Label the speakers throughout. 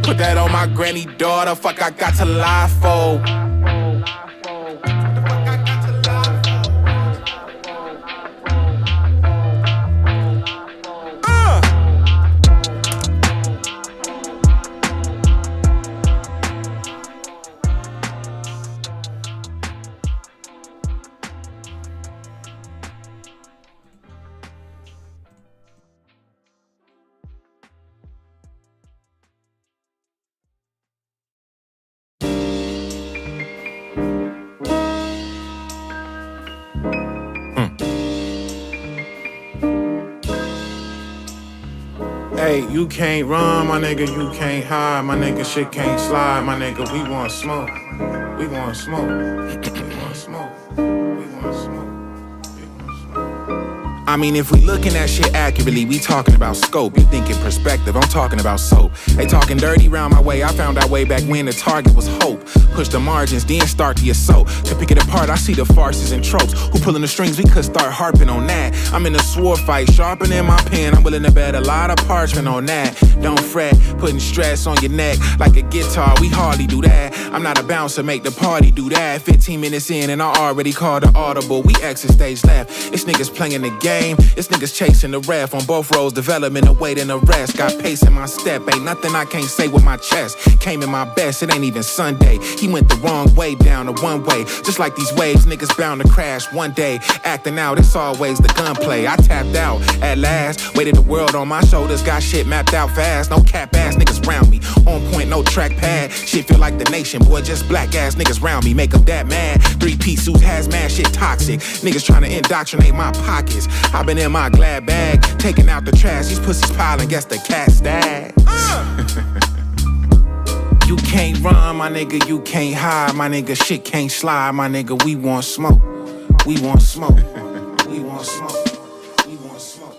Speaker 1: Put that on my granny daughter, fuck I got to lie for. Hey, you can't run, my nigga, you can't hide, my nigga, shit can't slide, my nigga, we want smoke, we want smoke, we want smoke, we want smoke. I mean, if we looking at shit accurately, we talking about scope. You thinking perspective, I'm talking about soap. They talking dirty round my way, I found out way back when the target was hope. Push the margins, then start the assault. To pick it apart, I see the farces and tropes. Who pulling the strings, we could start harping on that. I'm in a sword fight, sharpening my pen. I'm willing to bet a lot of parchment on that. Don't fret, putting stress on your neck like a guitar, we hardly do that. I'm not a bouncer, make the party do that. 15 minutes in and I already called the audible. We exit stage left, this niggas playing the game. This niggas chasing the ref on both roads, development awaiting arrest. Got pace in my step, ain't nothing I can't say with my chest. Came in my best, it ain't even Sunday. He went the wrong way down the one way. Just like these waves, niggas bound to crash one day. Acting out, it's always the gunplay. I tapped out at last, weighted the world on my shoulders. Got shit mapped out fast, no cap ass niggas round me. On point, no track pad, shit feel like the nation. Boy, just black ass niggas round me, make them that mad. 3-piece suits, hazmat, shit toxic. Niggas trying to indoctrinate my pockets. I been in my glad bag, taking out the trash. These pussies piling, guess the cat stag. You can't run, my nigga, you can't hide, my nigga, shit can't slide, my nigga, we want smoke, we want smoke, we want smoke, we want smoke,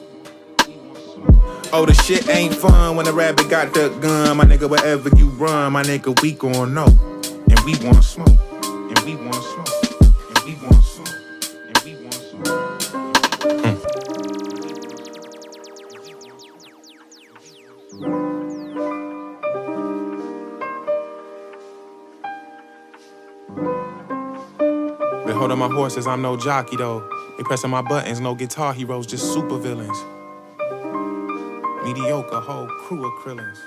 Speaker 1: we want smoke. Oh, the shit ain't fun when the rabbit got the gun, my nigga, wherever you run, my nigga, we gon' know, and we want smoke, and we want smoke, and we want smoke, and we want smoke. Been holding my horses, I'm no jockey though. They pressing my buttons, no guitar heroes, just super villains. Mediocre whole crew of Krillins.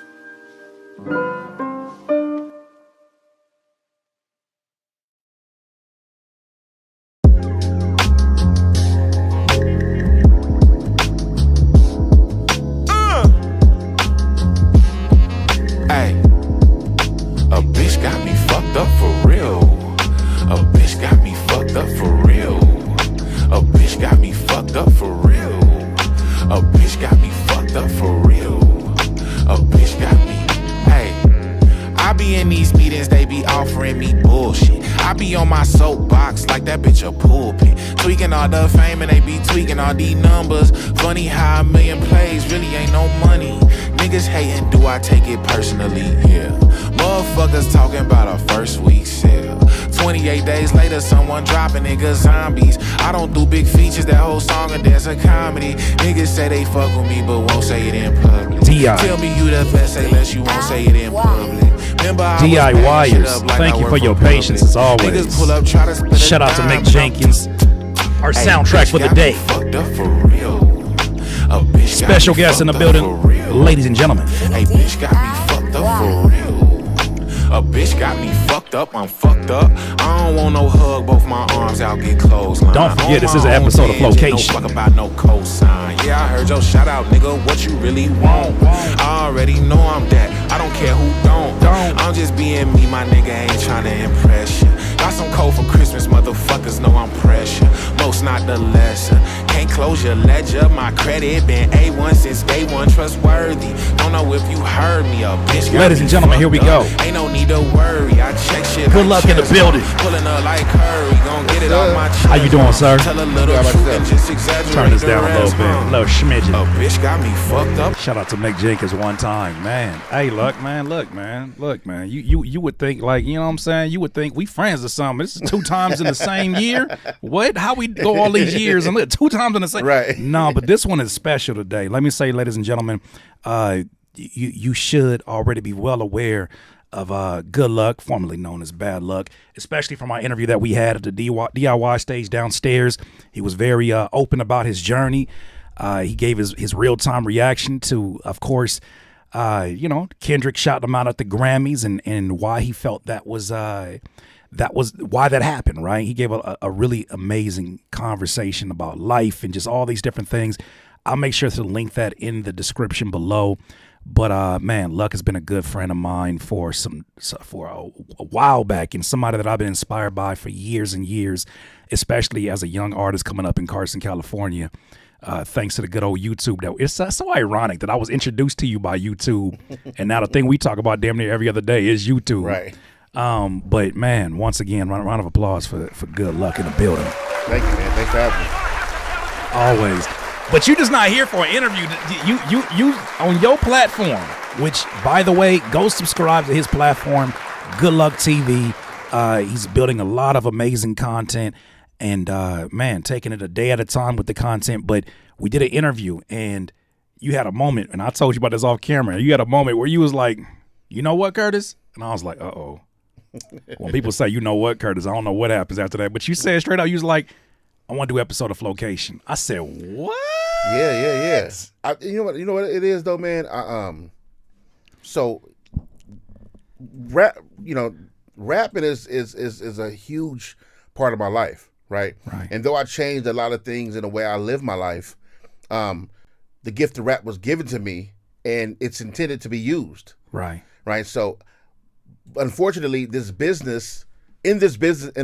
Speaker 1: Hey, a bitch got me fucked up for real. A bitch got me fucked up for real. A bitch got me fucked up for real. A bitch got me fucked up for real. A bitch got me. Hey, I be in these meetings, they be offering me bullshit. I be on my soapbox like that bitch a pulpit. Tweaking all the fame and they be tweaking all these numbers. Funny how a million plays really ain't no money. Niggas hating, do I take it personally? Yeah. Motherfuckers talking about a first week sale. 28 days later, someone dropping niggas zombies. I don't do big features, that whole song and dance a comedy. Niggas say they fuck with me, but won't say it in public. Tell me you the best, say less, you won't say it in public.
Speaker 2: DIYers, thank you for your patience as always. Shout out to Mick Jenkins, our soundtrack for the day. Special guest in the building, ladies and gentlemen.
Speaker 1: Hey, bitch got me fucked up for real. A bitch got me fucked up, I'm fucked up. I don't want no hug, both my arms out, get closed.
Speaker 2: Don't forget, this is an episode of Flowcation.
Speaker 1: No fuck about no cosign. Yeah, I heard your shout out, nigga, what you really want. I already know I'm that, I don't care who don't. I'm just being me, my nigga, ain't trying to impress you. Got some cold for Christmas, motherfuckers know I'm pressure. Most not the lesser. Can't close your ledger, my credit been A1 since day one, trustworthy. Don't know if you heard me, a bitch got
Speaker 2: Ladies and gentlemen, here we go.
Speaker 1: Ain't no need to worry, I check shit.
Speaker 2: Good luck in the building.
Speaker 1: Pulling up like Curry, gon' get it off my chest.
Speaker 2: How you doing, sir?
Speaker 1: Tell a little truth and just exaggerate.
Speaker 2: Turn this down a little bit, a little schmidget.
Speaker 1: A bitch got me fucked up.
Speaker 2: Shout out to Mick Jenkins one time, man. Hey, look, man. You would think, like, you know what I'm saying? You would think we friends or something. This is 2 times in the same year. What? How we go all these years and look 2 times in the same?
Speaker 3: Right.
Speaker 2: No, but this one is special today. Let me say, ladies and gentlemen, you should already be well aware of Good Luck, formerly known as Bad Luck, especially from our interview that we had at the DIY stage downstairs. He was very open about his journey. He gave his real-time reaction to, of course, Kendrick shouted him out at the Grammys and why he felt that was why that happened, right? He gave a really amazing conversation about life and just all these different things. I'll make sure to link that in the description below. But man, Luck has been a good friend of mine for a while back, and somebody that I've been inspired by for years and years, especially as a young artist coming up in Carson, California. Thanks to the good old YouTube. It's so ironic that I was introduced to you by YouTube, and now the thing we talk about damn near every other day is YouTube.
Speaker 3: Right.
Speaker 2: But man, once again, round of applause for Good Luck in the building.
Speaker 3: Thank you, man. Thanks for having me.
Speaker 2: Always. But you're just not here for an interview. You on your platform, which, by the way, go subscribe to his platform, Good Luck TV. He's building a lot of amazing content and, man, taking it a day at a time with the content. But we did an interview, and you had a moment, and I told you about this off camera. You had a moment where you was like, you know what, Curtis? And I was like, uh-oh. When people say, you know what, Curtis, I don't know what happens after that. But you said straight out, you was like, I want to do an episode of Flowcation. I said, what?
Speaker 3: Yeah. You know what it is though, man. So rapping is a huge part of my life, right?
Speaker 2: Right.
Speaker 3: And though I changed a lot of things in the way I live my life, the gift of rap was given to me, and it's intended to be used.
Speaker 2: Right.
Speaker 3: Right. So, unfortunately, in this business, in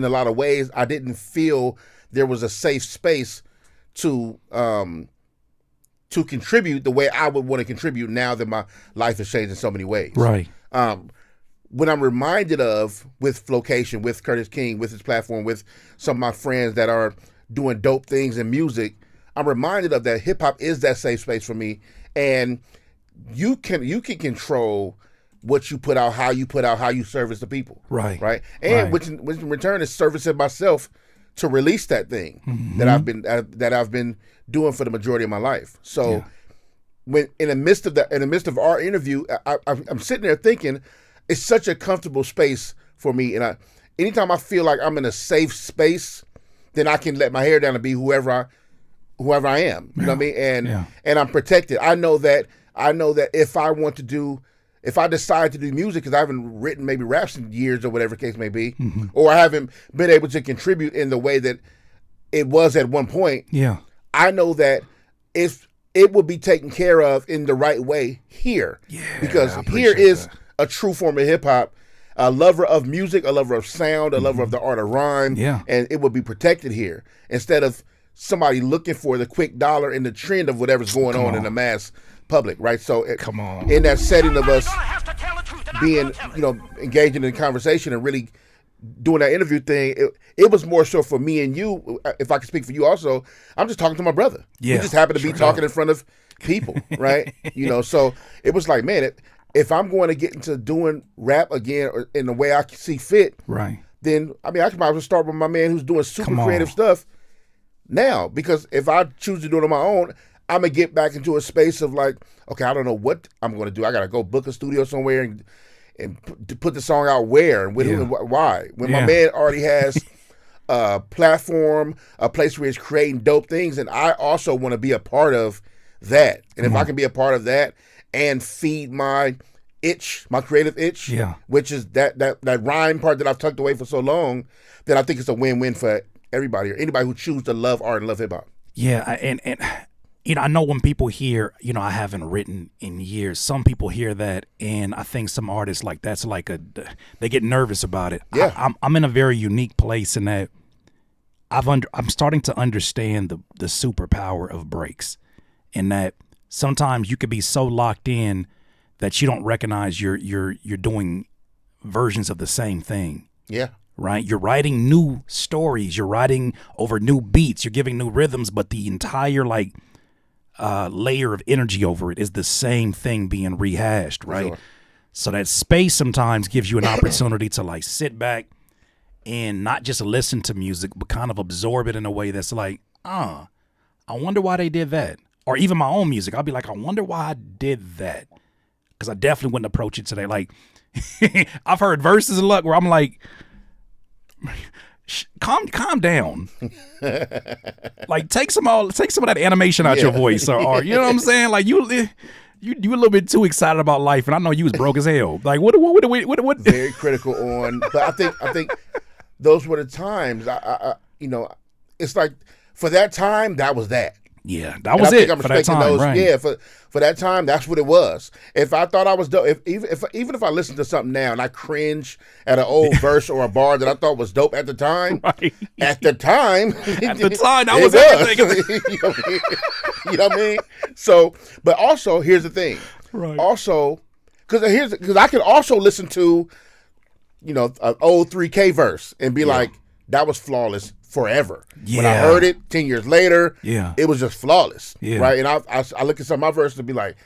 Speaker 3: a lot of ways, I didn't feel there was a safe space to contribute the way I would want to contribute now that my life has changed in so many ways.
Speaker 2: Right.
Speaker 3: When I'm reminded of, with Flowcation, with Curtis King, with his platform, with some of my friends that are doing dope things in music, I'm reminded of that hip hop is that safe space for me, and you can control what you put out, how you service the people.
Speaker 2: Right.
Speaker 3: Right. And which in return is servicing myself to release that thing that I've been doing for the majority of my life. So when in the midst of our interview, I'm sitting there thinking it's such a comfortable space for me, and anytime I feel like I'm in a safe space, then I can let my hair down and be whoever I am. You know what I mean? And I'm protected. I know that if I decide to do music, because I haven't written maybe raps in years or whatever the case may be, or I haven't been able to contribute in the way that it was at one point, I know that if it will be taken care of in the right way here. Because here is a true form of hip hop, a lover of music, a lover of sound, a lover of the art of rhyme, and it will be protected here instead of somebody looking for the quick dollar and the trend of whatever's going on in the mass public, right? So in that setting of us being, engaging in conversation and really doing that interview thing, it was more so for me and you. If I can speak for you also, I'm just talking to my brother. We just happen to be talking in front of people, right? So it was like, man, if I'm going to get into doing rap again or in the way I see fit,
Speaker 2: right?
Speaker 3: Then I can might as well start with my man who's doing super creative stuff now, because if I choose to do it on my own, I'm gonna get back into a space of like, okay, I don't know what I'm gonna do. I gotta go book a studio somewhere and put the song out where and with who and why. When my man already has a platform, a place where he's creating dope things, and I also want to be a part of that. And if I can be a part of that and feed my itch, my creative itch, which is that rhyme part that I've tucked away for so long, then I think it's a win-win for everybody or anybody who chooses to love art and love hip hop.
Speaker 2: Yeah, and I know when people hear, I haven't written in years, some people hear that, and I think some artists that's like they get nervous about it.
Speaker 3: Yeah.
Speaker 2: I'm in a very unique place in that I'm starting to understand the superpower of breaks, in that sometimes you could be so locked in that you don't recognize you're doing versions of the same thing.
Speaker 3: Yeah.
Speaker 2: Right? You're writing new stories, you're writing over new beats, you're giving new rhythms, but the entire layer of energy over it is the same thing being rehashed, right?
Speaker 3: Sure.
Speaker 2: So that space sometimes gives you an opportunity to sit back and not just listen to music, but kind of absorb it in a way that's like, I wonder why they did that. Or even my own music, I'll be like, I wonder why I did that. because I definitely wouldn't approach it today. Like, I've heard verses of Luck where I'm like, calm down. Like, take some of that animation out your voice, or you know what I'm saying? Like, you a little bit too excited about life, and I know you was broke as hell. Like, what?
Speaker 3: Very critical on, but I think those were the times. I it's like for that time, that was that.
Speaker 2: Yeah, that was it for that time.
Speaker 3: Those,
Speaker 2: right.
Speaker 3: Yeah, for that time, that's what it was. If I thought I was dope, even if I listen to something now and I cringe at an old verse or a bar that I thought was dope at the time,
Speaker 2: right.
Speaker 3: at the time,
Speaker 2: that was everything.
Speaker 3: You know what I mean? So, but also here's the thing.
Speaker 2: Right.
Speaker 3: Also, because I can also listen to, an old 3K verse and be like, that was flawless forever.
Speaker 2: Yeah.
Speaker 3: When I heard it 10 years later, it was just flawless.
Speaker 2: Yeah.
Speaker 3: Right. And I look at some of my verses and be like,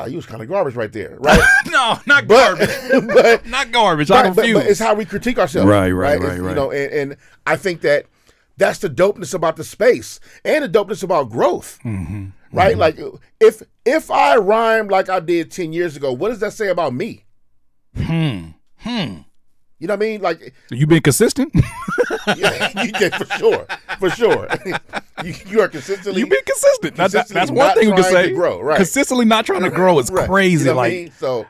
Speaker 3: you was kind of garbage right there. Right.
Speaker 2: No, not garbage.
Speaker 3: But
Speaker 2: not garbage. I'm confused.
Speaker 3: But it's how we critique ourselves.
Speaker 2: Right.
Speaker 3: And I think that's the dopeness about the space and the dopeness about growth.
Speaker 2: Mm-hmm.
Speaker 3: Right. Mm-hmm. Like if I rhymed like I did 10 years ago, what does that say about me? You know what I mean? Like,
Speaker 2: you been consistent?
Speaker 3: Yeah, you did for sure. You are consistently.
Speaker 2: You've been consistent. That's one thing we can say.
Speaker 3: Grow, right?
Speaker 2: Consistently not trying to grow is crazy.
Speaker 3: You know
Speaker 2: like,
Speaker 3: what I mean? So,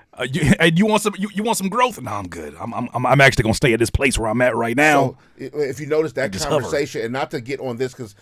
Speaker 2: you want some growth? No, I'm good. I'm actually gonna stay at this place where I'm at right now.
Speaker 3: So if you notice that conversation, and not to get on this because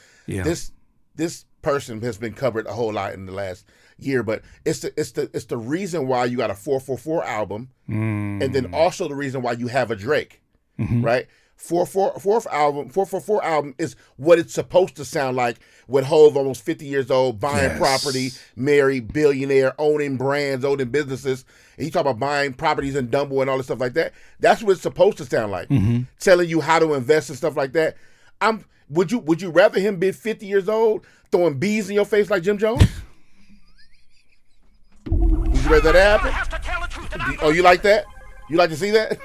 Speaker 3: this person has been covered a whole lot in the last year, but it's the reason why you got a 444 album, and then also the reason why you have a Drake, right? 444 album is what it's supposed to sound like with Hov almost 50 years old, buying property, married, billionaire, owning brands, owning businesses. And you talk about buying properties in Dumbo and all this stuff like that. That's what it's supposed to sound like. Telling you how to invest and stuff like that. Would you rather him be 50 years old throwing bees in your face like Jim Jones? Would you rather that happen? Oh, you like that? You like to see that?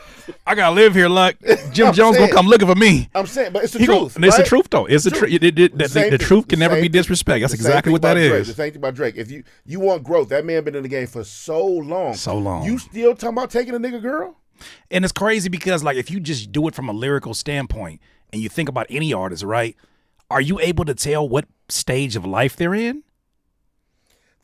Speaker 2: I gotta live here, Luck. Jim Jones gonna come looking for me.
Speaker 3: I'm saying, but it's the truth.
Speaker 2: It's the truth, though. It's the truth. The truth can never be disrespected. That's exactly what that is.
Speaker 3: The same thing about Drake. If you want growth, that man been in the game for so long. You still talking about taking a nigga girl?
Speaker 2: And it's crazy because, like, if you just do it from a lyrical standpoint and you think about any artist, right? Are you able to tell what stage of life they're in?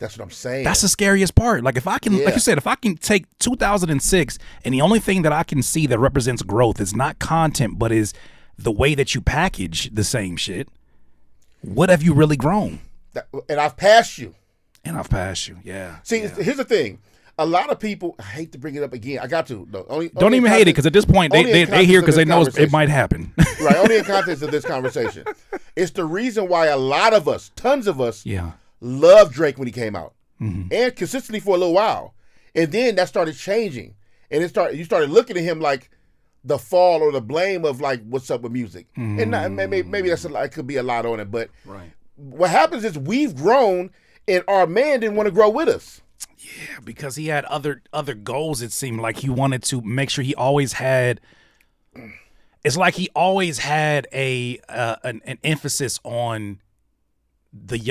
Speaker 3: That's what I'm saying.
Speaker 2: That's the scariest part. Like, if I can, like you said, if I can take 2006 and the only thing that I can see that represents growth is not content, but is the way that you package the same shit, what have you really grown?
Speaker 3: And I've passed you.
Speaker 2: Yeah.
Speaker 3: See, here's the thing. A lot of people, I hate to bring it up again. I got to.
Speaker 2: Don't even hate it, because at this point, they hear because they know it might happen.
Speaker 3: Right, only in context of this conversation. It's the reason why a lot of us, tons of us, loved Drake when he came out, and consistently for a little while, and then that started changing, and you started looking at him like the fall or the blame of like what's up with music, and maybe that's it could be a lot on it, but what happens is we've grown, and our man didn't want to grow with us.
Speaker 2: Yeah, because he had other goals. It seemed like he wanted to make sure he always had. It's like he always had an emphasis on.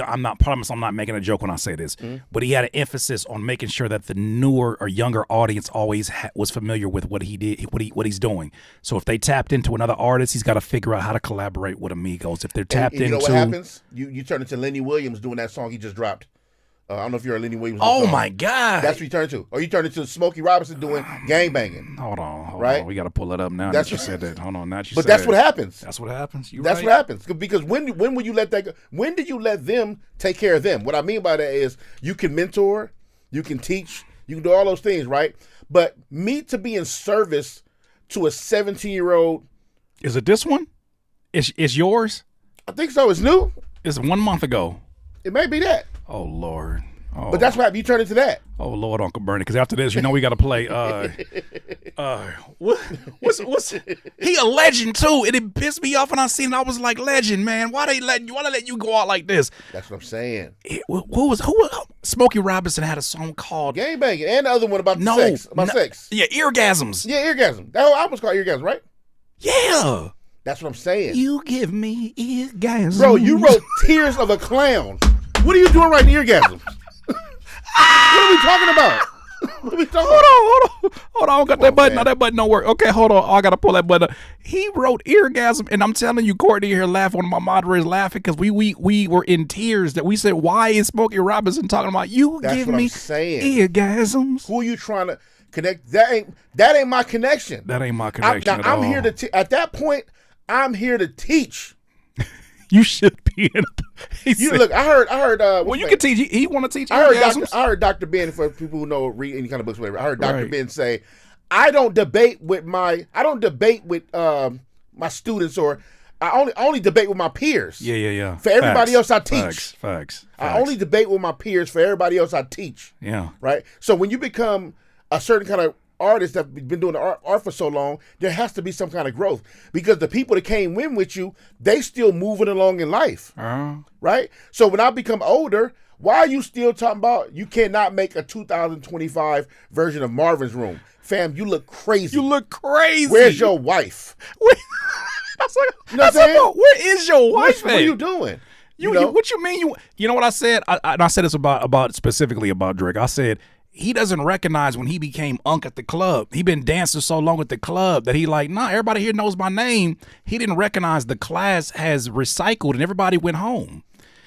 Speaker 2: I'm not making a joke when I say this, but he had an emphasis on making sure that the newer or younger audience always was familiar with what he did, what he's doing. So if they tapped into another artist, he's got to figure out how to collaborate with Amigos. If they're tapped into,
Speaker 3: you know what happens? You turn into Lenny Williams doing that song he just dropped. I don't know if you're a Lenny Williams.
Speaker 2: Oh my God,
Speaker 3: that's what you turn to, or you turn into Smokey Robinson doing gang banging.
Speaker 2: Hold on, we got to pull it up now. That you said that. Hold on,
Speaker 3: but that's what happens.
Speaker 2: That's what happens.
Speaker 3: That's what happens because when will you let that go? When did you let them take care of them? What I mean by that is you can mentor, you can teach, you can do all those things, right? But me to be in service to a 17-year-old.
Speaker 2: Is it this one? It's yours?
Speaker 3: I think so. It's new.
Speaker 2: It's 1 month ago.
Speaker 3: It may be that.
Speaker 2: Oh Lord. Oh.
Speaker 3: But that's what happened. You turn into that.
Speaker 2: Oh Lord, Uncle Bernie. Because after this, we got to play. What's he a legend too? It pissed me off when I seen it. I was like, legend, man. Why they let you go out like this?
Speaker 3: That's what I'm saying.
Speaker 2: Who Smokey Robinson had a song called
Speaker 3: Gang Banging, and the other one about sex.
Speaker 2: Yeah, Eargasms.
Speaker 3: Yeah, Eargasm. That whole album's called Eargasm, right?
Speaker 2: Yeah.
Speaker 3: That's what I'm saying.
Speaker 2: You give me eargasm.
Speaker 3: Bro, you wrote Tears of a Clown. What are you doing writing eargasms? What are we talking about?
Speaker 2: Hold on. I got that button. No, that button don't work. Okay, hold on. I gotta pull that button up. He wrote Eargasm, and I'm telling you, Courtney here laughing. One of my moderators laughing because we were in tears that we said, why is Smokey Robinson talking about you?
Speaker 3: That's
Speaker 2: give
Speaker 3: what
Speaker 2: me
Speaker 3: I'm saying.
Speaker 2: Eargasms.
Speaker 3: Who are you trying to connect? That ain't my connection.
Speaker 2: That ain't my connection.
Speaker 3: I'm here to at that point. I'm here to teach.
Speaker 2: You should be in.
Speaker 3: Look. I heard.
Speaker 2: Well, you can teach. He want to teach.
Speaker 3: I heard Dr. Ben, for people who know read any kind of books, whatever. I heard Dr. Ben say, I don't debate with my students, or I only debate with my peers.
Speaker 2: Yeah.
Speaker 3: For everybody else, I teach.
Speaker 2: Facts.
Speaker 3: I only debate with my peers. For everybody else, I teach.
Speaker 2: Yeah.
Speaker 3: Right. So when you become a certain kind of artist that's been doing art for so long, there has to be some kind of growth, because the people that came in with you, they still moving along in life. Right. So when I become older, why are you still talking about you cannot make a 2025 version of Marvin's Room? Fam, you look crazy. Where's your wife?
Speaker 2: Where is your wife?
Speaker 3: What are you doing?
Speaker 2: What you mean? You know what I said? I said this about specifically about Drake. I said he doesn't recognize when he became Unc at the club. He been dancing so long at the club that he like, nah, everybody here knows my name. He didn't recognize the class has recycled and everybody went home.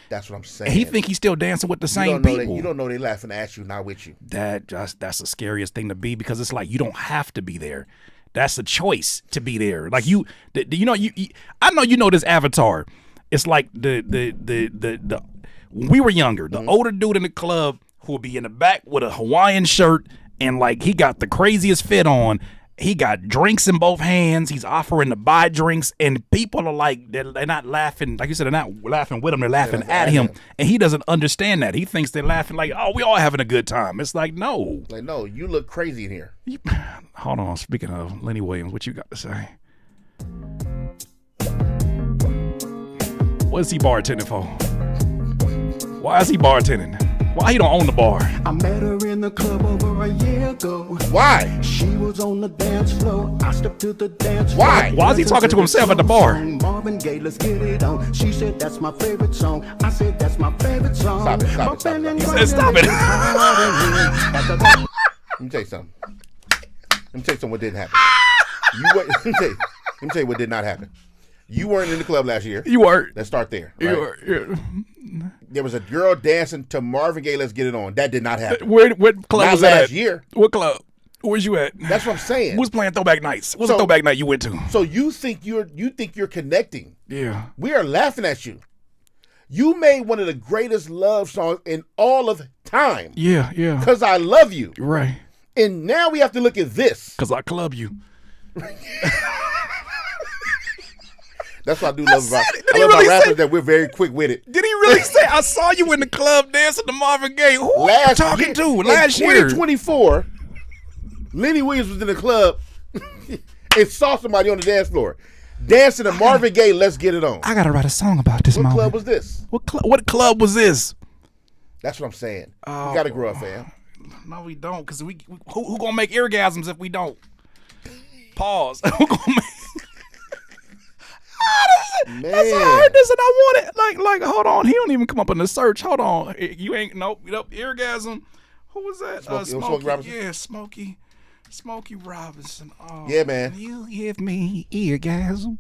Speaker 3: That's what I'm saying.
Speaker 2: And he think he's still dancing with the same people.
Speaker 3: You don't know they laughing at you, not with you.
Speaker 2: That's the scariest thing to be, because it's like you don't have to be there. That's a choice to be there. Like I know you know this Avatar. It's like the when we were younger, the older dude in the club who would be in the back with a Hawaiian shirt and like he got the craziest fit on. He got drinks in both hands. He's offering to buy drinks, and people are like, they're not laughing. Like you said, they're not laughing with him. They're laughing at him. And he doesn't understand that. He thinks they're laughing like, oh, we all having a good time. It's like, no.
Speaker 3: Like, no, you look crazy in here.
Speaker 2: Hold on. Speaking of Lenny Williams, what you got to say? What is he bartending for? Why is he bartending? Why he don't own the bar?
Speaker 4: I met her in the club over a year ago.
Speaker 3: Why?
Speaker 4: She was on the dance floor. I stepped to the dance floor.
Speaker 2: Why is he talking to himself at the bar?
Speaker 4: Marvin Gaye, let's get it on. She said that's my favorite song. I said that's my favorite song.
Speaker 3: Stop it.
Speaker 2: He said stop it.
Speaker 3: Let me tell you something. What didn't happen. Let me tell you what did not happen. You weren't in the club last year.
Speaker 2: You weren't.
Speaker 3: Let's start there.
Speaker 2: Right?
Speaker 3: You were. There was a girl dancing to Marvin Gaye, Let's Get It On. That did not happen.
Speaker 2: What club
Speaker 3: not
Speaker 2: was that?
Speaker 3: Last year.
Speaker 2: What club? Where's you at?
Speaker 3: That's what I'm saying.
Speaker 2: Who's playing throwback nights? What's the throwback night you went to?
Speaker 3: So you think you're connecting.
Speaker 2: Yeah.
Speaker 3: We are laughing at you. You made one of the greatest love songs in all of time.
Speaker 2: Yeah.
Speaker 3: Because I love you.
Speaker 2: Right.
Speaker 3: And now we have to look at this.
Speaker 2: Because I club you.
Speaker 3: That's what I do love about. I love about rappers that we're very quick with it.
Speaker 2: Did he really say, I saw you in the club dancing to Marvin Gaye? Who are you talking to? Last year.
Speaker 3: In 2024, Lenny Williams was in the club and saw somebody on the dance floor dancing to Marvin Gaye, Let's Get It On.
Speaker 2: I got to write a song about this moment.
Speaker 3: What club was this?
Speaker 2: What club was this?
Speaker 3: That's what I'm saying. We got to grow up, fam.
Speaker 2: No, we don't. Because who going to make orgasms if we don't? Pause. Who going to make...
Speaker 3: Man.
Speaker 2: That's I heard this and I want it. Like, hold on. He don't even come up in the search. Hold on. You ain't nope. Orgasm. Who was that?
Speaker 3: Smokey Robinson.
Speaker 2: Yeah, Smokey Robinson. Oh,
Speaker 3: yeah, man.
Speaker 2: You give me orgasm.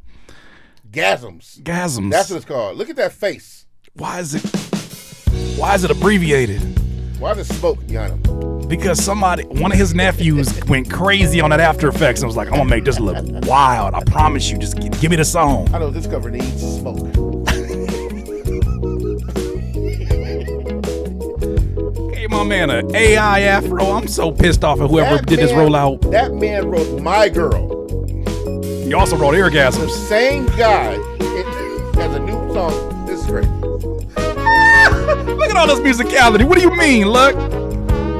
Speaker 3: Gasms. That's what it's called. Look at that face.
Speaker 2: Why is it abbreviated?
Speaker 3: Why is it smoke behind him?
Speaker 2: Because one of his nephews went crazy on that After Effects and was like, I'm gonna make this look wild. I promise you, just give me the song.
Speaker 3: I know this cover needs smoke.
Speaker 2: Hey, my man, an AI afro. I'm so pissed off at whoever did this rollout.
Speaker 3: That man wrote My Girl.
Speaker 2: He also wrote Orgasms.
Speaker 3: The same guy has a new song. This is great.
Speaker 2: Look at all this musicality. What do you mean, look?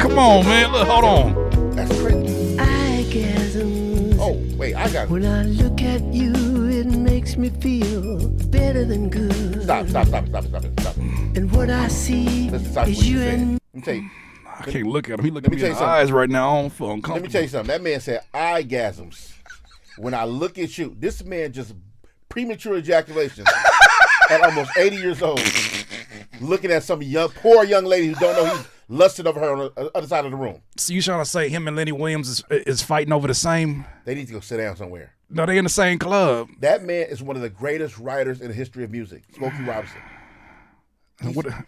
Speaker 2: Come on, man. Look, hold on.
Speaker 3: That's crazy. Oh, wait, I got it.
Speaker 4: When I look at you, it makes me feel better than good.
Speaker 3: Stop it.
Speaker 4: And what I see is you and...
Speaker 3: Let me tell you.
Speaker 2: I can't look at him. He looking at me in the eyes right now. I don't feel uncomfortable.
Speaker 3: Let me tell you something. That man said, "Eyegasms." When I look at you, this man just premature ejaculation at almost 80 years old, looking at some poor young lady who don't know he's lusted over her on the other side of the room.
Speaker 2: So you trying to say him and Lenny Williams is fighting over the same?
Speaker 3: They need to go sit down somewhere.
Speaker 2: No, they in the same club.
Speaker 3: That man is one of the greatest writers in the history of music, Smokey Robinson.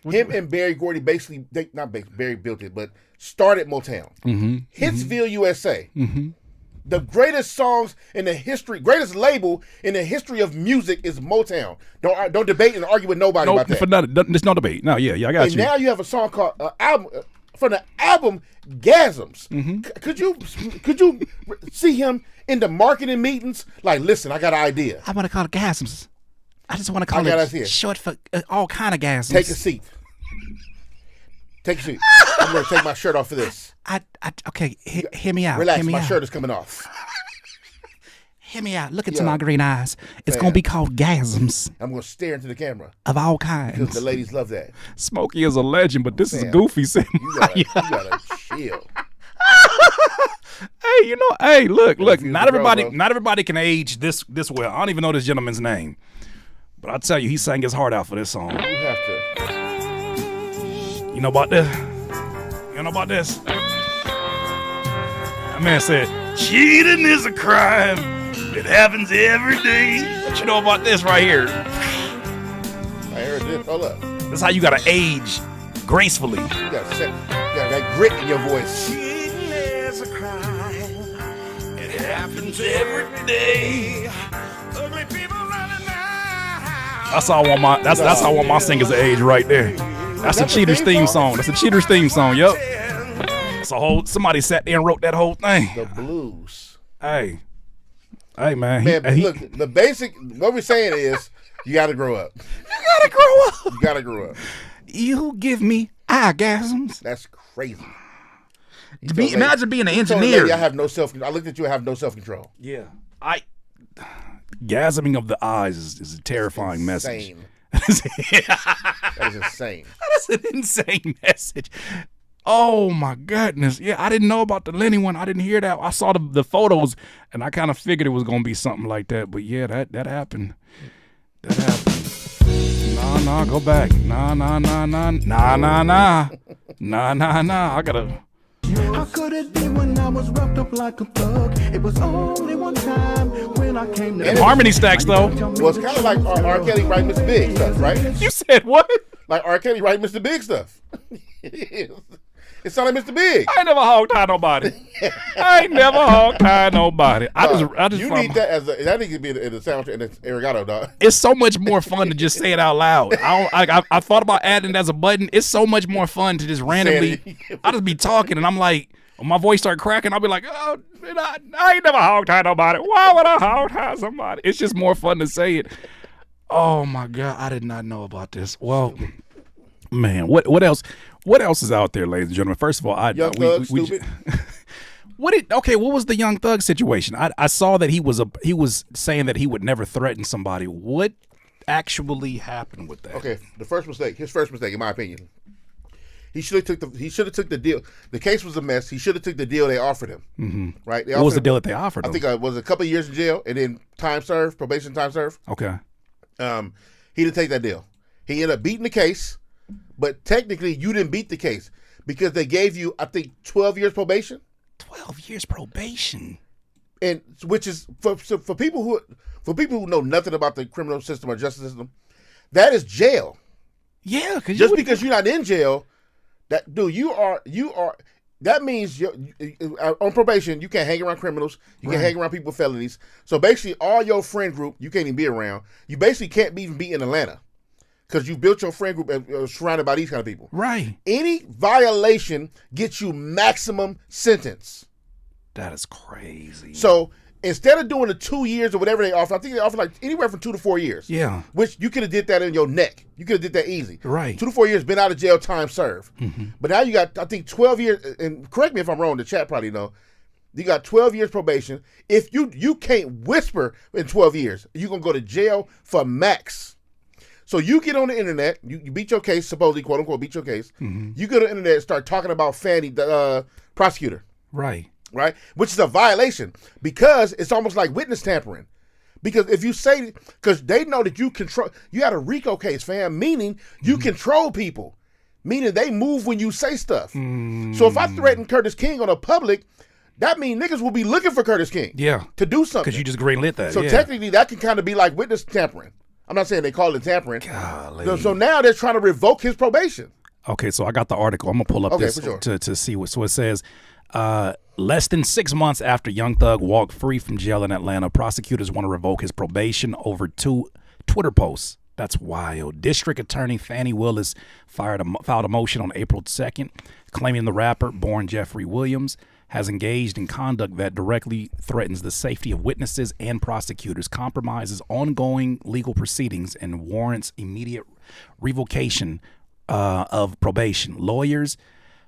Speaker 3: Him and Barry Gordy Barry built it, but started Motown. Hitsville, USA. The greatest songs in the history, greatest label in the history of music is Motown. Don't debate and argue with nobody about that.
Speaker 2: For nothing, there's no debate. No, yeah, I got
Speaker 3: and
Speaker 2: you.
Speaker 3: Now you have a song called album from the album Gasms. Could you see him in the marketing meetings? Like, listen, I got an idea.
Speaker 2: I want to call it Gasms. I just want to call it short for all kind of gasms.
Speaker 3: Take a seat. Take a seat. I'm going to take my shirt off for this.
Speaker 2: Okay, hear me out.
Speaker 3: Relax, my shirt is coming off.
Speaker 2: Hear me out. Look into my green eyes. It's going to be called Gasms.
Speaker 3: I'm going to stare into the camera.
Speaker 2: Of all kinds.
Speaker 3: Because the ladies love that.
Speaker 2: Smokey is a legend, but this is goofy.
Speaker 3: You gotta chill.
Speaker 2: Hey, look. Not everybody can age this well. I don't even know this gentleman's name. But I'll tell you, he sang his heart out for this song.
Speaker 3: You have to.
Speaker 2: You know about this? You know about this? That man said, cheating is a crime. It happens every day. But you know about this right here?
Speaker 3: I heard this. Hold up.
Speaker 2: This is how you gotta age gracefully.
Speaker 3: You got that grit in your voice.
Speaker 2: Cheating is a crime. It happens every day. Ugly people running now. That's how I want my. That's how I want my singers to age right there. That's a Cheaters theme song. That's a Cheaters theme song. Yep. It's a whole. Somebody sat there and wrote that whole thing.
Speaker 3: The blues.
Speaker 2: Hey, man.
Speaker 3: Look, the basic. What we're saying is, you got to grow up.
Speaker 2: You
Speaker 3: gotta grow up.
Speaker 2: You give me orgasms.
Speaker 3: That's crazy.
Speaker 2: Imagine being an engineer.
Speaker 3: I have no self. I looked at you. I have no self control.
Speaker 2: Yeah. Gasming of the eyes is a terrifying message.
Speaker 3: That is insane.
Speaker 2: That is an insane message. Oh my goodness. Yeah, I didn't know about the Lenny one. I didn't hear that. I saw the photos and I kind of figured it was gonna be something like that. But yeah, that happened. That happened. Nah, go back. Nah. I gotta.
Speaker 4: How could it be when I was wrapped up like a thug? It was only one time when I came to
Speaker 2: harmony stacks though.
Speaker 3: Well, it's kind of like R. Kelly writing Mr. Big stuff, right?
Speaker 2: You said what?
Speaker 3: Like R. Kelly writing Mr. Big stuff. It sounded like Mr. Big.
Speaker 2: I ain't never hog-tied nobody. I ain't never hog-tied nobody. I just.
Speaker 3: You need that as that needs to be in the soundtrack and it's Arigato, dog.
Speaker 2: It's so much more fun to just say it out loud. I thought about adding it as a button. It's so much more fun to just randomly. I just be talking and I'm like, when my voice start cracking, I'll be like, oh, I ain't never hog-tied nobody. Why would I hog-tie somebody? It's just more fun to say it. Oh my God, I did not know about this. Well, man, what else? What else is out there, ladies and gentlemen? First of all,
Speaker 3: Young Thug, stupid.
Speaker 2: What was the Young Thug situation? I saw that he was saying that he would never threaten somebody. What actually happened with that?
Speaker 3: Okay, his first mistake, in my opinion, he should have took the deal. The case was a mess. He should have took the deal they offered him.
Speaker 2: Mm-hmm.
Speaker 3: Right?
Speaker 2: What was the deal that they offered him?
Speaker 3: I think it was a couple of years in jail and then probation time served.
Speaker 2: Okay.
Speaker 3: He didn't take that deal. He ended up beating the case. But technically, you didn't beat the case because they gave you, I think, 12 years probation.
Speaker 2: 12 years probation,
Speaker 3: and which is for people who know nothing about the criminal system or justice system, that is jail.
Speaker 2: Yeah,
Speaker 3: because you're not in jail, that dude, you are. That means you're on probation. You can't hang around criminals. You can't hang around people with felonies. So basically, all your friend group you can't even be around. You basically can't even be in Atlanta. Because you built your friend group surrounded by these kind of people.
Speaker 2: Right.
Speaker 3: Any violation gets you maximum sentence.
Speaker 2: That is crazy.
Speaker 3: So instead of doing the 2 years or whatever they offer, I think they offer like anywhere from 2 to 4 years.
Speaker 2: Yeah.
Speaker 3: Which you could have did that in your neck. You could have did that easy.
Speaker 2: Right.
Speaker 3: 2 to 4 years, been out of jail, time served. Mm-hmm. But now you got, I think, 12 years, and correct me if I'm wrong, the chat probably know, you got 12 years probation. If you can't whisper in 12 years, you're going to go to jail for max. So you get on the internet, you beat your case, supposedly, quote unquote, beat your case. Mm-hmm. You go to the internet and start talking about Fannie, the prosecutor.
Speaker 2: Right.
Speaker 3: Right? Which is a violation because it's almost like witness tampering. Because if you say, because they know that you had a RICO case, fam, meaning you control people. meaning they move when you say stuff. So if I threaten Curtis King on a public, that means niggas will be looking for Curtis King to do something.
Speaker 2: Because you just greenlit that.
Speaker 3: So technically, that can kind of be like witness tampering. I'm not saying they call it tampering.
Speaker 2: Golly.
Speaker 3: So now they're trying to revoke his probation.
Speaker 2: Okay, so I got the article. I'm going to pull up this to see what. So it says, less than 6 months after Young Thug walked free from jail in Atlanta, prosecutors want to revoke his probation over 2 Twitter posts. That's wild. District Attorney Fannie Willis filed a motion on April 2nd, claiming the rapper, born Jeffrey Williams, has engaged in conduct that directly threatens the safety of witnesses and prosecutors, compromises ongoing legal proceedings, and warrants immediate revocation of probation. Lawyers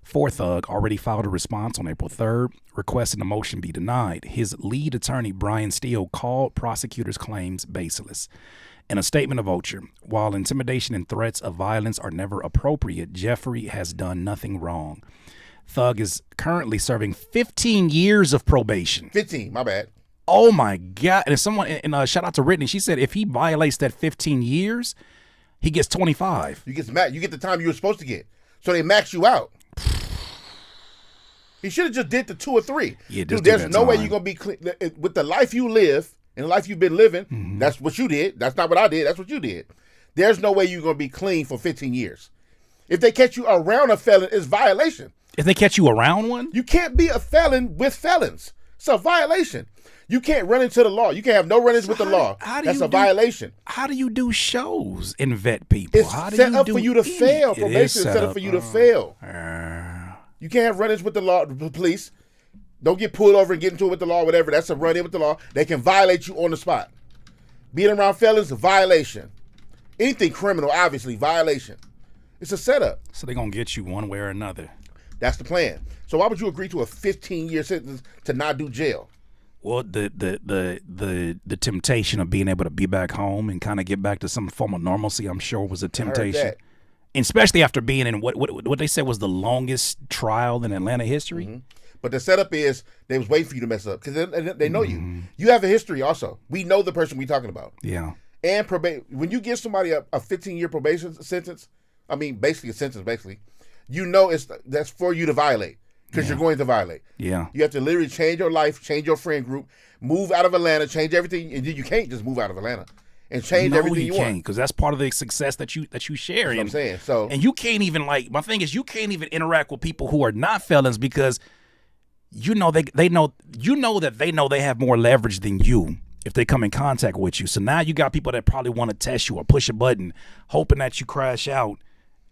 Speaker 2: for Thug already filed a response on April 3rd, requesting the motion be denied. His lead attorney, Brian Steele, called prosecutors' claims baseless. In a statement of Vulture, while intimidation and threats of violence are never appropriate, Jeffrey has done nothing wrong. Thug is currently serving 15 years of probation.
Speaker 3: 15, my bad.
Speaker 2: Oh my God. And if someone, and shout out to Brittany, she said if he violates that 15 years, he gets 25.
Speaker 3: You get the time you were supposed to get. So they max you out. He should have just did the 2 or 3.
Speaker 2: Yeah,
Speaker 3: dude, there's no way you're going to be clean. With the life you live and the life you've been living, that's what you did. That's not what I did. That's what you did. There's no way you're going to be clean for 15 years. If they catch you around a felon, it's violation.
Speaker 2: If they catch you around one?
Speaker 3: You can't be a felon with felons. It's a violation. You can't run into the law. You can't have no run-ins with the law. That's a violation.
Speaker 2: How do you do shows and vet people?
Speaker 3: It's set up for you to fail. Probation is set up for you to fail. You can't have run-ins with the law, the police. Don't get pulled over and get into it with the law, whatever. That's a run-in with the law. They can violate you on the spot. Being around felons, a violation. Anything criminal, obviously, violation. It's a setup.
Speaker 2: So they're going to get you one way or another.
Speaker 3: That's the plan. So why would you agree to a 15-year sentence to not do jail?
Speaker 2: Well, the temptation of being able to be back home and kind of get back to some form of normalcy, I'm sure, was a temptation. Especially after being in what they said was the longest trial in Atlanta history.
Speaker 3: But the setup is they was waiting for you to mess up because they know you. You have a history also. We know the person we're talking about.
Speaker 2: Yeah.
Speaker 3: And when you give somebody a 15-year probation sentence, I mean, basically a sentence, you know that's for you to violate because you're going to violate.
Speaker 2: Yeah.
Speaker 3: You have to literally change your life, change your friend group, move out of Atlanta, change everything. And you can't just move out of Atlanta and change everything you want. No, you can't,
Speaker 2: because that's part of the success that you share.
Speaker 3: That's what I'm saying. So,
Speaker 2: and you can't even, like, my thing is you can't even interact with people who are not felons because you know that they have more leverage than you if they come in contact with you. So now you got people that probably want to test you or push a button, hoping that you crash out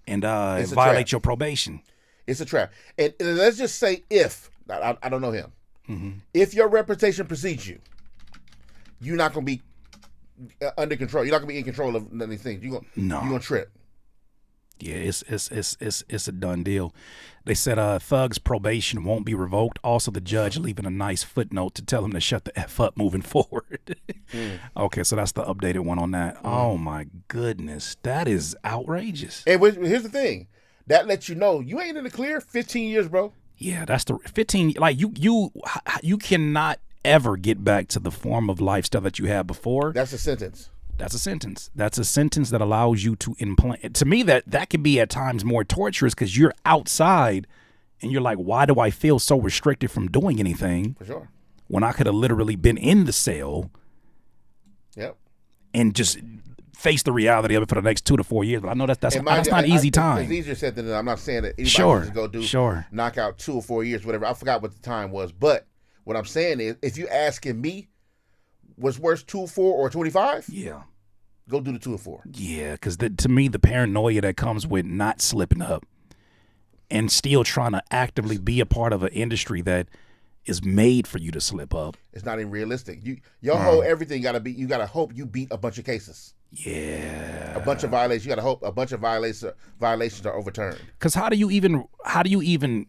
Speaker 2: and violate your probation.
Speaker 3: It's a trap. And let's just say if, I don't know him, if your reputation precedes you, you're not going to be under control. You're not going to be in control of none of these things. You're going to trip.
Speaker 2: Yeah, it's a done deal. They said Thug's probation won't be revoked. Also, the judge leaving a nice footnote to tell him to shut the F up moving forward. Okay, so that's the updated one on that. Oh, my goodness. That is outrageous.
Speaker 3: And here's the thing. That lets you know you ain't in the clear 15 years, bro.
Speaker 2: Yeah, that's the 15. Like, you cannot ever get back to the form of lifestyle that you had before.
Speaker 3: That's a sentence.
Speaker 2: That's a sentence. That's a sentence that allows you to implant. To me, that can be at times more torturous because you're outside and you're like, why do I feel so restricted from doing anything?
Speaker 3: For sure.
Speaker 2: When I could have literally been in the cell.
Speaker 3: Yep.
Speaker 2: And just face the reality of it for the next 2 to 4 years. But I know that's not an easy time.
Speaker 3: It's easier said than done. I'm not saying that anybody can just go do knock out 2 or 4 years, whatever. I forgot what the time was. But what I'm saying is, if you asking me, what's worse, 2 or 4 or 25?
Speaker 2: Yeah.
Speaker 3: Go do the 2 or 4.
Speaker 2: Yeah, because to me, the paranoia that comes with not slipping up and still trying to actively be a part of an industry that is made for you to slip up.
Speaker 3: It's not even realistic. Your whole everything gotta be. You gotta hope you beat a bunch of cases.
Speaker 2: Yeah.
Speaker 3: A bunch of violations. You gotta hope a bunch of violations are overturned.
Speaker 2: Because how do you even?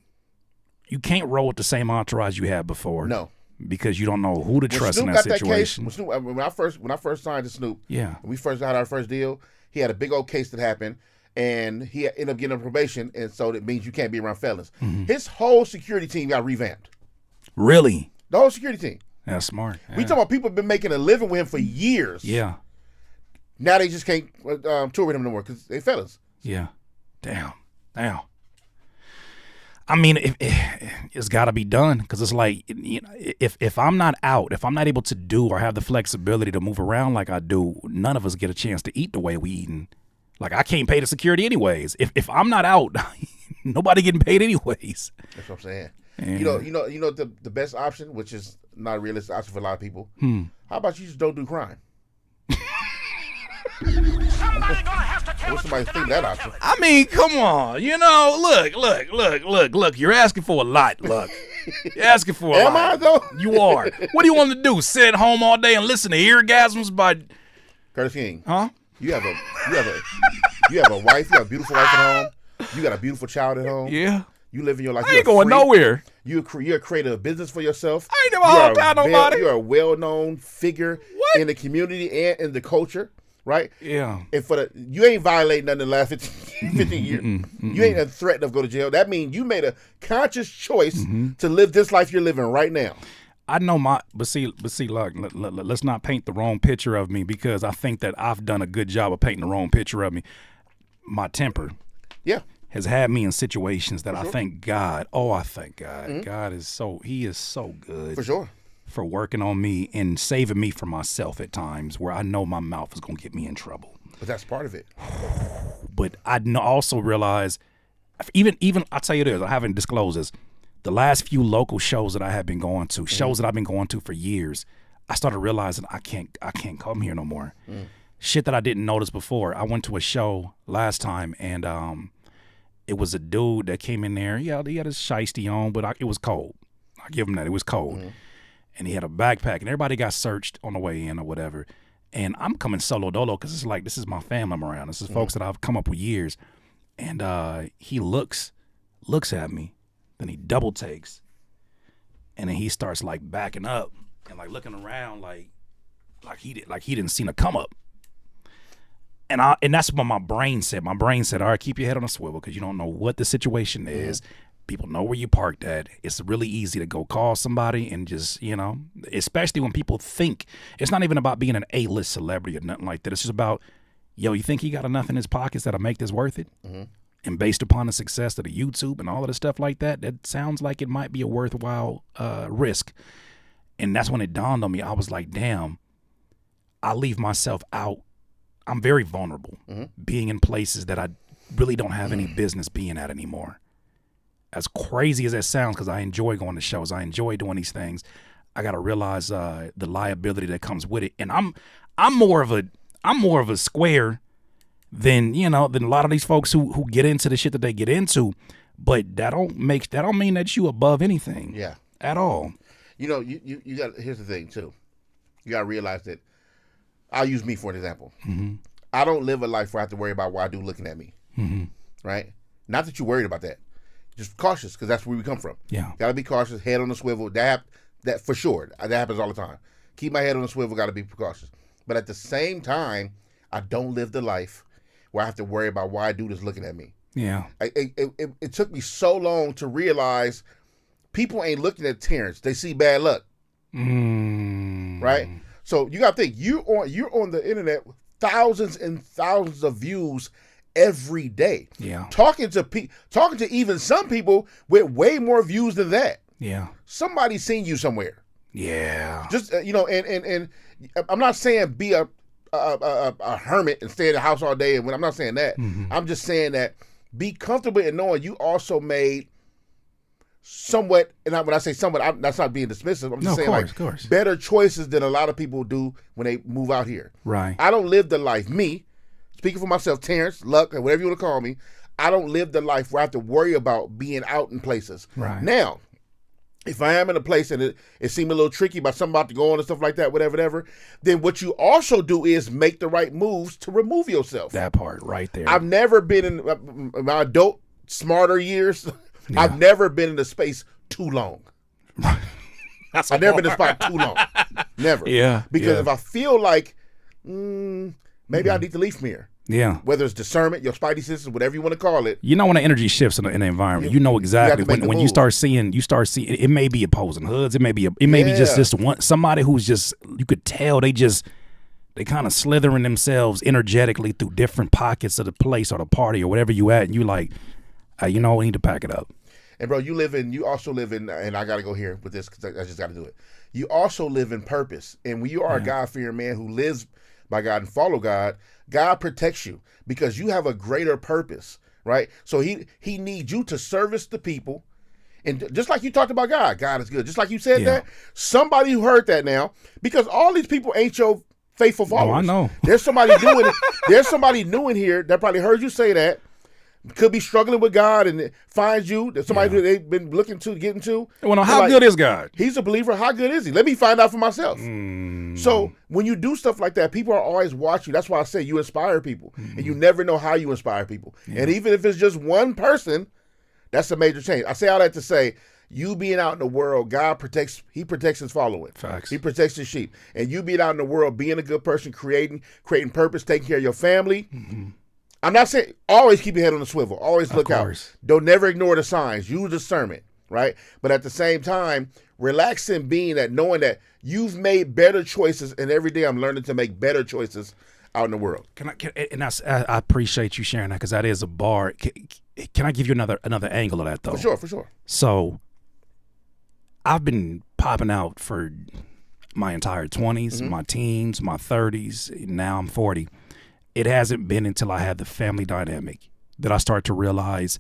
Speaker 2: You can't roll with the same entourage you had before.
Speaker 3: No.
Speaker 2: Because you don't know who to trust in that situation.
Speaker 3: When I first signed to Snoop,
Speaker 2: yeah,
Speaker 3: when we first had our first deal, he had a big old case that happened, and he ended up getting a probation, and so that means you can't be around felons. His whole security team got revamped.
Speaker 2: Really?
Speaker 3: The whole security team.
Speaker 2: That's smart. Yeah.
Speaker 3: We talking about people have been making a living with him for years.
Speaker 2: Yeah.
Speaker 3: Now they just can't tour with him no more because they fellas.
Speaker 2: Yeah. Damn. Now, I mean, it's got to be done because it's like, you know, if I'm not out, if I'm not able to do or have the flexibility to move around like I do, none of us get a chance to eat the way we eating. Like, I can't pay the security anyways. If I'm not out, nobody getting paid anyways. That's
Speaker 3: what I'm saying.
Speaker 2: And,
Speaker 3: you know the best option, which is not a realistic option for a lot of people. How about you just don't do crime?
Speaker 5: Somebody gonna have to tell
Speaker 3: somebody think that option.
Speaker 2: I mean, come on. You know, look. You're asking for a lot, look. You're asking for a lot.
Speaker 3: Am I, though?
Speaker 2: You are. What do you want to do? Sit at home all day and listen to eargasms by
Speaker 3: Curtis King?
Speaker 2: Huh?
Speaker 3: You have a wife. You have a beautiful wife at home. You got a beautiful child at home.
Speaker 2: Yeah.
Speaker 3: You live in your life.
Speaker 2: I ain't going nowhere.
Speaker 3: You're creating a business for yourself.
Speaker 2: I ain't never hung out nobody.
Speaker 3: You're a well-known figure in the community and in the culture, right?
Speaker 2: Yeah.
Speaker 3: And you ain't violated nothing in the last 15 years. You ain't a threat of go to jail. That means you made a conscious choice to live this life you're living right now.
Speaker 2: I know but see, look, let's not paint the wrong picture of me because I think that I've done a good job of painting the wrong picture of me. My temper.
Speaker 3: Yeah.
Speaker 2: Has had me in situations that I thank God. Oh, I thank God. God he is so good.
Speaker 3: For sure.
Speaker 2: For working on me and saving me from myself at times where I know my mouth is going to get me in trouble.
Speaker 3: But that's part of it.
Speaker 2: But I also realize, even I'll tell you this, I haven't disclosed this. The last few local shows that I have been going to, shows that I've been going to for years, I started realizing I can't come here no more. Shit that I didn't notice before. I went to a show last time and it was a dude that came in there. Yeah, he had his shiesty on, but it was cold. I give him that. It was cold. And he had a backpack, and everybody got searched on the way in or whatever. And I'm coming solo dolo because it's like, this is my family I'm around. This is folks that I've come up with years. And he looks at me, then he double takes, and then he starts like backing up and like looking around like he didn't see a come up. And that's what my brain said. My brain said, all right, keep your head on a swivel because you don't know what the situation is. People know where you parked at. It's really easy to go call somebody and just, you know, especially when people think it's not even about being an A-list celebrity or nothing like that. It's just about, yo, you think he got enough in his pockets that'll make this worth it? And based upon the success of the YouTube and all of the stuff like that, that sounds like it might be a worthwhile risk. And that's when it dawned on me. I was like, damn, I leave myself out. I'm very vulnerable being in places that I really don't have any business being at anymore. As crazy as that sounds, because I enjoy going to shows, I enjoy doing these things, I got to realize the liability that comes with it. And I'm more of a square than a lot of these folks who get into the shit that they get into. But that don't mean that you above anything.
Speaker 3: Yeah.
Speaker 2: At all.
Speaker 3: You know, you got. Here's the thing too. You got to realize that. I'll use me for an example. I don't live a life where I have to worry about what I do looking at me. Right? Not that you're worried about that. Just cautious, because that's where we come from.
Speaker 2: Yeah.
Speaker 3: Got to be cautious, head on the swivel. That for sure. That happens all the time. Keep my head on the swivel, got to be precautious. But at the same time, I don't live the life where I have to worry about why I do this looking at me.
Speaker 2: Yeah.
Speaker 3: It took me so long to realize people ain't looking at Terrence. They see bad luck. Right? So you got to think, you're on the internet with thousands and thousands of views every day.
Speaker 2: Yeah.
Speaker 3: Talking to even some people with way more views than that.
Speaker 2: Yeah.
Speaker 3: Somebody's seen you somewhere.
Speaker 2: Yeah.
Speaker 3: Just and I'm not saying be a hermit and stay in the house all day. And when I'm not saying that, I'm just saying that be comfortable in knowing you also made somewhat, and when I say somewhat, that's not being dismissive. I'm just saying
Speaker 2: of course.
Speaker 3: Better choices than a lot of people do when they move out here.
Speaker 2: Right.
Speaker 3: I don't live the life, speaking for myself, Terrence, Luck, or whatever you want to call me, I don't live the life where I have to worry about being out in places.
Speaker 2: Right.
Speaker 3: Now, if I am in a place and it seems a little tricky about something about to go on and stuff like that, whatever, then what you also do is make the right moves to remove yourself.
Speaker 2: That part right there.
Speaker 3: I've never been in my adult, smarter years, I've never been in a space too long. I've never been in a spot too long. Never.
Speaker 2: Yeah.
Speaker 3: Because if I feel like maybe I need to leave from here.
Speaker 2: Yeah.
Speaker 3: Whether it's discernment, your spidey senses, whatever you want to call it.
Speaker 2: You know when the energy shifts in the environment, you know exactly when you start seeing it may be opposing hoods, it may be just one somebody who's just, you could tell they kind of slithering themselves energetically through different pockets of the place or the party or whatever you at, and you like, You know, we need to pack it up.
Speaker 3: And bro, you also live in, and I got to go here with this because I just got to do it. You also live in purpose. And when you are a God-fearing man who lives by God and follow God, God protects you because you have a greater purpose, right? So he needs you to service the people. And just like you talked about God is good. Just like you said that, somebody who heard that now, because all these people ain't your faithful followers.
Speaker 2: Oh, I know.
Speaker 3: There's somebody doing it. There's somebody new in here that probably heard you say that, could be struggling with God and finds you. There's somebody who they've been looking to, getting to.
Speaker 2: Well, how good is God?
Speaker 3: He's a believer. How good is he? Let me find out for myself. So when you do stuff like that, people are always watching. That's why I say you inspire people. And you never know how you inspire people. And even if it's just one person, that's a major change. I say all that to say, you being out in the world, God protects his following.
Speaker 2: Facts.
Speaker 3: He protects his sheep. And you being out in the world, being a good person, creating purpose, taking care of your family. I'm not saying always keep your head on the swivel. Always look out. Don't never ignore the signs. Use discernment, right? But at the same time, relax in being that, knowing that you've made better choices, and every day I'm learning to make better choices out in the world.
Speaker 2: I appreciate you sharing that because that is a bar. Can I give you another angle of that though?
Speaker 3: For sure.
Speaker 2: So I've been popping out for my entire 20s, my teens, my 30s. Now I'm 40. It hasn't been until I had the family dynamic that I start to realize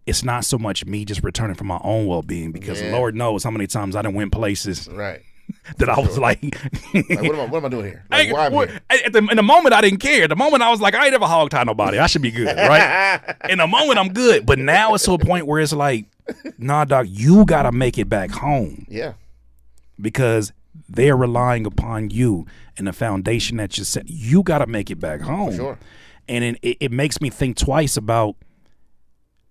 Speaker 2: it's not so much me just returning for my own well-being, because Lord knows how many times I done went places that I was like,
Speaker 3: what am I doing here? Like, why am I here?
Speaker 2: In the moment, I didn't care. The moment I was like, I ain't ever hog-tied nobody. I should be good, right? In the moment, I'm good. But now it's to a point where it's like, nah, dog, you got to make it back home.
Speaker 3: Yeah.
Speaker 2: Because they're relying upon you and the foundation that you set. You got to make it back home.
Speaker 3: For sure.
Speaker 2: And it makes me think twice about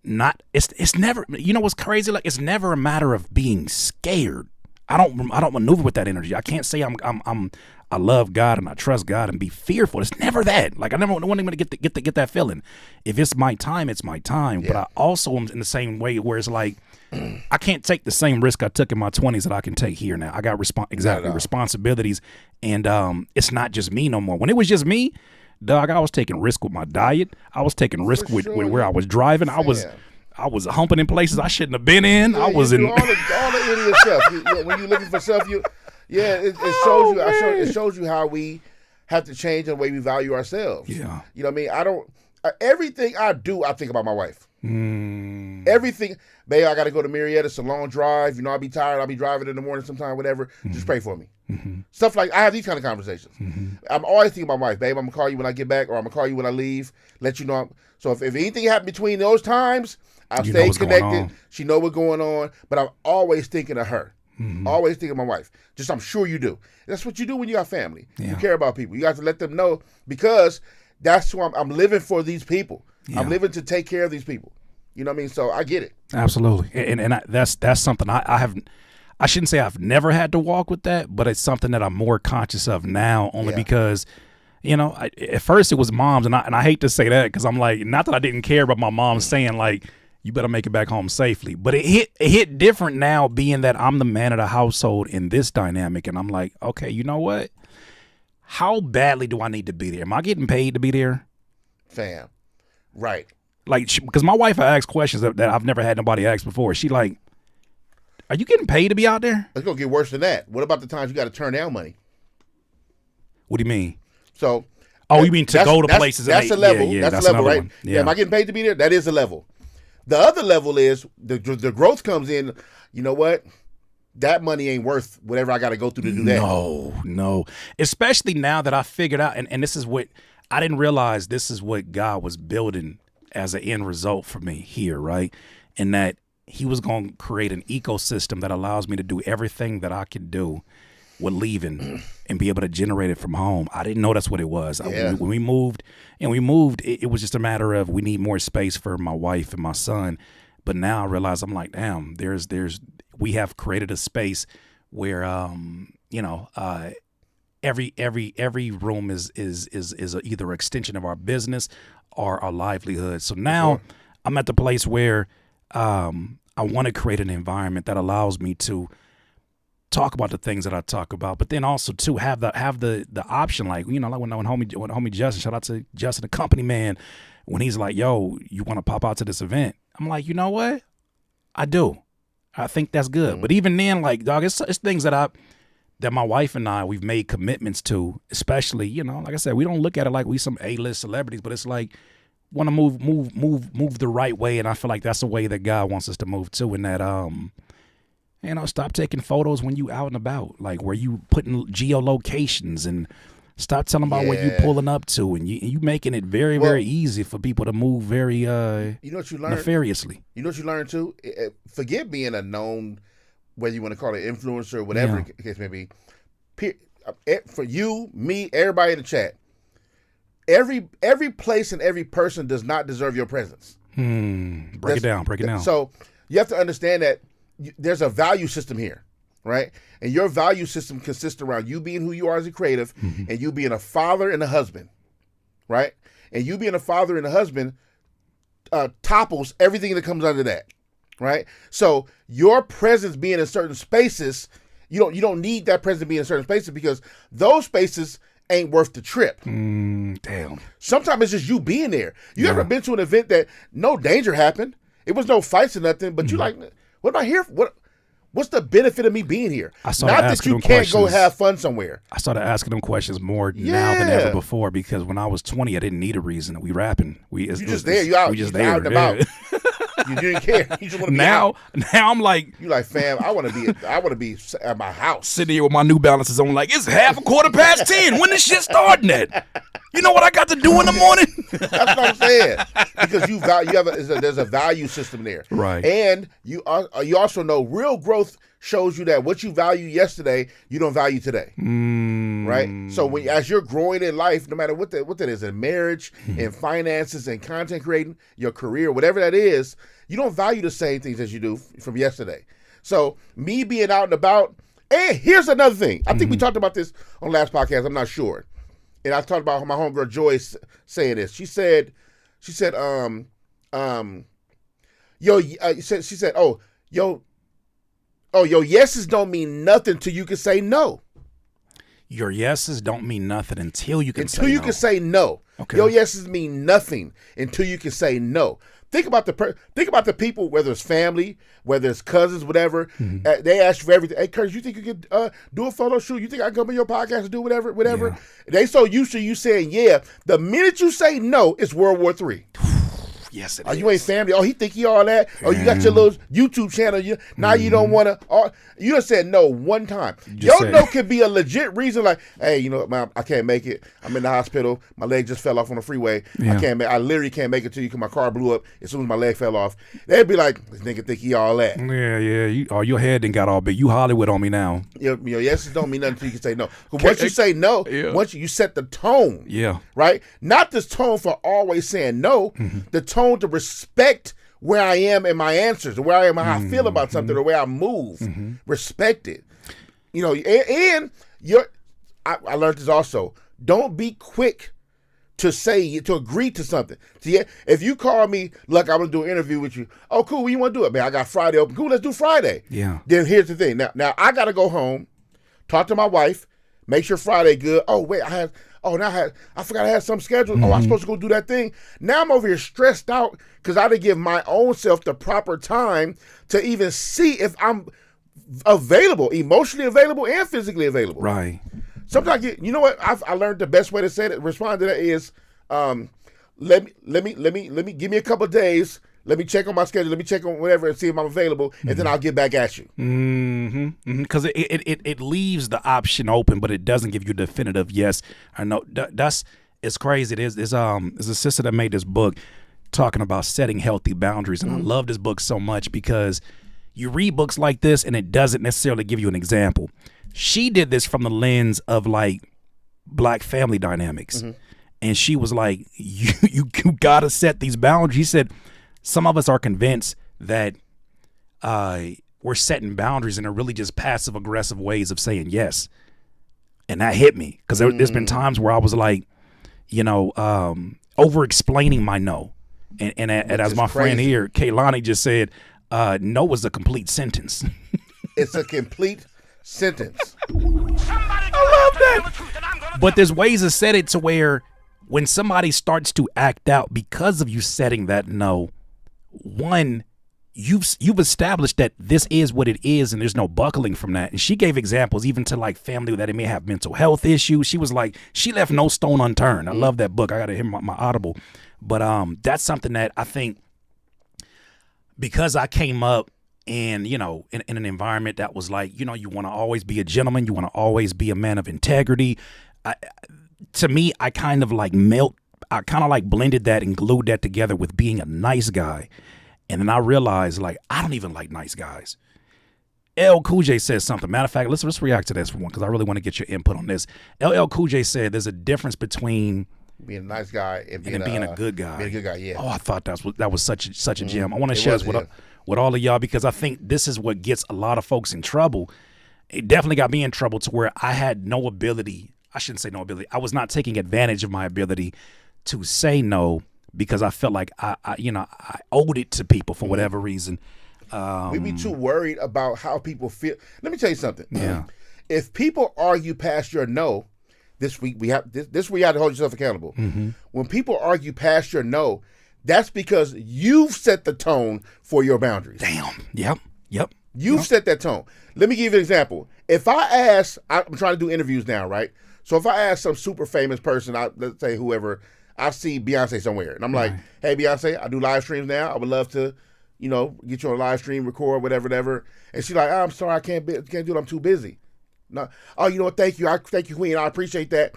Speaker 2: it's never, you know what's crazy? Like, it's never a matter of being scared. I don't maneuver with that energy. I can't say I love God and I trust God and be fearful. It's never that. Like, I never want anybody to get that feeling. If it's my time, it's my time. Yeah. But I also am in the same way where it's like, I can't take the same risk I took in my 20s that I can take here now. I got responsibilities, and it's not just me no more. When it was just me, dog, I was taking risk with my diet. I was taking risk with where I was driving. I was humping in places I shouldn't have been in.
Speaker 3: Yeah,
Speaker 2: I was in
Speaker 3: all the idiot stuff. When you're looking for stuff, it shows you how we have to change the way we value ourselves.
Speaker 2: Yeah,
Speaker 3: you know what I mean. Everything I do, I think about my wife. Everything, babe. I got to go to Marietta. It's a long drive. You know, I'll be tired. I'll be driving in the morning sometime, whatever. Just pray for me. Stuff like, I have these kind of conversations. I'm always thinking about my wife, babe. I'm gonna call you when I get back, or I'm gonna call you when I leave. Let you know. So if anything happened between those times, I'll stay connected. She know what's going on, but I'm always thinking of her. Always thinking of my wife. Just, I'm sure you do. That's what you do when you got family. Yeah. You care about people. You got to let them know, because that's who I'm living for these people. Yeah. I'm living to take care of these people. You know what I mean? So I get it.
Speaker 2: Absolutely. And that's something I shouldn't say I've never had to walk with that, but it's something that I'm more conscious of now, only because, you know, at first it was moms, and I hate to say that, because I'm like, not that I didn't care about my mom saying like, you better make it back home safely, but it hit different now, being that I'm the man of the household in this dynamic, and I'm like, okay, you know what? How badly do I need to be there? Am I getting paid to be there?
Speaker 3: Fam, right?
Speaker 2: Like, because my wife asked questions that I've never had nobody ask before. She like, are you getting paid to be out there?
Speaker 3: It's gonna get worse than that. What about the times you got to turn down money?
Speaker 2: What do you mean?
Speaker 3: So,
Speaker 2: you mean to go to places?
Speaker 3: That's a level.
Speaker 2: Yeah,
Speaker 3: that's a level, right?
Speaker 2: Yeah.
Speaker 3: Am I getting paid to be there? That is a level. The other level is the growth comes in. You know what? That money ain't worth whatever I got to go through to do that.
Speaker 2: No. Especially now that I figured out, and this is what I didn't realize. This is what God was building as an end result for me here, right? And that He was going to create an ecosystem that allows me to do everything that I can do with leaving and be able to generate it from home. I didn't know that's what it was. When we moved, it was just a matter of, we need more space for my wife and my son. But now I realize, I'm like, damn, we have created a space where, every room is either an extension of our business or our livelihood. So now I'm at the place where I want to create an environment that allows me to talk about the things that I talk about, but then also to have the option, like, you know, like when homie Justin, shout out to Justin, the company man, when he's like, yo, you want to pop out to this event? I'm like, you know what? I do. I think that's good. But even then, like, dog, it's things that my wife and I, we've made commitments to, especially, you know, like I said, we don't look at it like we some A-list celebrities, but it's like, want to move the right way. And I feel like that's the way that God wants us to move too. And that, you know, stop taking photos when you out and about, like where you putting geolocations, and stop telling about where you pulling up to, and you making it very, very easy for people to move very you know what you learned? Nefariously.
Speaker 3: You know what you learned too? Forget being a known, whether you want to call it influencer or whatever the case may be. For you, me, everybody in the chat, every place and every person does not deserve your presence.
Speaker 2: Break it down.
Speaker 3: So you have to understand that there's a value system here, right? And your value system consists around you being who you are as a creative, and you being a father and a husband, right? And you being a father and a husband topples everything that comes under that, right? So your presence being in certain spaces, you don't need that presence being in certain spaces, because those spaces ain't worth the trip.
Speaker 2: Damn.
Speaker 3: Sometimes it's just you being there. You ever been to an event that no danger happened? It was no fights or nothing, but you like, what am I here for? What's the benefit of me being here? Not that you can't go have fun somewhere.
Speaker 2: I started asking them questions more now than ever before, because when I was 20, I didn't need a reason. We rapping. We just there. You out. We just there. Out and about.
Speaker 3: You didn't care. You just want to be
Speaker 2: now.
Speaker 3: Out.
Speaker 2: Now I'm like,
Speaker 3: you like, fam. I want to be at my house,
Speaker 2: sitting here with my New Balances on, like it's 10:15. When this shit starting at? You know what I got to do in the morning?
Speaker 3: That's what I'm saying. Because there's a value system there,
Speaker 2: right?
Speaker 3: And you also know real growth shows you that what you value yesterday, you don't value today, right? So as you're growing in life, no matter what that is, in marriage, in finances, in content creating, your career, whatever that is, you don't value the same things as you do from yesterday. So me being out and about, and here's another thing. I think we talked about this on last podcast. I'm not sure. And I talked about my homegirl Joyce saying this. She said, your yeses don't mean nothing till you can say no.
Speaker 2: Your yeses don't mean nothing until you can say no.
Speaker 3: Until you can say no.
Speaker 2: Okay.
Speaker 3: Your yeses mean nothing until you can say no. Think about the people, whether it's family, whether it's cousins, whatever. They ask you for everything. Hey, Curtis, you think you could do a photo shoot? You think I can come on your podcast and do whatever? Yeah. They so used to you saying yeah. The minute you say no, it's World War III.
Speaker 2: Yes, it
Speaker 3: is.
Speaker 2: Oh,
Speaker 3: you ain't family. Oh, he think he all that. Oh, you got your little YouTube channel. Now you don't want to. You just said no one time. Your no could be a legit reason, like, hey, you know, man, I can't make it. I'm in the hospital. My leg just fell off on the freeway.
Speaker 2: Yeah.
Speaker 3: I literally can't make it to you because my car blew up as soon as my leg fell off. They'd be like, this nigga think he all that.
Speaker 2: Yeah. Your head didn't got all big. You Hollywood on me now.
Speaker 3: Your yeses don't mean nothing until you can say no. Once you say no, once you set the tone.
Speaker 2: Yeah.
Speaker 3: Right? Not this tone for always saying no. The tone to respect where I am in my answers, or where I am, how I feel about something, or where I move. Respect it. You know, and I learned this also. Don't be quick to agree to something. See, if you call me, look, I'm gonna do an interview with you. Oh, cool. When you want to do it, man? I got Friday open. Cool. Let's do Friday.
Speaker 2: Yeah.
Speaker 3: Then here's the thing. Now I gotta go home, talk to my wife, make sure Friday good. Oh wait, I forgot I had some scheduled. Oh, I'm supposed to go do that thing. Now I'm over here stressed out because I didn't give my own self the proper time to even see if I'm available, emotionally available and physically available.
Speaker 2: Right.
Speaker 3: Sometimes, you know what? I learned the best way to say it, respond to that is, let me give me a couple of days. Let me check on my schedule. Let me check on whatever and see if I'm available, and then I'll get back at you.
Speaker 2: Because it leaves the option open, but it doesn't give you a definitive yes or no. It's crazy. There's a sister that made this book talking about setting healthy boundaries, and I love this book so much because you read books like this, and it doesn't necessarily give you an example. She did this from the lens of like black family dynamics, and she was like, "You gotta set these boundaries." She said, some of us are convinced that we're setting boundaries and they're really just passive aggressive ways of saying yes. And that hit me because there's been times where I was like, you know, over explaining my no. And as my friend here, Kaylani just said, no was a complete sentence.
Speaker 3: It's a complete sentence.
Speaker 2: I love that. But there's ways to set it to where when somebody starts to act out because of you setting that no, one, you've established that this is what it is and there's no buckling from that. And she gave examples even to like family that it may have mental health issues. She was like, she left no stone unturned. I love that book. I got to hear my Audible. But that's something that I think, because I came up and, you know, in an environment that was like, you know, you want to always be a gentleman. You want to always be a man of integrity. To me, I kind of like blended that and glued that together with being a nice guy. And then I realized, like, I don't even like nice guys. Cool J says something. Matter of fact, let's react to this for one, because I really want to get your input on this. Cool J said there's a difference between
Speaker 3: being a nice guy and being
Speaker 2: a good guy.
Speaker 3: Being a good guy, yeah.
Speaker 2: Oh, I thought that was such a gem. I want to share this with all of y'all, because I think this is what gets a lot of folks in trouble. It definitely got me in trouble to where I had no ability. I shouldn't say no ability. I was not taking advantage of my ability to say no, because I felt like I owed it to people for whatever reason.
Speaker 3: We be too worried about how people feel. Let me tell you something.
Speaker 2: Yeah.
Speaker 3: If people argue past your no, this week we have this week you have to hold yourself accountable.
Speaker 2: Mm-hmm.
Speaker 3: When people argue past your no, that's because you've set the tone for your boundaries.
Speaker 2: Damn. Yep.
Speaker 3: You've set that tone. Let me give you an example. If I ask, I'm trying to do interviews now, right? So if I ask some super famous person, let's say whoever, I see Beyonce somewhere, and I'm like, hey, Beyonce, I do live streams now. I would love to, you know, get you on a live stream, record, whatever. And she's like, I'm sorry, I can't do it. I'm too busy. No, oh, you know what? Thank you. Thank you, Queen. I appreciate that.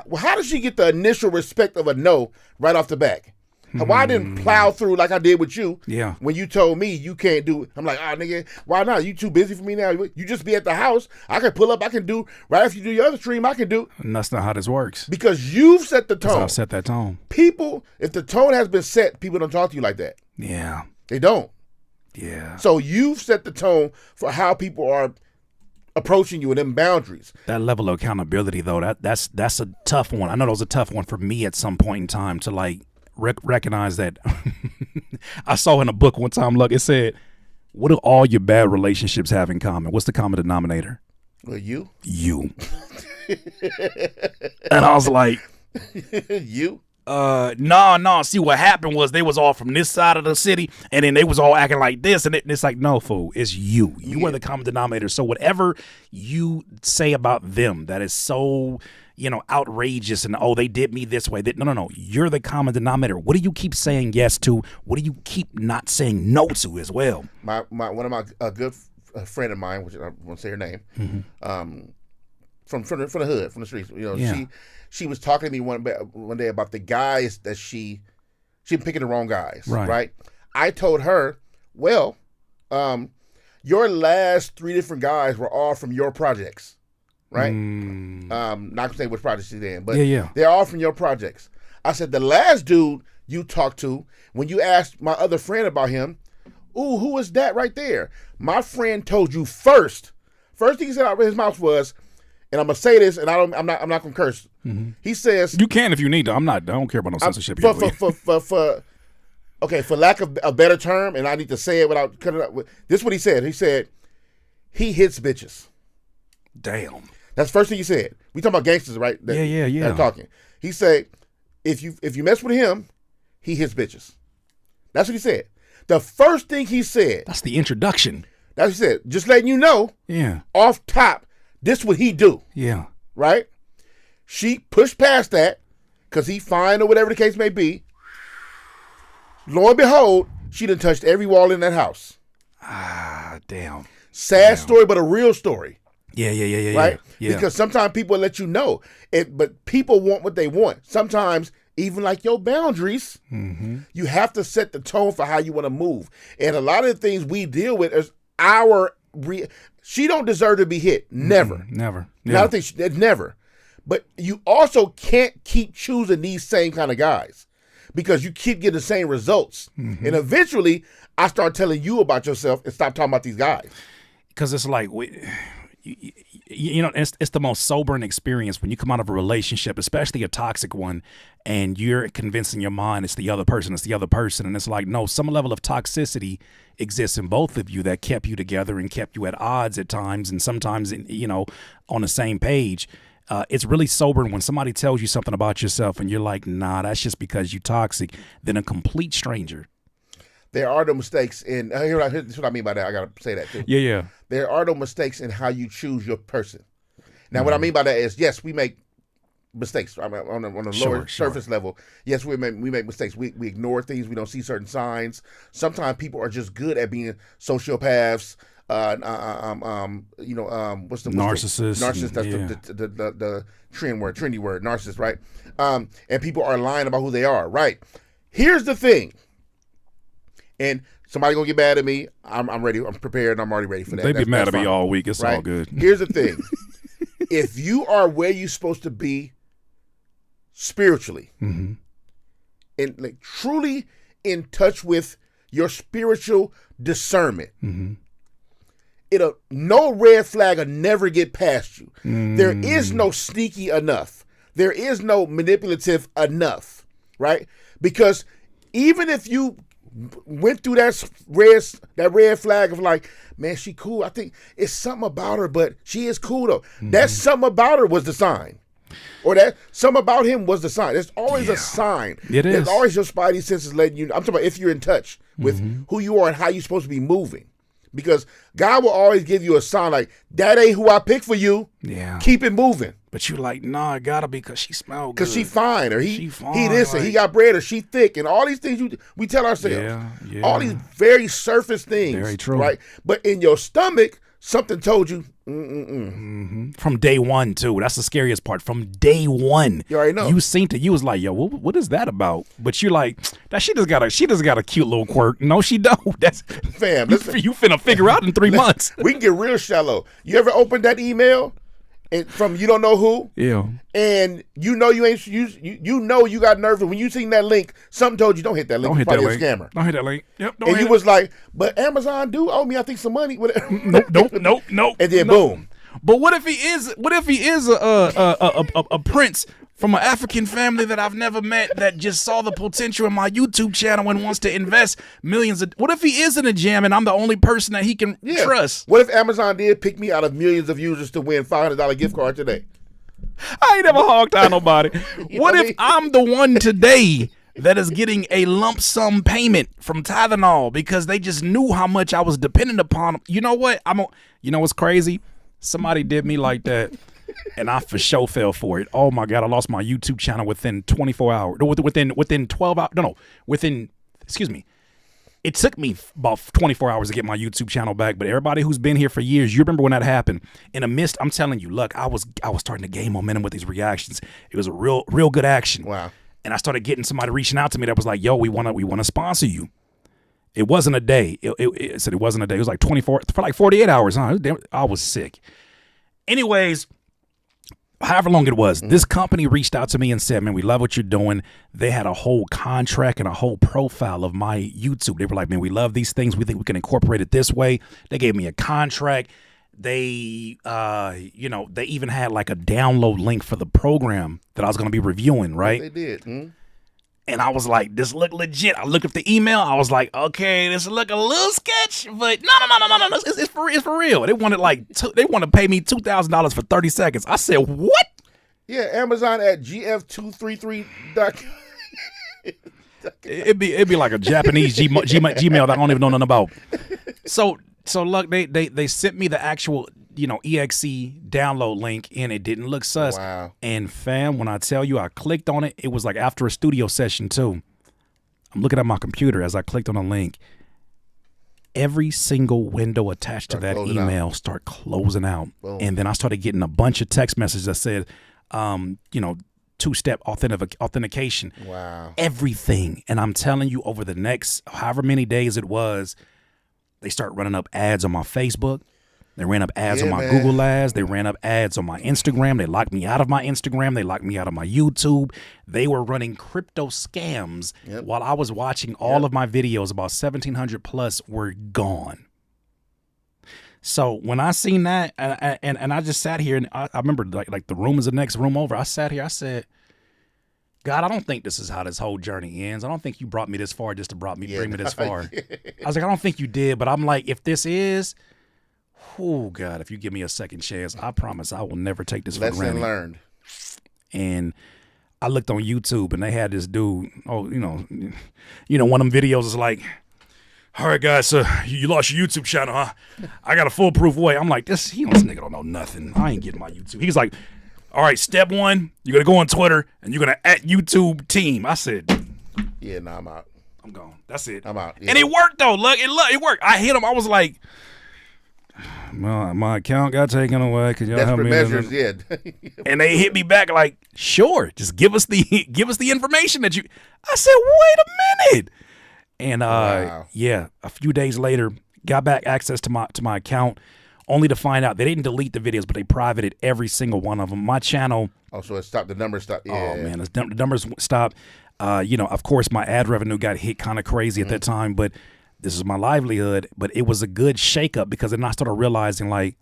Speaker 3: Well, how does she get the initial respect of a no right off the back? Why didn't plow through like I did with you?
Speaker 2: Yeah.
Speaker 3: When you told me you can't do it, I'm like, nigga, why not? You too busy for me now. You just be at the house. I can pull up. I can do right after you do your other stream. I can do.
Speaker 2: And that's not how this works.
Speaker 3: Because you've set the tone.
Speaker 2: I've set that tone.
Speaker 3: People, if the tone has been set, people don't talk to you like that.
Speaker 2: Yeah.
Speaker 3: They don't.
Speaker 2: Yeah.
Speaker 3: So you've set the tone for how people are approaching you and them boundaries.
Speaker 2: That level of accountability, though, that's a tough one. I know that was a tough one for me at some point in time to like recognize that. I saw in a book one time, look, it said, what do all your bad relationships have in common? What's the common denominator?
Speaker 3: Well, you.
Speaker 2: And I was like,
Speaker 3: you?
Speaker 2: No. See, what happened was they was all from this side of the city, and then they was all acting like this, and it's like, no, fool, it's you. You are the common denominator. So whatever you say about them that is so, you know, outrageous and, oh, they did me this way. No. You're the common denominator. What do you keep saying yes to? What do you keep not saying no to as well?
Speaker 3: One of my good friend of mine, which I won't say her name, from the hood, from the streets. You know, she was talking to me one day about the guys that she picking the wrong guys. Right. I told her, well, your last 3 different guys were all from your projects. Right? Not gonna say which projects she's in, but they're all from your projects. I said, the last dude you talked to, when you asked my other friend about him, ooh, who is that right there? My friend told you first thing he said out of his mouth was, and I'm gonna say this, and I'm not gonna curse. Mm-hmm. He says,
Speaker 2: you can if you need to. I don't care about no censorship.
Speaker 3: For lack of a better term, and I need to say it without cutting it up. This is what he said. He said, he hits bitches.
Speaker 2: Damn.
Speaker 3: That's the first thing he said. We talking about gangsters, right?
Speaker 2: Yeah.
Speaker 3: That talking. He said, if you mess with him, he hits bitches. That's what he said. The first thing he said.
Speaker 2: That's the introduction.
Speaker 3: That's what he said. Just letting you know.
Speaker 2: Yeah.
Speaker 3: Off top, this what he do.
Speaker 2: Yeah.
Speaker 3: Right? She pushed past that because he fine or whatever the case may be. Lo and behold, she done touched every wall in that house.
Speaker 2: Ah, damn.
Speaker 3: Sad story, but a real story.
Speaker 2: Yeah.
Speaker 3: Right?
Speaker 2: Yeah.
Speaker 3: Because sometimes people let you know it, but people want what they want. Sometimes, even like your boundaries, you have to set the tone for how you want to move. And a lot of the things we deal with is she don't deserve to be hit. Never.
Speaker 2: Never.
Speaker 3: Yeah. Never. But you also can't keep choosing these same kind of guys because you keep getting the same results. And eventually, I start telling you about yourself and stop talking about these guys.
Speaker 2: Because it's like, you know, it's the most sobering experience when you come out of a relationship, especially a toxic one, and you're convincing your mind it's the other person. And it's like, no, some level of toxicity exists in both of you that kept you together and kept you at odds at times, and sometimes, you know, on the same page. It's really sobering when somebody tells you something about yourself and you're like, nah, that's just because you're toxic, than a complete stranger.
Speaker 3: there are no mistakes in. Here's what I mean by that. I gotta say that too.
Speaker 2: Yeah.
Speaker 3: There are no mistakes in how you choose your person. Now, what I mean by that is, yes, we make mistakes on the lower surface level. Yes, we make mistakes. We ignore things. We don't see certain signs. Sometimes people are just good at being sociopaths. What's the
Speaker 2: narcissist?
Speaker 3: Narcissist. That's the trendy word, narcissist, right? And people are lying about who they are, right? Here's the thing, and somebody gonna get mad at me. I'm ready. I'm prepared. I'm already ready for that.
Speaker 2: They be mad at me all week. It's
Speaker 3: right?
Speaker 2: all good.
Speaker 3: Here's the thing: if you are where you're supposed to be spiritually, and like truly in touch with your spiritual discernment, no red flag will never get past you. There is no sneaky enough. There is no manipulative enough, right? Because even if you went through that red flag of like, man, she cool. I think it's something about her, but she is cool though. That something about her was the sign. Or that something about him was the sign. There's always a sign.
Speaker 2: It is.
Speaker 3: There's always your spidey senses letting you know. I'm talking about if you're in touch with who you are and how you're supposed to be moving. Because God will always give you a sign like, that ain't who I picked for you.
Speaker 2: Yeah.
Speaker 3: Keep it moving.
Speaker 2: But you like, nah, it gotta be because she smell good.
Speaker 3: Because she fine, or he
Speaker 2: fine,
Speaker 3: this,
Speaker 2: like,
Speaker 3: or he got bread, or she thick, and all these things we tell ourselves.
Speaker 2: Yeah.
Speaker 3: All these very surface things.
Speaker 2: Very true.
Speaker 3: Right? But in your stomach, something told you,
Speaker 2: From day one, too. That's the scariest part. From day one.
Speaker 3: You already know.
Speaker 2: You seen it. You was like, yo, what is that about? But you like, that she just got a cute little quirk. No, she don't. That's
Speaker 3: fam, listen.
Speaker 2: You finna figure out in 3 months.
Speaker 3: We can get real shallow. You ever opened that email and from you don't know who?
Speaker 2: Yeah.
Speaker 3: And you know you ain't you know you got nervous when you seen that link. Something told you don't hit that link.
Speaker 2: Don't hit
Speaker 3: You're
Speaker 2: that
Speaker 3: probably
Speaker 2: link.
Speaker 3: a scammer.
Speaker 2: Don't hit that link. Yep. Don't
Speaker 3: And
Speaker 2: hit
Speaker 3: you
Speaker 2: it.
Speaker 3: was like, but Amazon do owe me, I think, some money.
Speaker 2: Nope.
Speaker 3: And then boom.
Speaker 2: But what if he is a prince from an African family that I've never met that just saw the potential in my YouTube channel and wants to invest millions of. What if he is in a jam and I'm the only person that he can trust?
Speaker 3: What if Amazon did pick me out of millions of users to win $500 gift card today?
Speaker 2: I ain't never hogged out nobody. What if I'm the one today that is getting a lump sum payment from Tylenol because they just knew how much I was dependent upon them? You know what? You know what's crazy? Somebody did me like that, and I for sure fell for it. Oh my God, I lost my YouTube channel within 24 hours. Within 12 hours. No, excuse me. It took me about 24 hours to get my YouTube channel back, but everybody who's been here for years, you remember when that happened. In the midst, I'm telling you, look, I was starting to gain momentum with these reactions. It was a real good action.
Speaker 3: Wow. And
Speaker 2: I started getting somebody reaching out to me that was like, yo, we want to sponsor you. It wasn't a day. It said it wasn't a day. It was like 48 hours. Huh? I was sick. Anyways, however long it was, this company reached out to me and said, man, we love what you're doing. They had a whole contract and a whole profile of my YouTube. They were like, man, we love these things. We think we can incorporate it this way. They gave me a contract. They, they even had like a download link for the program that I was going to be reviewing, right?
Speaker 3: They did.
Speaker 2: And I was like, this look legit. I looked at the email. I was like, okay, this look a little sketch, but no. It's for real. They wanted they want to pay me $2,000 for 30 seconds. I said, what?
Speaker 3: Yeah, Amazon at gf233.com.
Speaker 2: It'd be like a Japanese Gmail that I don't even know nothing about. So look, they sent me the actual EXE download link, and it didn't look sus.
Speaker 3: Wow.
Speaker 2: And fam, when I tell you I clicked on it, it was like after a studio session too. I'm looking at my computer as I clicked on the link. Every single window attached to that email start closing out.
Speaker 3: Boom.
Speaker 2: And then I started getting a bunch of text messages that said, two-step authentication.
Speaker 3: Wow.
Speaker 2: Everything. And I'm telling you, over the next however many days it was, they start running up ads on my Facebook. They ran up ads on my Google ads. They ran up ads on my Instagram. They locked me out of my Instagram. They locked me out of my YouTube. They were running crypto scams while I was watching all of my videos. About 1,700 plus were gone. So when I seen that, and I just sat here, and I remember like the room is the next room over. I sat here. I said, God, I don't think this is how this whole journey ends. I don't think you brought me this far just to bring me this far. I was like, I don't think you did. But I'm like, if this is... Oh, God, if you give me a second chance, I promise I will never take this for granted.
Speaker 3: Lesson learned.
Speaker 2: And I looked on YouTube, and they had this dude, one of them videos is like, all right, guys, so you lost your YouTube channel, huh? I got a foolproof way. I'm like, this nigga don't know nothing. I ain't getting my YouTube. He's like, all right, step one, you're going to go on Twitter, and you're going to @YouTube team. I said,
Speaker 3: yeah, no, I'm out.
Speaker 2: I'm gone. That's it.
Speaker 3: I'm out. Yeah.
Speaker 2: And it worked, though. Look, it worked. I hit him. I was like, my account got taken away. Could y'all help me?
Speaker 3: Desperate measures, yeah.
Speaker 2: And they hit me back like, sure, just give us the information that you. I said, wait a minute. And
Speaker 3: wow.
Speaker 2: yeah, a few days later, got back access to my account, only to find out they didn't delete the videos, but they privated every single one of them. My channel.
Speaker 3: Oh, so it stopped. The numbers stopped. Yeah.
Speaker 2: Oh man, the numbers stopped. Of course, my ad revenue got hit kind of crazy at that time, but this is my livelihood. But it was a good shakeup because then I started realizing, like,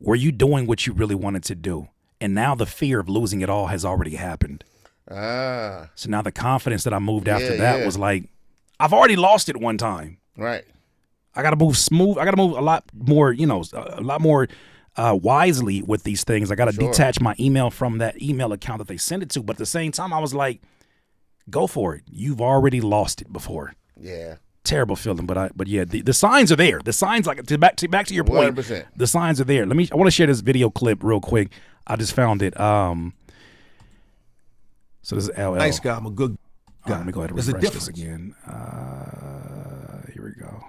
Speaker 2: were you doing what you really wanted to do? And now the fear of losing it all has already happened. So now the confidence that I moved after that was like, I've already lost it one time.
Speaker 3: Right.
Speaker 2: I got to move smooth. I got to move a lot more, a lot more wisely with these things. I got to detach my email from that email account that they send it to. But at the same time, I was like, go for it. You've already lost it before.
Speaker 3: Yeah.
Speaker 2: Terrible feeling, but yeah, the signs are there. The signs, like, back to your point,
Speaker 3: 100%.
Speaker 2: The signs are there. I want to share this video clip real quick. I just found it. So this is LL.
Speaker 6: Nice guy. I'm a good guy.
Speaker 2: Let me go ahead and
Speaker 6: There's a
Speaker 2: refresh this
Speaker 6: difference.
Speaker 2: again. Here we go.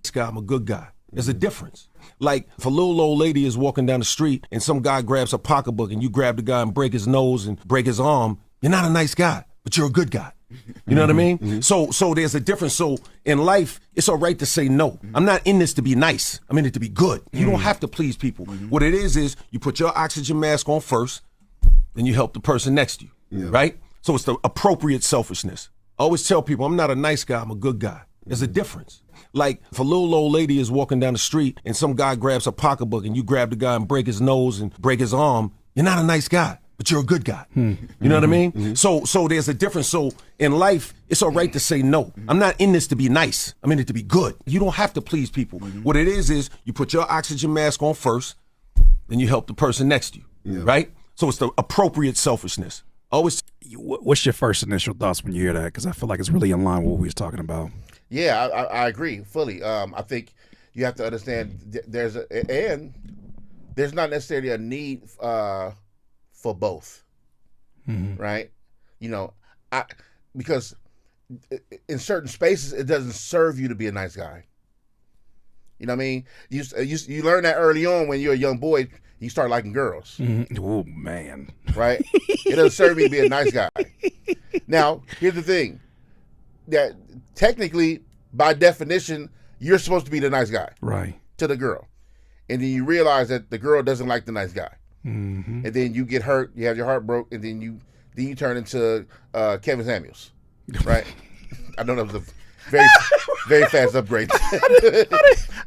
Speaker 6: Nice guy. I'm a good guy. There's a difference. Like, if a little old lady is walking down the street and some guy grabs a pocketbook and you grab the guy and break his nose and break his arm, you're not a nice guy, but you're a good guy. You know what I mean? So there's a difference. So in life, it's all right to say no. I'm not in this to be nice. I'm in it to be good. You don't have to please people. What it is you put your oxygen mask on first, then you help the person next to you, right? So it's the appropriate selfishness. I always tell people, I'm not a nice guy, I'm a good guy. There's a difference. Like, if a little old lady is walking down the street and some guy grabs a pocketbook and you grab the guy and break his nose and break his arm, you're not a nice guy, but you're a good guy. You know what I mean? So there's a difference. So in life, it's all right to say no. I'm not in this to be nice. I'm in it to be good. You don't have to please people. What it is you put your oxygen mask on first, then you help the person next to you, right? So it's the appropriate selfishness. Always.
Speaker 2: What's your first initial thoughts when you hear that? Because I feel like it's really in line with what we was talking about.
Speaker 3: Yeah, I agree fully. I think you have to understand there's not necessarily a need for both, right? Because in certain spaces it doesn't serve you to be a nice guy. You know what I mean? You learn that early on when you're a young boy. You start liking girls.
Speaker 2: Oh man,
Speaker 3: right? It doesn't serve you to be a nice guy. Now, here's the thing: that technically, by definition, you're supposed to be the nice guy,
Speaker 2: right,
Speaker 3: to the girl, and then you realize that the girl doesn't like the nice guy, and then you get hurt, you have your heart broke, and then you turn into Kevin Samuels, right? I know that was a very very fast upgrade.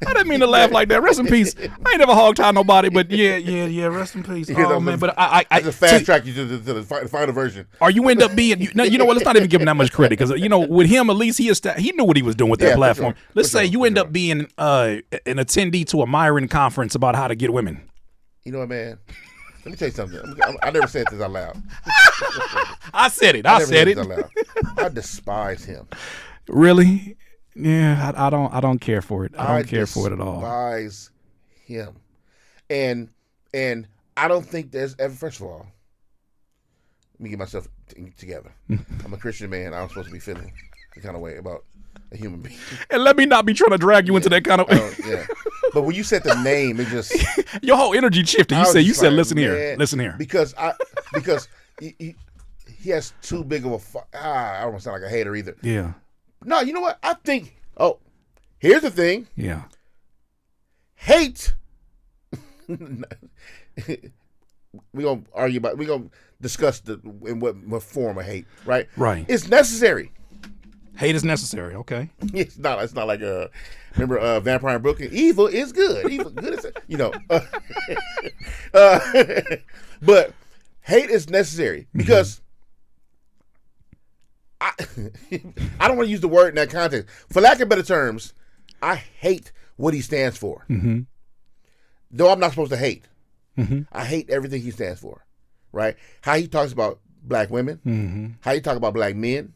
Speaker 2: I didn't mean to laugh like that. Rest in peace. I ain't never hog-tied nobody, but yeah. Rest in peace. Oh man, but I
Speaker 3: just fast track you to the final version.
Speaker 2: Or you end up being, you know what? Let's not even give him that much credit because with him at least he knew what he was doing with that platform.
Speaker 3: Sure.
Speaker 2: Let's say you end up being an attendee to a Myron conference about how to get women.
Speaker 3: You know what, man? Let me tell you something. I never said this out loud.
Speaker 2: I said it.
Speaker 3: I said it out loud. I despise him.
Speaker 2: Really? Yeah, I don't care for it. I don't care for it at all.
Speaker 3: I despise him, and I don't think there's ever. First of all, let me get myself together. I'm a Christian man. I'm supposed to be feeling the kind of way about a human being.
Speaker 2: And let me not be trying to drag you into that kind of.
Speaker 3: Yeah, but when you said the name, it just
Speaker 2: your whole energy shifted. You said, listen here,
Speaker 3: because he has too big of a. I don't want to sound like a hater either.
Speaker 2: Yeah.
Speaker 3: No, you know what? I think. Oh, here's the thing.
Speaker 2: Yeah.
Speaker 3: Hate. We're gonna argue about. We're gonna discuss in what form of hate, right?
Speaker 2: Right.
Speaker 3: It's necessary.
Speaker 2: Hate is necessary. Okay.
Speaker 3: It's not like remember Vampire in Brooklyn. Evil is good. Evil good is but hate is necessary because. I don't want to use the word in that context. For lack of better terms, I hate what he stands for. Though I'm not supposed to hate. I hate everything he stands for. Right? How he talks about black women. How he talk about black men.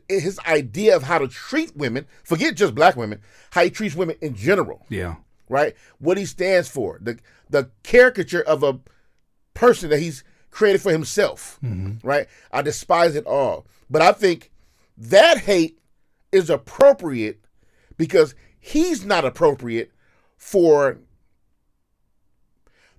Speaker 3: his idea of how to treat women, forget just black women, how he treats women in general.
Speaker 2: Yeah.
Speaker 3: Right? What he stands for, the caricature of a person that he's created for himself. Right? I despise it all. But I think that hate is appropriate because he's not appropriate for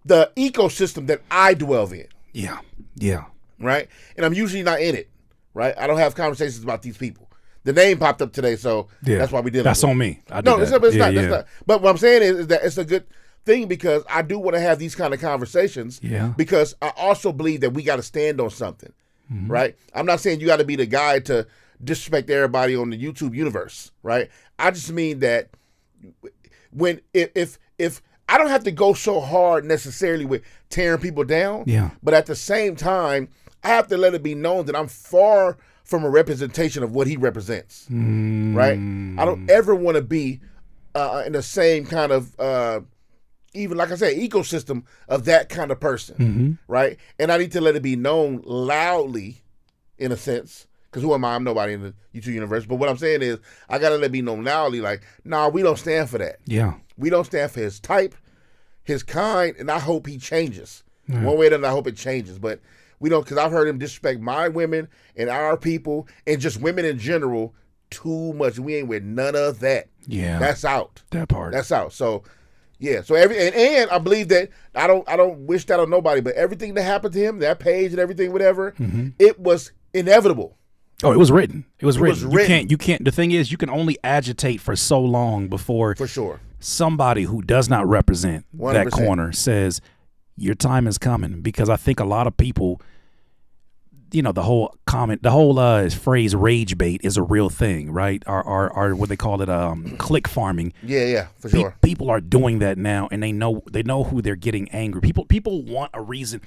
Speaker 3: the ecosystem that I dwell in.
Speaker 2: Yeah. Yeah.
Speaker 3: Right? And I'm usually not in it. Right? I don't have conversations about these people. The name popped up today, so that's why we did it.
Speaker 2: That's on me.
Speaker 3: It's not. But what I'm saying is that it's a good thing because I do want to have these kind of conversations.
Speaker 2: Yeah.
Speaker 3: Because I also believe that we got to stand on something. Right? I'm not saying you got to be the guy to disrespect everybody on the YouTube universe. Right? I just mean that if I don't have to go so hard necessarily with tearing people down.
Speaker 2: Yeah.
Speaker 3: But at the same time, I have to let it be known that I'm far from a representation of what he represents, right? I don't ever want to be in the same kind of, even like I said, ecosystem of that kind of person, right? And I need to let it be known loudly, in a sense, because who am I? I'm nobody in the YouTube universe. But what I'm saying is, I got to let it be known loudly, like, nah, we don't stand for that.
Speaker 2: Yeah.
Speaker 3: We don't stand for his type, his kind, and I hope he changes. One way or another, I hope it changes, but we don't, because I've heard him disrespect my women and our people and just women in general too much. We ain't with none of that.
Speaker 2: Yeah.
Speaker 3: That's out.
Speaker 2: That part.
Speaker 3: That's out. So, yeah. So and I believe that I don't wish that on nobody, but everything that happened to him, that page and everything, whatever, it was inevitable.
Speaker 2: Oh, it was written. It was
Speaker 3: was
Speaker 2: written.
Speaker 3: written.
Speaker 2: You can't. The thing is, you can only agitate for so long before
Speaker 3: For sure.
Speaker 2: somebody who does not represent
Speaker 3: 100%.
Speaker 2: that corner says your time is coming. Because I think a lot of people, the whole phrase rage bait is a real thing, right? Or what they call it, click farming.
Speaker 3: Yeah, for sure.
Speaker 2: People are doing that now, and they know who they're getting angry. People want a reason.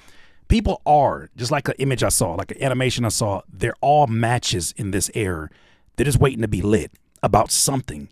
Speaker 2: People are, just like an image I saw, like an animation I saw, they're all matches in this era. They're just waiting to be lit about something,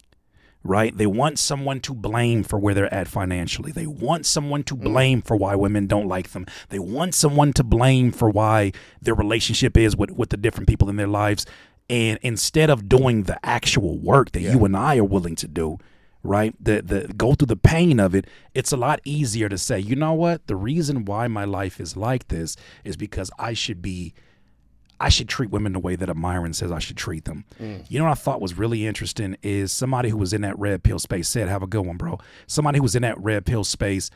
Speaker 2: right? They want someone to blame for where they're at financially. They want someone to blame for why women don't like them. They want someone to blame for why their relationship is with the different people in their lives. And instead of doing the actual work that you and I are willing to do, right, the go through the pain of it, it's a lot easier to say, you know what, the reason why my life is like this is because I should treat women the way that Myron says I should treat them. You know what I thought was really interesting is somebody who was in that red pill space said, have a good one, bro. Somebody who was in that red pill space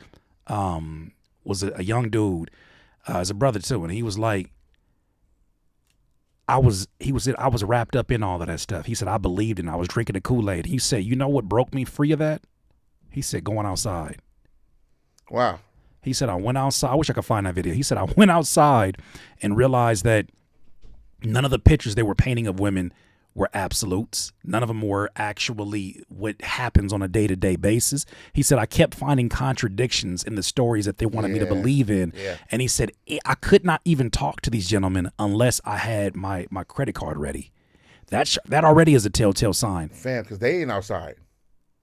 Speaker 2: was a young dude, as a brother too, and he was like, I was wrapped up in all of that stuff. He said, I believed in it. I was drinking the Kool-Aid. He said, you know what broke me free of that? He said, going outside.
Speaker 3: Wow.
Speaker 2: He said, I went outside. I wish I could find that video. He said, I went outside and realized that none of the pictures they were painting of women were absolutes. None of them were actually what happens on a day-to-day basis. He said, I kept finding contradictions in the stories that they wanted me to believe in. Yeah. And he said, I could not even talk to these gentlemen unless I had my credit card ready. That already is a telltale sign.
Speaker 3: Fam, because they ain't outside.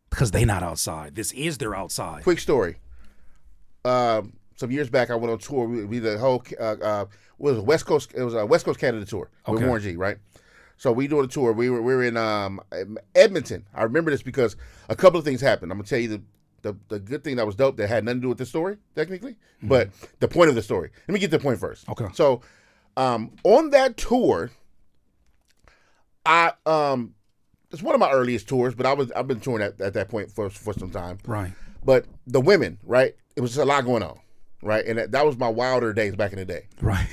Speaker 2: Because they not outside. This is their outside.
Speaker 3: Quick story. Some years back, I went on tour. We the whole was West Coast. It was a West Coast Canada tour with Warren G, right? So we doing a tour. We were in Edmonton. I remember this because a couple of things happened. I'm gonna tell you the good thing that was dope that had nothing to do with the story technically, but the point of the story. Let me get to the point first.
Speaker 2: Okay.
Speaker 3: So on that tour, it's one of my earliest tours, but I've been touring at that point for some time.
Speaker 2: Right.
Speaker 3: But the women, right? It was just a lot going on, right? And that was my wilder days back in the day.
Speaker 2: Right.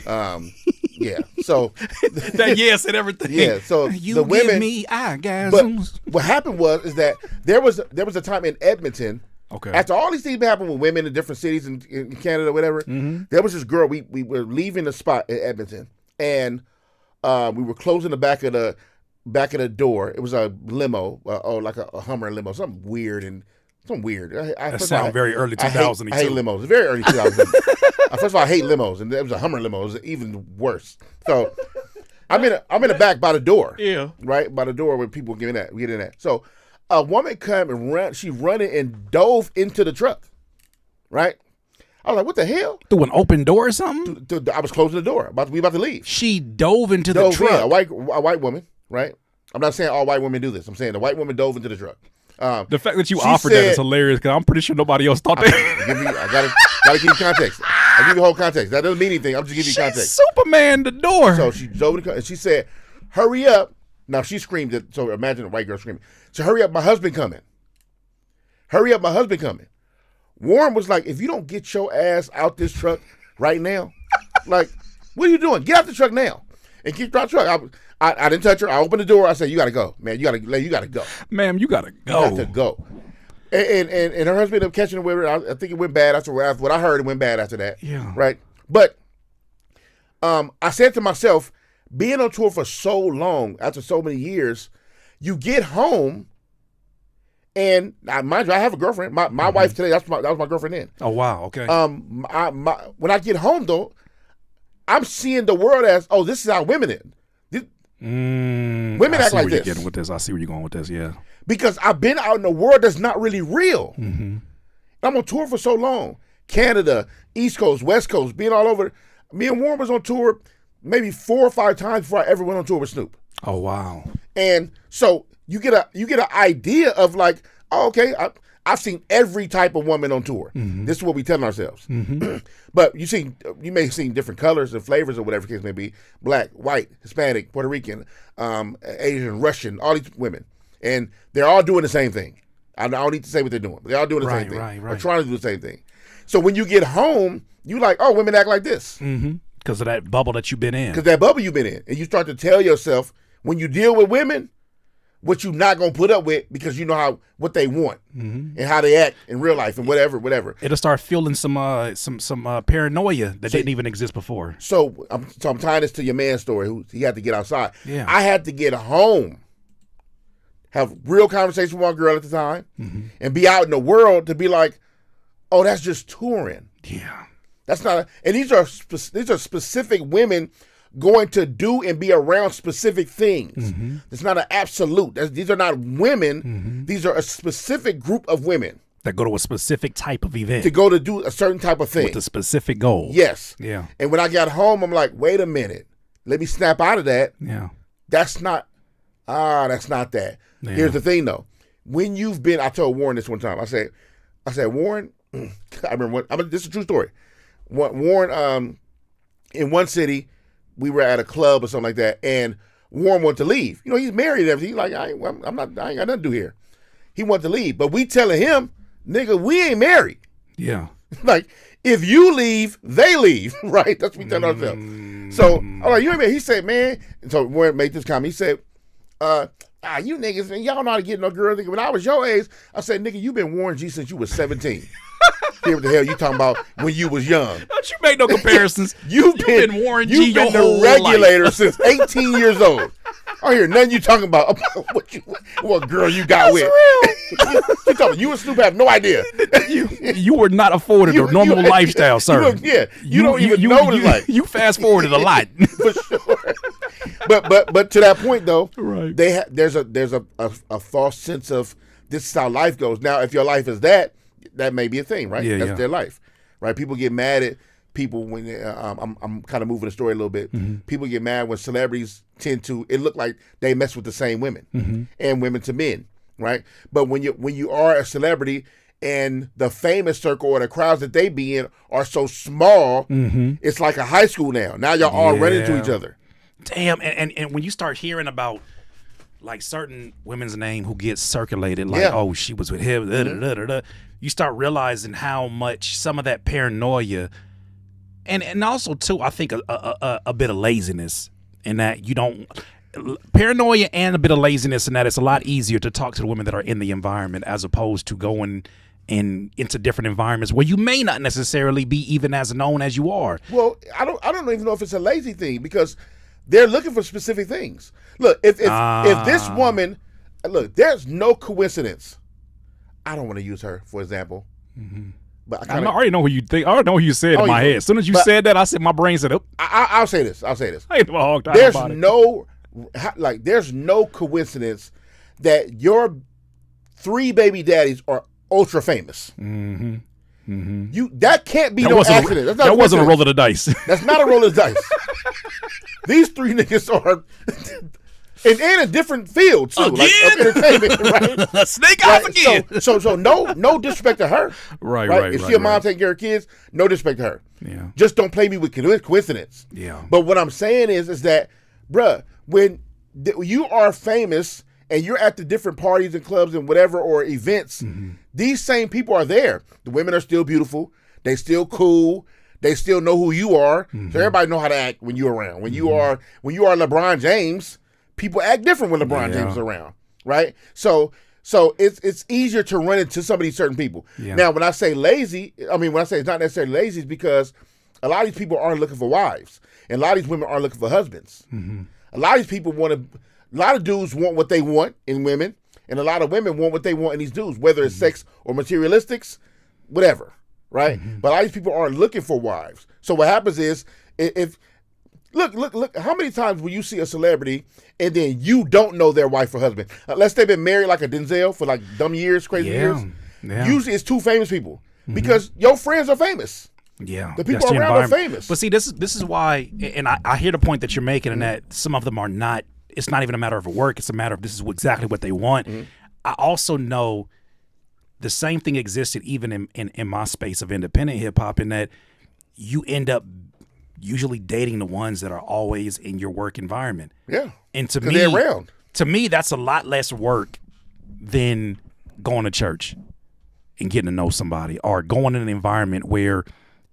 Speaker 3: Yeah. So
Speaker 2: that yes and everything.
Speaker 3: Yeah. So
Speaker 2: you
Speaker 3: the women,
Speaker 2: give me orgasms.
Speaker 3: But what happened was that there was a time in Edmonton.
Speaker 2: Okay.
Speaker 3: After all these things happened with women in different cities in Canada, whatever, there was this girl. We were leaving the spot in Edmonton, and we were closing the back of the door. It was a limo, like a Hummer limo, something weird. That
Speaker 2: sounds very early 2000s.
Speaker 3: I hate limos. It's very early 2000s. First of all, I hate limos, and it was a Hummer limo. It was even worse. So I'm in the back by the door.
Speaker 2: Yeah.
Speaker 3: Right by the door where people get in that. So a woman come and run. She running and dove into the truck. Right. I was like, what the hell?
Speaker 2: Through an open door or something?
Speaker 3: I was closing the door. We about to leave.
Speaker 2: She dove into the truck.
Speaker 3: In, a white woman. right? I'm not saying all white women do this. I'm saying the white woman dove into the truck.
Speaker 2: The fact that you offered that is hilarious because I'm pretty sure nobody else thought that.
Speaker 3: I gotta give you context. I give you the whole context. That doesn't mean anything. I'm just giving you context.
Speaker 2: Superman the door.
Speaker 3: So she dove in the car and she said, "Hurry up!" Now she screamed it. So imagine a white girl screaming. So hurry up, my husband coming. Hurry up, my husband coming. Warren was like, "If you don't get your ass out this truck right now, like, what are you doing? Get out the truck now and get out the truck." I didn't touch her. I opened the door. I said, "You gotta go, man. You gotta go,
Speaker 2: ma'am. You gotta go.
Speaker 3: You got to go." And her husband ended up catching it with her. I think it went bad after what I heard. It went bad after that.
Speaker 2: Yeah.
Speaker 3: Right. But I said to myself, being on tour for so long, after so many years, you get home, and mind you, I have a girlfriend. My wife today. That was my girlfriend then.
Speaker 2: Oh wow. Okay.
Speaker 3: When I get home though, I'm seeing the world as, oh, this is how women is. Women act like this.
Speaker 2: Getting with this. I see where you're going with this. Yeah.
Speaker 3: Because I've been out in the world that's not really real. Mm-hmm. I'm on tour for so long. Canada, East Coast, West Coast, being all over. Me and Warren was on tour maybe 4 or 5 times before I ever went on tour with Snoop.
Speaker 2: Oh wow. And
Speaker 3: so you get an idea of like, oh, okay, I've seen every type of woman on tour. Mm-hmm. This is what we telling ourselves. Mm-hmm. But you may have seen different colors and flavors or whatever the case may be. Black, white, Hispanic, Puerto Rican, Asian, Russian, all these women. And they're all doing the same thing. I don't need to say what they're doing. They're all doing the same thing. Right. Or trying to do the same thing. So when you get home, you like, oh, women act like this.
Speaker 2: Mm-hmm. Because of that bubble that you've been in.
Speaker 3: Because that bubble you've been in. And you start to tell yourself, when you deal with women, what you're not gonna put up with because you know what they want and how they act in real life and whatever.
Speaker 2: It'll start feeling some paranoia that didn't even exist before.
Speaker 3: So I'm tying this to your man's story. He had to get outside.
Speaker 2: Yeah.
Speaker 3: I had to get home, have real conversation with my girl at the time, and be out in the world to be like, oh, that's just touring.
Speaker 2: Yeah,
Speaker 3: that's not. And these are specific women going to do and be around specific things. Mm-hmm. It's not an absolute. These are not women. Mm-hmm. These are a specific group of women
Speaker 2: that go to a specific type of event.
Speaker 3: To go to do a certain type of thing.
Speaker 2: With a specific goal.
Speaker 3: Yes.
Speaker 2: Yeah.
Speaker 3: And when I got home, I'm like, wait a minute. Let me snap out of that.
Speaker 2: Yeah.
Speaker 3: That's not that. Yeah. Here's the thing though. When you've been, I told Warren this one time. I said, Warren, I remember this is a true story. Warren, in one city, we were at a club or something like that, and Warren wanted to leave. You know, he's married and everything. He's like, I ain't got nothing to do here. He wanted to leave, but we telling him, nigga, we ain't married.
Speaker 2: Yeah.
Speaker 3: Like, if you leave, they leave, right? That's what we tell ourselves. So, I'm like, you ain't married. He said, man, and so Warren made this comment. He said, you niggas, y'all know how to get no girl. When I was your age, I said, nigga, you been Warren G since you was 17. Hear what the hell you talking about when you was young.
Speaker 2: Don't you make no comparisons.
Speaker 3: You've been Warren G your whole regulator life. Since 18 years old. I don't hear nothing you talking about what girl you got with.
Speaker 2: Real.
Speaker 3: You talking, you and Snoop have no idea.
Speaker 2: You were not afforded a normal lifestyle, sir.
Speaker 3: You don't even know what it's like.
Speaker 2: You fast forwarded a lot.
Speaker 3: For sure. But to that point though,
Speaker 2: right.
Speaker 3: There's a false sense of this is how life goes. Now, if your life is that may be a thing, right?
Speaker 2: Yeah,
Speaker 3: That's their life, right? People get mad at people when I'm kind of moving the story a little bit. Mm-hmm. People get mad when celebrities tend to. It look like they mess with the same women and women to men, right? But when you are a celebrity and the famous circle or the crowds that they be in are so small, it's like a high school now. Now y'all all run into each other.
Speaker 2: Damn, and when you start hearing about like certain women's name who get circulated, like oh she was with him, you start realizing how much some of that paranoia, and also too, I think a bit of laziness in that you don't paranoia and a bit of laziness in that it's a lot easier to talk to the women that are in the environment as opposed to going into different environments where you may not necessarily be even as known as you are. Well,
Speaker 3: I don't even know if it's a lazy thing because they're looking for specific things. Look, if this woman, look, there's no coincidence. I don't want to use her for example, but
Speaker 2: I already know who you think. I already know who you said in my head. As soon as you said that, I said my brain said, "Oh."
Speaker 3: I'll say this. I ain't
Speaker 2: hogged out
Speaker 3: there's
Speaker 2: about
Speaker 3: there's no coincidence that your 3 baby daddies are ultra famous. That can't be no accident.
Speaker 2: That wasn't a roll of the dice.
Speaker 3: That's not a roll of the dice. These 3 niggas are and in different fields too, like of entertainment, right?
Speaker 2: Snake eyes again.
Speaker 3: So no disrespect to her,
Speaker 2: right.
Speaker 3: If she a mom taking care of kids, no disrespect to her.
Speaker 2: Yeah.
Speaker 3: Just don't play me with coincidence.
Speaker 2: Yeah.
Speaker 3: But what I'm saying is that, bruh, when you are famous and you're at the different parties and clubs and whatever or events, these same people are there. The women are still beautiful. They still cool. They still know who you are. So everybody know how to act when you're around. When you are LeBron James, people act different when LeBron James is around, right? So it's easier to run into some of these certain people. Yeah. Now, when I say lazy, when I say it's not necessarily lazy, it's because a lot of these people aren't looking for wives, and a lot of these women aren't looking for husbands. A lot of these people a lot of dudes want what they want in women, and a lot of women want what they want in these dudes, whether it's sex or materialistics, whatever, right? But a lot of these people aren't looking for wives. So what happens is, if look, how many times will you see a celebrity and then you don't know their wife or husband? Unless they've been married like a Denzel for like dumb years, crazy years. Yeah. Usually it's two famous people because your friends are famous.
Speaker 2: Yeah,
Speaker 3: the people around are famous.
Speaker 2: But see, this is why, and I hear the point that you're making, and that some of them are not. It's not even a matter of work. It's a matter of this is exactly what they want. I also know the same thing existed even in my space of independent hip hop, in that you end up usually dating the ones that are always in your work environment. Yeah, and to me, they're around. To me, that's a lot less work than going to church and getting to know somebody, or going in an environment where,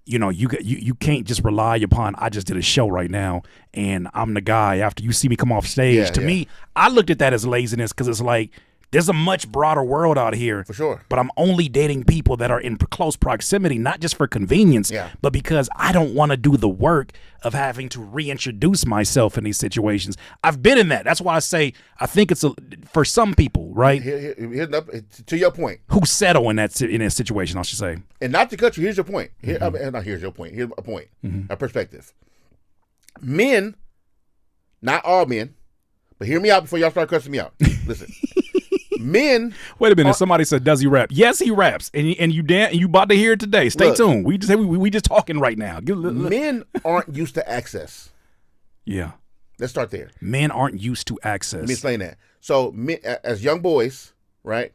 Speaker 2: you know, you can't just rely upon, I just did a show right now and I'm the guy after you see me come off stage. To me, I looked at that as laziness, because it's like, there's a much broader world out here. For sure. But I'm only dating people that are in close proximity, not just for convenience, but because I don't want to do the work of having to reintroduce myself in these situations. I've been in that. That's why I say I think it's for some people, right?
Speaker 3: To your point.
Speaker 2: Who settle in that situation, I should say.
Speaker 3: And not to cut you, here's your point. Here's your point. Here's a point, a perspective. Men, not all men, but hear me out before y'all start cussing me out. Listen. Men.
Speaker 2: Wait a minute. Somebody said, "Does he rap?" Yes, he raps, and you about to hear it today. Stay tuned. We just talking right now.
Speaker 3: Men aren't used to access.
Speaker 2: Yeah,
Speaker 3: let's start there.
Speaker 2: Men aren't used to access.
Speaker 3: Let me explain that. So, men, as young boys, right,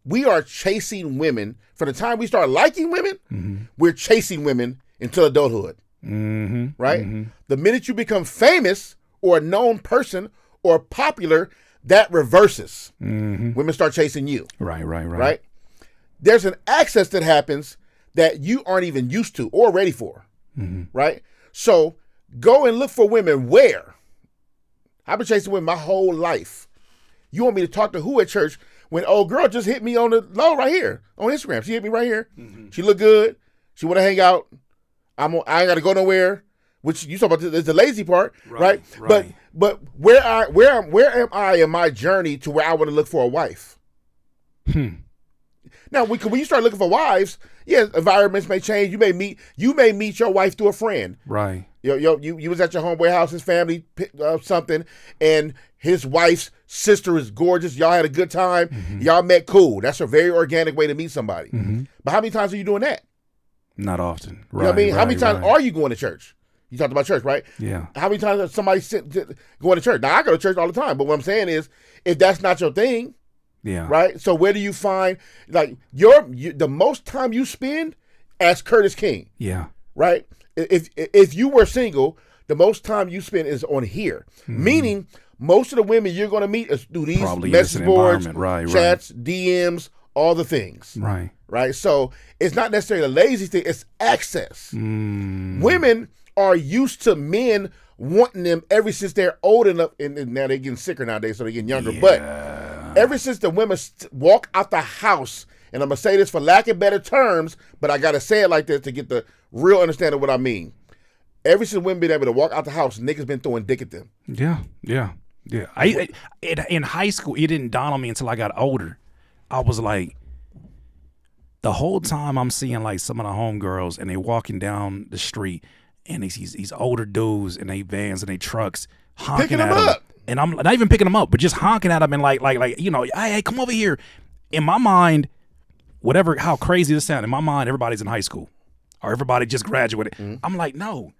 Speaker 3: we are chasing women from the time we start liking women. We're chasing women until adulthood. Right. The minute you become famous or a known person or popular, that reverses. Women start chasing you. Right. There's an access that happens that you aren't even used to or ready for. Right. So go and look for women where? I've been chasing women my whole life. You want me to talk to who at church when old girl just hit me on the low right here on Instagram? She hit me right here. She look good. She want to hang out. I ain't got to go nowhere. Which you talk about is the lazy part, right? But where am I in my journey to where I want to look for a wife? Now, when you start looking for wives, environments may change. You may meet your wife through a friend,
Speaker 2: right?
Speaker 3: You was at your homeboy house, his family picked up something, and his wife's sister is gorgeous. Y'all had a good time. Y'all met cool. That's a very organic way to meet somebody. But how many times are you doing that?
Speaker 2: Not often.
Speaker 3: You know what I mean? How many times are you going to church? You talked about church, right?
Speaker 2: Yeah.
Speaker 3: How many times has somebody going to church? Now, I go to church all the time, but what I'm saying is, if that's not your thing, right? So where do you find, like, the most time you spend, ask Curtis King. Right? If you were single, the most time you spend is on here. Meaning, most of the women you're going to meet is through these message boards, chats, DMs, all the things. Right? So it's not necessarily a lazy thing, it's access. Women are used to men wanting them ever since they're old enough, and now they're getting sicker nowadays, so they're getting younger. But ever since the women walk out the house, and I'm going to say this for lack of better terms, but I got to say it like this to get the real understanding of what I mean. Ever since women been able to walk out the house, niggas been throwing dick at them.
Speaker 2: Yeah. In high school, it didn't dawn on me until I got older. I was like, the whole time I'm seeing like some of the homegirls, and they walking down the street, and these older dudes in they vans and they trucks honking at them. And I'm not even picking them up, but just honking at them and like you know, hey, come over here. In my mind, how crazy this sounds, in my mind, everybody's in high school or everybody just graduated. I'm like, no,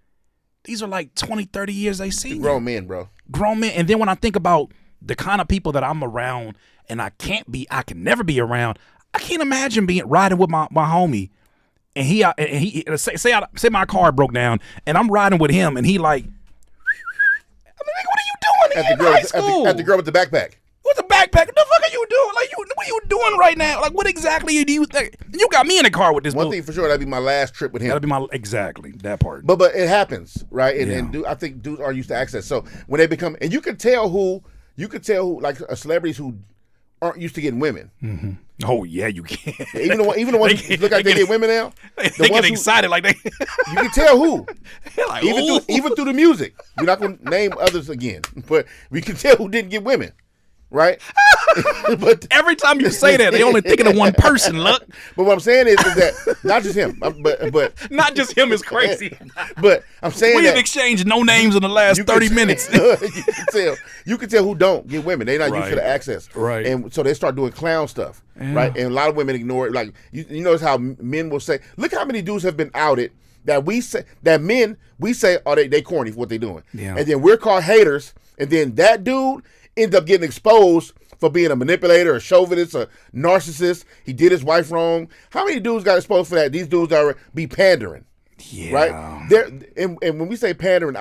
Speaker 2: these are like 20, 30 years they see.
Speaker 3: Grown men, bro.
Speaker 2: Grown men. And then when I think about the kind of people that I'm around and I can never be around, I can't imagine riding with my homie and he say my car broke down and I'm riding with him and he like, what are you doing in high school?
Speaker 3: At the girl with the backpack.
Speaker 2: What's a backpack? What the fuck are you doing? Like, what are you doing right now? Like, what exactly do you think? You got me in the car with this.
Speaker 3: One thing for sure, that'd be my last trip with him.
Speaker 2: That'd be exactly that part.
Speaker 3: But it happens, right? And I think dudes are used to access. So when they become, and you can tell who like celebrities who aren't used to getting women.
Speaker 2: Mm-hmm. Oh yeah, you can.
Speaker 3: Even the ones who look like they get women now.
Speaker 2: They get excited like they.
Speaker 3: You can tell who.
Speaker 2: Like,
Speaker 3: even through the music. We're not going to name others again, but we can tell who didn't get women. Right,
Speaker 2: but every time you say that, they only thinking of one person. Look,
Speaker 3: but what I'm saying is that not just him, but
Speaker 2: not just him is crazy.
Speaker 3: But I'm saying
Speaker 2: we have exchanged no names in the last 30 minutes.
Speaker 3: You can tell who don't get women. They're not used to the access,
Speaker 2: right?
Speaker 3: And so they start doing clown stuff, right? And a lot of women ignore it. Like you notice how men will say, "Look how many dudes have been outed." That we say oh they corny for what they're doing, and then we're called haters, and then that dude end up getting exposed for being a manipulator, a chauvinist, a narcissist. He did his wife wrong. How many dudes got exposed for that? These dudes are be pandering, right? And when we say pandering,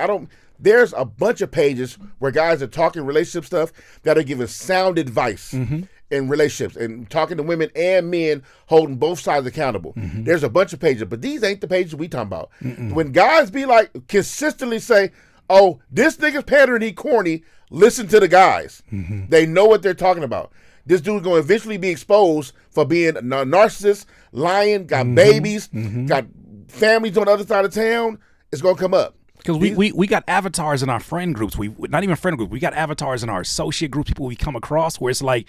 Speaker 3: there's a bunch of pages where guys are talking relationship stuff that are giving sound advice in relationships and talking to women and men, holding both sides accountable. There's a bunch of pages, but these ain't the pages we talking about. When guys be like consistently say, "Oh, this nigga's pandering, he corny," listen to the guys. They know what they're talking about. This dude's going to eventually be exposed for being a narcissist, lying, got babies, got families on the other side of town. It's going to come up.
Speaker 2: Because we got avatars in our friend groups. We not even friend groups. We got avatars in our associate groups. People we come across where it's like,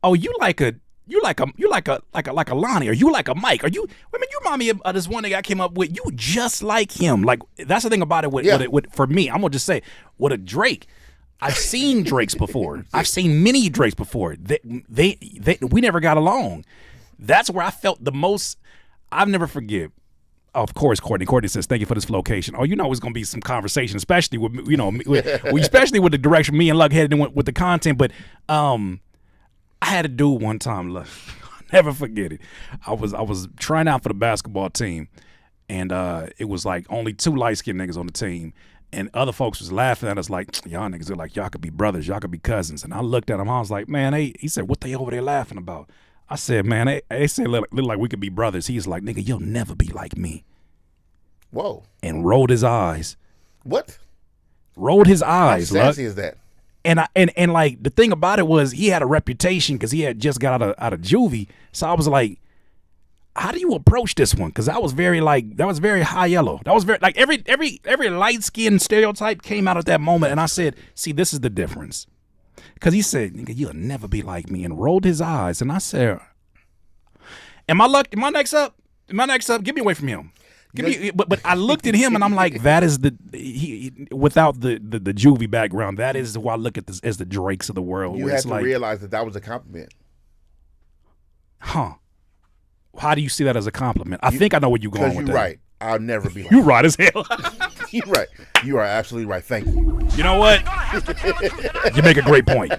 Speaker 2: oh, you like a Lonnie, or you like a Mike, or you remind me of this one nigga I came up with. You just like him. Like that's the thing about it. With for me, I'm gonna just say with a Drake. I've seen Drakes before. I've seen many Drakes before. We never got along. That's where I felt the most. I'll never forget. Of course, Courtney. Courtney says, "Thank you for this Flowcation." Oh, it's going to be some conversation, especially with especially with the direction me and Luck headed in with the content. But I had a dude one time. Look, I'll never forget it. I was trying out for the basketball team, and it was like only 2 light-skinned niggas on the team. And other folks was laughing at us like, y'all niggas are like, y'all could be brothers, y'all could be cousins. And I looked at him, I was like, man, he said, what they over there laughing about? I said, man, they say look like we could be brothers. He's like, nigga, you'll never be like me.
Speaker 3: Whoa.
Speaker 2: And rolled his eyes.
Speaker 3: What?
Speaker 2: Rolled his eyes.
Speaker 3: How sassy is that?
Speaker 2: And like the thing about it was he had a reputation because he had just got out of juvie. So I was like, how do you approach this one? Because that was very high yellow. That was very like every light skinned stereotype came out at that moment, and I said, see, this is the difference. Because he said, nigga, you'll never be like me, and rolled his eyes, and I said, am I next up? Get me away from him. But I looked at him and I'm like, that is without the juvie background, that is who I look at this as the Drakes of the world.
Speaker 3: You had to realize that was a compliment.
Speaker 2: Huh. How do you see that as a compliment? I think I know where you're going with that.
Speaker 3: Because you're right. I'll never be like
Speaker 2: you right as hell.
Speaker 3: You're right. You are absolutely right. Thank you.
Speaker 2: You know what? You make a great point.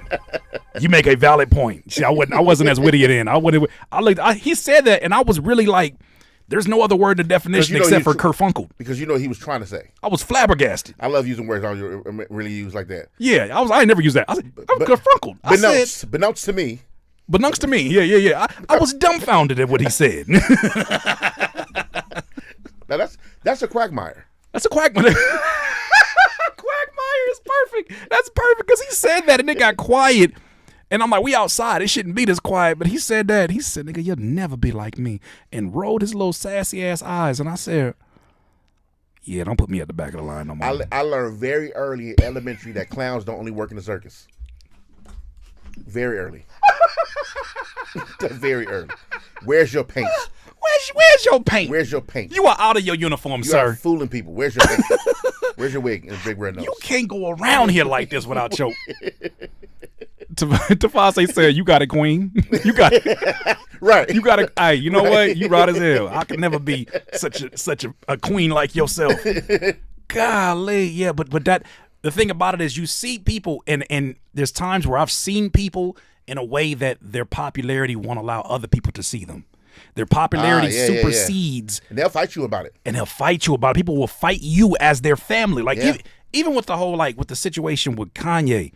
Speaker 2: You make a valid point. See, I wasn't as witty then. He said that, and I was really like, there's no other word in the definition except for kerfunkled.
Speaker 3: Because you know what he was trying to say.
Speaker 2: I was flabbergasted.
Speaker 3: I love using words I don't really use like that.
Speaker 2: Yeah, I ain't never used that. I'm kerfunkled.
Speaker 3: Beknownst to me.
Speaker 2: Beknownst to me. Yeah. I was dumbfounded at what he said.
Speaker 3: Now that's a quagmire.
Speaker 2: That's a quagmire. Quagmire is perfect. That's perfect because he said that and it got quiet. And I'm like, we outside. It shouldn't be this quiet. But he said that. He said, nigga, you'll never be like me. And rolled his little sassy ass eyes. And I said, yeah, don't put me at the back of the line no more.
Speaker 3: I learned very early in elementary that clowns don't only work in the circus. Very early. Very early. Where's your paint?
Speaker 2: Where's your paint?
Speaker 3: Where's your paint?
Speaker 2: You are out of your uniform, sir.
Speaker 3: You are fooling people. Where's your paint? Where's your wig and big red nose?
Speaker 2: You can't go around here like this without your... Tafase said, you got it, queen. You got it.
Speaker 3: Right.
Speaker 2: You got it. Hey, you know what? You right as hell. I could never be such a queen like yourself. Golly, yeah, but that the thing about it is you see people and there's times where I've seen people in a way that their popularity won't allow other people to see them. Their popularity supersedes.
Speaker 3: And they'll fight you about it.
Speaker 2: And they'll fight you about it. People will fight you as their family. Like even with the whole with the situation with Kanye,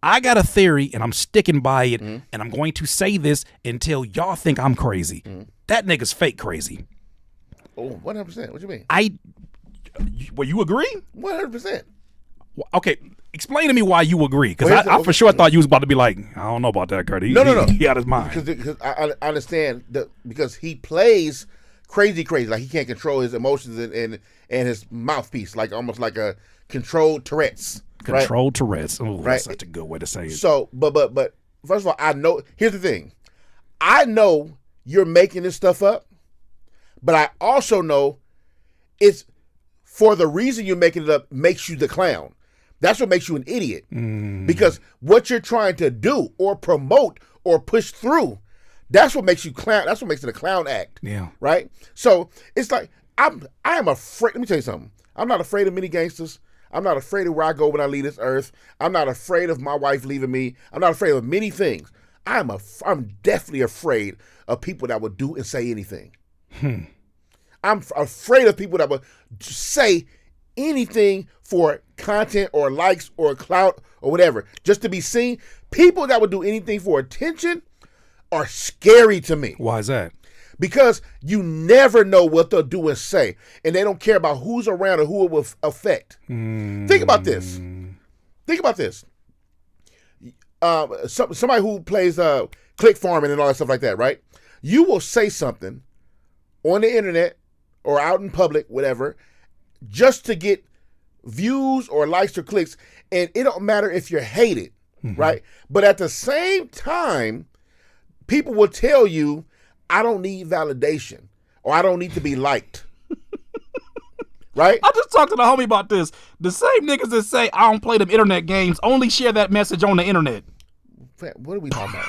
Speaker 2: I got a theory and I'm sticking by it, and I'm going to say this until y'all think I'm crazy. That nigga's fake crazy.
Speaker 3: Oh, 100%. What you mean?
Speaker 2: Well, you agree?
Speaker 3: 100%.
Speaker 2: Okay, explain to me why you agree. Because I for sure thought you was about to be like, I don't know about that, Kurt.
Speaker 3: No.
Speaker 2: He out his mind.
Speaker 3: Because I understand because he plays crazy. Like he can't control his emotions and his mouthpiece, like almost like a controlled Tourette's.
Speaker 2: Controlled Tourette's. Oh,
Speaker 3: right?
Speaker 2: That's such a good way to say it.
Speaker 3: So, but first of all, I know. Here's the thing. I know you're making this stuff up, but I also know it's for the reason you're making it up makes you the clown. That's what makes you an idiot. Because what you're trying to do or promote or push through, that's what makes you clown. That's what makes it a clown act.
Speaker 2: Yeah.
Speaker 3: Right? So it's like I am afraid. Let me tell you something. I'm not afraid of many gangsters. I'm not afraid of where I go when I leave this earth. I'm not afraid of my wife leaving me. I'm not afraid of many things. I'm definitely afraid of people that would do and say anything. I'm afraid of people that would say anything for content or likes or clout or whatever, just to be seen. People that would do anything for attention are scary to me.
Speaker 2: Why is that?
Speaker 3: Because you never know what they'll do and say, and they don't care about who's around or who it will affect. Think about this. Somebody who plays click farming and all that stuff like that, right? You will say something on the internet or out in public, whatever, just to get views or likes or clicks, and it don't matter if you're hated, right? But at the same time, people will tell you, I don't need validation or I don't need to be liked. Right?
Speaker 2: I just talked to the homie about this. The same niggas that say I don't play them internet games only share that message on the internet.
Speaker 3: What are we talking about?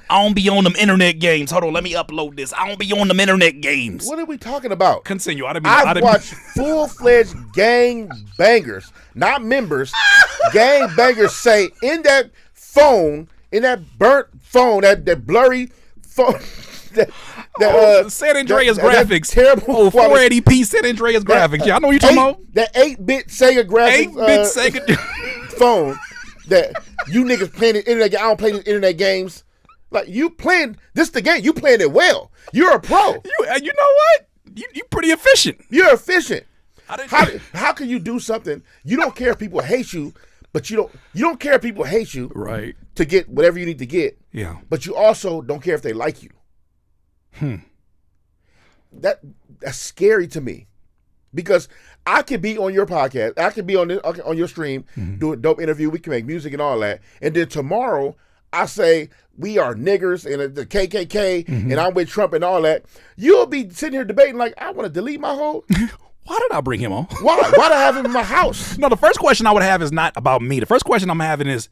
Speaker 2: I don't be on them internet games. Hold on, let me upload this. I don't be on them internet games.
Speaker 3: What are we talking about?
Speaker 2: Continue.
Speaker 3: I've watched full-fledged gang bangers, not members, gang bangers say in that phone, in that burnt phone, that blurry phone,
Speaker 2: San Andreas graphics.
Speaker 3: Terrible
Speaker 2: 480p San Andreas graphics. Yeah, I know what you're talking about.
Speaker 3: That 8-bit Sega graphics.
Speaker 2: 8-bit Sega
Speaker 3: phone that you niggas playing the internet. I don't play the internet games. Like you playing this the game. You playing it well. You're a pro.
Speaker 2: You know what? You pretty efficient.
Speaker 3: You're efficient. How can you do something? You don't care if people hate you, but you don't care if people hate you,
Speaker 2: right?
Speaker 3: To get whatever you need to get.
Speaker 2: Yeah.
Speaker 3: But you also don't care if they like you. That's scary to me, because I could be on your podcast, I could be on your stream, do a dope interview, we can make music and all that, and then tomorrow I say we are niggers and the KKK and I'm with Trump and all that. You'll be sitting here debating like, I want to delete my whole.
Speaker 2: Why did I bring him on?
Speaker 3: Why did I have him in my house?
Speaker 2: No, the first question I would have is not about me. The first question I'm having is,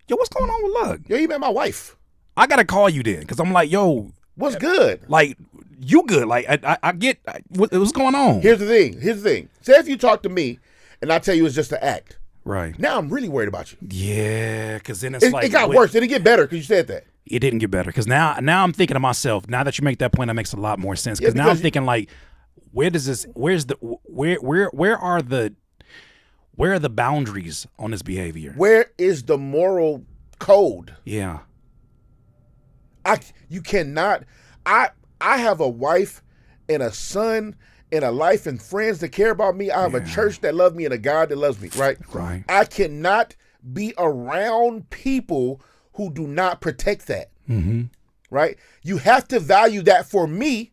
Speaker 2: yo, what's going on with LUCC?
Speaker 3: Yo, he met my wife.
Speaker 2: I gotta call you then, because I'm like, yo,
Speaker 3: what's good?
Speaker 2: Like, you good? Like, I get what's going on.
Speaker 3: Here's the thing. Say if you talk to me, and I tell you it's just an act.
Speaker 2: Right.
Speaker 3: Now I'm really worried about you.
Speaker 2: Yeah, because then it
Speaker 3: got worse. It didn't get better because you said that.
Speaker 2: It didn't get better because now I'm thinking to myself. Now that you make that point, that makes a lot more sense. Because now I'm thinking like, where are the boundaries on this behavior?
Speaker 3: Where is the moral code?
Speaker 2: Yeah.
Speaker 3: You cannot. I have a wife and a son and a life and friends that care about me. I have a church that loves me and a God that loves me, right?
Speaker 2: Right.
Speaker 3: I cannot be around people who do not protect that, right? You have to value that for me,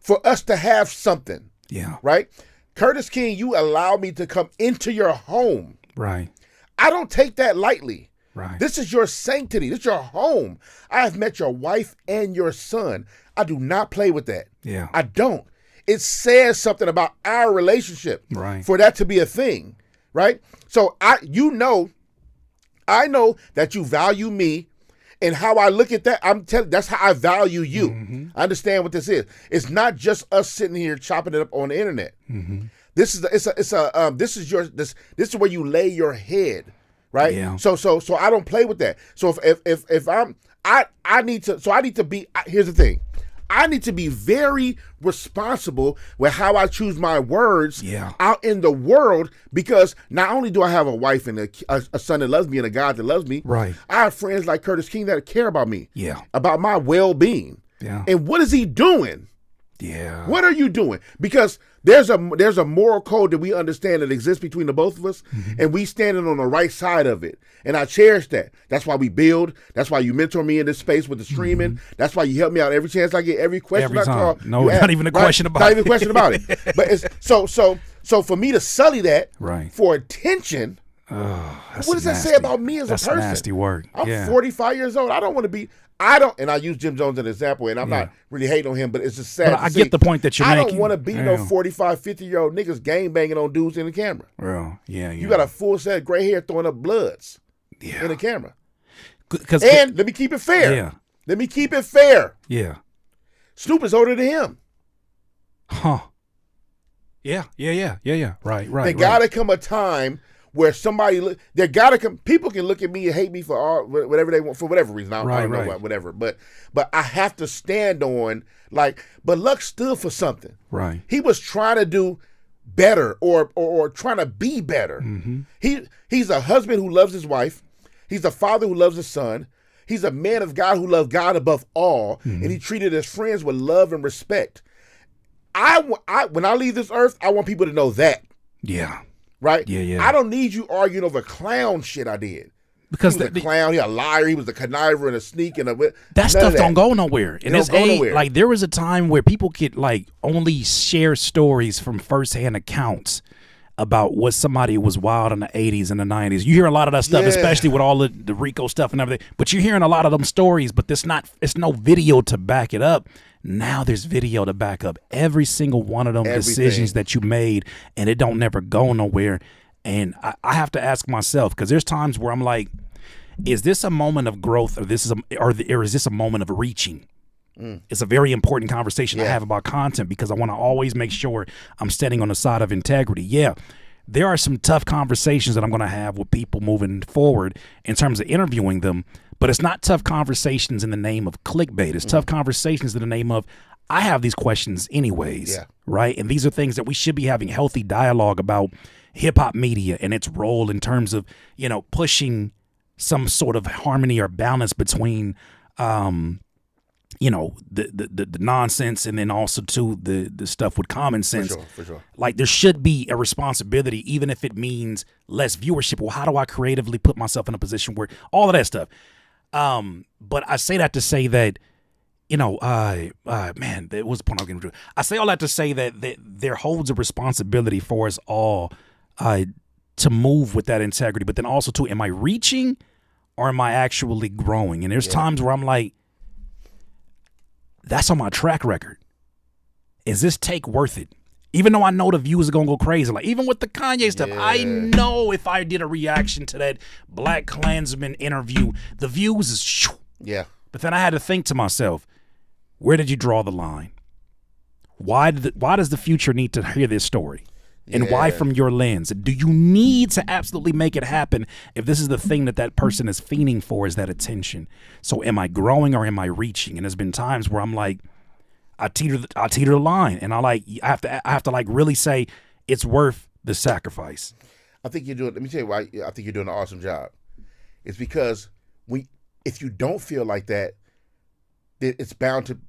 Speaker 3: for us to have something.
Speaker 2: Yeah.
Speaker 3: Right? Curtis King, you allow me to come into your home.
Speaker 2: Right.
Speaker 3: I don't take that lightly.
Speaker 2: Right.
Speaker 3: This is your sanctity. This is your home. I have met your wife and your son. I do not play with that.
Speaker 2: Yeah.
Speaker 3: I don't. It says something about our relationship.
Speaker 2: Right.
Speaker 3: For that to be a thing. Right? So I know that you value me And how I look at that, I'm telling, that's how I value you. I understand what this is. It's not just us sitting here chopping it up on the internet. This is this is where you lay your head, right?
Speaker 2: Yeah.
Speaker 3: So I don't play with that. So if I need to be. Here's the thing. I need to be very responsible with how I choose my words out in the world, because not only do I have a wife and a son that loves me and a God that loves me,
Speaker 2: right?
Speaker 3: I have friends like Curtis King that care about me, about my well-being.
Speaker 2: Yeah.
Speaker 3: And what is he doing?
Speaker 2: Yeah.
Speaker 3: What are you doing? Because there's a moral code that we understand that exists between the both of us, and we standing on the right side of it. And I cherish that. That's why we build. That's why you mentor me in this space with the streaming. That's why you help me out every chance I get, every question
Speaker 2: every
Speaker 3: I
Speaker 2: time.
Speaker 3: call.
Speaker 2: No, not even a question about it.
Speaker 3: Not even a question about it. But it's so for me to sully that for attention. What does that say about me as a person?
Speaker 2: That's nasty work.
Speaker 3: I'm 45 years old. I don't want to be. And I use Jim Jones as an example, and I'm not really hating on him, but it's just sad.
Speaker 2: But I get the point that you're making.
Speaker 3: I don't want to be no 45, 50-year-old niggas gang banging on dudes in the camera.
Speaker 2: Bro, you
Speaker 3: got a full set of gray hair throwing up bloods in the camera. And let me keep it fair.
Speaker 2: Yeah.
Speaker 3: Let me keep it fair.
Speaker 2: Yeah.
Speaker 3: Snoop is older than him.
Speaker 2: Huh. Yeah. Right.
Speaker 3: There gotta come a time where people can look at me and hate me for whatever they want, for whatever reason. I don't know whatever. But I have to stand on, but Luck stood for something.
Speaker 2: Right.
Speaker 3: He was trying to do better or trying to be better. He's a husband who loves his wife. He's a father who loves his son. He's a man of God who loved God above all, and he treated his friends with love and respect. When I leave this earth, I want people to know that.
Speaker 2: Yeah.
Speaker 3: Right?
Speaker 2: Yeah.
Speaker 3: I don't need you arguing over clown shit I did.
Speaker 2: Because
Speaker 3: he was a clown, he a liar, he was a conniver and a sneak and
Speaker 2: that stuff don't go nowhere. In this age,
Speaker 3: nowhere.
Speaker 2: like there was a time where people could only share stories from firsthand accounts about what somebody was wild in the 80s and the 90s. You hear a lot of that stuff, especially with all the Rico stuff and everything. But you're hearing a lot of them stories, but it's no video to back it up. Now there's video to back up every single one of them decisions that you made, and it don't never go nowhere. And I have to ask myself, because there's times where I'm like, is this a moment of growth, or is this a moment of reaching? It's a very important conversation to have about content, because I want to always make sure I'm standing on the side of integrity. Yeah, there are some tough conversations that I'm going to have with people moving forward in terms of interviewing them, but it's not tough conversations in the name of clickbait. It's tough conversations in the name of, I have these questions anyways, right? And these are things that we should be having healthy dialogue about hip hop media and its role in terms of, pushing some sort of harmony or balance between, the nonsense and then also the stuff with common sense.
Speaker 3: For sure.
Speaker 2: Like there should be a responsibility, even if it means less viewership. Well, how do I creatively put myself in a position where all of that stuff? But I say that to say that, man, that was the point I was going to do. I say all that to say that there holds a responsibility for us all to move with that integrity, but then also too, am I reaching or am I actually growing? And there's times where I'm like, that's on my track record. Is this take worth it? Even though I know the views are going to go crazy. Like even with the Kanye stuff, I know if I did a reaction to that Black Klansman interview, the views is shoo.
Speaker 3: Yeah.
Speaker 2: But then I had to think to myself, where did you draw the line? Why does the future need to hear this story? And why from your lens? Do you need to absolutely make it happen if this is the thing that person is fiending for, is that attention? So am I growing or am I reaching? And there's been times where I'm like, I teeter the line, and I have to like really say it's worth the sacrifice.
Speaker 3: I think you're doing. Let me tell you why I think you're doing an awesome job. It's because if you don't feel like that, then it's bound to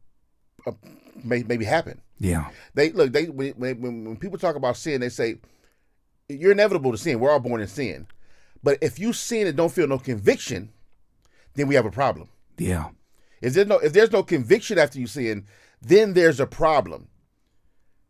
Speaker 3: maybe happen.
Speaker 2: Yeah.
Speaker 3: When people talk about sin, they say you're inevitable to sin. We're all born in sin. But if you sin and don't feel no conviction, then we have a problem.
Speaker 2: Yeah.
Speaker 3: If there's no conviction after you sin, then there's a problem.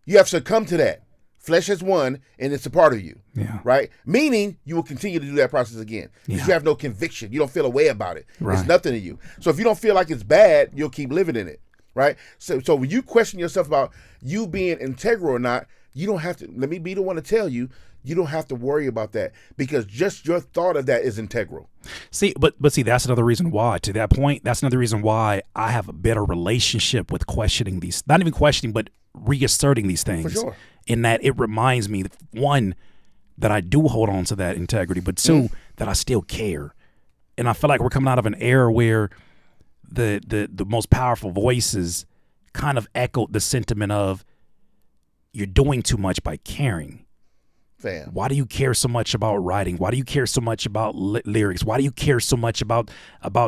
Speaker 3: You have succumbed to that. Flesh has won, and it's a part of you.
Speaker 2: Yeah.
Speaker 3: Right? Meaning you will continue to do that process again. Because you have no conviction. You don't feel a way about it.
Speaker 2: Right.
Speaker 3: It's nothing to you. So if you don't feel like it's bad, you'll keep living in it. Right? So when you question yourself about you being integral or not, You don't have to. Let me be the one to tell you. You don't have to worry about that because just your thought of that is integral.
Speaker 2: See, but see, that's another reason why. To that point, that's another reason why I have a better relationship with questioning these. Not even questioning, but reasserting these things.
Speaker 3: For sure.
Speaker 2: In that it reminds me, one, that I do hold on to that integrity, but two, that I still care. And I feel like we're coming out of an era where the most powerful voices kind of echoed the sentiment of you're doing too much by caring.
Speaker 3: Fam.
Speaker 2: Why do you care so much about writing? Why do you care so much about lyrics? Why do you care so much about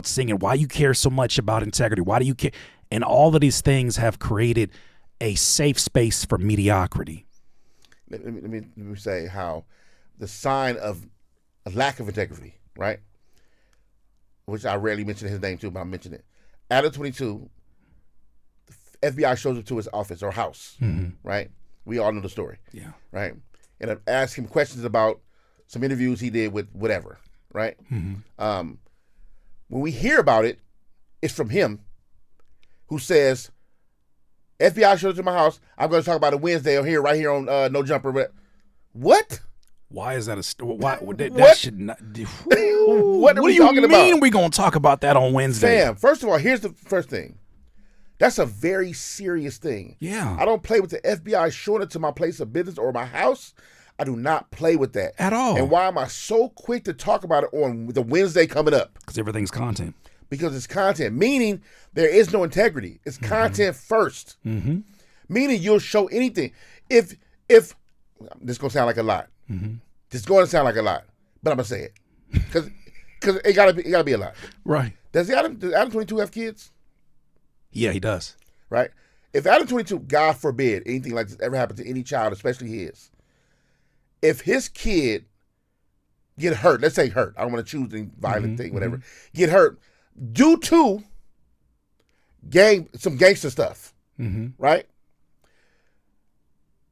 Speaker 2: singing? Why do you care so much about integrity? Why do you care? And all of these things have created a safe space for mediocrity.
Speaker 3: Let me say how the sign of a lack of integrity, right? Which I rarely mention his name too, but I mention it. Adam 22, the FBI shows up to his office or house, right? We all know the story.
Speaker 2: Yeah.
Speaker 3: Right? And I've asked him questions about some interviews he did with whatever, right? When we hear about it, it's from him who says, FBI shows up to my house, I'm going to talk about it Wednesday right here on No Jumper. What?
Speaker 2: Why is that why that
Speaker 3: What?
Speaker 2: should not?
Speaker 3: What are we talking about?
Speaker 2: What do you mean we're going to talk about that on Wednesday?
Speaker 3: Sam, first of all, here's the first thing. That's a very serious thing.
Speaker 2: Yeah.
Speaker 3: I don't play with the FBI showing it to my place of business or my house. I do not play with that.
Speaker 2: At all.
Speaker 3: And why am I so quick to talk about it on the Wednesday coming up?
Speaker 2: Because everything's content.
Speaker 3: Because it's content, meaning there is no integrity. It's content first. Meaning you'll show anything. If this is going to sound like a lot. This is going to sound like a lot, but I'm going to say it. Because it gotta be a lot.
Speaker 2: Right.
Speaker 3: Does Adam 22 have kids?
Speaker 2: Yeah, he does.
Speaker 3: Right? If Adam 22, God forbid, anything like this ever happened to any child, especially his, if his kid get hurt, let's say hurt, I don't want to choose any violent thing, whatever, get hurt due to some gangster stuff, right?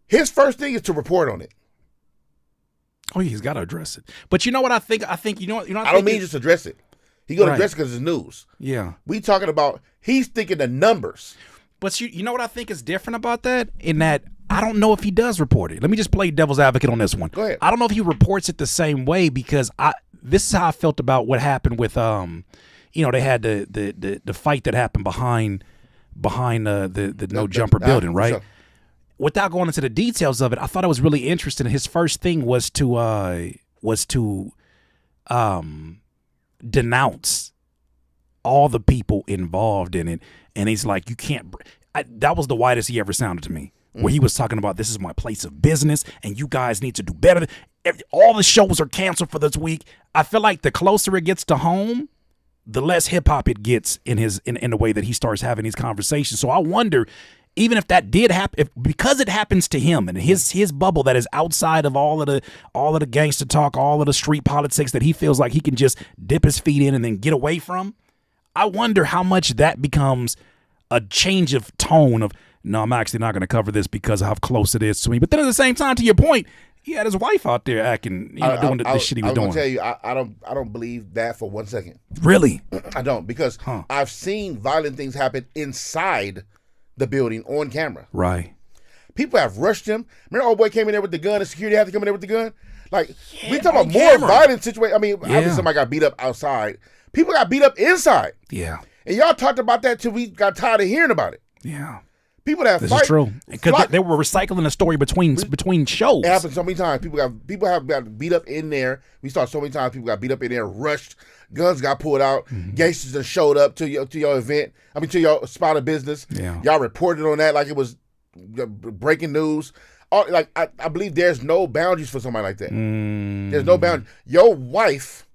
Speaker 3: His first thing is to report on it.
Speaker 2: Oh, he's got to address it. But you know what I think? I think you know.
Speaker 3: I don't mean just address it. He gonna address it because it's news.
Speaker 2: Yeah.
Speaker 3: We talking about he's thinking the numbers.
Speaker 2: But you know what I think is different about that? In that I don't know if he does report it. Let me just play devil's advocate on this one.
Speaker 3: Go ahead.
Speaker 2: I don't know if he reports it the same way because this is how I felt about what happened with they had the fight that happened behind the No Jumper building, right?
Speaker 3: Sure.
Speaker 2: Without going into the details of it, I thought it was really interesting. His first thing was to denounce all the people involved in it, and he's like, "You can't." That was the widest he ever sounded to me, where he was talking about, "This is my place of business, and you guys need to do better." All the shows are canceled for this week. I feel like the closer it gets to home, the less hip hop it gets in the way that he starts having these conversations. So I wonder, even if that did happen, because it happens to him and his bubble that is outside of all of the gangster talk, all of the street politics that he feels like he can just dip his feet in and then get away from, I wonder how much that becomes a change of tone of, no, I'm actually not going to cover this because of how close it is to me. But then at the same time, to your point, he had his wife out there acting, doing the shit he was doing.
Speaker 3: I'm going to tell you, I don't believe that for 1 second.
Speaker 2: Really?
Speaker 3: I don't, because I've seen violent things happen inside the building on camera.
Speaker 2: Right.
Speaker 3: People have rushed him. Remember, old boy came in there with the gun. The security had to come in there with the gun. Like, we talking about more violent situation. I mean, obviously somebody got beat up outside. People got beat up inside.
Speaker 2: Yeah.
Speaker 3: And y'all talked about that till we got tired of hearing about it.
Speaker 2: Yeah.
Speaker 3: People that
Speaker 2: this
Speaker 3: fight.
Speaker 2: Is true. Because they were recycling the story between shows.
Speaker 3: It happened so many times. People have got beat up in there. We saw so many times people got beat up in there, rushed, guns got pulled out, gangsters that showed up to your event. I mean, to your spot of business.
Speaker 2: Yeah.
Speaker 3: Y'all reported on that like it was breaking news. I believe there's no boundaries for somebody like that. There's no boundaries. Your wife.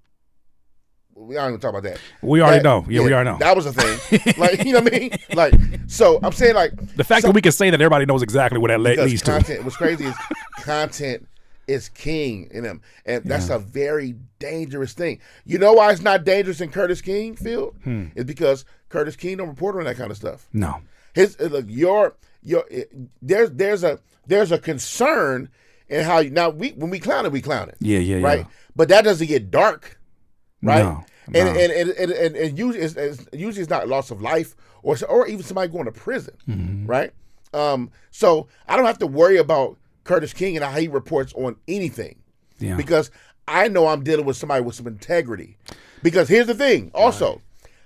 Speaker 3: We don't even talk about that.
Speaker 2: We already know. Yeah, we already know.
Speaker 3: That was a thing. Like, you know what I mean? Like, so I'm saying, like,
Speaker 2: the fact that we can say that everybody knows exactly what that leads
Speaker 3: to. What's crazy is content is king in them, and that's a very dangerous thing. You know why it's not dangerous in Curtis King field? It's because Curtis King don't report on that kind of stuff.
Speaker 2: No.
Speaker 3: There's a concern in how when we clown it.
Speaker 2: Yeah.
Speaker 3: Right, but that doesn't get dark. Right,
Speaker 2: no.
Speaker 3: And usually it's not loss of life or even somebody going to prison, right? So I don't have to worry about Curtis King and how he reports on anything.
Speaker 2: Yeah.
Speaker 3: Because I know I'm dealing with somebody with some integrity. Because here's the thing, also,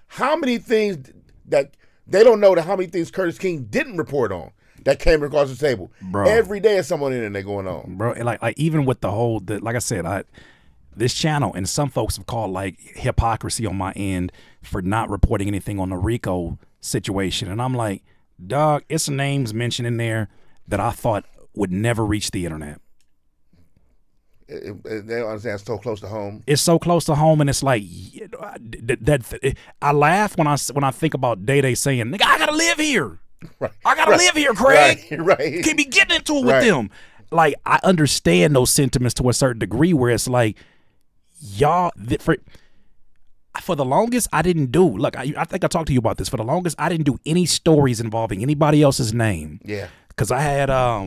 Speaker 3: how many things that they don't know that how many things Curtis King didn't report on that came across the table.
Speaker 2: Bro.
Speaker 3: Every day is someone in there going on.
Speaker 2: Bro, and like even with the whole, like I said, this channel, and some folks have called like hypocrisy on my end for not reporting anything on the Rico situation. And I'm like, dog, it's names mentioned in there that I thought would never reach the internet.
Speaker 3: They don't understand it's so close to home.
Speaker 2: It's so close to home, and it's like I laugh when I think about Day saying, "Nigga, I gotta live here.
Speaker 3: Right.
Speaker 2: I gotta live here, Craig.
Speaker 3: Right.
Speaker 2: Can't be getting into it with them." Like, I understand those sentiments to a certain degree, where it's like, y'all, for the longest, I didn't do. Look, I think I talked to you about this. For the longest, I didn't do any stories involving anybody else's name.
Speaker 3: Yeah.
Speaker 2: Because I had a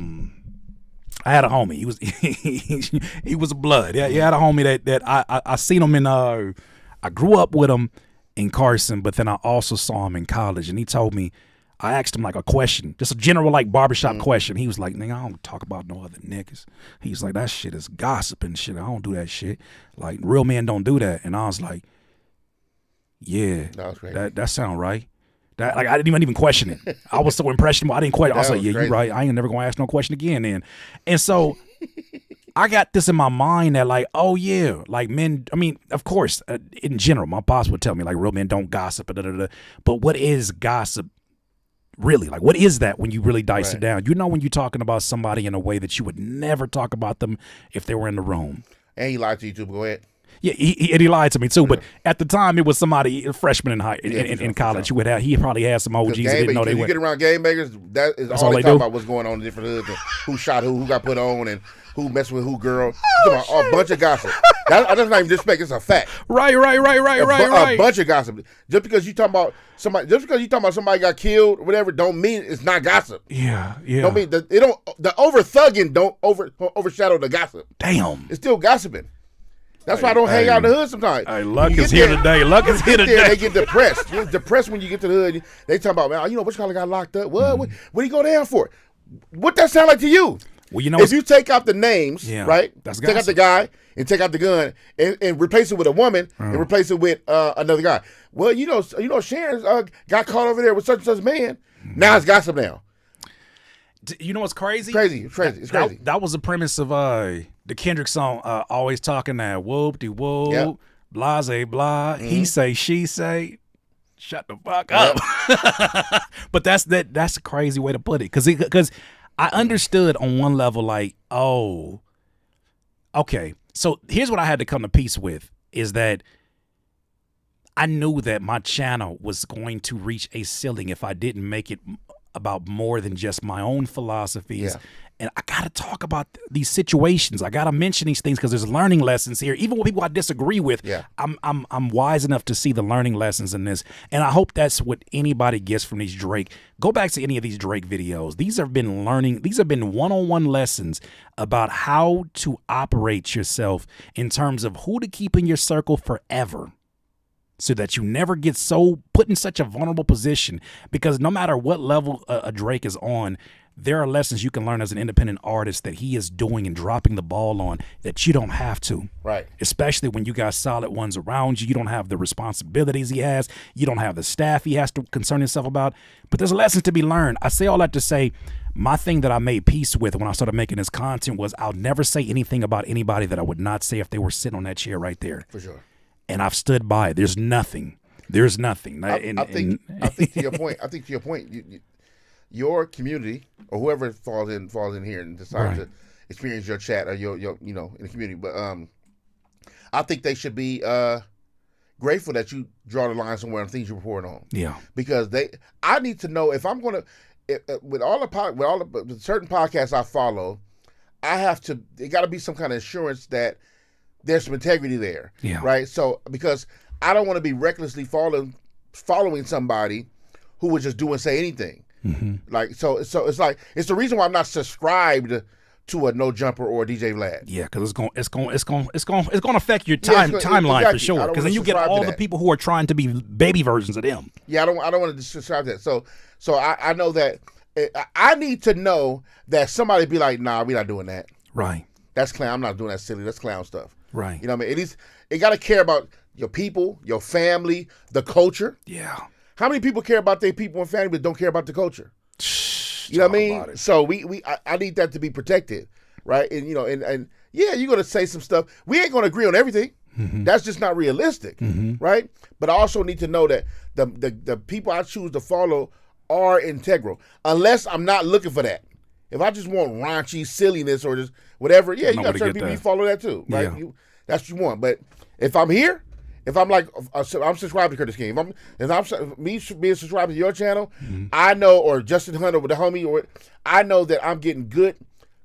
Speaker 2: homie. He was he was a blood. Yeah, he had a homie that I seen him in. I grew up with him in Carson, but then I also saw him in college, and he told me. I asked him like a question, just a general like barbershop question. He was like, "Nigga, I don't talk about no other niggas." He's like, "That shit is gossip and shit. I don't do that shit. Like, real men don't do that." And I was like, "Yeah, that sound right." That, like, I didn't even question it. I was so impressionable. I didn't question. I was like, "Yeah, you're right. I ain't never gonna ask no question again." Then, and so I got this in my mind that like, oh yeah, like men. I mean, of course, in general, my boss would tell me like real men don't gossip. But what is gossip? Really, like, what is that when you really dice it down? You know, when you're talking about somebody in a way that you would never talk about them if they were in the room.
Speaker 3: And he lied to you too, but go ahead.
Speaker 2: Yeah, he lied to me too. But at the time, it was somebody, a freshman in college, who he probably had some OGs that didn't know they were.
Speaker 3: You get around game makers, that's all they talk about what's going on in different hoods and who shot who got put on, and who messed with who girl. A bunch of gossip. That's not even disrespect, it's a fact.
Speaker 2: Right.
Speaker 3: A bunch of gossip. Just because you talking about somebody got killed or whatever, don't mean it's not gossip.
Speaker 2: Yeah.
Speaker 3: Don't mean the over thugging don't overshadow the gossip.
Speaker 2: Damn.
Speaker 3: It's still gossiping. That's why I don't hang out in the hood sometimes.
Speaker 2: Hey, Luck is here today. Luck is here today.
Speaker 3: They get depressed. You're depressed when you get to the hood. They talk about, man, which color got locked up? What do you go down for? What that sound like to you?
Speaker 2: Well, you know,
Speaker 3: if you take out the names, right?
Speaker 2: That's
Speaker 3: take out the guy and take out the gun and replace it with a woman and replace it with another guy. Well, you know, Sharon got caught over there with such and such man. Now it's gossip now.
Speaker 2: You know what's crazy?
Speaker 3: It's crazy.
Speaker 2: That was the premise of the Kendrick song, Always Talking That Whoop-de-whoop, blase blah, he say, she say, shut the fuck up. But that's a crazy way to put it. Because I understood on one level, like, oh, okay. So here's what I had to come to peace with, is that I knew that my channel was going to reach a ceiling if I didn't make it about more than just my own philosophies. And I got to talk about these situations. I got to mention these things because there's learning lessons here. Even with people I disagree with, I'm wise enough to see the learning lessons in this. And I hope that's what anybody gets from these Drake. Go back to any of these Drake videos. These have been one-on-one lessons about how to operate yourself in terms of who to keep in your circle forever, so that you never get so put in such a vulnerable position. Because no matter what level a Drake is on, there are lessons you can learn as an independent artist that he is doing and dropping the ball on that you don't have to.
Speaker 3: Right.
Speaker 2: Especially when you got solid ones around you. You don't have the responsibilities he has. You don't have the staff he has to concern himself about. But there's lessons to be learned. I say all that to say, my thing that I made peace with when I started making this content was I'll never say anything about anybody that I would not say if they were sitting on that chair right there.
Speaker 3: For sure.
Speaker 2: And I've stood by it. There's nothing. I think
Speaker 3: to your point, your community or whoever falls in here and decides to experience your chat or your in the community. But I think they should be grateful that you draw the line somewhere on things you report on.
Speaker 2: Yeah.
Speaker 3: Because I need to know if I'm gonna with certain podcasts I follow, it got to be some kind of assurance that there's some integrity there.
Speaker 2: Yeah.
Speaker 3: Right. So because I don't want to be recklessly following somebody who would just do and say anything.
Speaker 2: Mm-hmm.
Speaker 3: Like so it's like it's the reason why I'm not subscribed to a No Jumper or a DJ Vlad.
Speaker 2: Yeah, because it's going to affect your timeline
Speaker 3: exactly.
Speaker 2: for sure. Because then you get all the people who are trying to be baby versions of them.
Speaker 3: Yeah, I don't want to subscribe to that. So I know that I need to know that somebody be like, nah, we're not doing that.
Speaker 2: Right.
Speaker 3: That's clown. I'm not doing that silly. That's clown stuff.
Speaker 2: Right.
Speaker 3: You know what I mean? It got to care about your people, your family, the culture.
Speaker 2: Yeah.
Speaker 3: How many people care about their people and family but don't care about the culture? You know what I mean? So I need that to be protected, right? And you know, and yeah, you're gonna say some stuff. We ain't gonna agree on everything. Mm-hmm. That's just not realistic, right? But I also need to know that the people I choose to follow are integral, unless I'm not looking for that. If I just want raunchy silliness or just whatever, yeah, you got certain people you follow that too, right?
Speaker 2: Yeah.
Speaker 3: That's what you want. But if I'm here, if I'm like I'm subscribed to Curtis King, if I'm me being subscribed to your channel, I know, or Justin Hunter with the homie, or I know that I'm getting good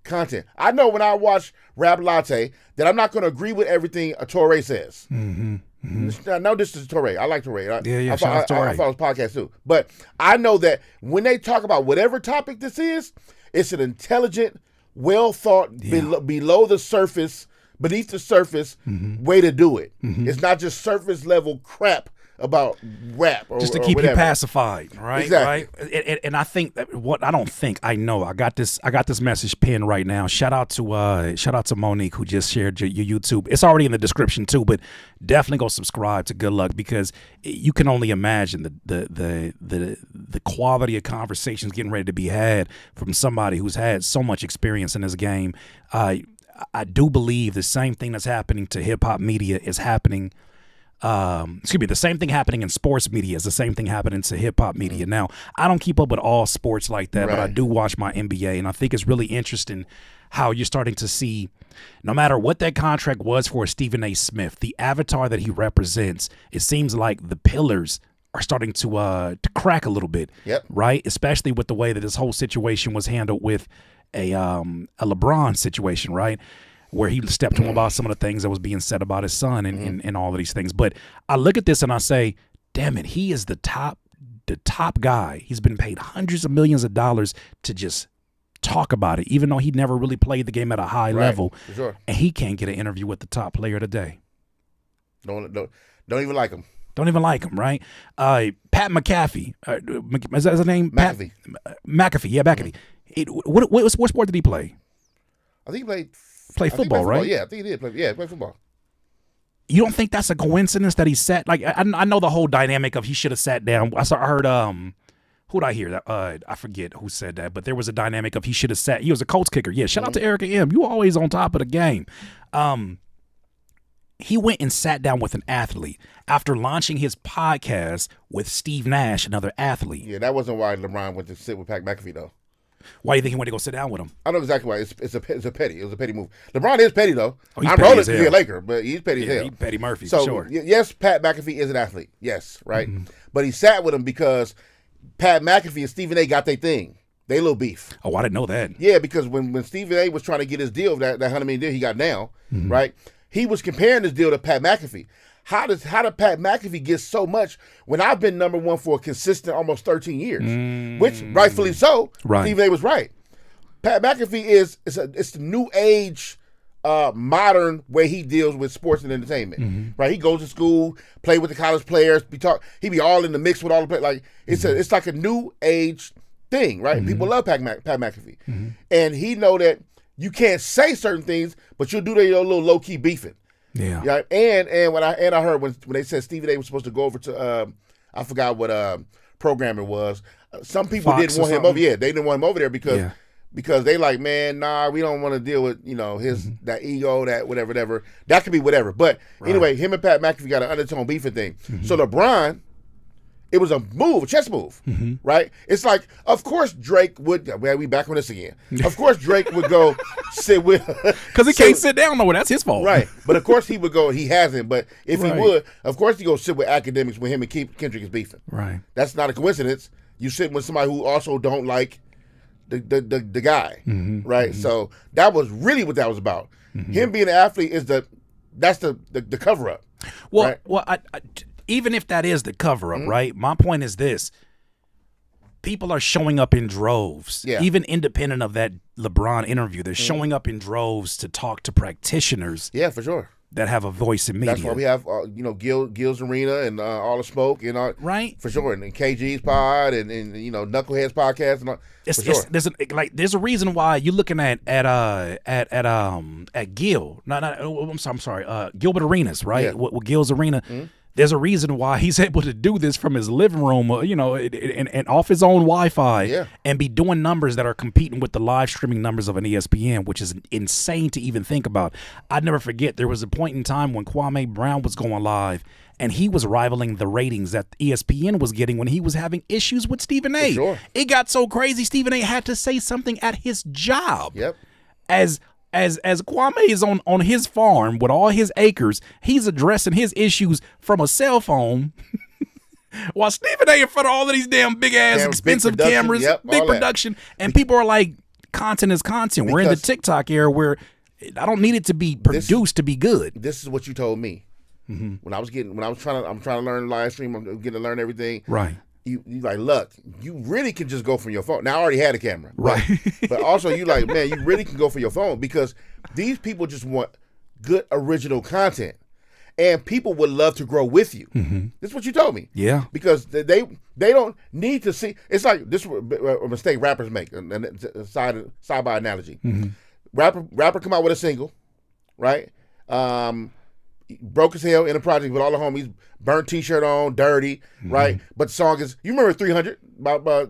Speaker 3: content. I know when I watch Rap Latte that I'm not going to agree with everything a Torre says. No, this is Torre. I like Torre. I follow his podcast too. But I know that when they talk about whatever topic this is, it's an intelligent, well thought, below the surface, beneath the surface way to do it. It's not just surface level crap about rap or
Speaker 2: just to keep
Speaker 3: whatever.
Speaker 2: You pacified, right?
Speaker 3: Exactly.
Speaker 2: Right. And I think that I know. I got this message pinned right now. Shout out to Monique who just shared your YouTube. It's already in the description too, but definitely go subscribe to Good Luck, because you can only imagine the quality of conversations getting ready to be had from somebody who's had so much experience in this game. I do believe the same thing that's happening to hip hop media is happening. The same thing happening in sports media is the same thing happening to hip hop media. Now, I don't keep up with all sports like that, but I do watch my NBA, and I think it's really interesting how you're starting to see, no matter what that contract was for Stephen A. Smith, the avatar that he represents, it seems like the pillars are starting to crack a little bit, right? Especially with the way that this whole situation was handled with a LeBron situation, right? Where he stepped to him about some of the things that was being said about his son and all of these things. But I look at this and I say, damn it, he is the top guy. He's been paid hundreds of millions of dollars to just talk about it, even though he never really played the game at a high level.
Speaker 3: For sure.
Speaker 2: And he can't get an interview with the top player today.
Speaker 3: Don't even like him.
Speaker 2: Don't even like him, right? Pat McAfee. Is that his name?
Speaker 3: McAfee.
Speaker 2: McAfee. Yeah, McAfee. What sport did he play?
Speaker 3: I think he
Speaker 2: played football, right?
Speaker 3: Yeah, I think he did play. Yeah, he played football.
Speaker 2: You don't think that's a coincidence that he sat? Like, I know the whole dynamic of he should have sat down. I heard who did I hear that? I forget who said that, but there was a dynamic of he should have sat. He was a Colts kicker. Yeah, shout out to Erica M. You always on top of the game. He went and sat down with an athlete after launching his podcast with Steve Nash, another athlete.
Speaker 3: Yeah, that wasn't why LeBron went to sit with Pat McAfee though.
Speaker 2: Why do you think he went to go sit down with him?
Speaker 3: I know exactly why. It was a petty move. LeBron is petty though.
Speaker 2: Oh,
Speaker 3: I'm rolling to be a Laker, but he's petty as hell.
Speaker 2: He's Petty Murphy,
Speaker 3: so,
Speaker 2: for sure.
Speaker 3: Yes, Pat McAfee is an athlete. Yes, right. But he sat with him because Pat McAfee and Stephen A. got their thing. They little beef.
Speaker 2: Oh, I didn't know that.
Speaker 3: Yeah, because when Stephen A. was trying to get his deal, that $100 million deal he got now, right? He was comparing this deal to Pat McAfee. How did Pat McAfee get so much when I've been number one for a consistent almost 13 years? Which rightfully so.
Speaker 2: Right.
Speaker 3: Stephen A. was right. Pat McAfee it's the new age, modern way he deals with sports and entertainment. Right? He goes to school, play with the college players, he be all in the mix with all the players. Like it's like a new age thing, right? People love Pat McAfee, and he know that you can't say certain things, but you'll do their little low key beefing.
Speaker 2: Yeah.
Speaker 3: Right? And when I heard when they said Stephen A. was supposed to go over to I forgot what program it was. Some people
Speaker 2: Fox
Speaker 3: didn't want him over. Yeah, they didn't want him over there because they like, man, nah, we don't want to deal with his that ego, that whatever. That could be whatever. But anyway, him and Pat McAfee got an undertone beefing thing. So LeBron, it was a move, a chess move, right? It's like, of course Drake would. Well, we back on this again. Of course Drake would go sit with,
Speaker 2: because he can't sit down nowhere. That's his fault,
Speaker 3: right? But of course he would go. He hasn't. But if he would, of course he go sit with academics when him and Kendrick is beefing.
Speaker 2: Right.
Speaker 3: That's not a coincidence. You sit with somebody who also don't like the guy, right? So that was really what that was about. Him being an athlete is that's the cover up.
Speaker 2: Well,
Speaker 3: right?
Speaker 2: well, I even if that is the cover up, right? My point is this: people are showing up in droves, even independent of that LeBron interview. They're showing up in droves to talk to practitioners.
Speaker 3: Yeah, for sure.
Speaker 2: that have a voice in media.
Speaker 3: That's why we have, Gil's Arena and All the Smoke and
Speaker 2: right,
Speaker 3: for sure, and KG's pod and Knuckleheads podcast and all. For sure.
Speaker 2: There's a reason why you're looking at Gil. I'm sorry, Gilbert Arenas, right?
Speaker 3: Yeah.
Speaker 2: With Gil's Arena. Mm-hmm. There's a reason why he's able to do this from his living room, and off his own Wi-Fi, and be doing numbers that are competing with the live streaming numbers of an ESPN, which is insane to even think about. I'd never forget there was a point in time when Kwame Brown was going live, and he was rivaling the ratings that ESPN was getting when he was having issues with Stephen A.
Speaker 3: Sure.
Speaker 2: It got so crazy, Stephen A. had to say something at his job.
Speaker 3: Yep.
Speaker 2: As Kwame is on his farm with all his acres, he's addressing his issues from a cell phone, while Stephen A. in front of all of these damn big ass expensive cameras, big production, and people are like, content is content. We're in the TikTok era where I don't need it to be produced to be good.
Speaker 3: This is what you told me when I'm trying to learn live stream. I'm getting to learn everything.
Speaker 2: Right.
Speaker 3: You like, look, you really can just go from your phone. Now I already had a camera,
Speaker 2: right?
Speaker 3: But also you like, man, you really can go for your phone because these people just want good original content, and people would love to grow with you. Mm-hmm. This is what you told me, because they don't need to see. It's like this a mistake rappers make, a side by analogy. Mm-hmm. Rapper come out with a single, right? Broke as hell in a project with all the homies, burnt t-shirt on, dirty, right? But the song is, you remember 300 by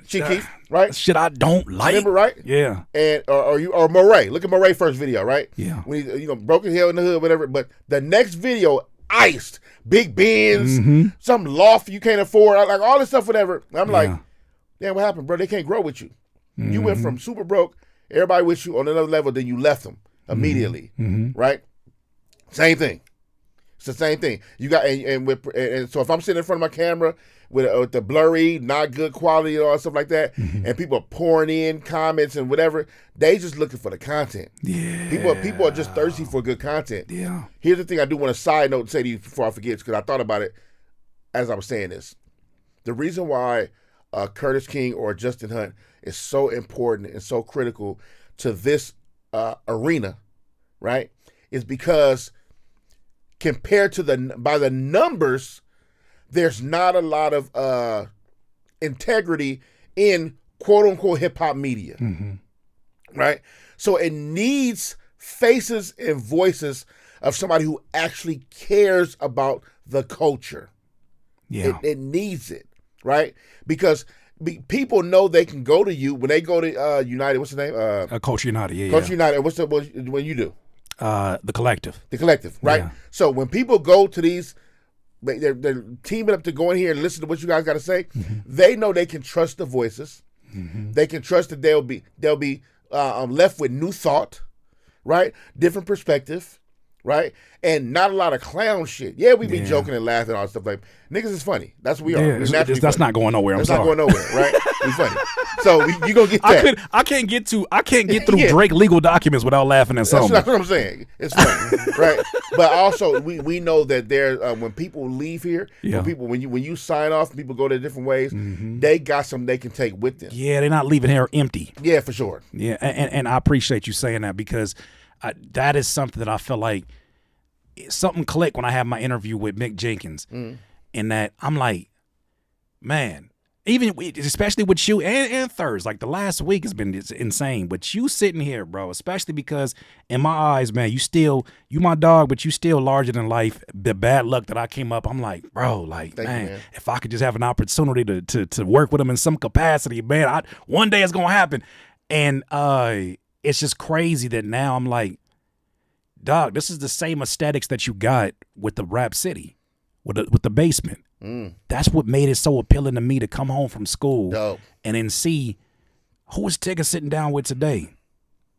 Speaker 3: Chief Keef, right?
Speaker 2: Shit I don't like.
Speaker 3: Remember, right?
Speaker 2: Yeah.
Speaker 3: And or Moray. Look at Moray's first video, right?
Speaker 2: Yeah.
Speaker 3: When he broke his hell in the hood, whatever. But the next video, iced, big Benz, some loft you can't afford, like all this stuff, whatever. I'm like, damn, what happened, bro? They can't grow with you. You went from super broke, everybody with you on another level, then you left them immediately, right? Same thing. It's the same thing. You got and so if I'm sitting in front of my camera with the blurry, not good quality and all that stuff like that, and people are pouring in comments and whatever, they just looking for the content.
Speaker 2: Yeah.
Speaker 3: People are just thirsty for good content.
Speaker 2: Yeah.
Speaker 3: Here's the thing I do want a side note to say to you before I forget, because I thought about it as I was saying this. The reason why Curtis King or Justin Hunt is so important and so critical to this arena, right, is because compared to by the numbers, there's not a lot of integrity in quote unquote hip hop media, right? So it needs faces and voices of somebody who actually cares about the culture.
Speaker 2: Yeah,
Speaker 3: it needs it, right? Because people know they can go to you when they go to United. What's the name?
Speaker 2: Coach United. Yeah,
Speaker 3: Coach United. What's when you do?
Speaker 2: The Collective.
Speaker 3: The Collective, right?
Speaker 2: Yeah.
Speaker 3: So when people go to these, they're teaming up to go in here and listen to what you guys got to say. They know they can trust the voices. They can trust that they'll be left with new thought, right? Different perspective, right? And not a lot of clown shit. Yeah, we be joking and laughing and all that stuff. Like, niggas is funny. That's what we are.
Speaker 2: That's not going nowhere.
Speaker 3: That's not going nowhere, right? We funny. So you gonna get that.
Speaker 2: I can't get through Drake legal documents without laughing at something.
Speaker 3: That's what I'm saying. It's funny, right? But also we know that there when people leave here, when you sign off, and people go their different ways. They got something they can take with them.
Speaker 2: Yeah, they're not leaving here empty.
Speaker 3: Yeah, for sure.
Speaker 2: Yeah, and I appreciate you saying that because that is something that I feel like something clicked when I had my interview with Mick Jenkins, in that I'm like, man. Even especially with you and Thurs, like the last week has been insane. But you sitting here, bro, especially because in my eyes, man, you my dog, but you still larger than life. The bad luck that I came up, I'm like, bro, like, man, if I could just have an opportunity to work with him in some capacity, man, one day it's gonna happen. And it's just crazy that now I'm like, dog, this is the same aesthetics that you got with the Rap City, with the basement. That's what made it so appealing to me to come home from school and then see who was Tigger sitting down with today.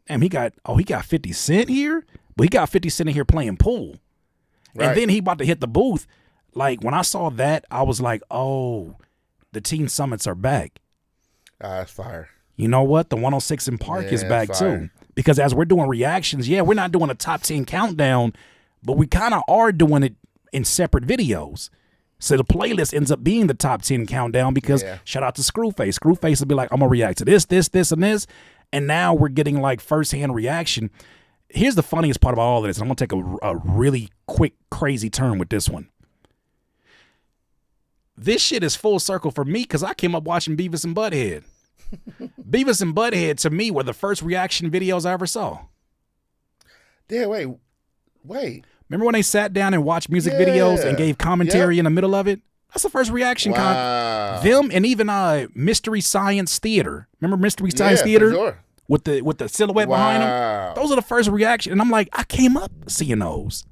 Speaker 2: Damn, he got 50 Cent here, but he got 50 Cent in here playing pool. Right. And then he about to hit the booth. Like, when I saw that, I was like, oh, the Teen Summits are back.
Speaker 3: That's fire.
Speaker 2: You know what? The 106 in Park is back too. Because as we're doing reactions, we're not doing a top 10 countdown, but we kind of are doing it in separate videos. So the playlist ends up being the top 10 countdown because shout out to Screwface. Screwface will be like, I'm going to react to this, and this. And now we're getting like firsthand reaction. here's the funniest part about all of this. I'm gonna take a really quick, crazy turn with this one. This shit is full circle for me because I came up watching Beavis and Butthead. Beavis and Butthead to me were the first reaction videos I ever saw.
Speaker 3: Yeah, wait.
Speaker 2: Remember when they sat down and watched music videos and gave commentary in the middle of it? That's the first reaction. Them and even Mystery Science Theater. Remember Mystery Science Theater?
Speaker 3: For sure.
Speaker 2: With the silhouette behind them? Those are the first reaction. And I'm like, I came up seeing those.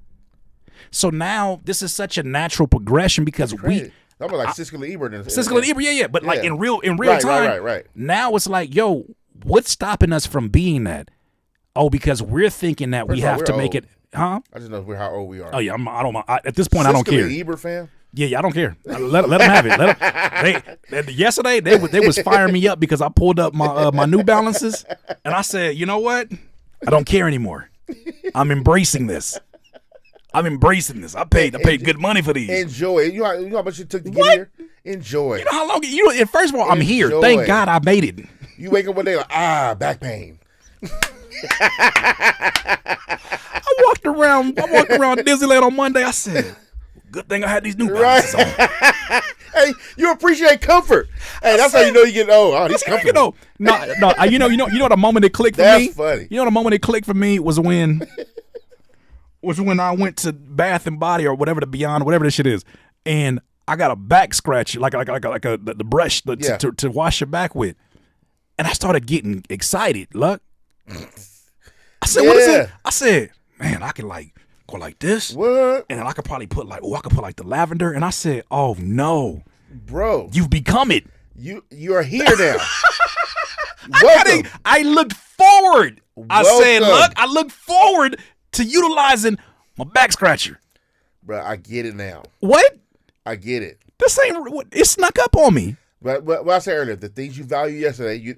Speaker 2: So now this is such a natural progression because we...
Speaker 3: That was like Siskel and Ebert.
Speaker 2: Siskel and Ebert, yeah. But like in real time,
Speaker 3: right.
Speaker 2: Now it's like, yo, what's stopping us from being that? Oh, because we're thinking that we have to make it, huh?
Speaker 3: I just know how old we are.
Speaker 2: Oh yeah, I don't. At this point, I don't care.
Speaker 3: Siskel and Ebert fan.
Speaker 2: Yeah, I don't care. Let them have it. Yesterday they was firing me up because I pulled up my New Balances and I said, you know what? I don't care anymore. I'm embracing this. I paid good money for these.
Speaker 3: Enjoy it. You know how much it took to get here? Enjoy.
Speaker 2: You know how long? First of all, I'm here. Thank God I made it.
Speaker 3: You wake up one day like, back pain.
Speaker 2: I walked around Disneyland on Monday. I said, good thing I had these New Balances on.
Speaker 3: Hey, you appreciate comfort. Hey, that's how you know you get old. Oh, these comfortable.
Speaker 2: No. You know the moment it clicked for me.
Speaker 3: That's funny.
Speaker 2: You know the moment it clicked for me was when I went to Bath and Body or whatever, the Beyond, whatever this shit is, and I got a back scratch, the brush to wash your back with, and I started getting excited. Look, I said, what is it? I said, man, I can go like this,
Speaker 3: what?
Speaker 2: And I could probably put the lavender, and I said, oh no,
Speaker 3: bro,
Speaker 2: you've become it.
Speaker 3: You are here now. Welcome.
Speaker 2: I looked forward. I said, look, I look forward to utilizing my back scratcher.
Speaker 3: Bro, I get it now.
Speaker 2: What?
Speaker 3: I get it.
Speaker 2: This ain't, it snuck up on me.
Speaker 3: But what I said earlier, the things you value yesterday, you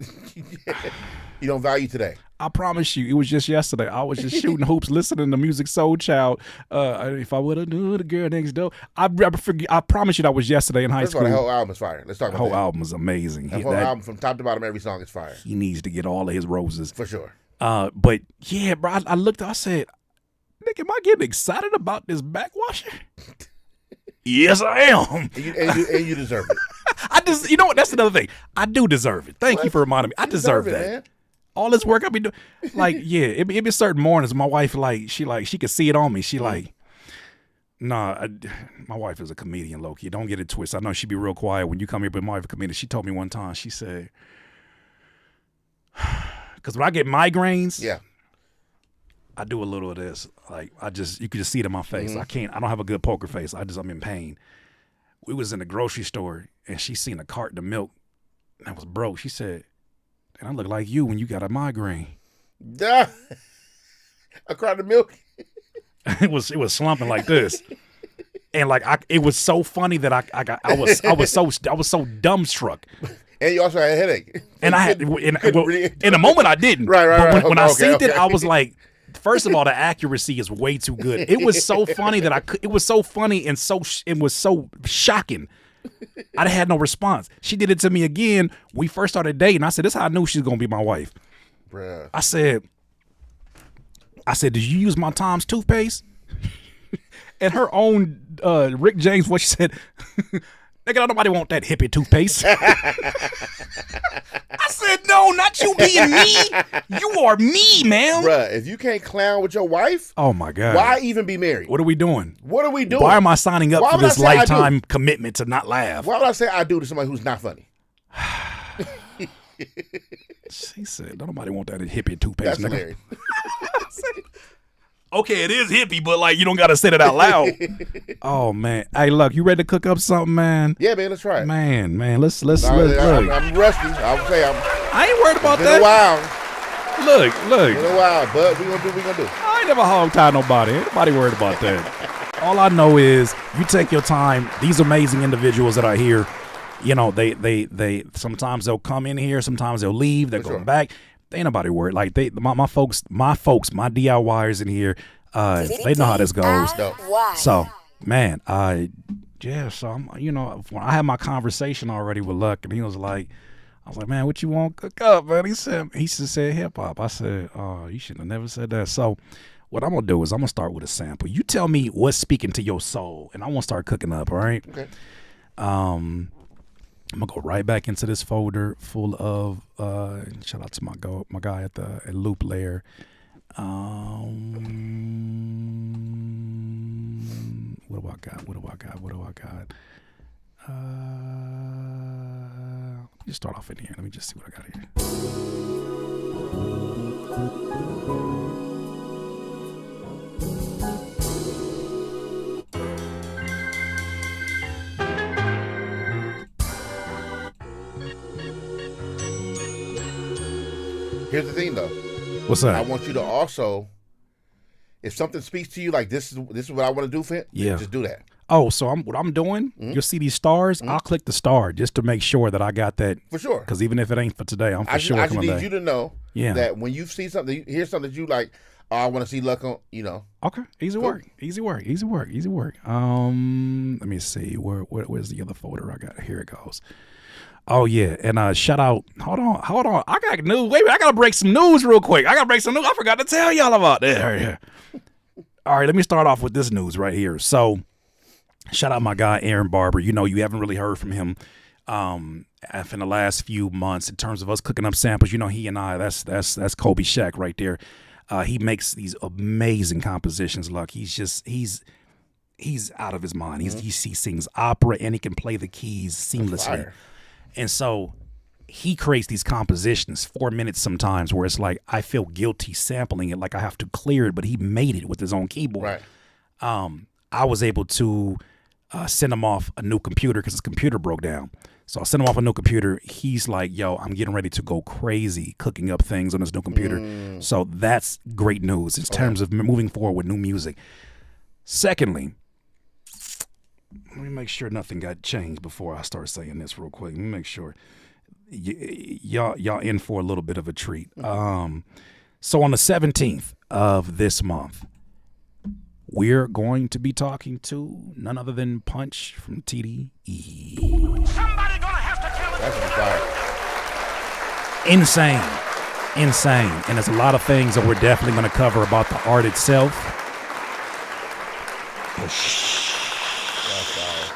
Speaker 3: don't value today.
Speaker 2: I promise you, it was just yesterday. I was just shooting hoops, listening to Music Soul Child. If I would have knew the girl next door. I promise you that was yesterday in high school.
Speaker 3: The whole album is fire. Let's talk about that.
Speaker 2: The whole album is amazing.
Speaker 3: The whole album from top to bottom, every song is fire.
Speaker 2: He needs to get all of his roses.
Speaker 3: For sure.
Speaker 2: But yeah, bro, I looked, I said, Nick, am I getting excited about this backwasher? Yes, I am.
Speaker 3: And you deserve it.
Speaker 2: You know what? That's another thing. I do deserve it. Thank you for reminding me. I deserve that. Man. All this work I've been doing. Like, yeah, it be certain mornings my wife, she could see it on me. She like, nah, my wife is a comedian, low-key. Don't get it twisted. I know she be real quiet when you come here, but my wife is a comedian. She told me one time, she said, because when I get migraines, I do a little of this. Like, you could just see it in my face. Mm-hmm. I don't have a good poker face. I'm in pain. We was in the grocery store and she seen a carton of milk that was broke. She said, and I look like you when you got a migraine.
Speaker 3: A carton of milk?
Speaker 2: It was slumping like this. And like it was so funny that I was so dumbstruck.
Speaker 3: And you also had a headache.
Speaker 2: And I had in a moment I didn't.
Speaker 3: Right.
Speaker 2: But when I seen it, I was like, first of all, the accuracy is way too good. It was so funny it was so funny and it was so shocking. I had no response. She did it to me again. We first started dating. I said, this is how I knew she was gonna be my wife.
Speaker 3: Bruh.
Speaker 2: I said, did you use my Tom's toothpaste? And her own Rick James, what she said, nigga, nobody want that hippie toothpaste. I said, no, not you being me. You are me, man.
Speaker 3: Bruh, if you can't clown with your wife,
Speaker 2: oh my God,
Speaker 3: why even be married?
Speaker 2: What are we doing?
Speaker 3: Why
Speaker 2: am I signing up for this lifetime commitment to not laugh?
Speaker 3: Why would I say I do to somebody who's not funny?
Speaker 2: She said, don't nobody want that hippie toothpaste.
Speaker 3: That's hilarious.
Speaker 2: Okay, it is hippie, but like you don't gotta say it out loud. Oh man, hey, look, you ready to cook up something, man?
Speaker 3: Yeah, man, let's try it.
Speaker 2: Man, let's look.
Speaker 3: I'm rusty. I would say
Speaker 2: I ain't worried about that.
Speaker 3: Been a while.
Speaker 2: Look.
Speaker 3: Been a while, but we gonna do.
Speaker 2: I ain't never hog-tied nobody. Ain't nobody worried about that. All I know is you take your time. These amazing individuals that are here, you know, they sometimes they'll come in here, sometimes they'll leave, they're going back. Ain't nobody worried. Like my folks, my DIYers in here, they know how this goes. So, man, so I'm, I had my conversation already with Luck, and he was like, I was like, man, what you want to cook up, man? He said hip hop. I said, oh, you should have never said that. So what I'm going to do is I'm going to start with a sample. You tell me what's speaking to your soul, and I want to start cooking up, all right?
Speaker 3: Okay.
Speaker 2: I'm going to go right back into this folder full of, shout out to my guy at Loop Layer. What do I got? Let me just start off in here. Let me just see what I got here.
Speaker 3: Here's the thing, though.
Speaker 2: What's that?
Speaker 3: I want you to also, if something speaks to you, like this is what I want to do for it.
Speaker 2: Yeah.
Speaker 3: Just do that.
Speaker 2: Oh, so what I'm doing, you'll see these stars. I'll click the star just to make sure that I got that.
Speaker 3: For sure.
Speaker 2: Because even if it ain't for today, I'm for sure
Speaker 3: I just
Speaker 2: coming
Speaker 3: need
Speaker 2: back.
Speaker 3: you to know that when you see something, you hear something that you like, oh, I want to see luck on,
Speaker 2: Okay, easy work. Let me see, where's the other folder I got? Here it goes. Oh yeah, and shout out. Hold on. I got news. Wait a minute, I gotta break some news real quick. I forgot to tell y'all about that. Right. All right, let me start off with this news right here. So, shout out my guy Aaron Barber. You haven't really heard from him in the last few months in terms of us cooking up samples. He and I, that's Kobe Shack right there. He makes these amazing compositions. Look, he's out of his mind. He sings opera and he can play the keys seamlessly. And so he creates these compositions, 4 minutes sometimes, where it's like I feel guilty sampling it, like I have to clear it, but he made it with his own keyboard.
Speaker 3: Right.
Speaker 2: I was able to send him off a new computer because his computer broke down. So I sent him off a new computer. He's like, yo, I'm getting ready to go crazy cooking up things on this new computer. So that's great news in terms of moving forward with new music. Secondly, let me make sure nothing got changed before I start saying this real quick. Let me make sure y'all in for a little bit of a treat. So on the 17th of this month, we're going to be talking to none other than Punch from TDE.
Speaker 5: Somebody gonna have to tell us.
Speaker 3: That's
Speaker 2: Insane. And there's a lot of things that we're definitely going to cover about the art itself.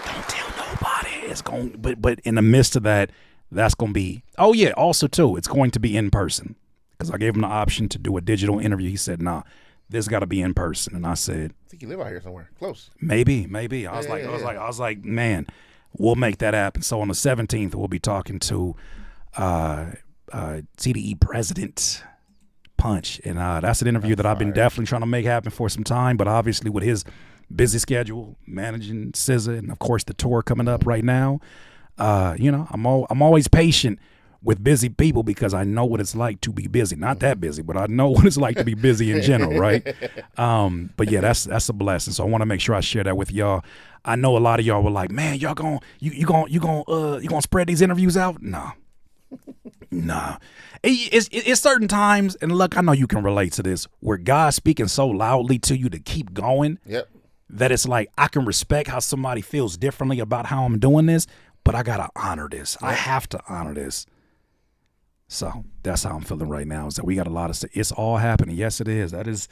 Speaker 2: Don't tell nobody. It's going, but in the midst of that, that's going to be. Oh yeah. Also too, it's going to be in person because I gave him the option to do a digital interview. He said, "Nah, this got to be in person." And I said,
Speaker 3: I think you live out here somewhere close.
Speaker 2: Maybe. I was like, man, we'll make that happen. So on the 17th, we'll be talking to TDE president Punch, and that's an interview that I've been definitely trying to make happen for some time. But obviously, with his busy schedule, managing SZA, and of course the tour coming up right now, I'm always patient with busy people because I know what it's like to be busy. Not that busy, but I know what it's like to be busy in general, right? But yeah, that's a blessing. So I want to make sure I share that with y'all. I know a lot of y'all were like, man, y'all gonna spread these interviews out? Nah. It's certain times, and look, I know you can relate to this, where God's speaking so loudly to you to keep going.
Speaker 3: Yep.
Speaker 2: That it's like I can respect how somebody feels differently about how I'm doing this, but I gotta honor this. I have to honor this. So that's how I'm feeling right now. Is that we got a lot of it's all happening. Yes, it is. That is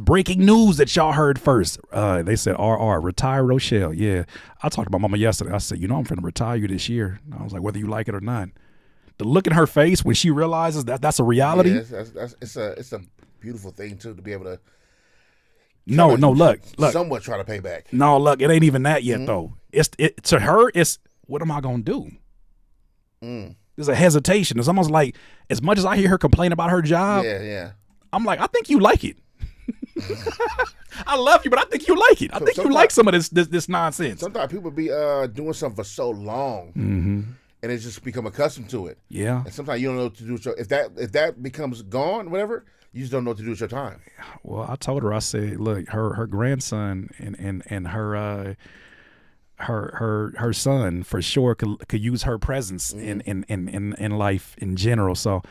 Speaker 2: breaking news that y'all heard first. They said RR retire Rochelle. Yeah, I talked to my mama yesterday. I said, I'm finna retire you this year. I was like, whether you like it or not. The look in her face when she realizes that that's a reality.
Speaker 3: Yeah, it's a beautiful thing too to be able to.
Speaker 2: Look.
Speaker 3: Somewhat try to pay back.
Speaker 2: No, look, it ain't even that yet though. To her, it's what am I gonna do? There's a hesitation. It's almost like as much as I hear her complain about her job.
Speaker 3: Yeah.
Speaker 2: I'm like, I think you like it. I love you, but I think you like it. I think you like some of this nonsense.
Speaker 3: Sometimes people be doing something for so long, and they just become accustomed to it.
Speaker 2: Yeah.
Speaker 3: And sometimes you don't know what to do with your if that becomes gone, whatever, you just don't know what to do with your time.
Speaker 2: Well, I told her, I said, look, her grandson and her son for sure could use her presence in life in general. So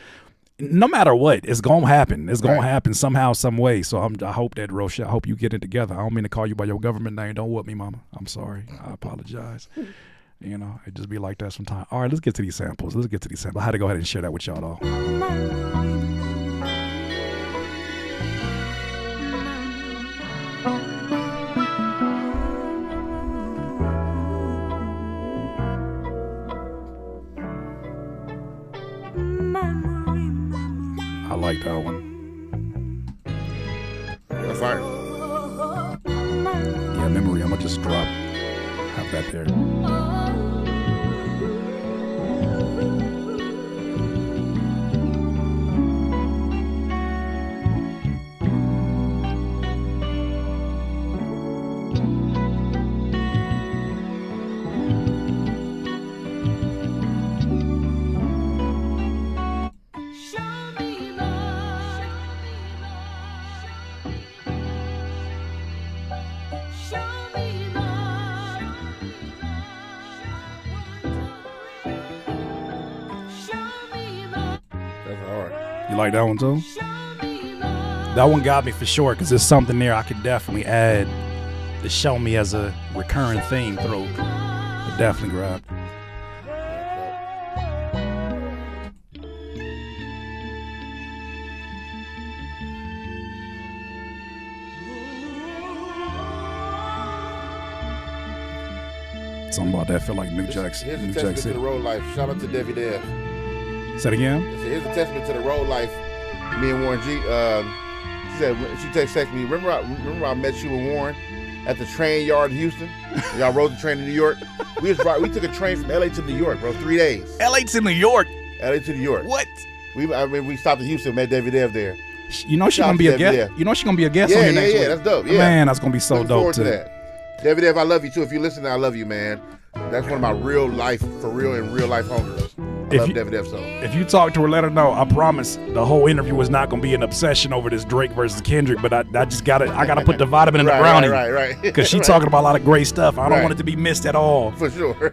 Speaker 2: no matter what, it's gonna happen. It's gonna happen somehow, some way. So I hope that Rochelle, I hope you get it together. I don't mean to call you by your government name. Don't whoop me, mama. I'm sorry. I apologize. You know, it just be like that sometimes. All right, let's get to these samples. I had to go ahead and share that with y'all, though. I like that one.
Speaker 3: That's fire.
Speaker 2: Yeah, memory. I'm gonna just have that there. You like that one too? That one got me for sure because there's something there I could definitely add to show me as a recurring theme through. It definitely grabbed. Something about that feel like New Jack's.
Speaker 3: Here's a
Speaker 2: New
Speaker 3: testament
Speaker 2: Jack
Speaker 3: to the road life. Shout out to Debbie Dev.
Speaker 2: Say it again?
Speaker 3: Here's a testament to the road life. Me and Warren G. She said she texted me. Remember I met you and Warren at the train yard in Houston. Y'all rode the train to New York. We took a train from LA to New York, bro. 3 days.
Speaker 2: LA to New York.
Speaker 3: LA to New York.
Speaker 2: What?
Speaker 3: We stopped in Houston, met Debbie Dev there.
Speaker 2: You know she's gonna be a guest. You know she's gonna be a guest on here next week.
Speaker 3: Yeah, that's dope. Yeah,
Speaker 2: man, that's gonna be so
Speaker 3: Looking
Speaker 2: dope
Speaker 3: forward
Speaker 2: too.
Speaker 3: to that. Debbie Dev, I love you too. If you're listening, I love you, man. That's one of my real life, for real and real life homegirls. I love Debbie Dev so.
Speaker 2: If you talk to her, let her know. I promise the whole interview was not gonna be an obsession over this Drake versus Kendrick, but I gotta put the vitamin in the brownie.
Speaker 3: Right.
Speaker 2: Because she's talking about a lot of great stuff. I don't want it to be missed at all.
Speaker 3: For sure.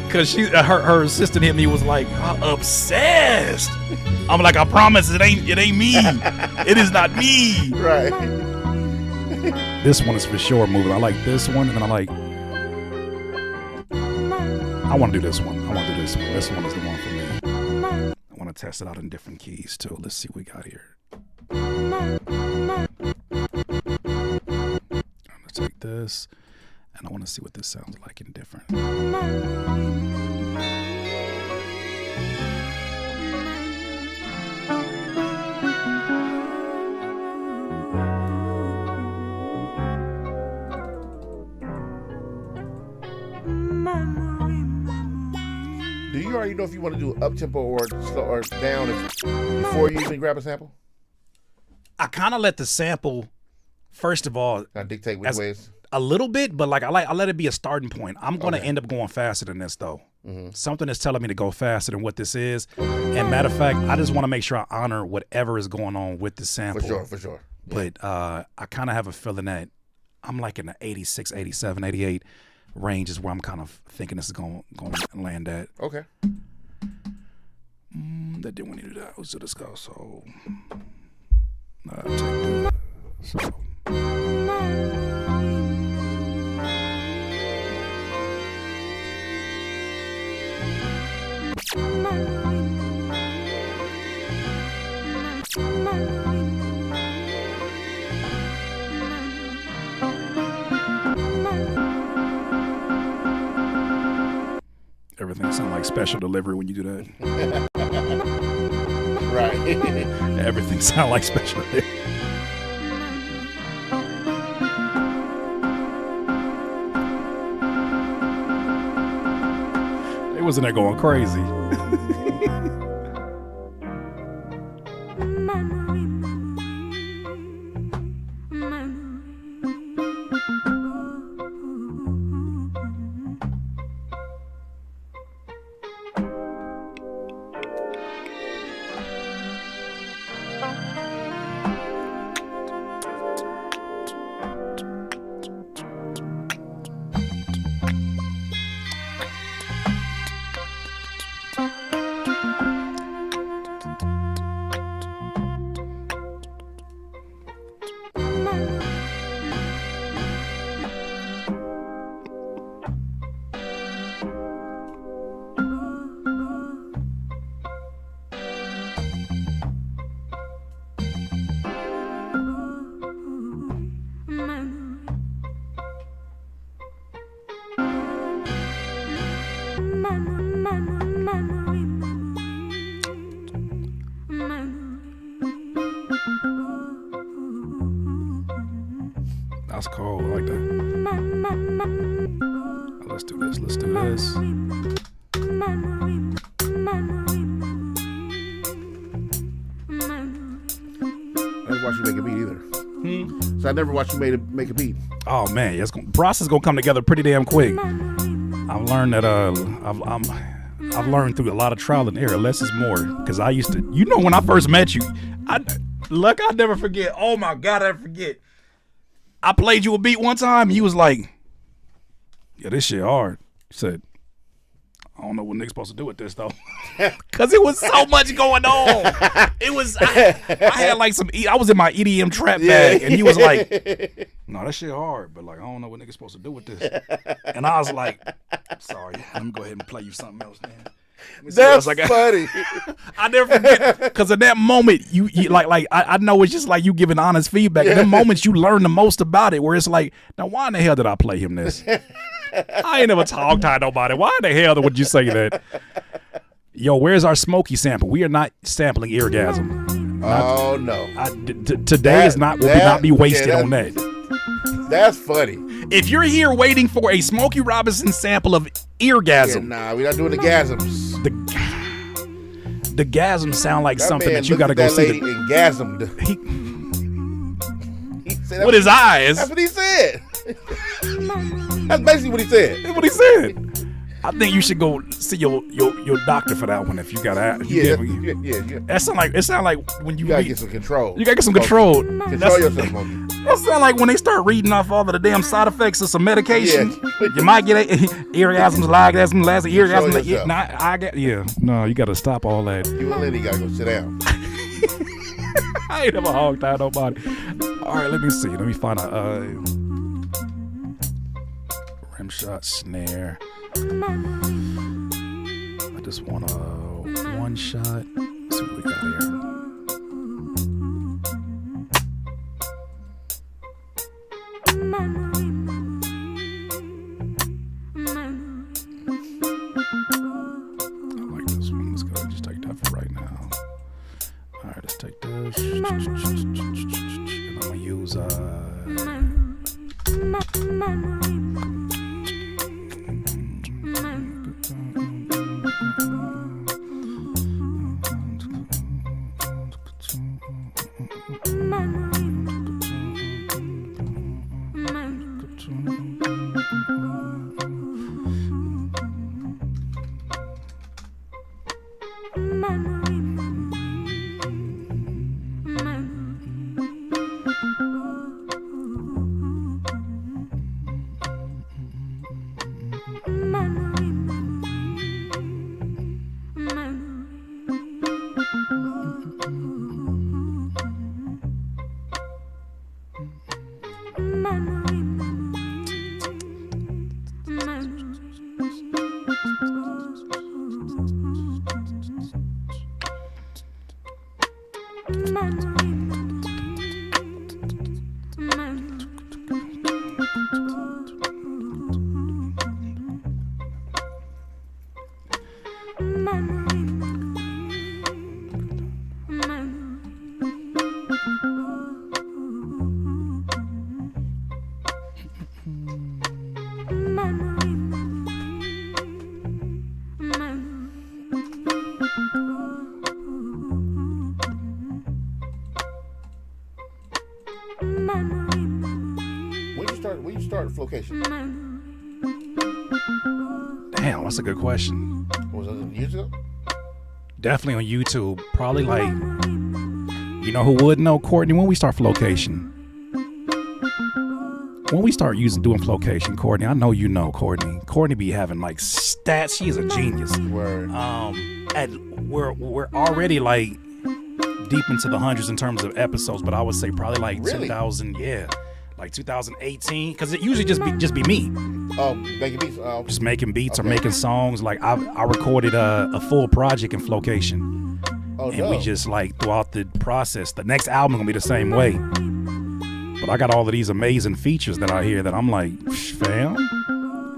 Speaker 2: Because her assistant hit me was like, obsessed. I'm like, I promise it ain't me. It is not me.
Speaker 3: Right.
Speaker 2: This one is for sure moving. I like this one, and then I want to do this one. This one is the one for me. I want to test it out in different keys too. Let's see what we got here. Let's take this, and I want to see what this sounds like in different.
Speaker 3: Do you already know if you want to do up tempo or slow or down before you even grab a sample?
Speaker 2: I kind of let the sample, first of all,
Speaker 3: dictate which ways.
Speaker 2: A little bit, but like I let it be a starting point. I'm going to end up going faster than this though. Mm-hmm. Something is telling me to go faster than what this is. And matter of fact, I just want to make sure I honor whatever is going on with the sample.
Speaker 3: For sure.
Speaker 2: But I kind of have a feeling that I'm like in the 86, 87, 88 range is where I'm kind of thinking this is going to land at.
Speaker 3: Okay.
Speaker 2: That didn't want to do that. So let's go. So, take that. So. Everything sounds like special delivery when you do that.
Speaker 3: Right.
Speaker 2: Everything sounds like special delivery. They wasn't there going crazy. that's cold. I like that. Let's do this. Let's do this.
Speaker 3: I never watched you make a beat either. So I never watched you make a beat.
Speaker 2: Oh man, process is gonna come together pretty damn quick. I've learned that I've learned through a lot of trial and error. Less is more. Because I used to, when I first met you, I'll never forget. Oh my God, I'll never forget. I played you a beat one time, and you was like, "Yeah, this shit hard." You said, "I don't know what niggas supposed to do with this though," because it was so much going on. It was I had like I was in my EDM trap bag, and he was like, "No, that shit hard, but like I don't know what niggas supposed to do with this." And I was like, "Sorry, let me go ahead and play you something else, man."
Speaker 3: That's funny.
Speaker 2: I never forget, because in that moment, you like I know it's just like you giving honest feedback. In the moments, you learn the most about it. Where it's like, now why in the hell did I play him this? I ain't never talked nobody. Why in the hell would you say that? Yo, where's our Smokey sample? We are not sampling Eargasm.
Speaker 3: Oh no!
Speaker 2: Today will not be wasted on that.
Speaker 3: That's funny.
Speaker 2: If you're here waiting for a Smokey Robinson sample of Eargasm,
Speaker 3: nah, we're not doing the gasms.
Speaker 2: The gasms sound like something that you got to go see.
Speaker 3: Lady and gasmed. He said
Speaker 2: with his eyes.
Speaker 3: That's what he said. That's basically what he said.
Speaker 2: That's what he said. I think you should go see your doctor for that one if you got to.
Speaker 3: Yeah.
Speaker 2: It sound like when you
Speaker 3: gotta get some control.
Speaker 2: You gotta get some control.
Speaker 3: Control yourself, Smokey.
Speaker 2: That sound like when they start reading off all of the damn side effects of some medication.
Speaker 3: Yeah.
Speaker 2: You might get eargasms, ligasms, eargasms.
Speaker 3: Control
Speaker 2: No, you gotta stop all that.
Speaker 3: You and Lenny gotta go sit down.
Speaker 2: I ain't never hogged out nobody. All right, let me see. Let me find a rim shot snare. I just want a one shot. Let's see what we got here. I like this one. Let's go ahead and just take that for right now. All right, let's take this. And I'm gonna use
Speaker 3: When you start Flowcation?
Speaker 2: Damn, that's a good question.
Speaker 3: Was it on YouTube?
Speaker 2: Definitely on YouTube. Probably like, you know who would know, Courtney, when we start Flowcation? When we start doing Flowcation, Courtney, I know you know Courtney. Courtney be having like stats. She is a genius.
Speaker 3: Word.
Speaker 2: We're already like deep into the hundreds in terms of episodes, but I would say probably like 2000, like 2018, because it usually just be me.
Speaker 3: Oh, making beats.
Speaker 2: Just making beats or making songs. Like I recorded a full project in Flowcation, and we just like throughout the process. The next album gonna be the same way. But I got all of these amazing features that I hear that I'm like, fam,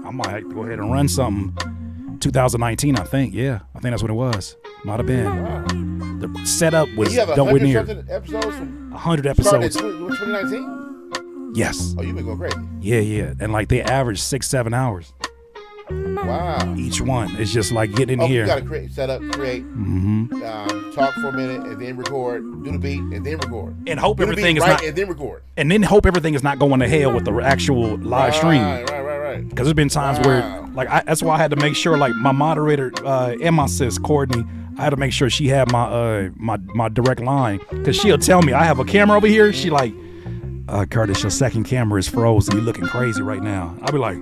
Speaker 2: I might have to go ahead and run something. 2019, I think. Yeah, I think that's what it was. Might have been.
Speaker 3: Wow.
Speaker 2: The setup was nowhere near.
Speaker 3: 100 episodes.
Speaker 2: 100 episodes.
Speaker 3: 2019.
Speaker 2: Yes.
Speaker 3: Oh, you've been going crazy.
Speaker 2: Yeah. And like they average 6-7 hours.
Speaker 3: Wow.
Speaker 2: Each one. It's just like getting in here.
Speaker 3: You got to create, set up, create, talk for a minute, and then record, do the beat, and then record.
Speaker 2: And hope
Speaker 3: do
Speaker 2: everything is
Speaker 3: right,
Speaker 2: not.
Speaker 3: and then record.
Speaker 2: And then hope everything is not going to hell with the actual live stream.
Speaker 3: Right.
Speaker 2: Because there's been times where, like, that's why I had to make sure, like, my moderator and my sis, Courtney, I had to make sure she had my direct line. Because she'll tell me, I have a camera over here. She like, Curtis, your second camera is frozen. You looking crazy right now. I'll be like,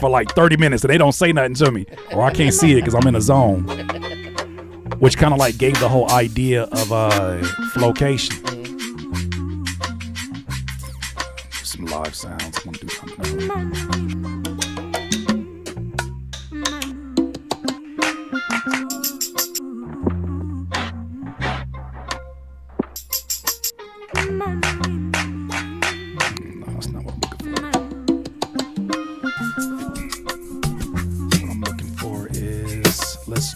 Speaker 2: for like 30 minutes and they don't say nothing to me. Or I can't see it because I'm in a zone. Which kind of like gave the whole idea of Flowcation. Some live sounds. I'm going to do something else. Let's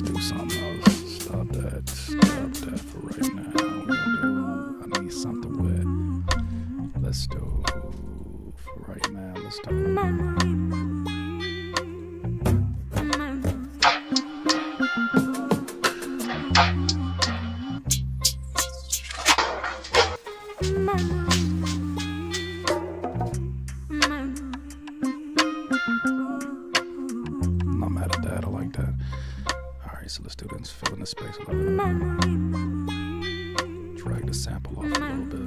Speaker 2: do something else. Stop that for right now. I need something with. Let's do for right now. Let's do. I'm mad at that. I like that. All right, so let's do this. Fill in the space a little bit. Drag the sample off a little bit.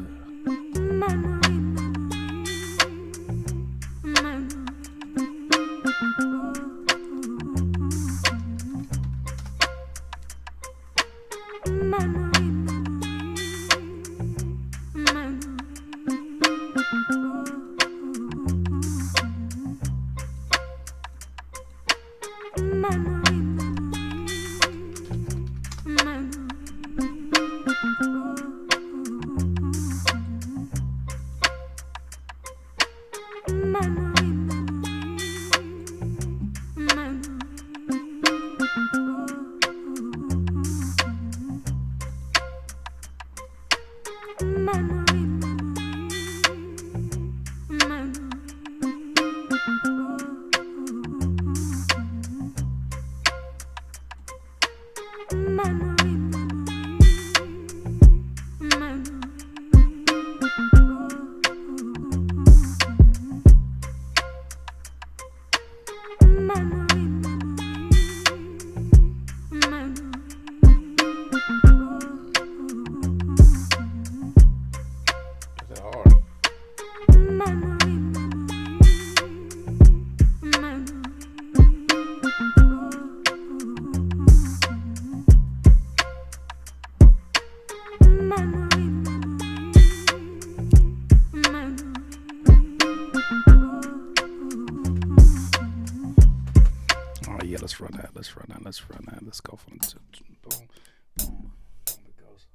Speaker 2: Let's run that. Let's go from the boom, boom, boom, it goes.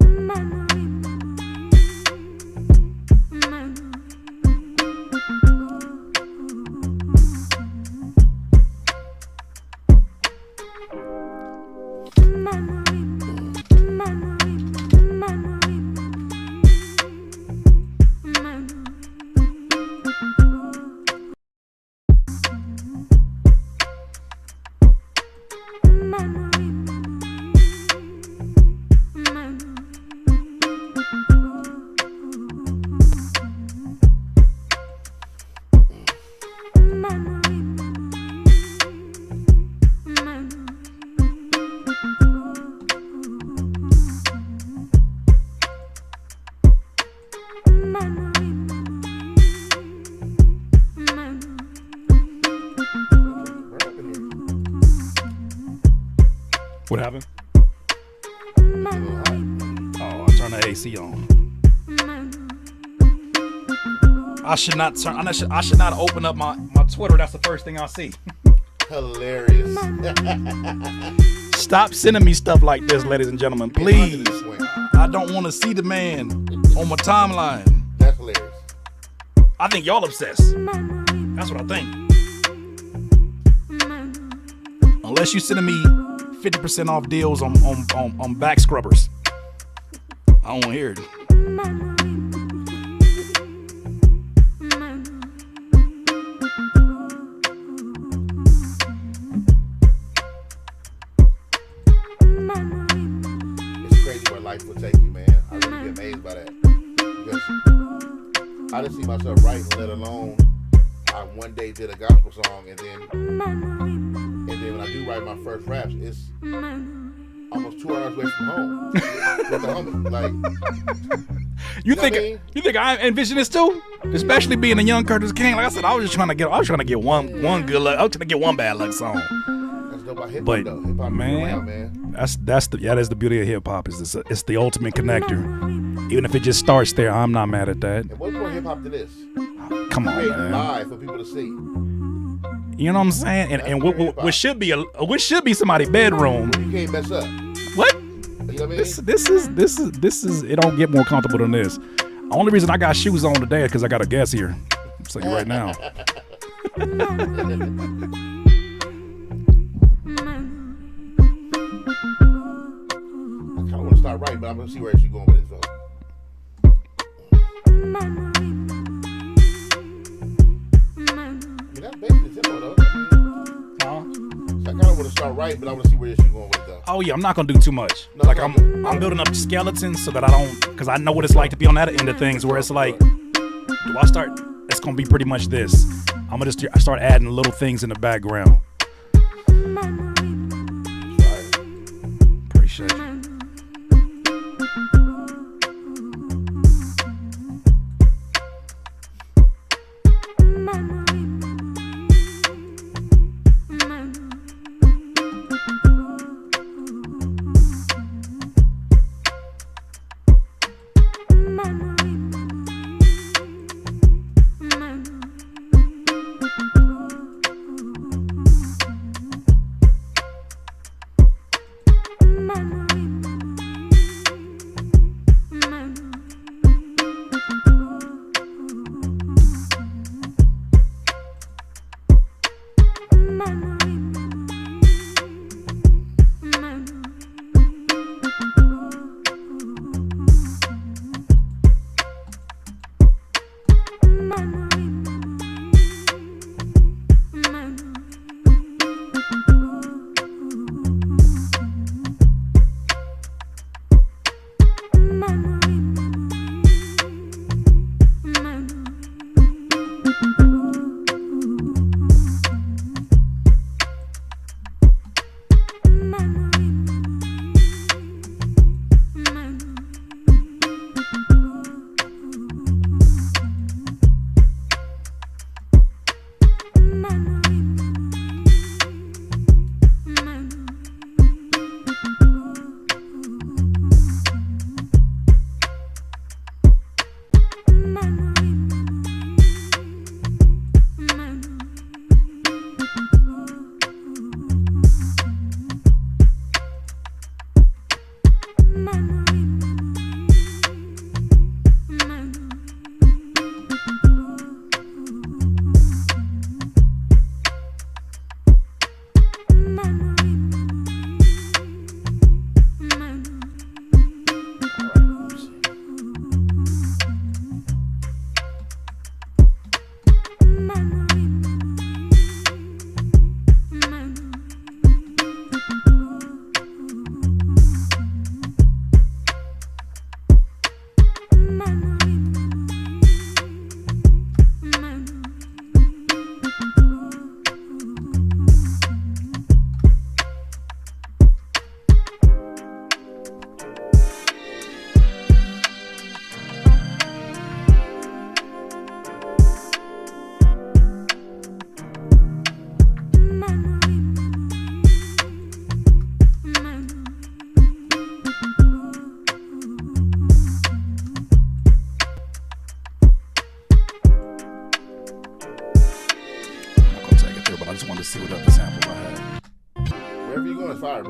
Speaker 2: What happened? Oh, I turned the AC on. I should not open up my Twitter. That's the first thing I see.
Speaker 3: Hilarious.
Speaker 2: Stop sending me stuff like this, ladies and gentlemen, please. I don't want to see the man on my timeline.
Speaker 3: That's hilarious.
Speaker 2: I think y'all obsessed. That's what I think. Unless you sending me 50% off deals on back scrubbers, I don't want to hear it.
Speaker 3: Life will take you, man. I really get amazed by that. Because I didn't see myself writing, let alone I one day did a gospel song, and then when I do write my first raps, it's almost 2 hours away from home with the homie. Like,
Speaker 2: you think I envision this too? Especially being a young Curtis King. Like I said, I was trying to get one good luck. I was trying to get one bad luck song.
Speaker 3: That's dope about hip hop,
Speaker 2: But
Speaker 3: though. Hip hop man.
Speaker 2: that's the beauty of hip hop. Is it's the ultimate connector. Even if it just starts there, I'm not mad at that.
Speaker 3: And what's more hip hop than this?
Speaker 2: Come on, man.
Speaker 3: Live for people to see.
Speaker 2: You know what I'm saying? And what should be somebody's bedroom.
Speaker 3: You can't mess up.
Speaker 2: What?
Speaker 3: You know what I mean?
Speaker 2: This is. It don't get more comfortable than this. Only reason I got shoes on today is because I got a guest here. I'm saying right now.
Speaker 3: I want to start writing, but I'm gonna see where she's going with it. So. I mean, that's basically the tempo, though. So I kind of want to start writing, but I want to see where she's going with it, though.
Speaker 2: Oh yeah, I'm not gonna do too much.
Speaker 3: No,
Speaker 2: like I'm building up skeletons so that I don't, because I know what it's like to be on that end of things where it's like, do I start? It's gonna be pretty much this. I'm gonna just start adding little things in the background. Appreciate you.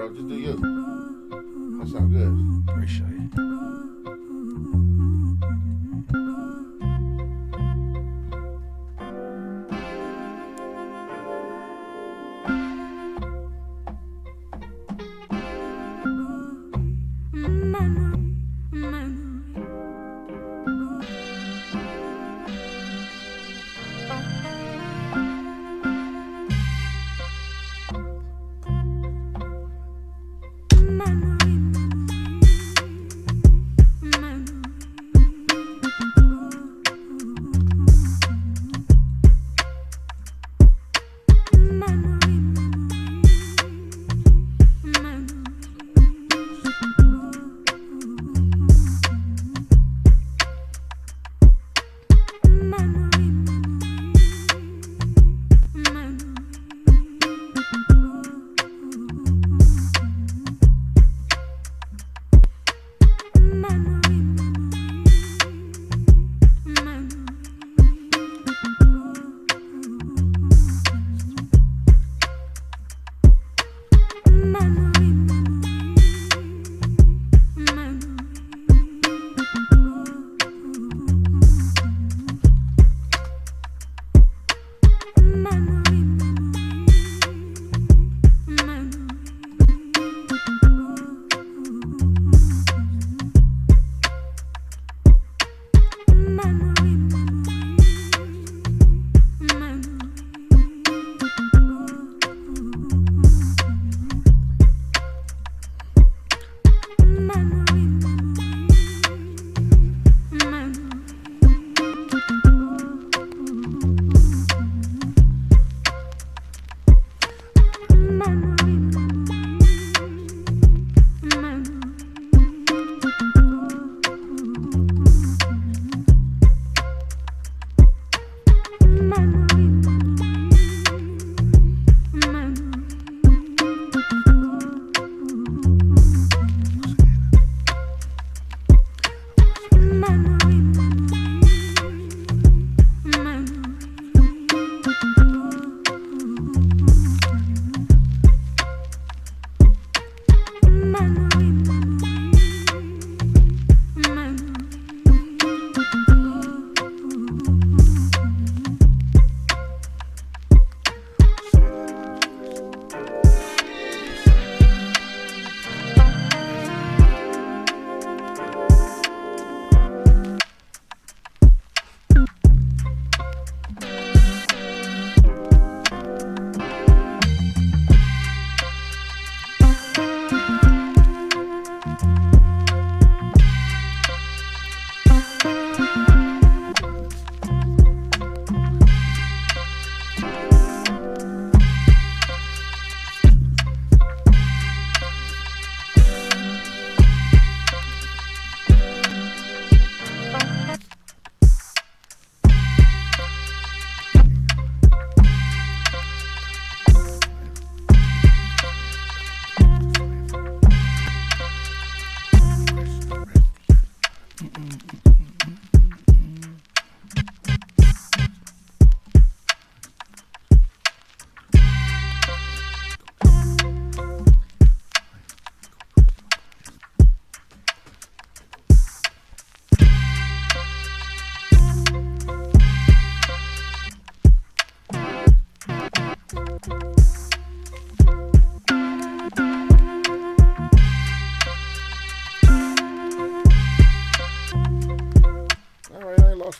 Speaker 3: bro. Just do you. That sounds good.
Speaker 2: Appreciate it.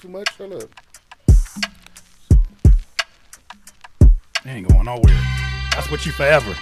Speaker 3: too much. Shut up.
Speaker 2: They ain't going nowhere. That's what you forever.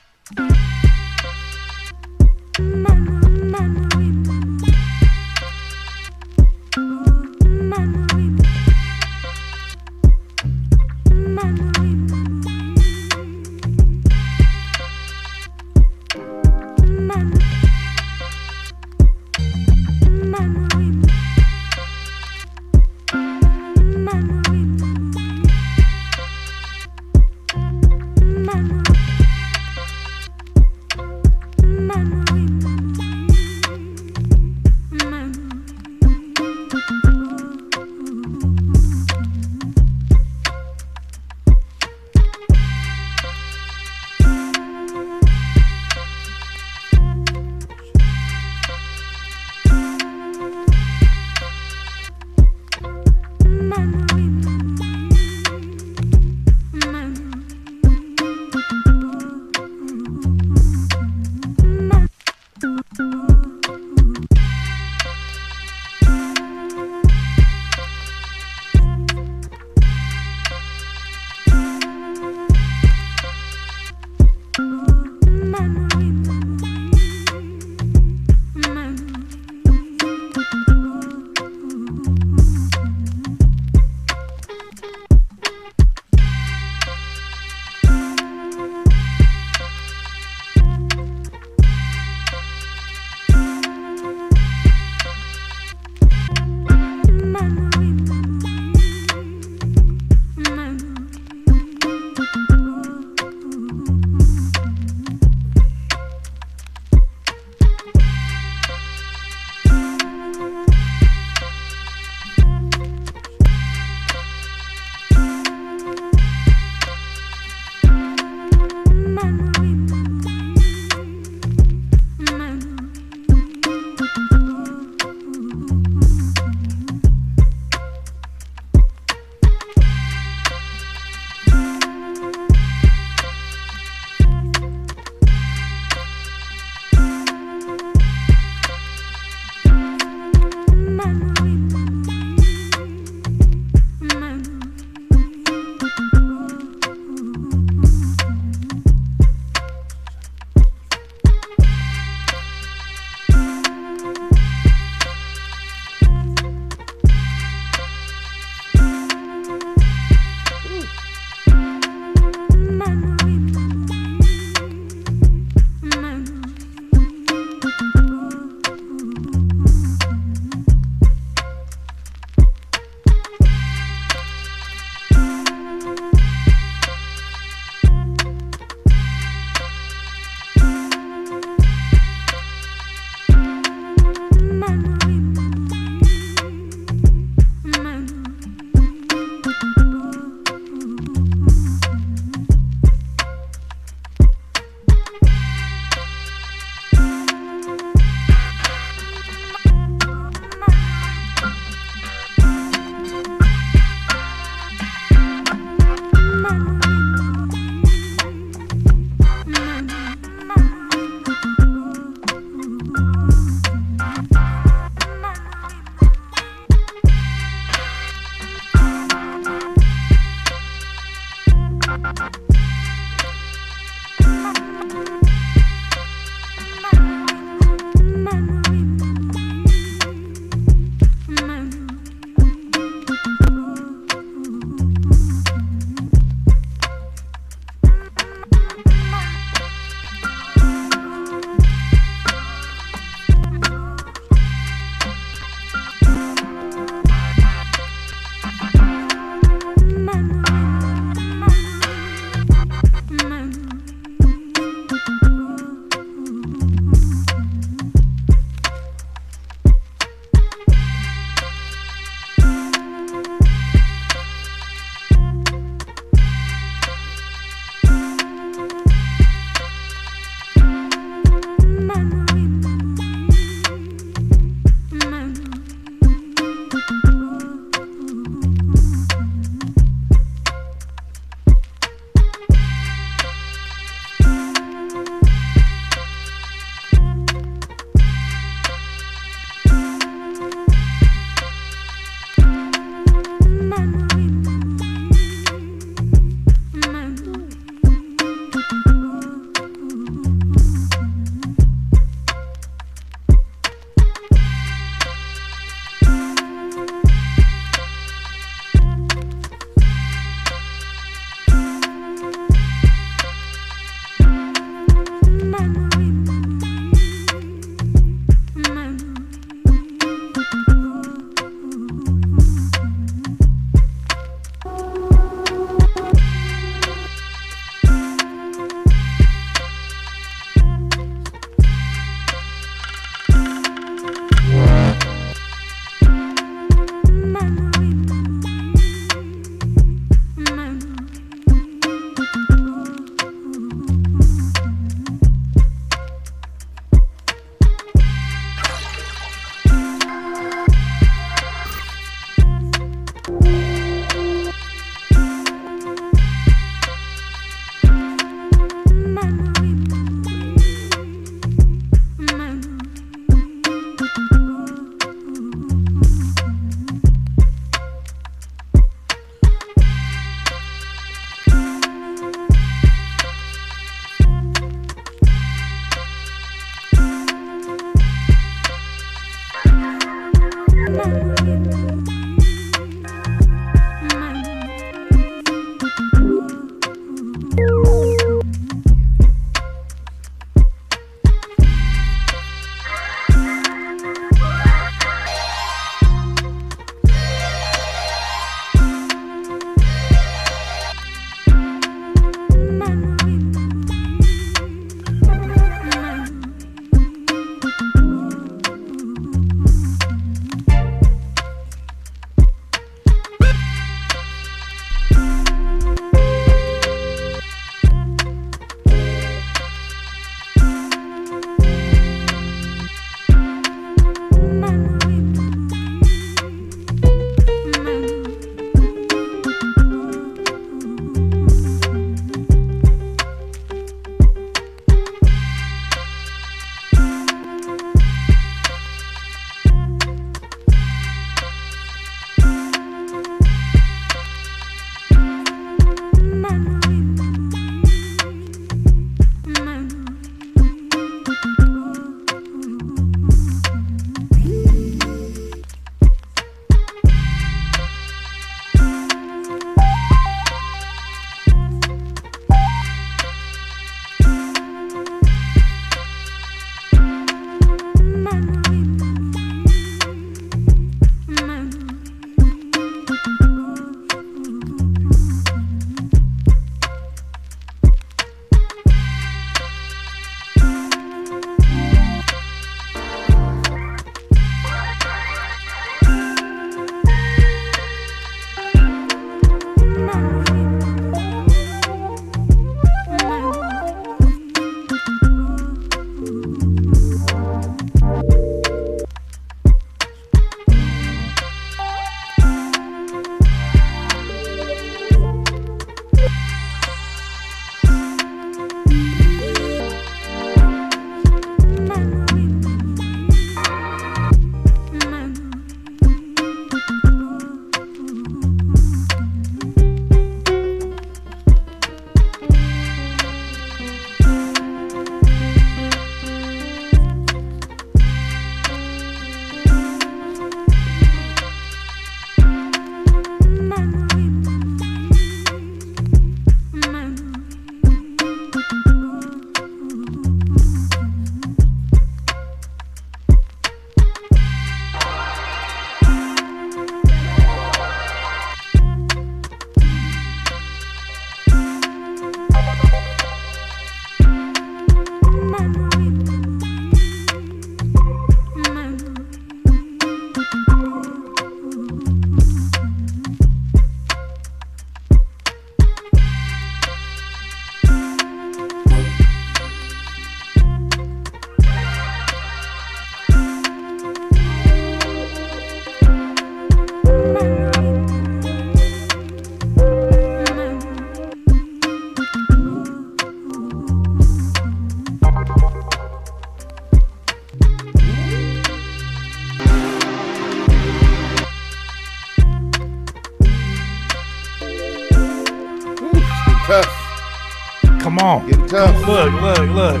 Speaker 3: tough.
Speaker 2: Come on.
Speaker 3: Getting tough.
Speaker 2: Look.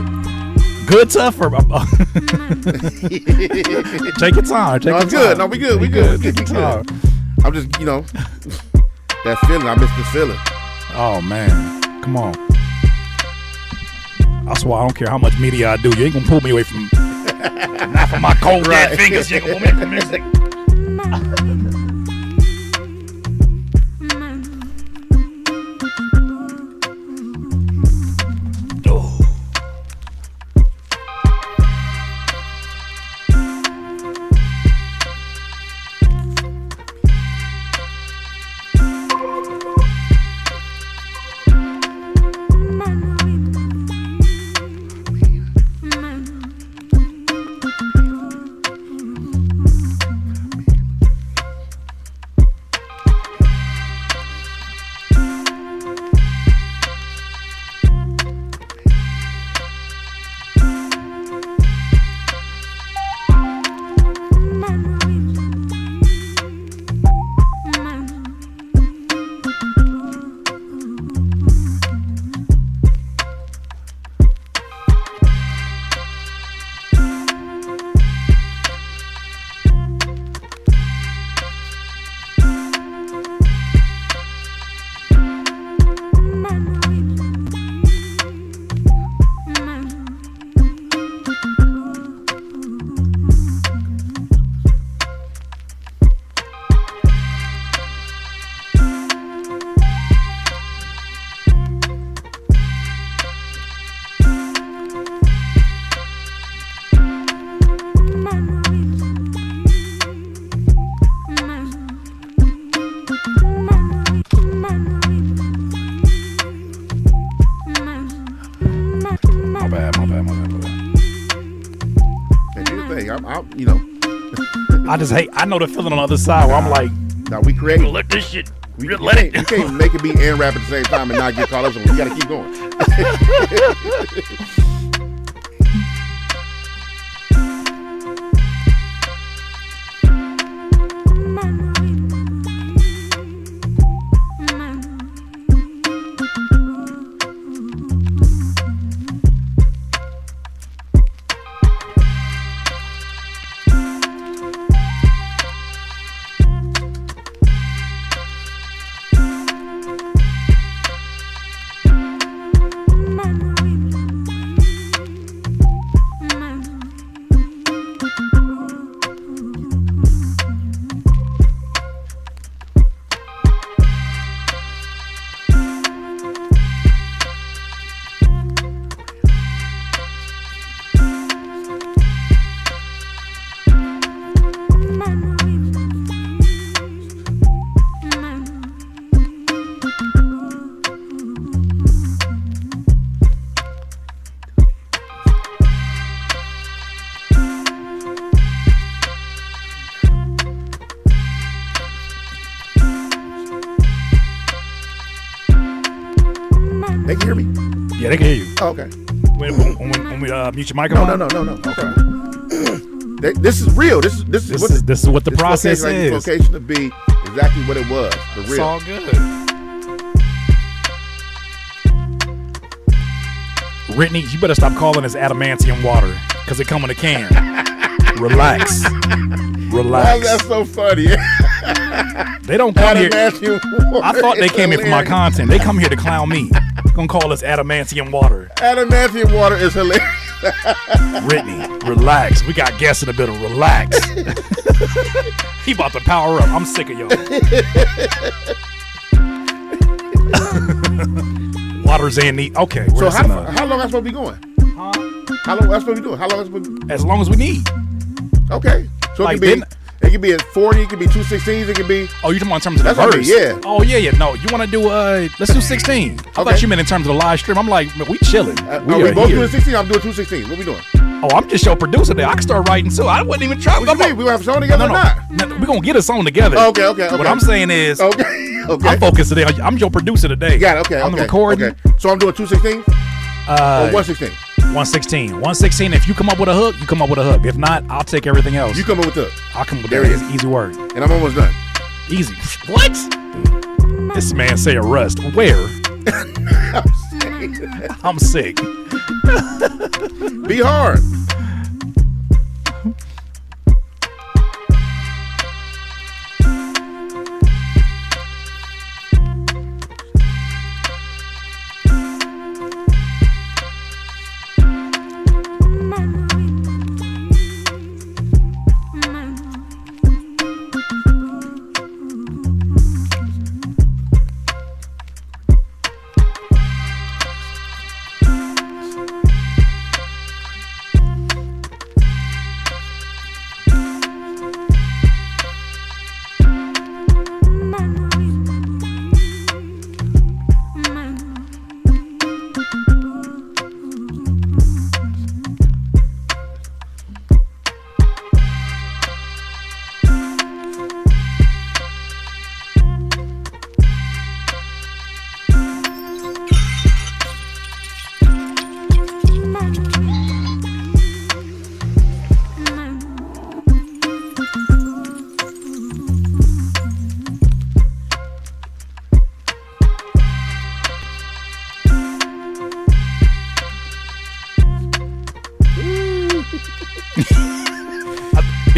Speaker 2: Good tough or take your time.
Speaker 3: No, it's good. No, we good. We good.
Speaker 2: Take your time.
Speaker 3: I'm just, that feeling. I miss this feeling.
Speaker 2: Oh man, come on. That's why I don't care how much media I do. You ain't gonna pull me away from not from my cold dead fingers. You ain't gonna pull me away from music. I just hate. I know the feeling on the other side where I'm like,
Speaker 3: now we create.
Speaker 2: Let this shit.
Speaker 3: You can't make it be and rap at the same time and not get caught up. So we got to keep going. They can hear me?
Speaker 2: Yeah, they can hear you.
Speaker 3: Oh, okay.
Speaker 2: When we mute your microphone?
Speaker 3: No. Okay. This is real. This is
Speaker 2: what the process is.
Speaker 3: Flowcation to be exactly what it was. For real.
Speaker 2: It's all good. Whitney, you better stop calling this adamantium water because it come in a can. Relax.
Speaker 3: Why is that so funny?
Speaker 2: They don't come here. I thought they came here for my content. They come here to clown me. Gonna call us adamantium water.
Speaker 3: Adamantium water is hilarious.
Speaker 2: Whitney, relax. We got guests in the building. Relax. He about to power up. I'm sick of y'all. Water's in need. Okay.
Speaker 3: So how long am I supposed to be going?
Speaker 2: Huh?
Speaker 3: How long am I supposed to be doing? How long am I supposed to be?
Speaker 2: As long as we need.
Speaker 3: Okay. So
Speaker 2: like
Speaker 3: it could be at 40, it could be 216s, it could be.
Speaker 2: Oh, you're talking about in terms of the verse?
Speaker 3: Yeah.
Speaker 2: Oh, yeah. No, you want to do, let's do 16. I thought you meant in terms of the live stream. I'm like, we chilling.
Speaker 3: We both doing 16? I'm doing 216. What we doing?
Speaker 2: Oh, I'm just your producer there. I can start writing too. I wasn't even trying.
Speaker 3: What you mean? We gonna have a song together or not?
Speaker 2: We're gonna get a song together.
Speaker 3: Okay.
Speaker 2: What I'm saying is,
Speaker 3: okay.
Speaker 2: I'm focused today. I'm your producer today.
Speaker 3: Got it. Okay.
Speaker 2: I'm the recording.
Speaker 3: Okay. So I'm doing 216 or 116?
Speaker 2: 116. 116. If you come up with a hook, you come up with a hook. If not, I'll take everything else.
Speaker 3: You come up with the hook.
Speaker 2: I'll come up with
Speaker 3: there
Speaker 2: that. It's easy work.
Speaker 3: And I'm almost done.
Speaker 2: Easy. What? This man say a rust. Where? I'm sick.
Speaker 3: Be hard.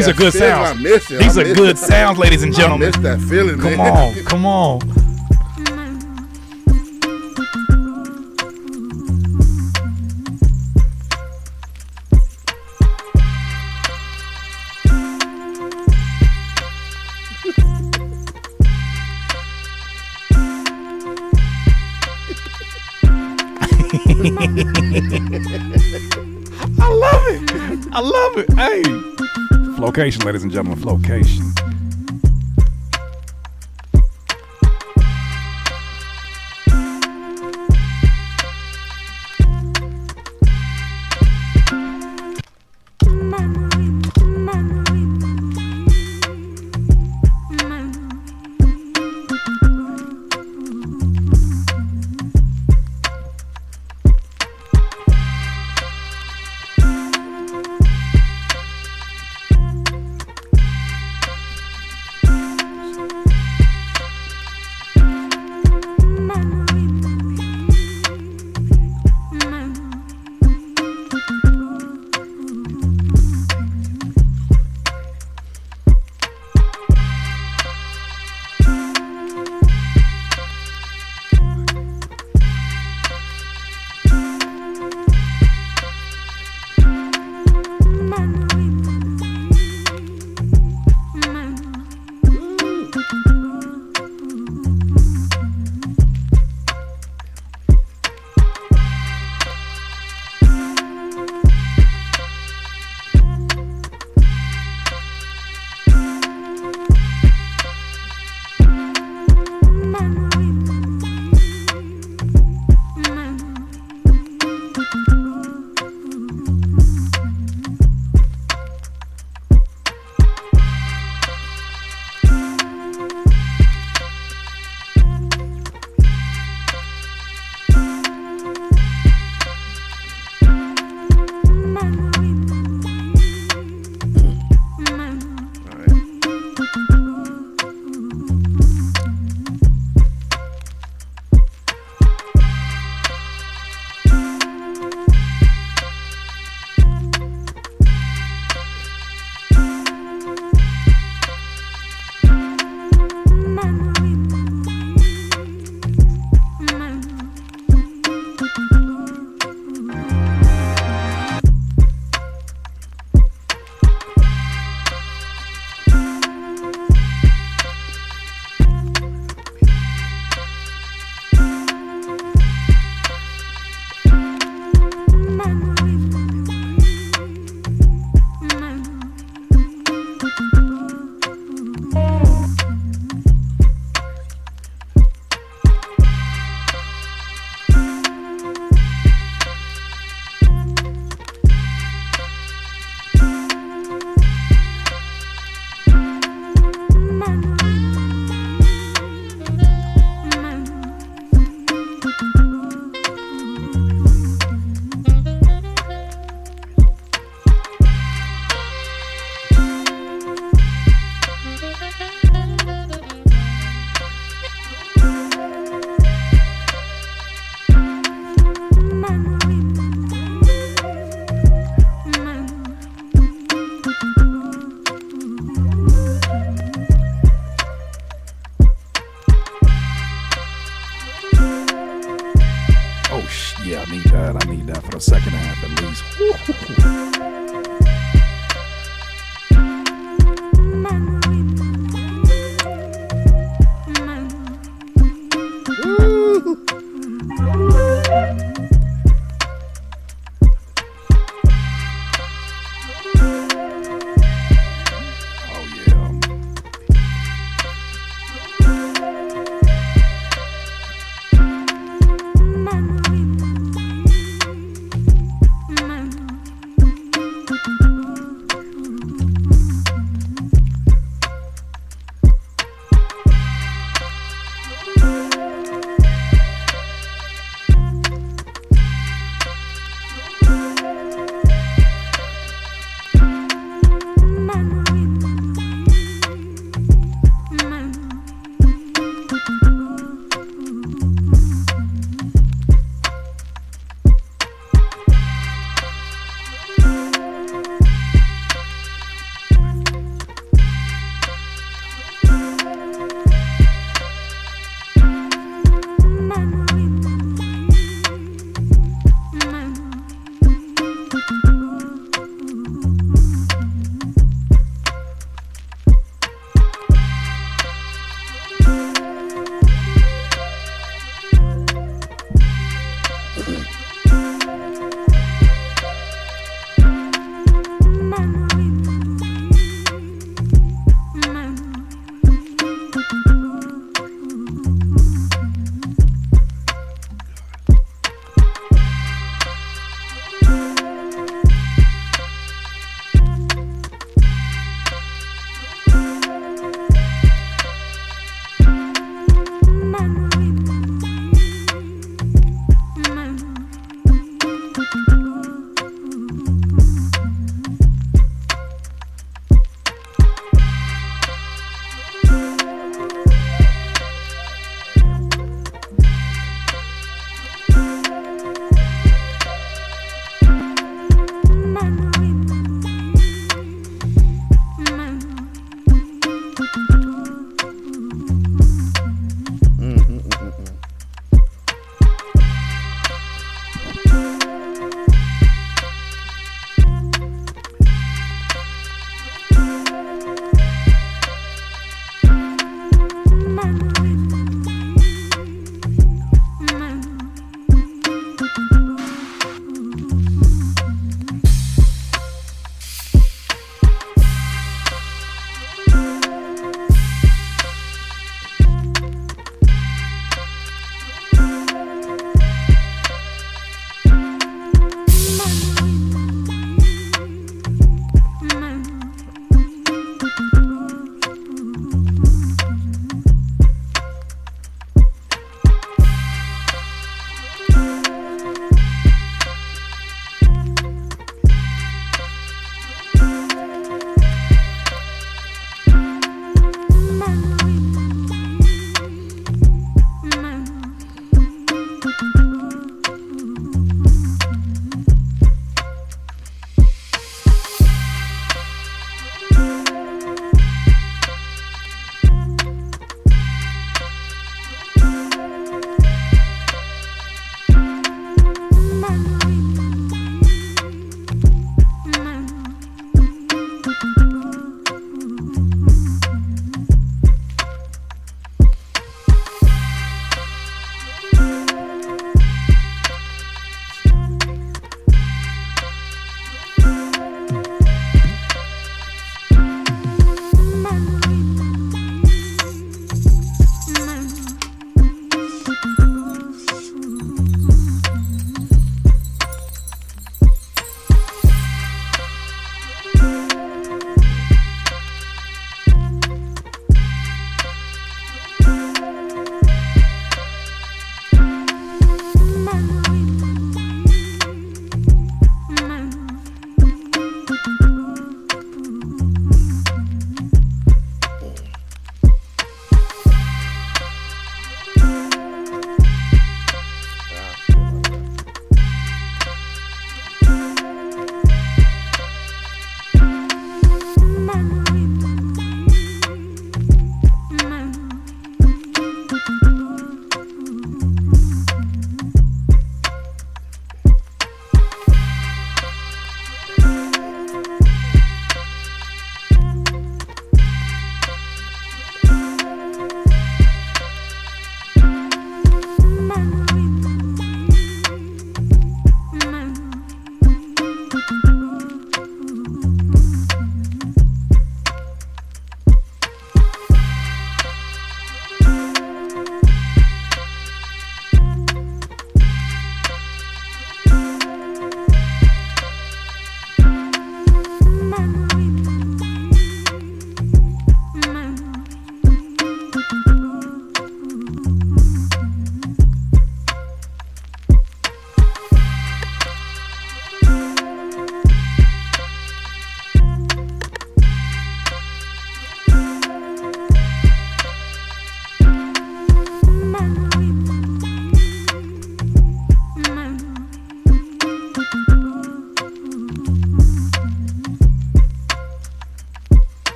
Speaker 2: These are good sounds. These are good sounds, ladies and gentlemen.
Speaker 3: I miss that feeling,
Speaker 2: Come
Speaker 3: man.
Speaker 2: on, come on. I love it. I love it. Hey. Flowcation, ladies and gentlemen. Flowcation. Yeah, I need that. I need that for the second half at least.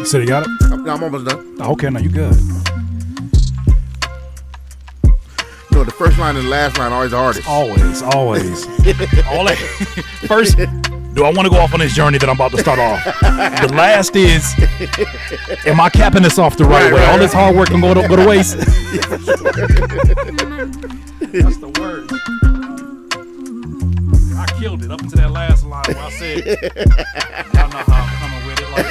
Speaker 2: So you got it?
Speaker 3: No, I'm almost done.
Speaker 2: Okay, now you good.
Speaker 3: No, the first line and the last line are always the hardest.
Speaker 2: Always. First, do I want to go off on this journey that I'm about to start off? The last is, am I capping this off the right way? All this hard work can go to waste. That's the word. I killed it up into that last line where I said, y'all know how I'm coming with it. Like,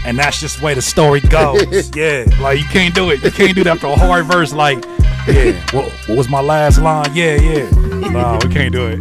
Speaker 2: and that's just the way the story goes. Yeah, like you can't do it. You can't do that after a hard verse. Like, yeah, what was my last line? Yeah. No, we can't do it.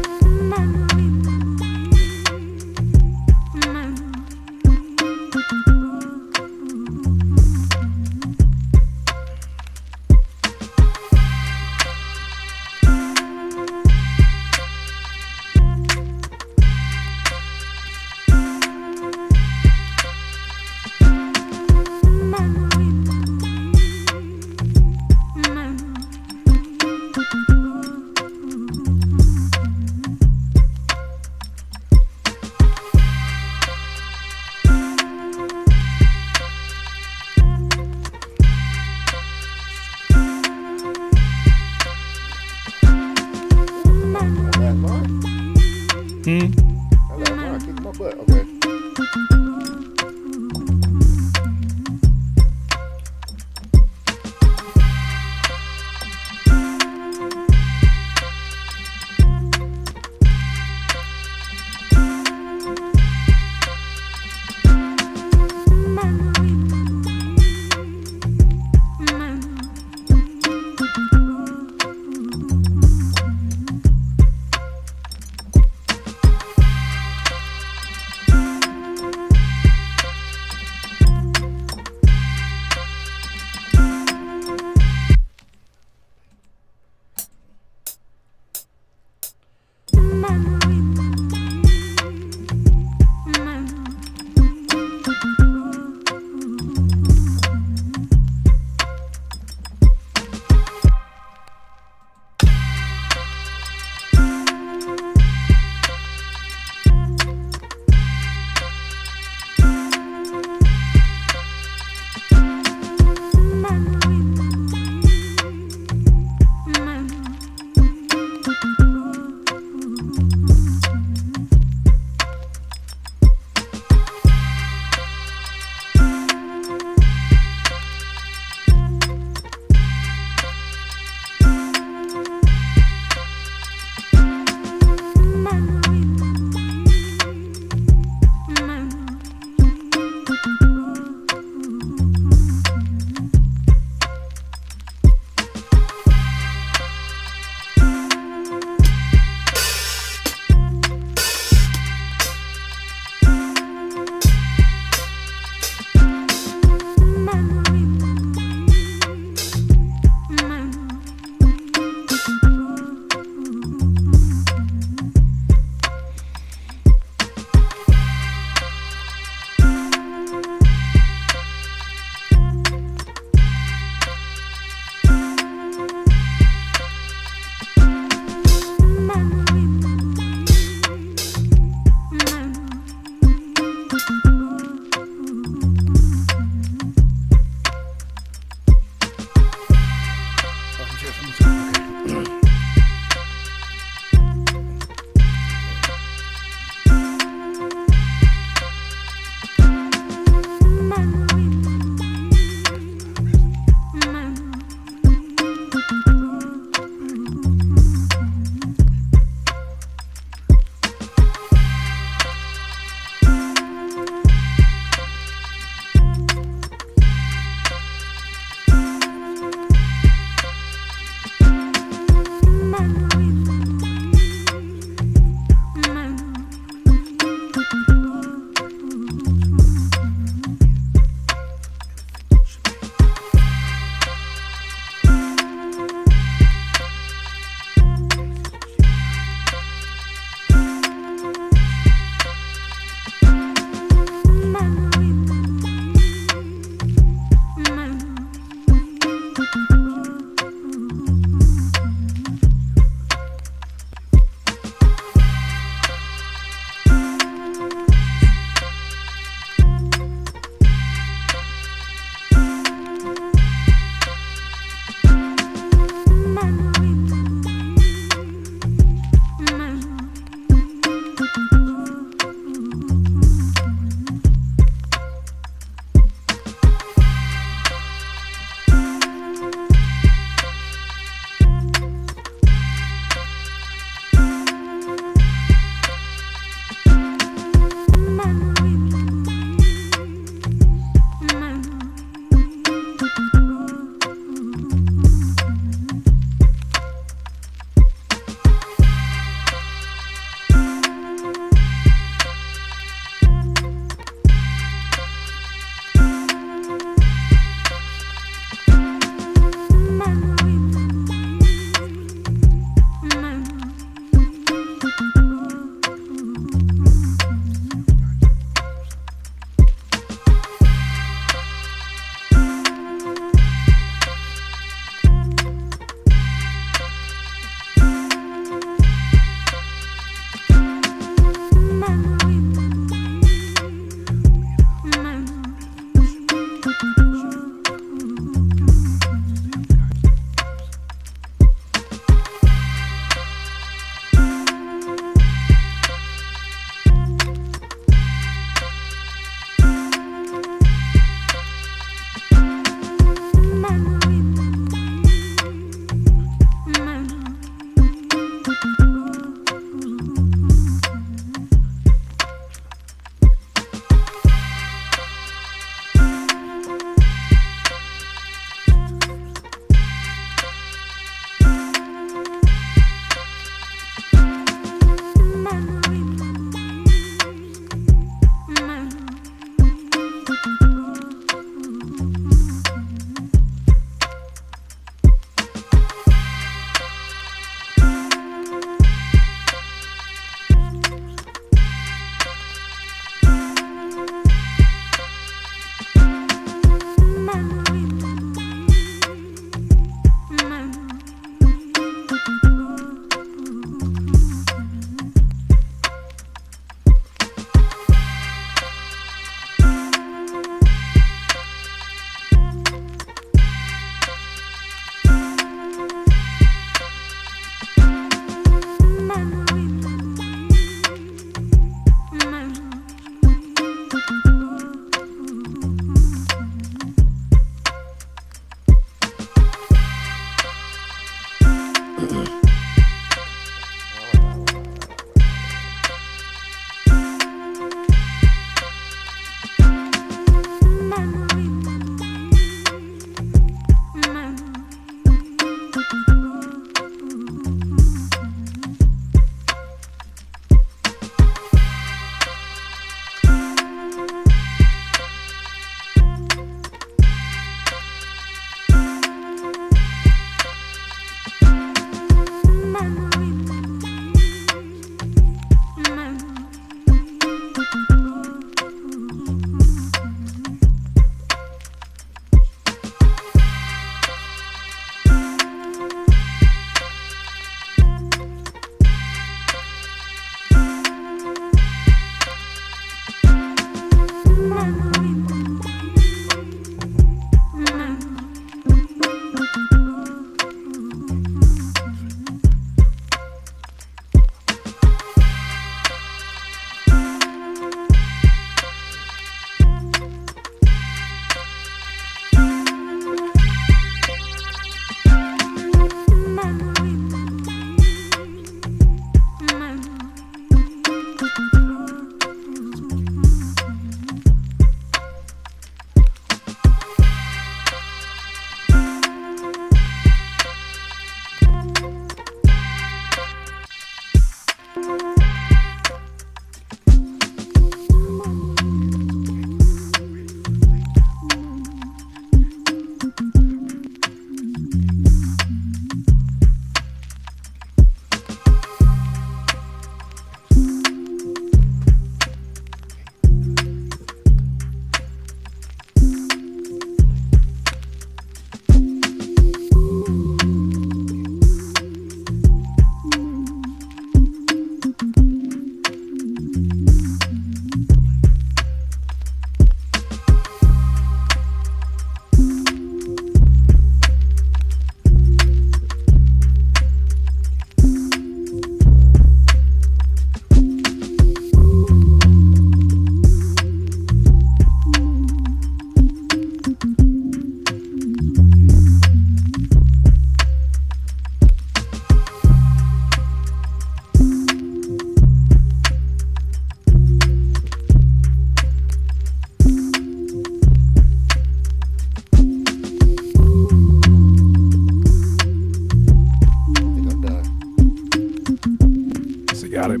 Speaker 2: Got it.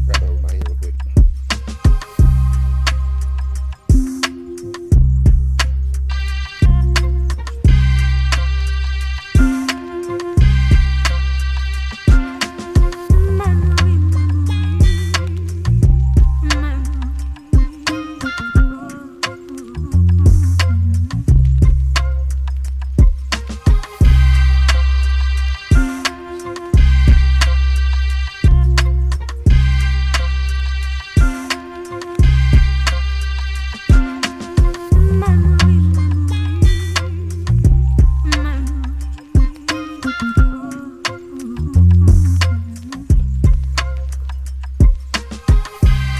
Speaker 3: Grab it over my ear real quick.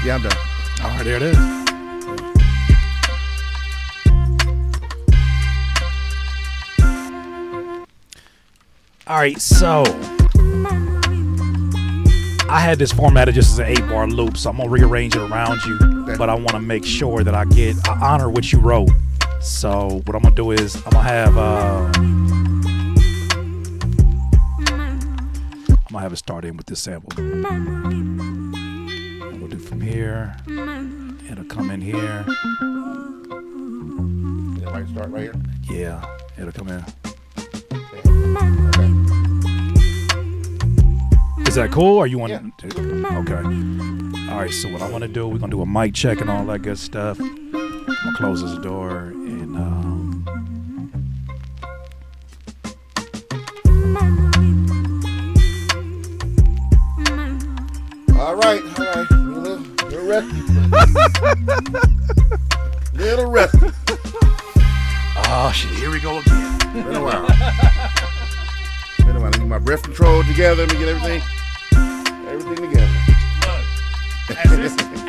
Speaker 3: Yeah, I'm done.
Speaker 2: All right, there it is. All right, so I had this formatted just as an 8-bar loop, so I'm gonna rearrange it around you, but I want to make sure that I honor what you wrote. So what I'm gonna do is I'm gonna have it start in with this sample. And we'll do from here. It'll come in here.
Speaker 3: Yeah, right, start right here.
Speaker 2: Yeah, it'll come in.
Speaker 3: Okay.
Speaker 2: Is that cool? Or you want
Speaker 3: Yeah.
Speaker 2: to? Okay. All right. So what I want to do, we're gonna do a mic check and all that good stuff. I'm gonna close this door and
Speaker 3: All right. Little rusty. Little rusty.
Speaker 2: oh shit, here we go again.
Speaker 3: Been a while. Let me get my breath control together. Let me get everything together.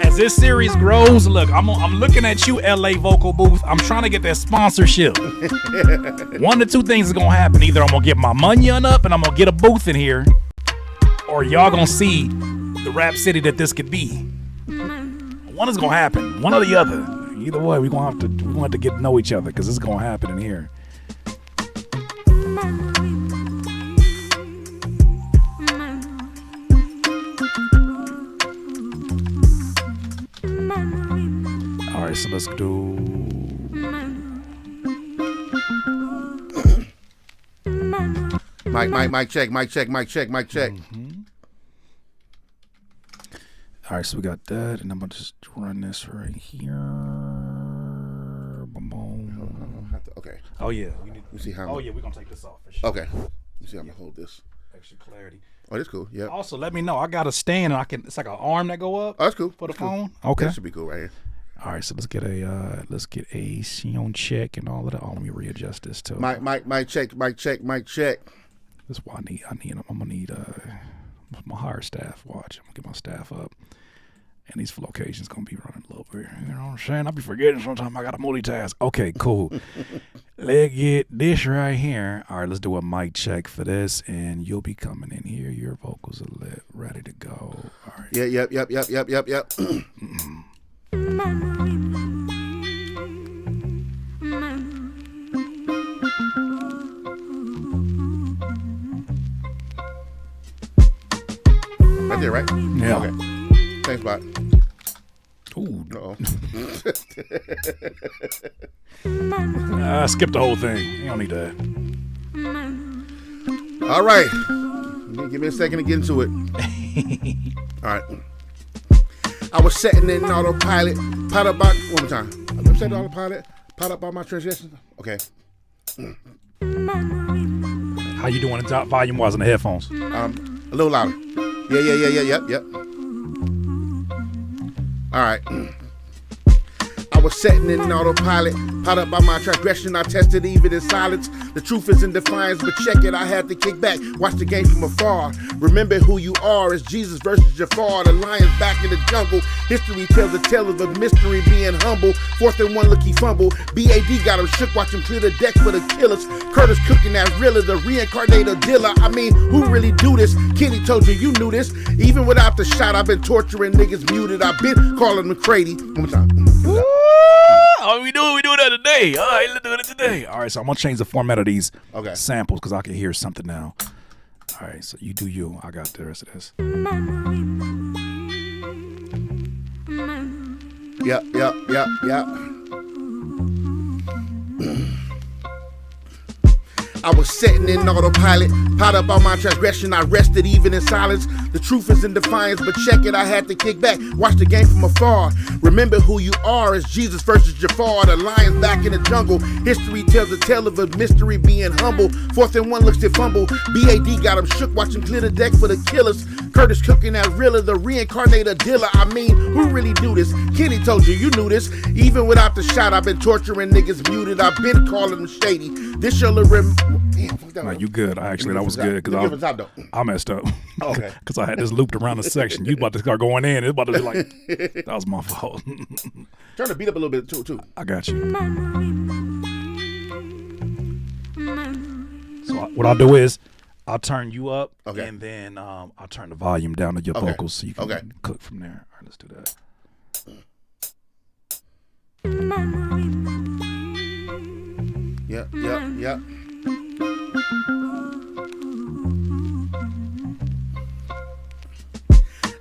Speaker 2: As this series grows, look, I'm looking at you, LA Vocal Booth. I'm trying to get that sponsorship. One of two things is gonna happen. Either I'm gonna get my money up and I'm gonna get a booth in here, or y'all gonna see the rap city that this could be. One is gonna happen. One or the other. Either way, we're gonna have to get to know each other because it's gonna happen in here. All right, so let's do.
Speaker 3: Mic check.
Speaker 2: Mm-hmm. All right, so we got that, and I'm gonna just run this right here. Boom, boom.
Speaker 3: Okay.
Speaker 2: Oh yeah.
Speaker 3: You see how?
Speaker 2: Oh yeah, we're gonna take this off for sure.
Speaker 3: Okay. You see how I'm gonna hold this?
Speaker 2: Extra clarity.
Speaker 3: Oh, that's cool. Yeah.
Speaker 2: Also, let me know. I got a stand, and it's like an arm that go up.
Speaker 3: Oh, that's cool.
Speaker 2: For the
Speaker 3: That's cool.
Speaker 2: phone. Okay.
Speaker 3: That should be cool right here.
Speaker 2: All right, so let's get a sound check and all of that. Oh, let me readjust this too.
Speaker 3: Mic check.
Speaker 2: That's why I'm gonna need my hire staff. Watch, I'm gonna get my staff up, and these Flowcation's gonna be running a little bit. You know what I'm saying? I'll be forgetting sometimes. I gotta multitask. Okay, cool. Let's get this right here. All right, let's do a mic check for this, and you'll be coming in here. Your vocals are lit, ready to go. All right.
Speaker 3: Yeah. Yep. Right there, right?
Speaker 2: Yeah.
Speaker 3: Okay. Same spot.
Speaker 2: Ooh.
Speaker 3: Uh-oh.
Speaker 2: I skipped the whole thing. You don't need that.
Speaker 3: All right. Give me a second to get into it. All right. I was setting in autopilot. Pot up by one more time. I was setting autopilot. Pot up by my transgressions. Okay.
Speaker 2: How you doing in top volume wise in the headphones?
Speaker 3: A little louder. Yep. All right. I was setting in autopilot, caught up by my transgression. I tested even in silence. The truth is in defiance, but check it. I had to kick back, watch the game from afar. Remember who you are. It's Jesus versus Jafar. The lion's back in the jungle. History tells a tale of a mystery being humble. 4th and 1, look, he fumbled. BAD got him shook, watch him clear the deck for the killers. Curtis cooking that Rilla, the reincarnated dealer. I mean, who really do this? Kenny told you knew this. Even without the shot, I've been torturing niggas muted. I've been calling McCready. One more time.
Speaker 2: Oh, we doing that today. All right, let's do it today. All right, so I'm gonna change the format of these samples because I can hear something now. All right, so you do you. I got the rest of this.
Speaker 3: Yep. I was setting in autopilot, pot up on my transgression. I rested even in silence. The truth is in defiance, but check it. I had to kick back, watch the game from afar. Remember who you are. It's Jesus versus Jafar. The lion's back in the jungle. History tells a tale of a mystery being humble. 4th and 1 looks to fumble. BAD got him shook, watch him clear the deck for the killers. Curtis cooking that Rilla, the reincarnated dealer. I mean, who really do this? Kenny told you knew this. Even without the shot, I've been torturing niggas muted. I've been calling them shady. This shall damn, fuck that.
Speaker 2: No, you good. Actually, that was good because I messed up.
Speaker 3: Oh, okay.
Speaker 2: Because I had this looped around the section. You about to start going in. It's about to be like, that was my fault.
Speaker 3: Turn the beat up a little bit too.
Speaker 2: I got you. So what I'll do is I'll turn you up, and then I'll turn the volume down to your vocals so you can cook from there. All right, let's do that.
Speaker 3: Yep.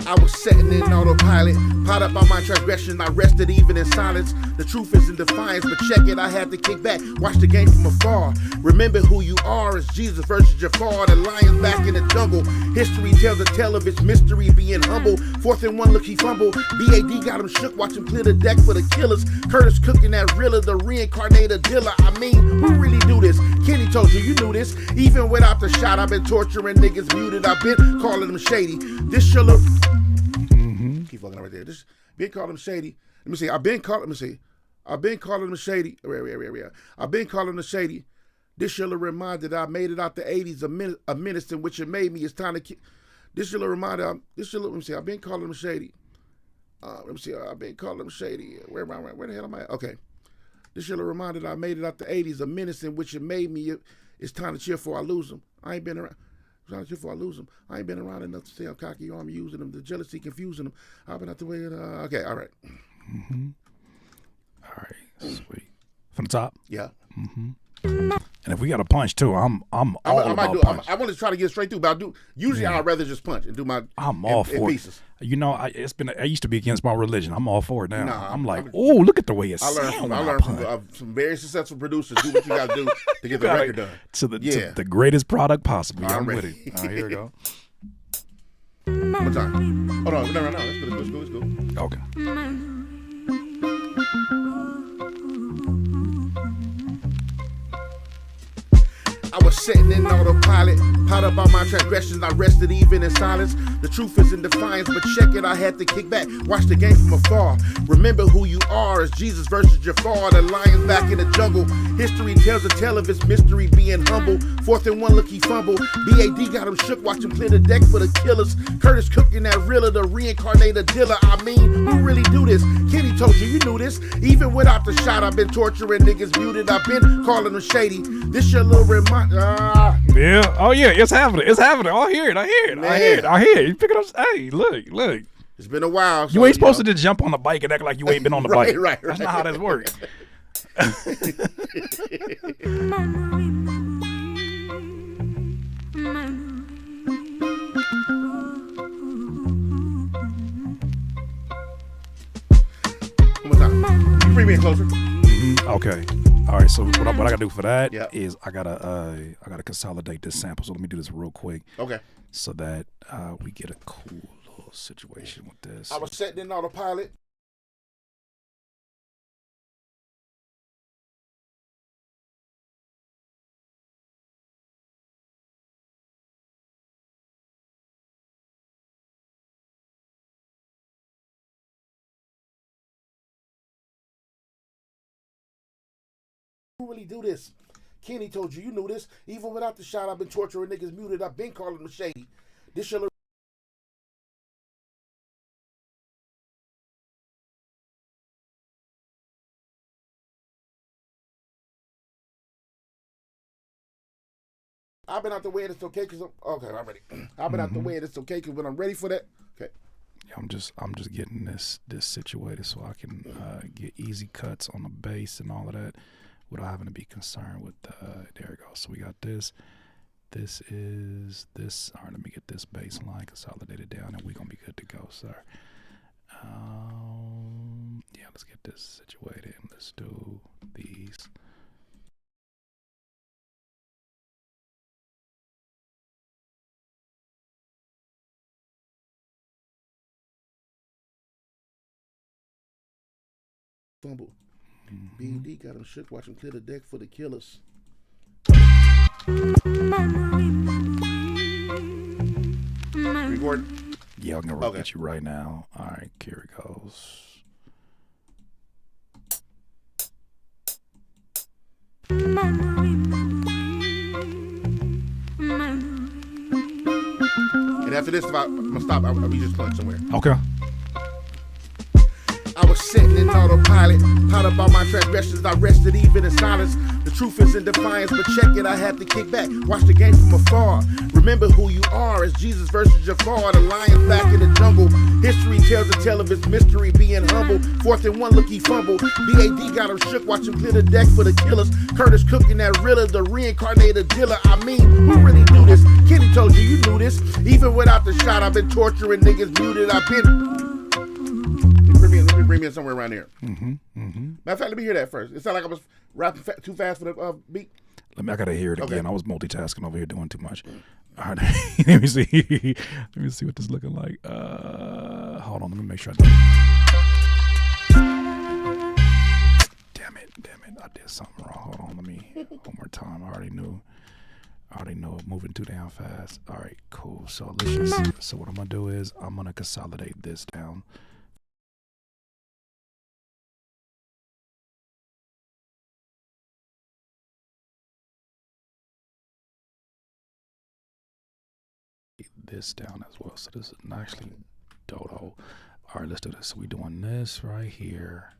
Speaker 3: I was setting in autopilot, pot up on my transgression. I rested even in silence. The truth is in defiance, but check it. I had to kick back, watch the game from afar. Remember who you are. It's Jesus versus Jafar. The lion's back in the jungle. History tells a tale of its mystery being humble. 4th and 1, look, he fumbled. BAD got him shook, watch him clear the deck for the killers. Curtis cooking that Rilla, the reincarnated dealer. I mean, who really do this? Kenny told you knew this. Even without the shot, I've been torturing niggas muted. I've been calling them shady. This shall look. Keep fucking right there. This been calling them shady. Let me see. I've been calling them shady. I've been calling them shady. This shall remind that I made it out the 80s, a menace in which it made me. It's time to this shall remind let me see. I've been calling them shady. Let me see. I've been calling them shady. Where the hell am I at? Okay. This shall remind that I made it out the 80s, a menace in which it made me. It's time to cheer for I lose them. I ain't been around. Before I lose them, I ain't been around enough to say I'm cocky or I'm using them. The jealousy confusing them. I've been out the way. Okay, all right.
Speaker 2: Mm-hmm. All right, sweet. From the top.
Speaker 3: Yeah.
Speaker 2: Mm-hmm. And if we got a punch too, I'm all about punch.
Speaker 3: I want to try to get straight through, but I do. Usually, I'd rather just punch and do my.
Speaker 2: I'm all for
Speaker 3: pieces.
Speaker 2: It. You know, I used to be against my religion. I'm all for it now. I'm like, oh, look at the way it's.
Speaker 3: I learned from some very successful producers. Do what you got to do to get the record done.
Speaker 2: To the greatest product possible. I'm with it. All right, here we go.
Speaker 3: One more time. Hold on, no. It's good.
Speaker 2: Okay.
Speaker 3: I was sitting in autopilot, pot up on my transgressions. I rested even in silence. The truth is in defiance, but check it. I had to kick back, watch the game from afar. Remember who you are. It's Jesus versus Jafar. The lion's back in the jungle. History tells a tale of its mystery being humble. 4th and 1, look, he fumbled. BAD got him shook, watch him clear the deck for the killers. Curtis cooking that Rilla, the reincarnated dealer. I mean, who really do this? Kenny told you knew this. Even without the shot, I've been torturing niggas muted. I've been calling them shady. This your little reminder.
Speaker 2: Yeah. Oh yeah. It's happening. I hear it. You pick it up. Hey, look.
Speaker 3: It's been a while.
Speaker 2: You ain't supposed to just jump on the bike and act like you ain't been on the bike.
Speaker 3: Right.
Speaker 2: That's not how that works.
Speaker 3: Bring me in closer.
Speaker 2: Okay. All right. So what I gotta do for that is I gotta consolidate this sample. So let me do this real quick.
Speaker 3: Okay.
Speaker 2: So that we get a cool little situation with this.
Speaker 3: I was setting in autopilot. Who really do this? Kenny told you knew this. Even without the shot, I've been torturing niggas muted. I've been calling them shady. This your I've been out the way and it's okay because I'm ready. I've been out the way and it's okay because when I'm ready for that, okay.
Speaker 2: Yeah, I'm just getting this situated so I can get easy cuts on the bass and all of that without having to be concerned with there we go. So we got this. This is this. All right, let me get this bass line consolidated down and we're gonna be good to go, sir. Yeah, let's get this situated and let's do these.
Speaker 3: Fumble. BD got him shook. Watch him clear the deck for the killers. Record.
Speaker 2: Yeah, I'm gonna get you right now. All right, here it goes.
Speaker 3: And after this, I'm gonna stop. I'll be just going somewhere.
Speaker 2: Okay.
Speaker 3: I was sitting in autopilot, caught up on my transgressions. I rested even in silence. The truth is in defiance, but check it, I had to kick back. Watch the game from afar. Remember who you are as Jesus versus Jafar, the lion back in the jungle. History tells a tale of his mystery, being humble. 4th and 1, look, he fumbled. BAD got him shook, watch him clear the deck for the killers. Curtis cooking that Rilla, the reincarnated dealer. I mean, who really do this? Kenny told you knew this. Even without the shot, I've been torturing niggas muted. I've been... Let me bring me in somewhere around here. Matter of fact, let me hear that first. It sounded like I was rapping too fast for the beat.
Speaker 2: I gotta hear it again. I was multitasking over here doing too much. All right, let me see. Let me see what this is looking like. Hold on, let me make sure I do. Damn it! I did something wrong. Hold on, let me one more time. I already know moving too damn fast. All right, cool. So let's just, so what I'm gonna do is I'm gonna consolidate this down. This down as well. So this is actually Dodo. All right, let's do this. So we're doing this right here.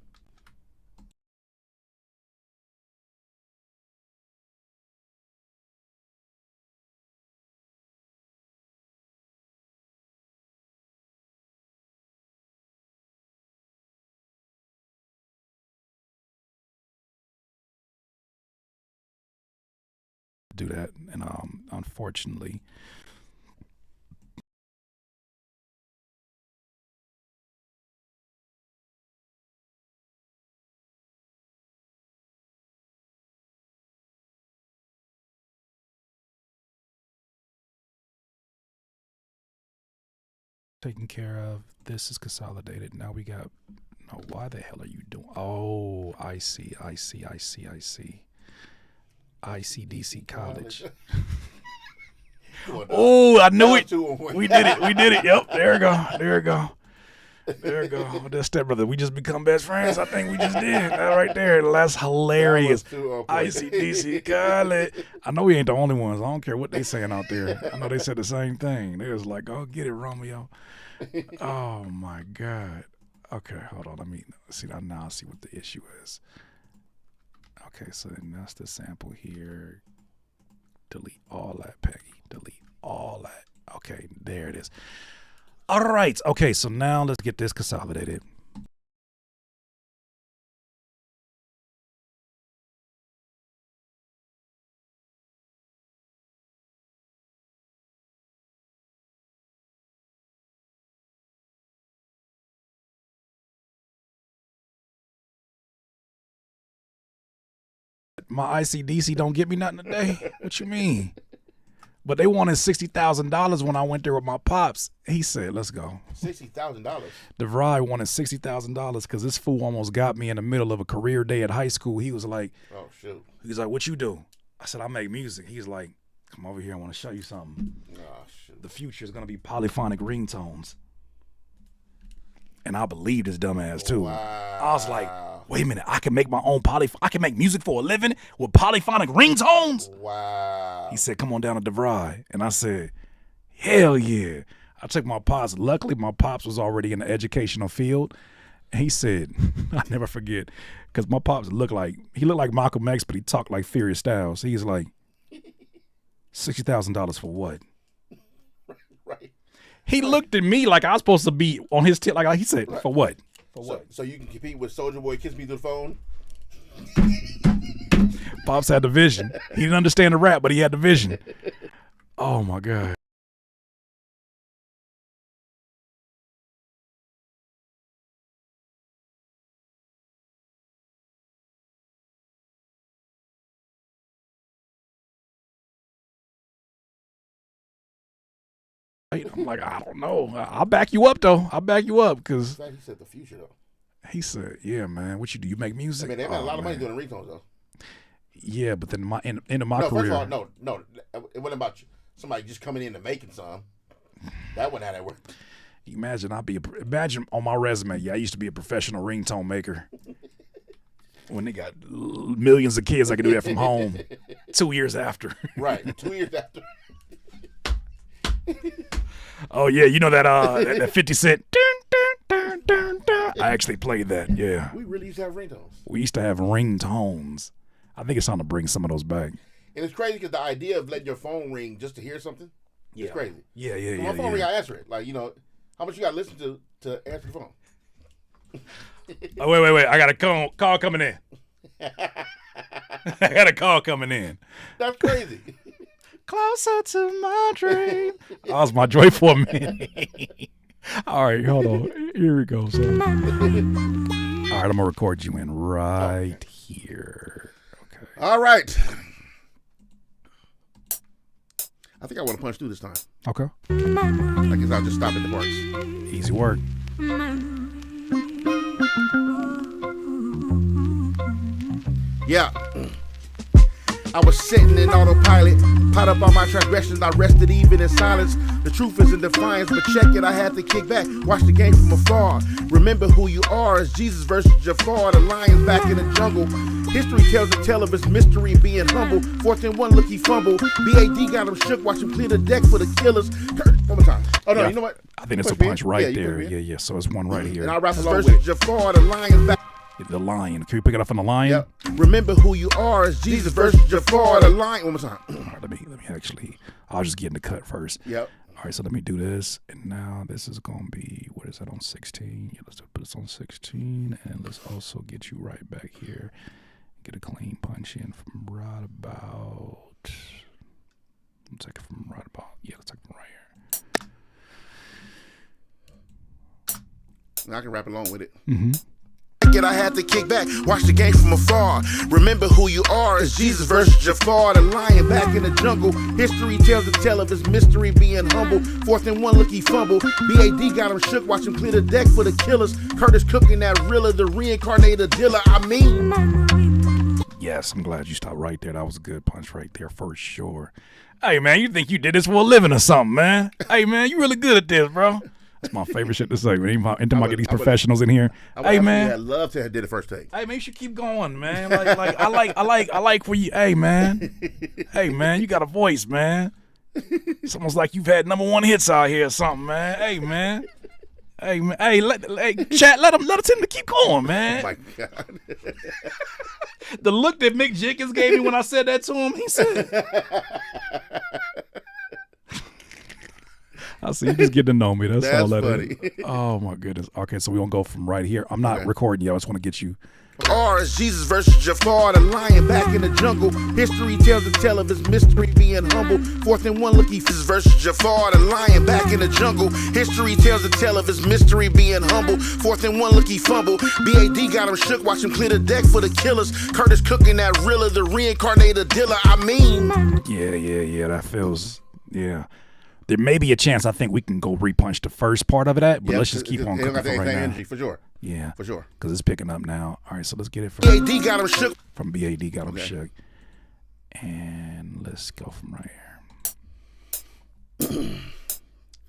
Speaker 2: Do that, and unfortunately, taken care of. This is consolidated. Now we got. No, why the hell are you doing? Oh, I see. ICDC College. Oh, I knew it. We did it. Yep. There we go. That's that, brother. We just become best friends. I think we just did that right there. That's hilarious. ICDC College. I know we ain't the only ones. I don't care what they saying out there. I know they said the same thing. They was like, "Oh, get it, Romeo." Oh my God. Okay, hold on. Let me see. Now I see what the issue is. Okay, so then that's the sample here. Delete all that, Peggy. Delete all that. Okay, there it is. All right. Okay, so now let's get this consolidated. What? My ICDC don't get me nothing today? What you mean? But they wanted $60,000 when I went there with my pops. He said, let's go.
Speaker 3: $60,000?
Speaker 2: DeVry wanted $60,000 because this fool almost got me in the middle of a career day at high school. He was like,
Speaker 3: oh, shoot.
Speaker 2: He was like, what you do? I said, I make music. He's like, come over here. I want to show you something.
Speaker 3: Oh, shoot.
Speaker 2: The future is going to be polyphonic ringtones. And I believed his dumb ass too.
Speaker 3: Wow.
Speaker 2: I was like, wait a minute, I can make my own I can make music for a living with polyphonic ringtones?
Speaker 3: Wow.
Speaker 2: He said, come on down to DeVry. And I said, hell yeah. I took my pops. Luckily, my pops was already in the educational field. And he said, I never forget, because my pops looked like Malcolm X, but he talked like Furious Styles. He's like, $60,000 for what?
Speaker 3: Right.
Speaker 2: He looked at me like I was supposed to be on his tip. Like he said,
Speaker 3: right.
Speaker 2: For what?
Speaker 3: So you can compete with Soulja Boy, Kiss Me Through the Phone?
Speaker 2: Pops had the vision. He didn't understand the rap, but he had the vision. Oh, my God. I'm like, I don't know. I'll back you up, though. I'll back you up because.
Speaker 3: He said the future, though.
Speaker 2: He said, yeah, man. What you do? You make music?
Speaker 3: I mean, they made a lot of money doing ringtones, though.
Speaker 2: Yeah, but then into my career.
Speaker 3: First of all, no. It wasn't about somebody just coming in and making some. That wasn't how that worked.
Speaker 2: Imagine imagine on my resume, I used to be a professional ringtone maker. When they got millions of kids, I could do that from home 2 years after.
Speaker 3: Right, 2 years after.
Speaker 2: Oh yeah, you know that 50 Cent. Dun, dun, dun. I actually played that. Yeah.
Speaker 3: We really used to have ringtones.
Speaker 2: We used to have ringtones. I think it's time to bring some of those back.
Speaker 3: And it's crazy because the idea of letting your phone ring just to hear something, is crazy.
Speaker 2: Yeah.
Speaker 3: When my phone ring, I answer it. Like, how much you got to listen to answer the phone?
Speaker 2: Oh wait! I got a call coming in. I got a call coming in.
Speaker 3: That's crazy.
Speaker 2: Closer to my dream. That was my joy for a minute. All right, hold on. Here we go. So. All right, I'm gonna record you in right here. Okay.
Speaker 3: All right. I think I want to punch through this time.
Speaker 2: Okay.
Speaker 3: I guess I'll just stop at the parts.
Speaker 2: Easy work.
Speaker 3: Yeah. I was sitting in autopilot, caught up on my transgressions, I rested even in silence. The truth is in defiance, but check it, I had to kick back, watch the game from afar. Remember who you are, as Jesus versus Jafar, the lions back in the jungle. History tells the tale of his mystery being humble. 4th and 1, look, he fumbled. BAD got him shook, watch him clear the deck for the killers. One more time. Oh no, you know what?
Speaker 2: I think it's a punch right there. Yeah. So it's one right here.
Speaker 3: And I rap versus Jafar, the lions back.
Speaker 2: The lion. Can we pick it up on the lion?
Speaker 3: Yep. Remember who you are, as Jesus versus Jafar, the lion. One more time.
Speaker 2: All right, let me actually. I'll just get in the cut first.
Speaker 3: Yep.
Speaker 2: All right, so let me do this, and now this is gonna be, what is that, on 16? Yeah, let's put this on 16, and let's also get you right back here. Get a clean punch in from right about. Let's take it from right about. Yeah, let's take it from right here.
Speaker 3: Now I can rap along with it.
Speaker 2: Mm-hmm.
Speaker 3: I had to kick back, watch the game from afar. Remember who you are, as Jesus versus Jafar, the lion back in the jungle. History tells the tale of his mystery being humble. 4th and 1, look, he fumbled. BAD got him shook, watch him clear the deck for the killers. Curtis cooking that Rilla, the reincarnated dealer.
Speaker 2: Yes, I'm glad you stopped right there. That was a good punch right there for sure. Hey man, you think you did this for a living or something, man? Hey man, you really good at this, bro. That's my favorite shit to say. Anytime I get these professionals in here. Hey man,
Speaker 3: I'd love to have did the first take.
Speaker 2: Hey man, you should keep going, man. Like I like where you. Hey man, you got a voice, man. It's almost like you've had #1 hits out here or something, man. Hey man, chat. Let him to keep going, man.
Speaker 3: Oh my God.
Speaker 2: The look that Mick Jenkins gave me when I said that to him, he said. I see you just getting to know me. That's all that
Speaker 3: funny.
Speaker 2: is. Oh my goodness. Okay, so we're gonna go from right here. I'm not recording you. I just want to get you
Speaker 3: R is Jesus versus Jafar, the lion back in the jungle. History tells the tale of his mystery being humble. 4th and 1, look, he versus Jafar, the lion back in the jungle. History tells the tale of his mystery being humble. 4th and 1, look, he fumbled. BAD got him shook, watch him clear the deck for the killers. Curtis cooking that Rilla, the reincarnated dealer. I mean,
Speaker 2: yeah, that feels, yeah. There may be a chance I think we can go repunch the first part of it, but let's just keep on cooking for right now.
Speaker 3: Energy, for sure.
Speaker 2: Yeah.
Speaker 3: For sure.
Speaker 2: Because it's picking up now. All right, so let's get it from
Speaker 3: BAD got him shook.
Speaker 2: From BAD got him shook. And let's go from right here.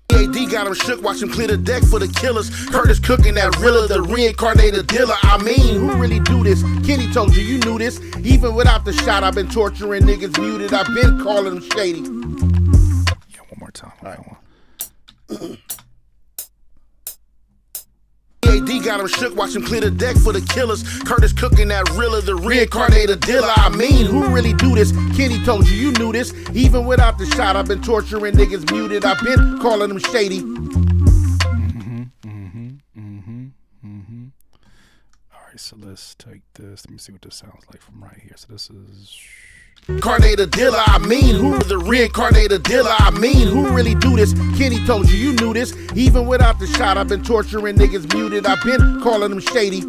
Speaker 3: BAD got him shook, watch him clear the deck for the killers. Curtis cooking that Rilla, the reincarnated dealer. I mean, who really do this? Kenny told you, you knew this. Even without the shot, I've been torturing niggas muted. I've been calling them shady.
Speaker 2: Yeah, one more time.
Speaker 3: All right. BAD got him shook, watch him clear the deck for the killers. Curtis cooking that Rilla, the reincarnated dealer. I mean, who really do this? Kenny told you, you knew this. Even without the shot, I've been torturing niggas muted. I've been calling them shady.
Speaker 2: All right, so let's take this. Let me see what this sounds like from right here. So this is...
Speaker 3: Reincarnated dealer, I mean, who the reincarnated dealer? I mean, who really do this? Kenny told you, you knew this. Even without the shot, I've been torturing niggas muted. I've been calling them shady.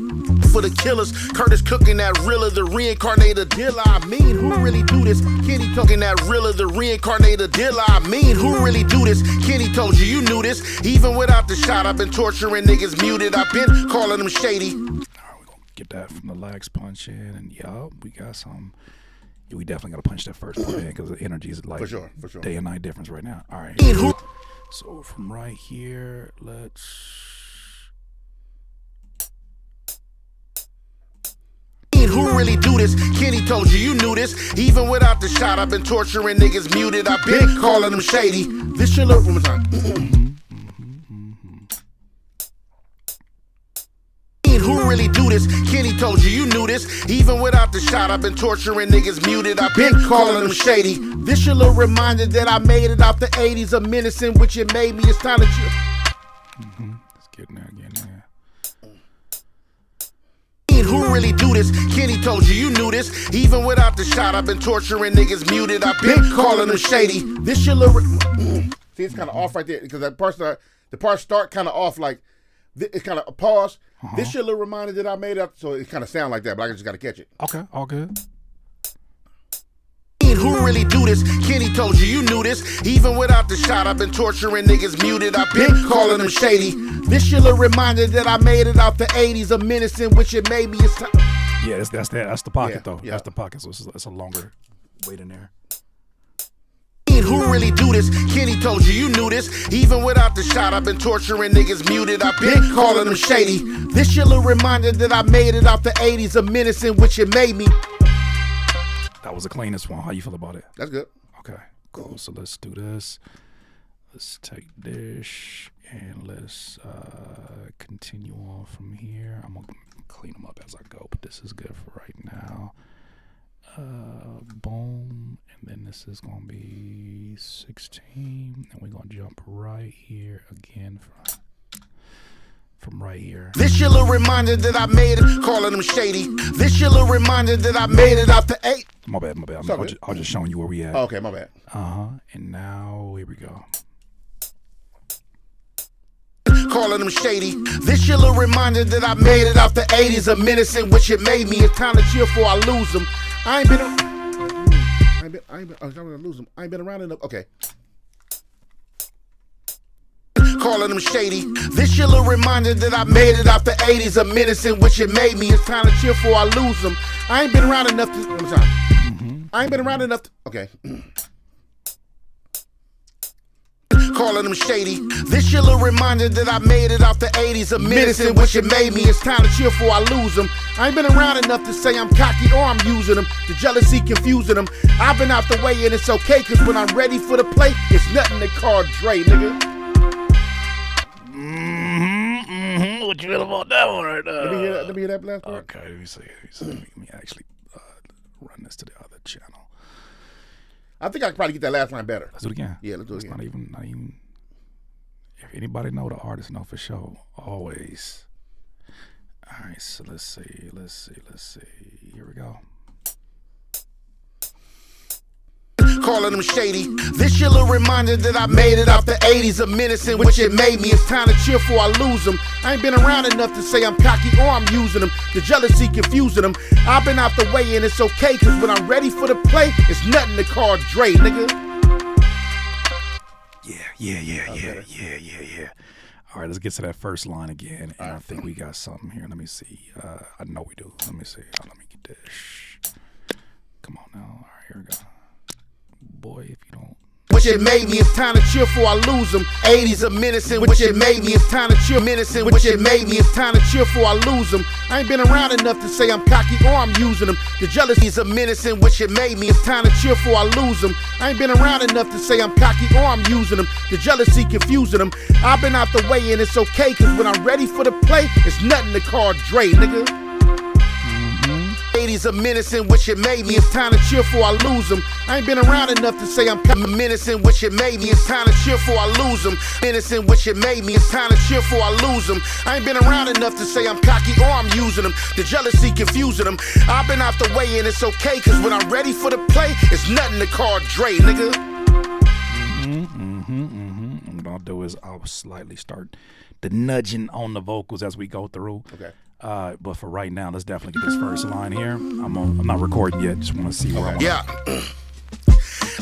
Speaker 3: For the killers, Curtis cooking that Rilla, the reincarnated dealer. I mean, who really do this? Kenny talking that Rilla, the reincarnated dealer. I mean, who really do this? Kenny told you, you knew this. Even without the shot, I've been torturing niggas muted. I've been calling them shady.
Speaker 2: All right, we're gonna get that from the legs punch in, and yup, we got some. We definitely got to punch that first part in because the energy is like
Speaker 3: for sure.
Speaker 2: day and night difference right now. All right. So from right here, let's.
Speaker 3: Who really do this? Kenny told you, you knew this. Even without the shot, I've been torturing niggas muted. I've been calling them shady. This should look one more time. Who really do this? Kenny told you, you knew this. Even without the shot, I've been torturing niggas muted. I've been calling them shady. This your little reminder that I made it out the 80s. A menace in which it made me. It's time to chill.
Speaker 2: Let's get in there again.
Speaker 3: Who really do this? Kenny told you, you knew this. Even without the shot, I've been torturing niggas muted. I've been calling them shady. This your little. See, it's kind of off right there because that the part start kind of off like. It's kind of a pause. This your little reminder that I made up, so it kind of sound like that, but I just got to catch it.
Speaker 2: Okay, all good.
Speaker 3: Who really do this? Kenny told you, you knew this. Even without the shot, I've been torturing niggas muted. I've been calling them shady. This your little reminder that I made it out the 80s. A menace in which it made me. It's time.
Speaker 2: Yeah, that's the pocket though.
Speaker 3: Yeah.
Speaker 2: That's the pocket. So it's a longer wait in there.
Speaker 3: Who really do this? Kenny told you, you knew this. Even without the shot, I've been torturing niggas muted. I've been calling them shady. This your little reminder that I made it out the 80s. A menace in which it made me.
Speaker 2: That was the cleanest one. How you feel about it?
Speaker 3: That's good.
Speaker 2: Okay, cool. So let's do this. Let's take this and let's continue on from here. I'm gonna clean them up as I go, but this is good for right now. Boom, and then this is gonna be 16, and we're gonna jump right here again from right here.
Speaker 3: This your little reminder that I made it, calling them shady. This your little reminder that I made it out the 8.
Speaker 2: My bad. I was just showing you where we at.
Speaker 3: Oh, okay, my bad.
Speaker 2: And now here we go.
Speaker 3: Calling them shady. This your little reminder that I made it out the 80s. A menace in which it made me. It's time to chill before I lose them. I ain't been around enough. Okay. Calling them shady. This your little reminder that I made it out the 80s. A menace in which it made me. It's time to chill before I lose them. I ain't been around enough to. I'm sorry. I ain't been around enough to. Okay. Calling them shady. This your little reminder that I made it out the 80s. A menace in which it made me. It's time to chill before I lose them. I ain't been around enough to say I'm cocky or I'm using them. The jealousy confusing them. I've been out the way and it's okay, cause when I'm ready for the play, it's nothing to call Dre, nigga.
Speaker 2: What you feel about that one right now?
Speaker 3: Let me hear that last part.
Speaker 2: Okay, let me see. Let me actually run this to the other channel.
Speaker 3: I think I can probably get that last line better.
Speaker 2: Let's do it again.
Speaker 3: Yeah, let's do it again.
Speaker 2: Not even. If anybody know the artist, know for sure. Always. All right, so let's see. Here we go.
Speaker 3: Calling them shady. This your little reminder that I made it out the 80s, a menace in which it made me. It's time to cheer before I lose them. I ain't been around enough to say I'm cocky or I'm using them. The jealousy confusing them. I've been out the way and it's okay, cause when I'm ready for the play, it's nothing to call Dre, nigga.
Speaker 2: Yeah. All right, let's get to that first line again. And I think we got something here. Let me see. I know we do. Let me see. Let me get this. Come on now. All right, here we go. Boy, if you don't.
Speaker 3: Which it made me, it's time to cheer before I lose them. 80s a menace in which it made me, it's time to cheer. Menace in which it made me, it's time to cheer before I lose them. I ain't been around enough to say I'm cocky or I'm using them. The jealousy is a menace in which it made me, it's time to cheer before I lose them. I ain't been around enough to say I'm cocky or I'm using them. The jealousy confusing them. I've been out the way and it's okay, cause when I'm ready for the play, it's nothing to call Dre, nigga. 80s a menace in which it made me, it's time to cheer before I lose them. I ain't been around enough to say I'm a menace in which it made me, it's time to cheer before I lose them. Menace in which it made me, it's time to cheer before I lose them. I ain't been around enough to say I'm cocky or I'm using them. The jealousy confusing them. I've been out the way and it's okay, cause when I'm ready for the play, it's nothing to call Dre, nigga.
Speaker 2: What I'll do is I'll slightly start the nudging on the vocals as we go through.
Speaker 3: Okay.
Speaker 2: But for right now, let's definitely get this first line here. I'm not recording yet. Just want to see where I'm at.
Speaker 3: Yeah.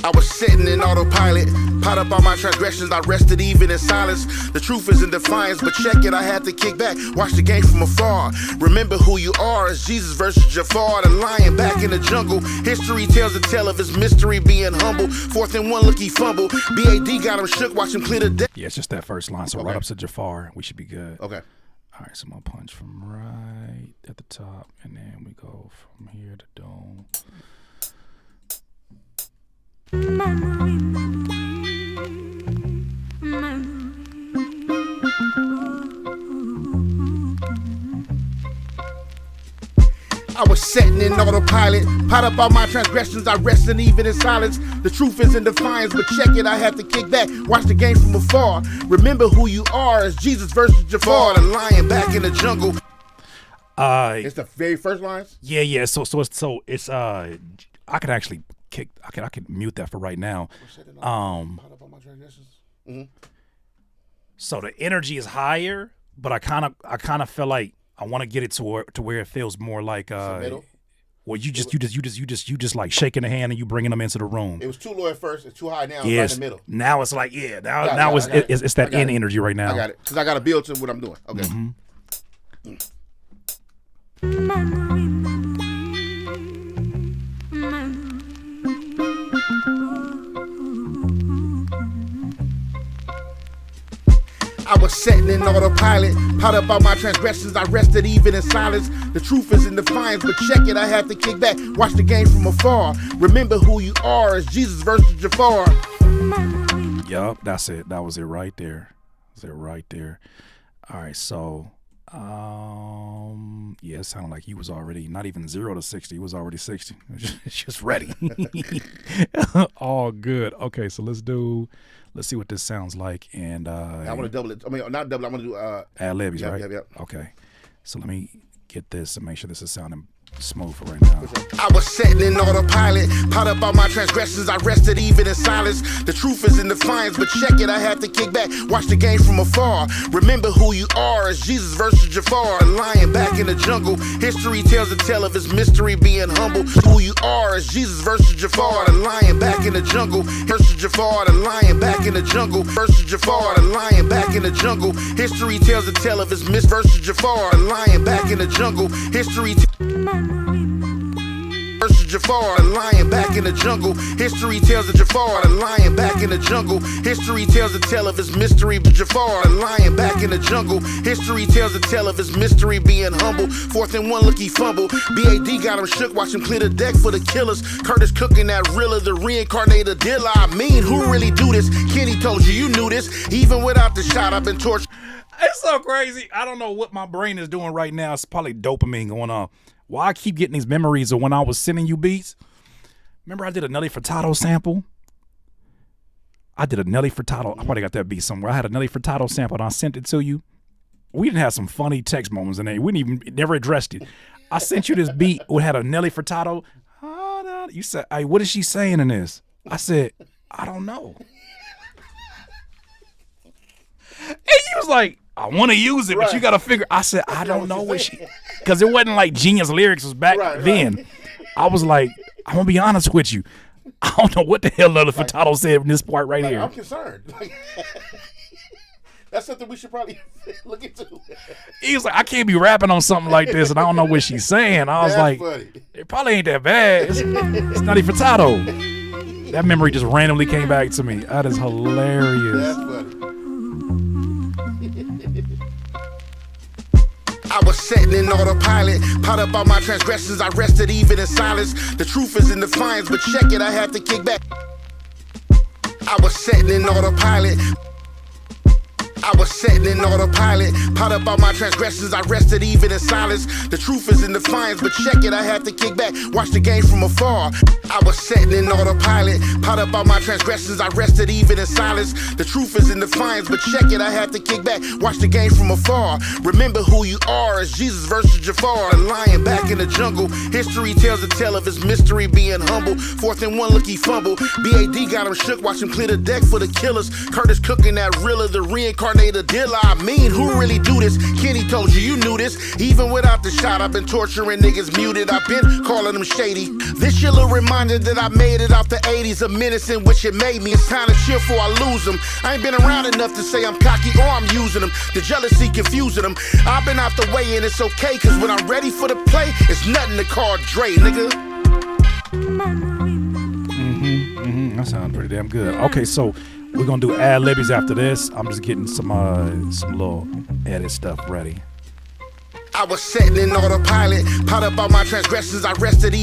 Speaker 3: I was sitting in autopilot, pot up all my transgressions, I rested even in silence. The truth is in defiance, but check it, I had to kick back, watch the game from afar. Remember who you are, it's Jesus versus Jafar, the lion back in the jungle. History tells a tale of his mystery being humble. 4th and 1, look, he fumbled. BAD got him shook, watch him clear the deck.
Speaker 2: Yeah, it's just that first line, so right up to Jafar, we should be good.
Speaker 3: Okay.
Speaker 2: All right, so I'm gonna punch from right at the top, and then we go from here to dome.
Speaker 3: I was sitting in autopilot, pot up all my transgressions, I rested even in silence. The truth is in defiance, but check it, I had to kick back, watch the game from afar. Remember who you are, it's Jesus versus Jafar, the lion back in the jungle. It's the very first lines?
Speaker 2: Yeah. So it's I could actually kick. I could mute that for right now. So the energy is higher, but I kind of feel like I want to get it to where it feels more like well, you just like shaking the hand and you bringing them into the room.
Speaker 3: It was too low at first, it's too high now.
Speaker 2: Yes.
Speaker 3: Right in the middle.
Speaker 2: Now it's like now it's that in energy right now.
Speaker 3: I got it because I got to build to what I'm doing. Okay. I was sitting in autopilot, pot up all my transgressions, I rested even in silence. The truth is in defiance, but check it, I had to kick back, watch the game from afar. Remember who you are, it's Jesus versus Jafar.
Speaker 2: Yup, that's it. That was it right there. All right, so yeah, it sounded like he was already not even 0 to 60. He was already 60. It's just ready. All good. Okay, so let's see what this sounds like. And
Speaker 3: I want to double it. I mean, not double. I'm going to do
Speaker 2: ad-libs, right?
Speaker 3: Yep.
Speaker 2: Okay, so let me get this and make sure this is sounding smooth for right now.
Speaker 3: I was sitting in autopilot, pot up all my transgressions, I rested even in silence. The truth is in defiance, but check it, I had to kick back, watch the game from afar. Remember who you are, it's Jesus versus Jafar, the lion back in the jungle. History tells a tale of his mystery being humble. Who you are, it's Jesus versus Jafar, the lion back in the jungle. Versus Jafar, the lion back in the jungle. Versus Jafar, the lion back in the jungle. History tells a tale of his versus Jafar, the lion back in the jungle. History versus Jafar, the lion back in the jungle. History tells of Jafar, the lion back in the jungle. History tells a tale of his mystery. Jafar, the lion back in the jungle. History tells a tale of his mystery being humble. 4th and 1, look, he fumbled. BAD got him shook, watch him clear the deck for the killers. Curtis cooking that Rilla, the reincarnated dealer. I mean, who really do this? Kenny told you knew this. Even without the shot, I've been tortured.
Speaker 2: It's so crazy. I don't know what my brain is doing right now. It's probably dopamine going on. Why I keep getting these memories of when I was sending you beats. Remember I did a Nelly Furtado sample? I probably got that beat somewhere. I had a Nelly Furtado sample and I sent it to you. we didn't have some funny text moments in there. We never addressed it. I sent you this beat. We had a Nelly Furtado. You said, "Hey, what is she saying in this?" I said, "I don't know." And he was like, "I want to use it, but you got to figure." I said, "I don't know what she," because it wasn't like Genius Lyrics was back then. I was like, "I'm gonna be honest with you. I don't know what the hell Nelly Furtado said in this part right here."
Speaker 3: I'm concerned. That's something we should probably look into.
Speaker 2: He was like, "I can't be rapping on something like this, and I don't know what she's saying." I was like,
Speaker 3: funny.
Speaker 2: "It probably ain't that bad. It's Nelly Furtado." That memory just randomly came back to me. That is hilarious.
Speaker 3: That's funny.
Speaker 7: I was setting in autopilot, pot up all my transgressions, I rested even in silence. The truth is in defiance, but check it, I had to kick back. I was setting in autopilot. I was setting in autopilot, pot up all my transgressions, I rested even in silence. The truth is in defiance, but check it, I had to kick back, watch the game from afar. I was setting in autopilot, pot up all my transgressions, I rested even in silence. The truth is in defiance, but check it, I had to kick back, watch the game from afar. Remember who you are, as Jesus versus Jafar, a lion back in the jungle. History tells a tale of his mystery being humble. 4th and 1, look he fumble. BAD got him shook, watch him clear the deck for the killers. Curtis cooking that Rilla, the reincarnated dealer. I mean, who really do this? Kenny told you, you knew this. Even without the shot, I've been torturing niggas muted. I've been calling them shady. This your little reminder that I made it out the 80s. A menace in which it made me. It's time to chill before I lose them. I ain't been around enough to say I'm cocky or I'm using them. The jealousy confusing them. I've been out the way and it's okay, cause when I'm ready for the play, it's nothing to call Dre, nigga.
Speaker 2: That sounds pretty damn good. Okay, so we're gonna do ad-libbies after this. I'm just getting some little edit stuff ready.
Speaker 7: I was setting in autopilot, pot up all my transgressions, I rested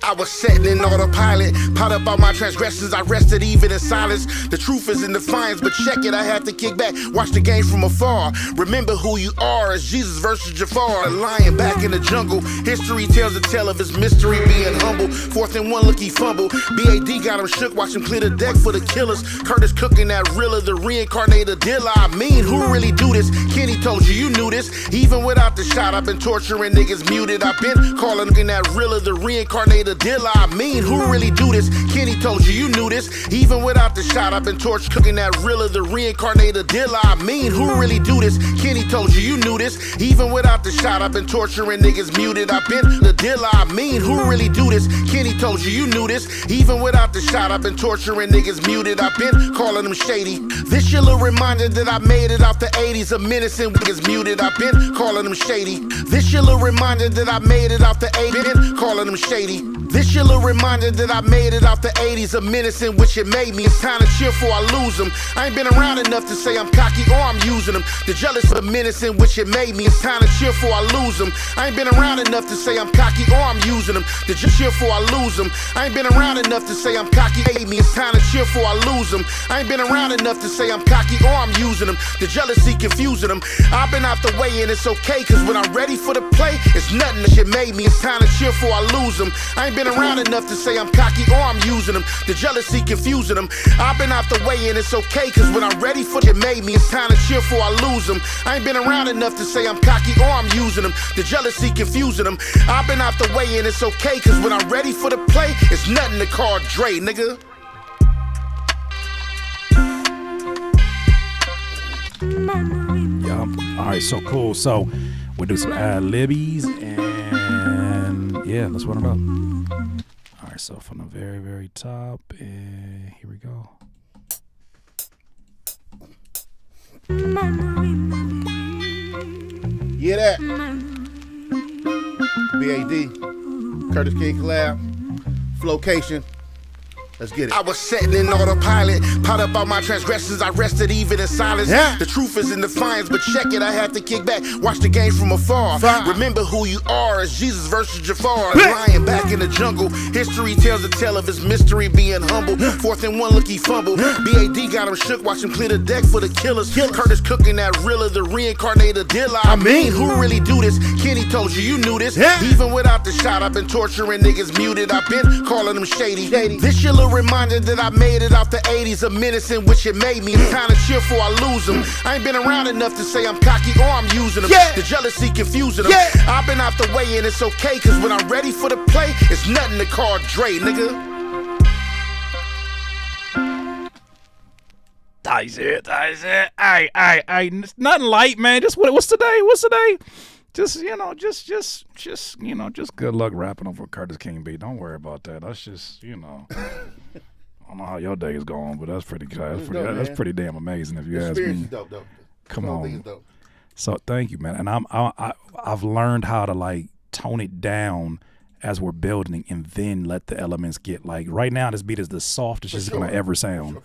Speaker 7: I was setting in autopilot, pot up all my transgressions, I rested even in silence. The truth is in defiance, but check it, I had to kick back, watch the game from afar. Remember who you are, as Jesus versus Jafar, a lion back in the jungle. History tells a tale of his mystery being humble. 4th and 1, look he fumble. BAD got him shook, watch him clear the deck for the killers. Curtis cooking that Rilla, the reincarnated dealer. I mean, who really do this? Kenny told you, you knew this. Even without the shot, I've been torturing niggas muted. I've been calling that Rilla, the reincarnated dealer. I mean, who really do this? Kenny told you, you knew this. Even without the shot, I've been torch cooking that Rilla, the reincarnated dealer. I mean, who really do this? Kenny told you, you knew this. Even without the shot, I've been torturing niggas muted. I've been the dealer. I mean, who really do this? Kenny told you, you knew this. Even without the shot, I've been torturing niggas muted. I've been calling them shady. This your little reminder that I made it out the 80s. A menace in niggas muted. I've been calling them shady. This your little reminder that I made it out the 80s. Been calling them shady. This your little reminder that I made it out the 80s. A menace in which it made me. It's time to chill before I lose them. I ain't been around enough to say I'm cocky or I'm using them. The jealous of the menace in which it made me. It's time to chill before I lose them. I ain't been around enough to say I'm cocky or I'm using them. The chill before I lose them. I ain't been around enough to say I'm cocky. Made me. It's time to chill before I lose them. I ain't been around enough to say I'm cocky or I'm using them. The jealousy confusing them. I've been out the way and it's okay, cause when I'm ready for the play, it's nothing that shit made me. It's time to chill before I lose them. I ain't been around enough to say I'm cocky or I'm using them. The jealousy confusing them. I've been out the way and it's okay, cause when I'm ready for it made me. It's time to chill before I lose them. I ain't been around enough to say I'm cocky or I'm using them. The jealousy confusing them. I've been out the way and it's okay, cause when I'm ready for the play, it's nothing to call Dre, nigga.
Speaker 2: Yup. Alright, so cool. So we'll do some ad-libbies and yeah, let's run it up. Alright, so from the very, very top, and here we go.
Speaker 3: Yeah, that. BAD, Curtis King collab, Flowcation. Let's get it.
Speaker 7: I was setting in autopilot, pot up all my transgressions, I rested even in silence.
Speaker 3: Yeah.
Speaker 7: The truth is in defiance, but check it, I had to kick back, watch the game from afar. Remember who you are, as Jesus versus Jafar, a lion back in the jungle. History tells a tale of his mystery being humble. 4th and 1, look he fumble. BAD got him shook, watch him clear the deck for the killers. Curtis cooking that Rilla, the reincarnated dealer. I mean, who really do this? Kenny told you, you knew this. Even without the shot, I've been torturing niggas muted. I've been calling them shady. This your little little reminder that I made it out the 80s, a menace in which it made me. It's time to cheer before I lose them. I ain't been around enough to say I'm cocky or I'm using them. The jealousy confusing them. I've been out the way and it's okay, cause when I'm ready for the play, it's nothing to call Dre, nigga.
Speaker 2: That's it. Hey, nothing light, man. Just what's today? Just just good luck rapping over Curtis King beat. Don't worry about that. That's just, I don't know how your day is going, but that's pretty good. That's pretty damn amazing if you ask me.
Speaker 3: Dope.
Speaker 2: Come on. So thank you, man. And I've learned how to like tone it down as we're building, and then let the elements get like. Right now, this beat is the softest it's gonna ever sound.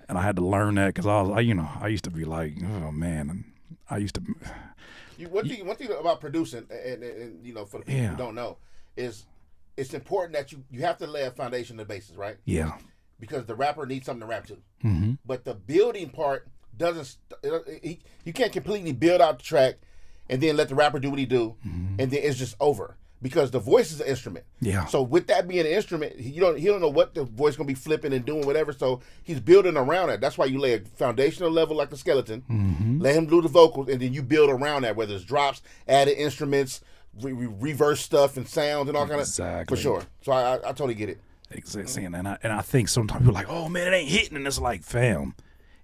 Speaker 2: And I had to learn that because I used to be like, oh man, and I used to.
Speaker 3: One thing about producing, and for the people who don't know, is it's important that you have to lay a foundation of the basis, right?
Speaker 2: Yeah.
Speaker 3: Because the rapper needs something to rap to.
Speaker 2: Mm-hmm.
Speaker 3: But the building part doesn't. You can't completely build out the track and then let the rapper do what he do, and then it's just over. Because the voice is an instrument. Yeah. So with that being an instrument, he don't know what the voice gonna be flipping and doing whatever. So he's building around it. That's why you lay a foundational level like the skeleton. Let him do the vocals, and then you build around that. Whether it's drops, added instruments, reverse stuff, and sounds, and all kind of for sure. So I totally get it.
Speaker 2: Exactly. And I think sometimes people are like, oh man, it ain't hitting, and it's like, fam.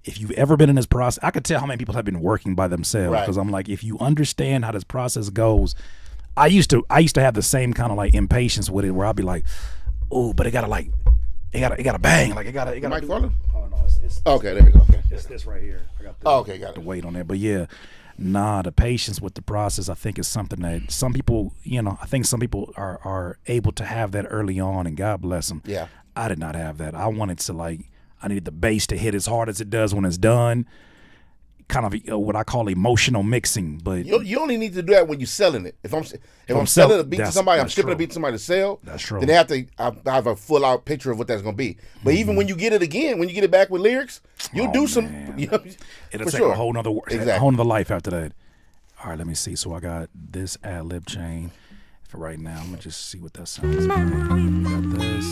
Speaker 2: If you've ever been in this process, I could tell how many people have been working by themselves because I'm like, if you understand how this process goes. I used to have the same kind of like impatience with it where I'd be like, oh, but it gotta bang, like it gotta.
Speaker 3: Mike Farland?
Speaker 2: Oh no, it's
Speaker 3: okay. There we go. Okay.
Speaker 2: It's this right here. I got
Speaker 3: got
Speaker 2: the weight on there, but yeah, the patience with the process I think is something that some people, I think some people are able to have that early on, and God bless them.
Speaker 3: Yeah,
Speaker 2: I did not have that. I wanted to I needed the bass to hit as hard as it does when it's done. Kind of what I call emotional mixing, but
Speaker 3: you only need to do that when you're selling it. If I'm selling a beat to somebody, I'm shipping a beat to somebody to sell. That's true. Then I have a full out picture of what that's gonna be. But even when you get it again, when you get it back with lyrics, you'll do some.
Speaker 2: It'll take a whole nother a whole nother life after that. All right, let me see. So I got this ad lib chain. For right now, I'm gonna just see what that sounds like. Got this.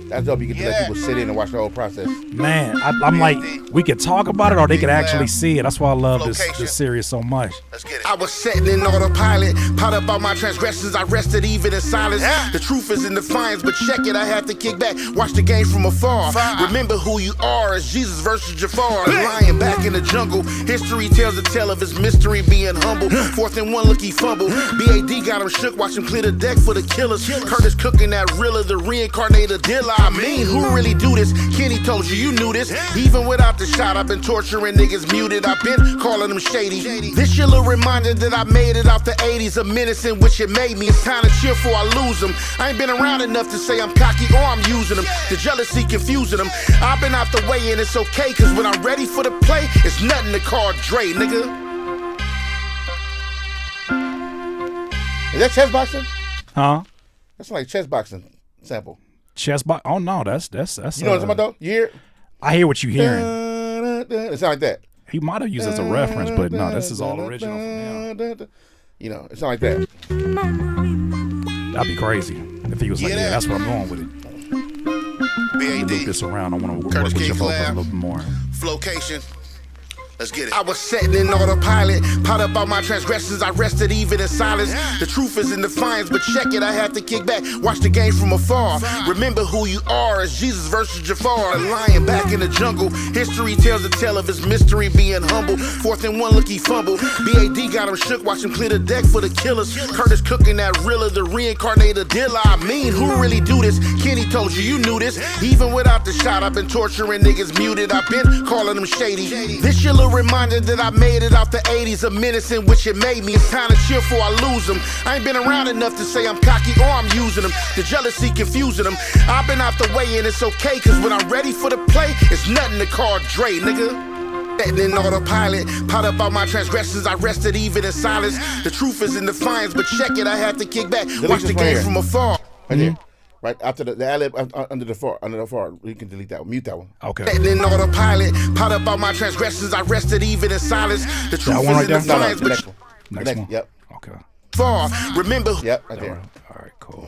Speaker 3: That's dope. You get to let people sit in and watch the whole process.
Speaker 2: Man, I'm like, we could talk about it or they could actually see it. That's why I love this series so much.
Speaker 7: Let's get it. I was setting in autopilot, pot up all my transgressions. I rested even in silence. The truth is in defiance, but check it. I had to kick back, watch the game from afar. Remember who you are as Jesus versus Jafar. Lying back in the jungle. History tells the tale of his mystery being humble. 4th and 1, look, he fumbled. BAD got him shook, watch him clear the deck for the killers. Curtis cooking that Rilla, the reincarnated dealer. I mean, who really do this? Kenny told you knew this. Even without the shot, I've been torturing niggas muted. I've been calling them shady. This your little reminder that I made it out the 80s, a menace in which it made me. It's time to cheer before I lose them. I ain't been around enough to say I'm cocky or I'm using them. The jealousy confusing them. I've been out the way and it's okay, cause when I'm ready for the play, it's nothing to call Dre, nigga.
Speaker 3: Is that chess boxing?
Speaker 2: Huh?
Speaker 3: That's like chess boxing sample.
Speaker 2: Chess box? Oh no, that's.
Speaker 3: You know what I'm talking about though? You hear it?
Speaker 2: I hear what you hearing.
Speaker 3: It sounds like that.
Speaker 2: He might have used it as a reference, but no, this is all original from him.
Speaker 3: It sounds like that.
Speaker 2: That'd be crazy if he was like, yeah, that's what I'm going with it.
Speaker 7: BAD.
Speaker 2: Look this around. I want to work with your vocals a little bit more.
Speaker 7: Flowcation. Let's get it. I was setting in autopilot, pot up all my transgressions. I rested even in silence. The truth is in defiance, but check it. I had to kick back, watch the game from afar. Remember who you are as Jesus versus Jafar. Lying back in the jungle. History tells the tale of his mystery being humble. 4th and 1, look, he fumbled. BAD got him shook, watch him clear the deck for the killers. Curtis cooking that Rilla, the reincarnated dealer. I mean, who really do this? Kenny told you knew this. Even without the shot, I've been torturing niggas muted. I've been calling them shady. This your little reminder that I made it out the 80s, a menace in which it made me. It's time to cheer before I lose them. I ain't been around enough to say I'm cocky or I'm using them. The jealousy confusing them. I've been out the way and it's okay, cause when I'm ready for the play, it's nothing to call Dre, nigga. Setting in autopilot, pot up all my transgressions. I rested even in silence. The truth is in defiance, but check it. I had to kick back, watch the game from afar.
Speaker 3: Right there. Right after the ad-lib under the far, you can delete that one, mute that one.
Speaker 2: Okay.
Speaker 7: In autopilot, pot up all my transgressions. I rested even in silence. The truth is in defiance,
Speaker 3: but
Speaker 2: next one.
Speaker 3: Yep.
Speaker 2: Okay.
Speaker 7: Far. Remember.
Speaker 3: Yep. Right there.
Speaker 2: All right. Cool.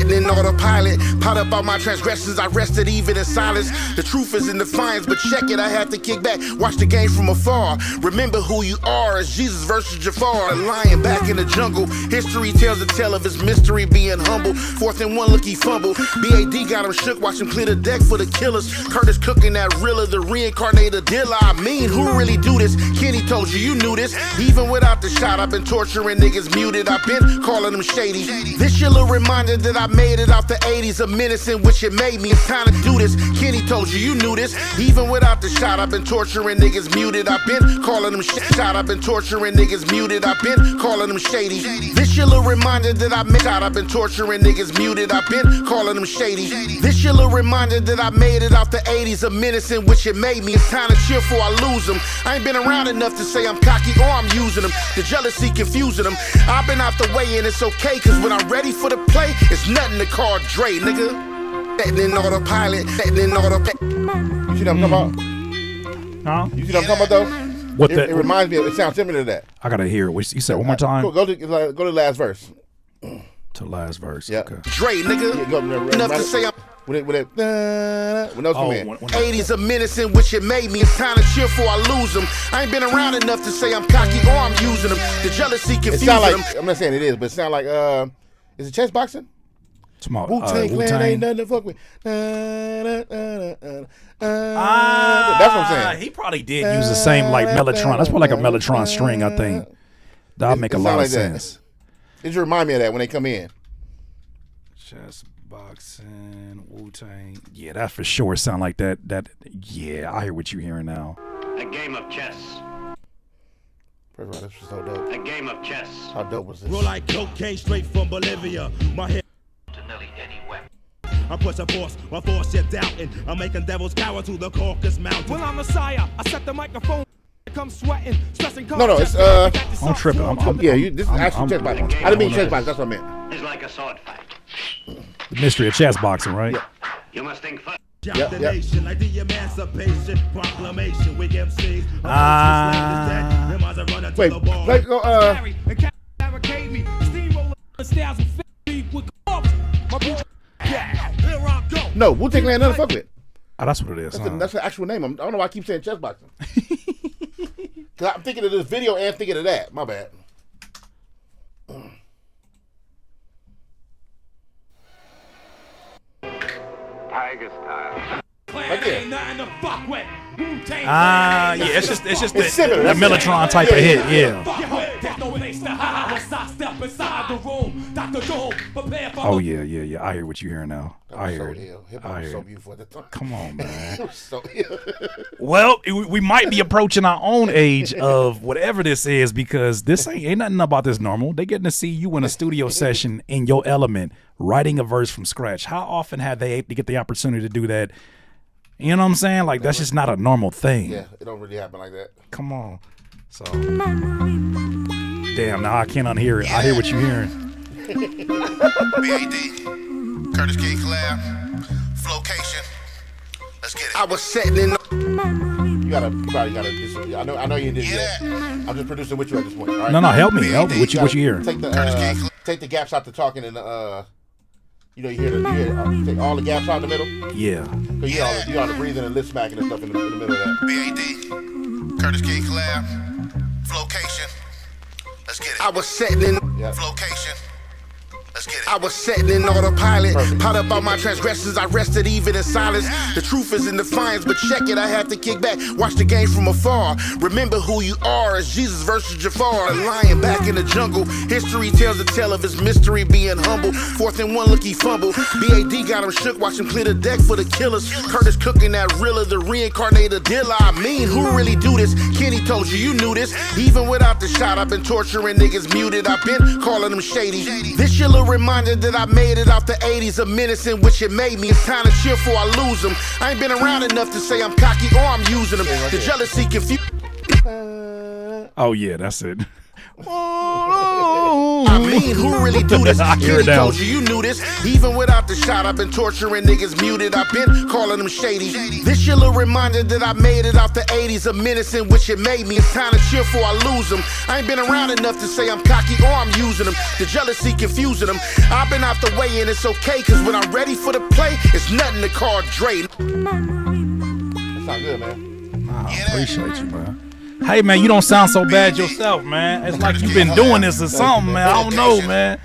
Speaker 7: In autopilot, pot up all my transgressions, I rested even in silence. The truth is in defiance, but check it, I had to kick back, watch the game from afar. Remember who you are as Jesus versus Jafar. A lion back in the jungle, history tells a tale of his mystery being humble. 4th and 1, look, he fumbled. BAD got him shook, watch him clear the deck for the killers. Curtis cooking that Rilla, the reincarnated dealer. I mean, who really do this? Kenny told you, you knew this. Even without the shot, I've been torturing niggas muted. I've been calling them shady. This your little reminder that I made it out the 80s, a menace in which it made me. It's time to do this. Kenny told you, you knew this. Even without the shot, I've been torturing niggas muted. I've been calling them shot. I've been torturing niggas muted. I've been calling them shady. This your little reminder that I made out. I've been torturing niggas muted. I've been calling them shady. This your little reminder that I made it out the 80s, a menace in which it made me. It's time to chill before I lose them. I ain't been around enough to say I'm cocky or I'm using them. The jealousy confusing them. I've been out the way and it's okay, cause when I'm ready for the play, it's nothing to call Dre, nigga. In autopilot, in autopilot. You see what I'm talking about?
Speaker 2: Huh?
Speaker 7: You see what I'm talking about though?
Speaker 2: What
Speaker 7: it reminds me of, it sounds similar to that.
Speaker 2: I gotta hear it. You said one more time?
Speaker 7: Cool, go to the last verse.
Speaker 2: To the last verse.
Speaker 7: Yeah.
Speaker 2: Okay.
Speaker 7: Dre, nigga. Yeah, enough to say I'm when those come in. 80s a menace in which it made me. It's time to chill before I lose them. I ain't been around enough to say I'm cocky or I'm using them. The jealousy confusing them. I'm not saying it is, but it sound like is it chess boxing? Wu-Tang Clan ain't nothing to fuck with. That's what I'm saying.
Speaker 2: He probably did use the same like Mellotron. That's probably like a Mellotron string, I think. That'll make a lot of sense.
Speaker 7: It just remind me of that when they come in.
Speaker 2: Chess boxing, Wu-Tang. Yeah, that for sure sound like that. Yeah, I hear what you're hearing now.
Speaker 5: A game of chess.
Speaker 7: This was so dope.
Speaker 5: A game of chess.
Speaker 7: How dope was this?
Speaker 8: Roll like cocaine straight from Bolivia. My head
Speaker 5: To nearly any weapon.
Speaker 8: I push a force, my force you're doubting. I'm making devils cower to the Caucasus Mountain.
Speaker 9: When I'm Messiah, I set the microphone. Come sweating, stressing.
Speaker 7: No, it's
Speaker 2: I'm tripping.
Speaker 7: Yeah, this is actually chess boxing. I didn't mean chess boxing. That's what I meant.
Speaker 5: It's like a sword fight.
Speaker 2: The mystery of chess boxing, right?
Speaker 7: Yeah.
Speaker 5: You must think first.
Speaker 8: The nation, like the Emancipation Proclamation. We MCs.
Speaker 7: Wait, like no, Wu-Tang Clan nothing to fuck with.
Speaker 2: Oh, that's what it is.
Speaker 7: That's the actual name. I don't know why I keep saying chess boxing. Cause I'm thinking of this video and thinking of that. My bad.
Speaker 5: Tiger style.
Speaker 7: Right there.
Speaker 2: Yeah, it's just the
Speaker 7: similar.
Speaker 2: Mellotron type of hit, yeah. Oh yeah. I hear what you're hearing now. I hear it.
Speaker 7: Hip-hop was so beautiful at the time.
Speaker 2: Come on, man.
Speaker 7: So
Speaker 2: Well, we might be approaching our own age of whatever this is, because this ain't nothing about this normal. They getting to see you in a studio session in your element, writing a verse from scratch. How often have they to get the opportunity to do that? You know what I'm saying? Like, that's just not a normal thing.
Speaker 7: yeah, it don't really happen like that.
Speaker 2: Come on. So, damn, now I can't unhear it. I hear what you're hearing.
Speaker 7: BAD, Curtis King Collab, Flowcation. Let's get it. I was setting in. You probably gotta. I know you did that. I'm just producing with you at this point. All right?
Speaker 2: No, help me. What you hearing?
Speaker 7: Take the gaps out the talking and you hear take all the gaps out in the middle.
Speaker 2: Yeah.
Speaker 7: Cause you all the breathing and lip smacking and stuff in the middle of that. BAD, Curtis King Collab, Flowcation. Let's get it. I was setting in Flowcation. Let's get it. I was setting in autopilot. Pot up all my transgressions, I rested even in silence. The truth is in defiance, but check it, I had to kick back, watch the game from afar. Remember who you are as Jesus versus Jafar. A lion back in the jungle. History tells a tale of his mystery being humble. 4th and 1, look, he fumbled. BAD got him shook, watch him clear the deck for the killers. Curtis cooking that Rilla, the reincarnated dealer. I mean, who really do this? Kenny told you, you knew this. Even without the shot, I've been torturing niggas muted. I've been calling them shady. This your little reminder that I made it out the 80s, a menace in which it made me. It's time to chill before I lose them. I ain't been around enough to say I'm cocky or I'm using them. The jealousy confused.
Speaker 2: Oh yeah, that's it.
Speaker 7: I mean, who really do this? Kenny told you knew this. Even without the shot, I've been torturing niggas muted. I've been calling them shady. This your little reminder that I made it out the 80s. A menace in which it made me. It's time to chill before I lose them. I ain't been around enough to say I'm cocky or I'm using them. The jealousy confusing them. I've been out the way and it's okay, cause when I'm ready for the play, it's nothing to call Dre.
Speaker 3: That's not good, man.
Speaker 2: I appreciate you, bro. Hey, man, you don't sound so bad yourself, man. It's like you've been doing this or something, man. I don't know, man.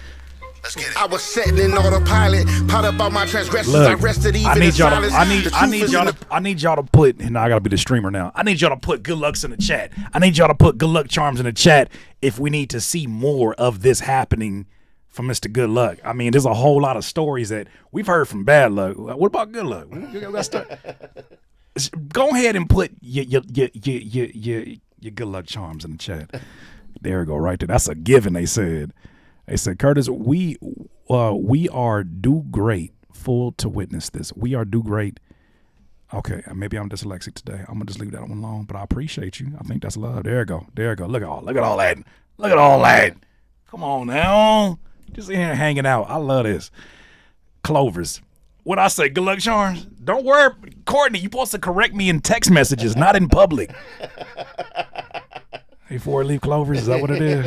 Speaker 7: I was setting in autopilot, pot up all my transgressions.
Speaker 2: Look,
Speaker 7: I rested even
Speaker 2: I need y'all
Speaker 7: in
Speaker 2: to,
Speaker 7: silence.
Speaker 2: I need y'all to put, and I gotta be the streamer now. I need y'all to put good lucks in the chat. I need y'all to put good luck charms in the chat if we need to see more of this happening from Mr. Good Luck. I mean, there's a whole lot of stories that we've heard from Bad Luck. What about Good Luck? Go ahead and put your good luck charms in the chat. There we go, right there. That's a given. They said, Curtis, we are do great, full to witness this. We are do great. Okay, maybe I'm dyslexic today. I'm gonna just leave that one alone. But I appreciate you. I think that's love. There you go. Look at all that. Look at all that. Come on now, just in here hanging out. I love this. Clovers. What I say, good luck charms? Don't worry, Courtney, you're supposed to correct me in text messages, not in public. Hey, four-leaf clovers, is that what it is?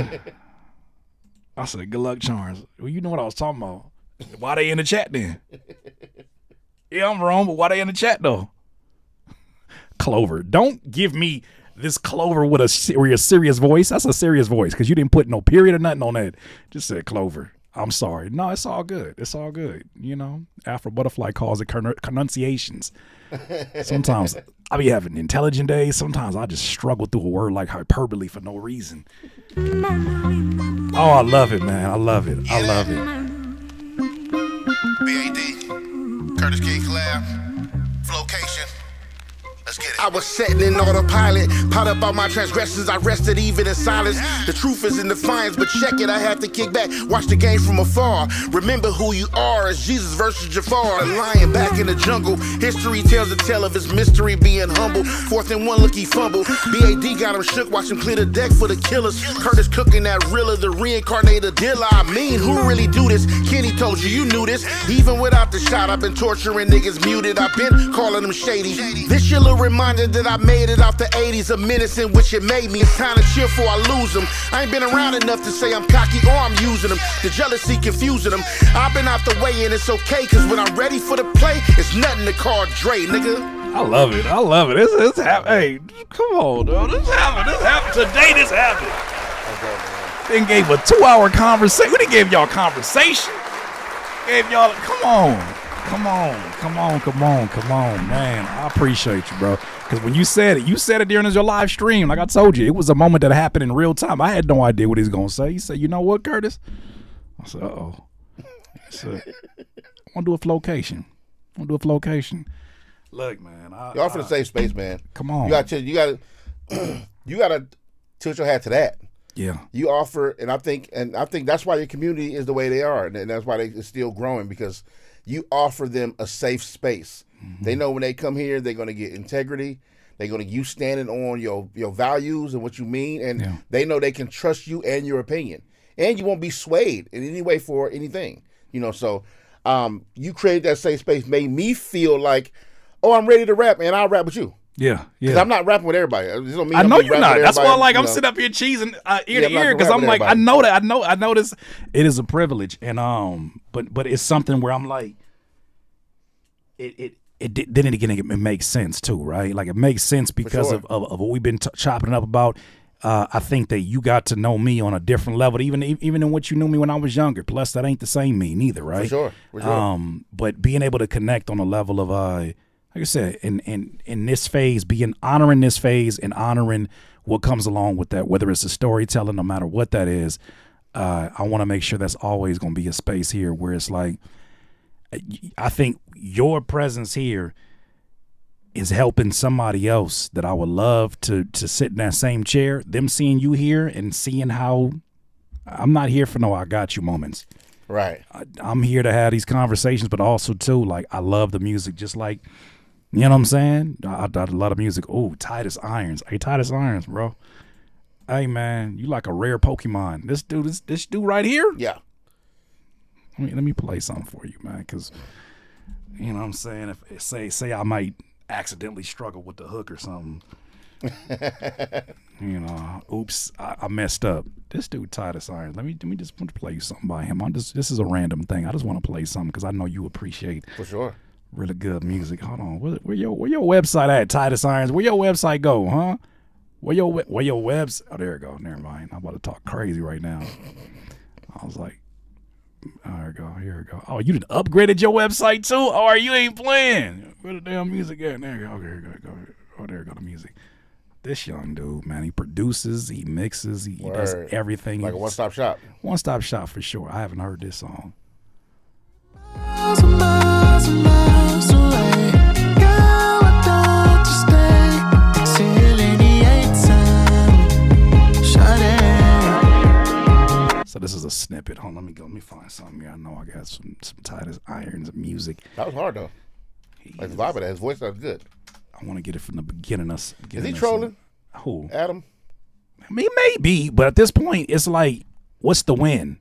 Speaker 2: I said, good luck charms. Well, you know what I was talking about. Why they in the chat then? Yeah, I'm wrong, but why they in the chat though? Clover. Don't give me this Clover with a serious voice. That's a serious voice because you didn't put no period or nothing on that. Just said Clover. I'm sorry. No, it's all good. It's all good. You know, Afro Butterfly calls it pronunciations. Sometimes I be having intelligent days. Sometimes I just struggle through a word like hyperbole for no reason. Oh, I love it, man. I love it. I love it.
Speaker 7: BAD, Curtis King Collab, Flowcation. Let's get it. I was setting in autopilot, pot up all my transgressions. I rested even in silence. The truth is in defiance, but check it. I had to kick back, watch the game from afar. Remember who you are as Jesus versus Jafar. A lion back in the jungle. History tells a tale of his mystery being humble. 4th and 1, look, he fumbled. BAD got him shook, watch him clear the deck for the killers. Curtis cooking that Rilla, the reincarnated dealer. I mean, who really do this? Kenny told you knew this. Even without the shot, I've been torturing niggas muted. I've been calling them shady. This your little reminder that I made it out the 80s. A menace in which it made me. It's time to chill before I lose them. I ain't been around enough to say I'm cocky or I'm using them. The jealousy confusing them. I've been out the way and it's okay, cause when I'm ready for the play, it's nothing to call Dre, nigga.
Speaker 2: I love it. I love it. It's happening. Hey, come on, dude. This happened. Today this happened. Then gave a 2-hour conversation. We didn't give y'all conversation. Gave y'all, come on, man. I appreciate you, bro. Because when you said it during your live stream. Like I told you, it was a moment that happened in real time. I had no idea what he's going to say. He said, you know what, Curtis? I said, uh-oh. I said, I want to do a Flowcation. Look, man.
Speaker 3: You're offering a safe space, man.
Speaker 2: Come on.
Speaker 3: You got to tilt your hat to that.
Speaker 2: Yeah.
Speaker 3: You offer, and I think that's why your community is the way they are, and that's why it's still growing, because you offer them a safe space. Mm-hmm. They know when they come here, they're going to get integrity. They're going to you standing on your values and what you mean, and they know they can trust you and your opinion, and you won't be swayed in any way for anything. You know, so you created that safe space, made me feel like, oh, I'm ready to rap, and I'll rap with you.
Speaker 2: Yeah.
Speaker 3: Because I'm not rapping with everybody.
Speaker 2: I know you're not. That's why, like, I'm sitting up here cheesing ear to ear, because I'm like, I know that. I know this. It is a privilege, and but it's something where I'm like, then again, it makes sense too, right? Like, it makes sense because of what we've been chopping up about. I think that you got to know me on a different level, even in what you knew me when I was younger. Plus, that ain't the same me neither, right? For sure. But being able to connect on a level of like I said, in this phase, honoring this phase and honoring what comes along with that, whether it's a storytelling, no matter what that is, I want to make sure that's always going to be a space here where it's like, I think your presence here is helping somebody else that I would love to sit in that same chair, them seeing you here and seeing how I'm not here for no I got you moments.
Speaker 3: Right.
Speaker 2: I'm here to have these conversations, but also too, like, I love the music, just like, you know what I'm saying? I love the music. Oh, Titus Irons. Hey, Titus Irons, bro. Hey man, you like a rare Pokemon. This dude right here.
Speaker 3: Yeah.
Speaker 2: Let me play something for you, man, because you know what I'm saying. If say I might accidentally struggle with the hook or something. You know, oops, I messed up. This dude Titus Irons. Let me just play you something by him. This is a random thing. I just want to play something because I know you appreciate
Speaker 3: for sure
Speaker 2: really good music. Hold on, where your website at, Titus Irons? Where your website go, huh? Where your webs? Oh, there it go. Never mind. I'm about to talk crazy right now. I was like, here we go. Oh, you done upgraded your website too? Oh, you ain't playing. Where the damn music at? There you go. There you go. Oh, there you go. The music. This young dude, man, he produces, he mixes, he does everything.
Speaker 3: Like a one-stop shop.
Speaker 2: One-stop shop for sure. I haven't heard this song.
Speaker 10: Miles and miles and miles away. Girl, I thought to stay till any time.
Speaker 2: So this is a snippet. Hold on, let me find something here. I know I got some Titus Irons of music.
Speaker 3: That was hard though. Like the vibe of that, his voice sounds good.
Speaker 2: I want to get it from the beginning. Is
Speaker 3: he trolling?
Speaker 2: Who?
Speaker 3: Adam?
Speaker 2: I mean, maybe, but at this point, it's like, what's the win?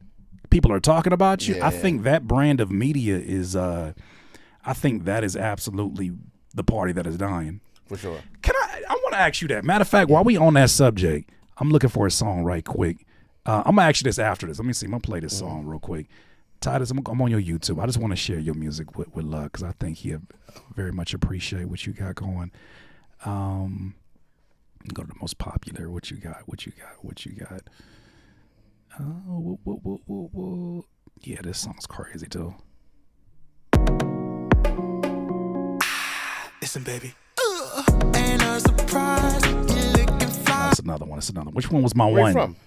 Speaker 2: People are talking about you.
Speaker 3: Yeah.
Speaker 2: I think that brand of media is, I think that is absolutely the party that is dying.
Speaker 3: For sure.
Speaker 2: I want to ask you that. Matter of fact, while we on that subject, I'm looking for a song right quick. I'm going to ask you this after this. Let me see. I'm going to play this song real quick. Titus, I'm on your YouTube. I just want to share your music with LUCC because I think he very much appreciate what you got going. Go to the most popular. What you got? Yeah, this song's crazy too.
Speaker 10: Listen, baby. Ain't no surprise. You're looking fly.
Speaker 2: That's another one. Which one was my
Speaker 3: Where
Speaker 2: one?
Speaker 3: you from?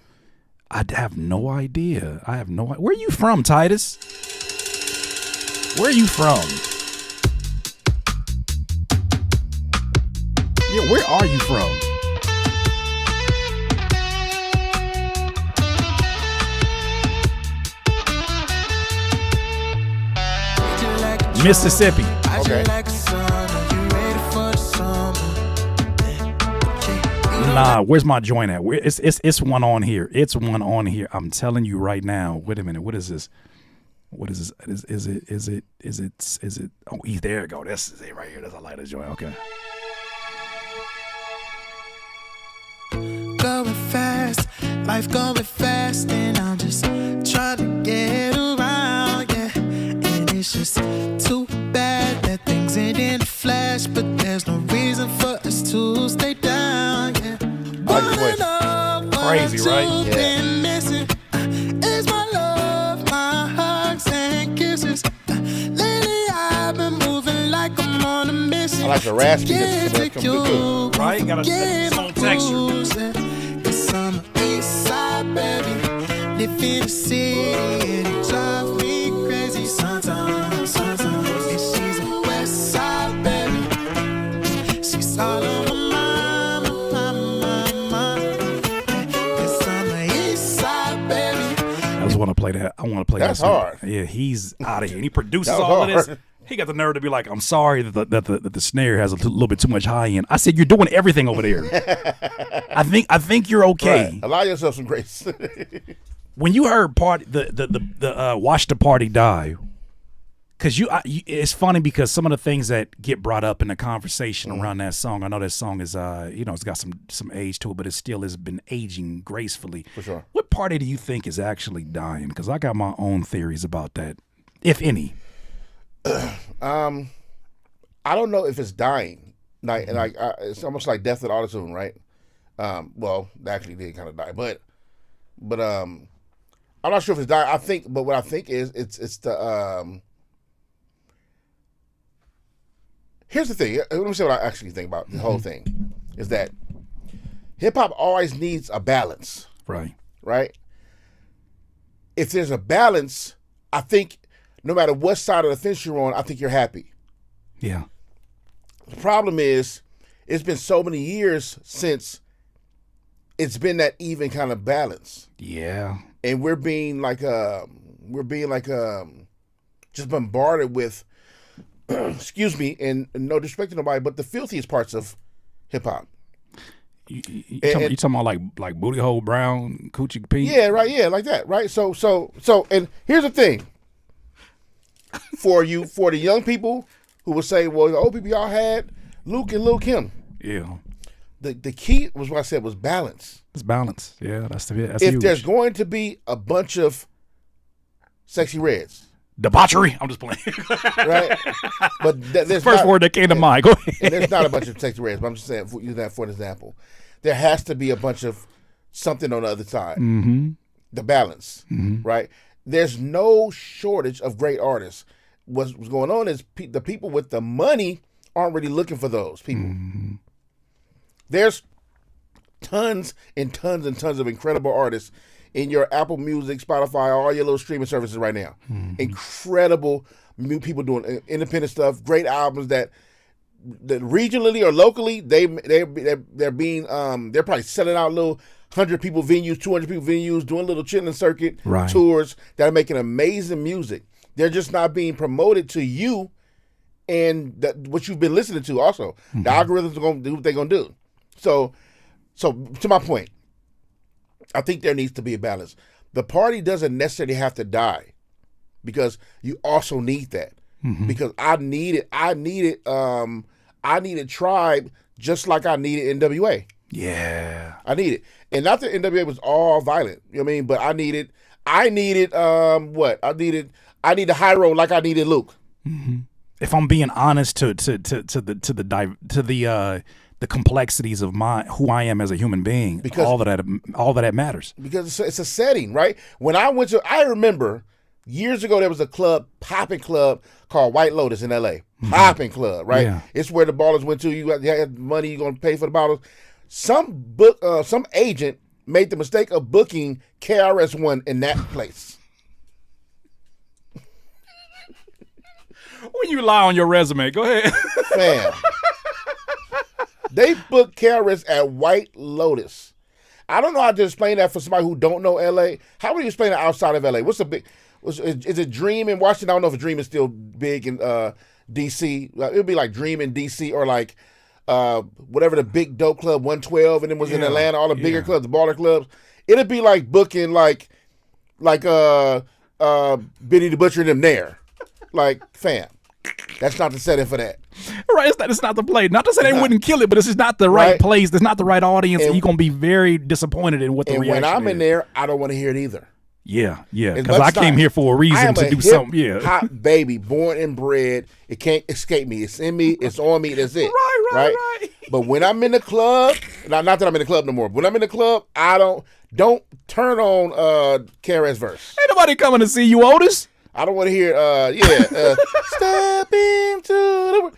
Speaker 2: I have no idea. Where are you from, Titus? Where are you from? Yeah, where are you from? Mississippi.
Speaker 3: Okay.
Speaker 2: Nah, where's my joint at? It's one on here. It's one on here. I'm telling you right now. Wait a minute. What is this? What is this? Is it? Oh, there you go. This is it right here. That's a lighter joint. Okay.
Speaker 10: Going fast, life going fast, and I'm just trying to get around, yeah. And it's just too bad that things end in a flash, but there's no reason for us to stay down, yeah.
Speaker 2: Crazy, right?
Speaker 10: Yeah. Missing, is my love, my hugs and kisses. Lately I've been moving like I'm on a mission.
Speaker 3: I like the raspy that's coming through.
Speaker 2: Right? Got a song texture.
Speaker 10: I'm an east side baby, live in the city and it drives me crazy sometimes. And she's a west side baby, she's all on my mind. Yes, I'm an east side baby.
Speaker 2: I just want to play that. I want to play
Speaker 3: That's
Speaker 2: that.
Speaker 3: hard.
Speaker 2: Yeah, he's out of here. And he produces
Speaker 3: That was
Speaker 2: all of
Speaker 3: hard.
Speaker 2: this. He got the nerve to be like, I'm sorry that the snare has a little bit too much high end. I said, you're doing everything over there. I think you're okay.
Speaker 3: Right. Allow yourself some grace.
Speaker 2: When you heard the Watch the Party Die, because it's funny because some of the things that get brought up in the conversation around that song, I know that song is it's got some age to it, but it still has been aging gracefully.
Speaker 3: For sure.
Speaker 2: What party do you think is actually dying? Because I got my own theories about that, if any.
Speaker 3: I don't know if it's dying. It's almost like death at autotune, right? Well, they actually did kind of die, but I'm not sure if it's dying. What I think is it's the Here's the thing. Let me say what I actually think about the whole thing is that hip hop always needs a balance,
Speaker 2: Right.
Speaker 3: right? If there's a balance, I think no matter what side of the fence you're on, I think you're happy.
Speaker 2: Yeah.
Speaker 3: The problem is, it's been so many years since it's been that even kind of balance.
Speaker 2: Yeah.
Speaker 3: And we're being just bombarded with, excuse me, and no disrespect to nobody, but the filthiest parts of hip hop.
Speaker 2: You talking about like booty hole brown, coochie pink?
Speaker 3: Yeah, right. Yeah, like that, right? So, and here's the thing. For the young people who will say, well, the old people y'all had Luke and Lil Kim.
Speaker 2: Yeah.
Speaker 3: The key was what I said was balance.
Speaker 2: It's balance. Yeah, that's
Speaker 3: if
Speaker 2: huge.
Speaker 3: There's going to be a bunch of sexy reds.
Speaker 2: Debauchery. I'm just playing.
Speaker 3: Right? But there's
Speaker 2: first word that came to mind. Go ahead.
Speaker 3: And there's not a bunch of sexy reds, but I'm just saying, use that for an example. There has to be a bunch of something on the other side.
Speaker 2: Mm-hmm.
Speaker 3: The balance,
Speaker 2: mm-hmm.
Speaker 3: right? There's no shortage of great artists. What's going on is the people with the money aren't really looking for those people.
Speaker 2: Mm-hmm.
Speaker 3: There's tons and tons and tons of incredible artists in your Apple Music, Spotify, all your little streaming services right now.
Speaker 2: Mm-hmm.
Speaker 3: Incredible new people doing independent stuff, great albums that regionally or locally they're being they're probably selling out little 100 people venues, 200 people venues, doing little chilling circuit tours that are making amazing music. They're just not being promoted to you and what you've been listening to. Also, the algorithms are going to do what they're going to do. So to my point, I think there needs to be a balance. The party doesn't necessarily have to die, because you also need that.
Speaker 2: Mm-hmm.
Speaker 3: Because I needed Tribe just like I needed NWA.
Speaker 2: Yeah,
Speaker 3: I need it, and not that NWA was all violent. You know what I mean? But I needed I needed High Road like I needed Luke.
Speaker 2: Mm-hmm. If I'm being honest to the complexities of who I am as a human being, because all that matters.
Speaker 3: Because it's a setting, right? When I remember years ago there was a popping club called White Lotus in LA. Popping club, right? Yeah. It's where the ballers went to. You had money, you're gonna pay for the bottles. Some agent made the mistake of booking KRS-One in that place.
Speaker 2: When you lie on your resume, go ahead.
Speaker 3: Fam. They booked KRS at White Lotus. I don't know how to explain that for somebody who don't know LA. How would you explain it outside of LA? Is it Dream in Washington? I don't know if Dream is still big in DC. It would be like Dream in DC, or like whatever the big dope club 112, and then was in Atlanta, all the bigger clubs, the baller clubs. It'd be like booking like Benny the Butcher and them there. Like, fam, that's not the setting for that.
Speaker 2: Right, it's not the place. Not to say they wouldn't kill it, but it's just not the right place. There's not the right audience, and you're gonna be very disappointed in what the reaction is.
Speaker 3: And when I'm in there, I don't want to hear it either.
Speaker 2: Yeah, because I came here for a reason to do something. Yeah,
Speaker 3: hot baby, born and bred. It can't escape me. It's in me. It's on me. That's it. Right. But when I'm in the club, not that I'm in the club no more. But when I'm in the club, I don't turn on KRS verse.
Speaker 2: Ain't nobody coming to see you, Otis.
Speaker 3: I don't want to hear. Step into the.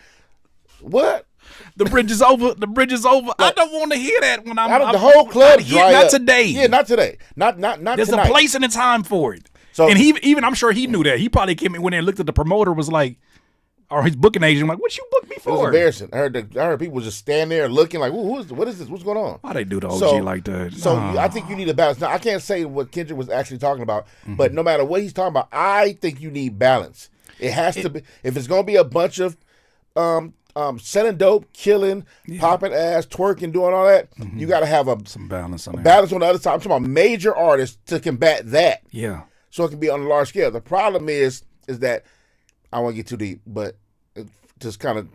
Speaker 3: What?
Speaker 2: The bridge is over. The bridge is over. I don't want to hear that when I'm
Speaker 3: the whole club dry
Speaker 2: not
Speaker 3: up.
Speaker 2: Today.
Speaker 3: Yeah, not today. Not
Speaker 2: There's
Speaker 3: tonight.
Speaker 2: a place and a time for it. So, and I'm sure he knew that. He probably came in when they looked at the promoter, was like, or his booking agent, like, what you booked me for?
Speaker 3: It was embarrassing. I heard people just stand there looking like, what is this? What's going on?
Speaker 2: Why they do the OG like that?
Speaker 3: So I think you need a balance. Now, I can't say what Kendrick was actually talking about, but no matter what he's talking about, I think you need balance. It has to be. If it's going to be a bunch of selling dope, killing, popping ass, twerking, doing all that, you got to have some balance on balance on the other side. I'm talking about major artists to combat that.
Speaker 2: Yeah.
Speaker 3: So it can be on a large scale. The problem is that I won't get too deep, but just kind of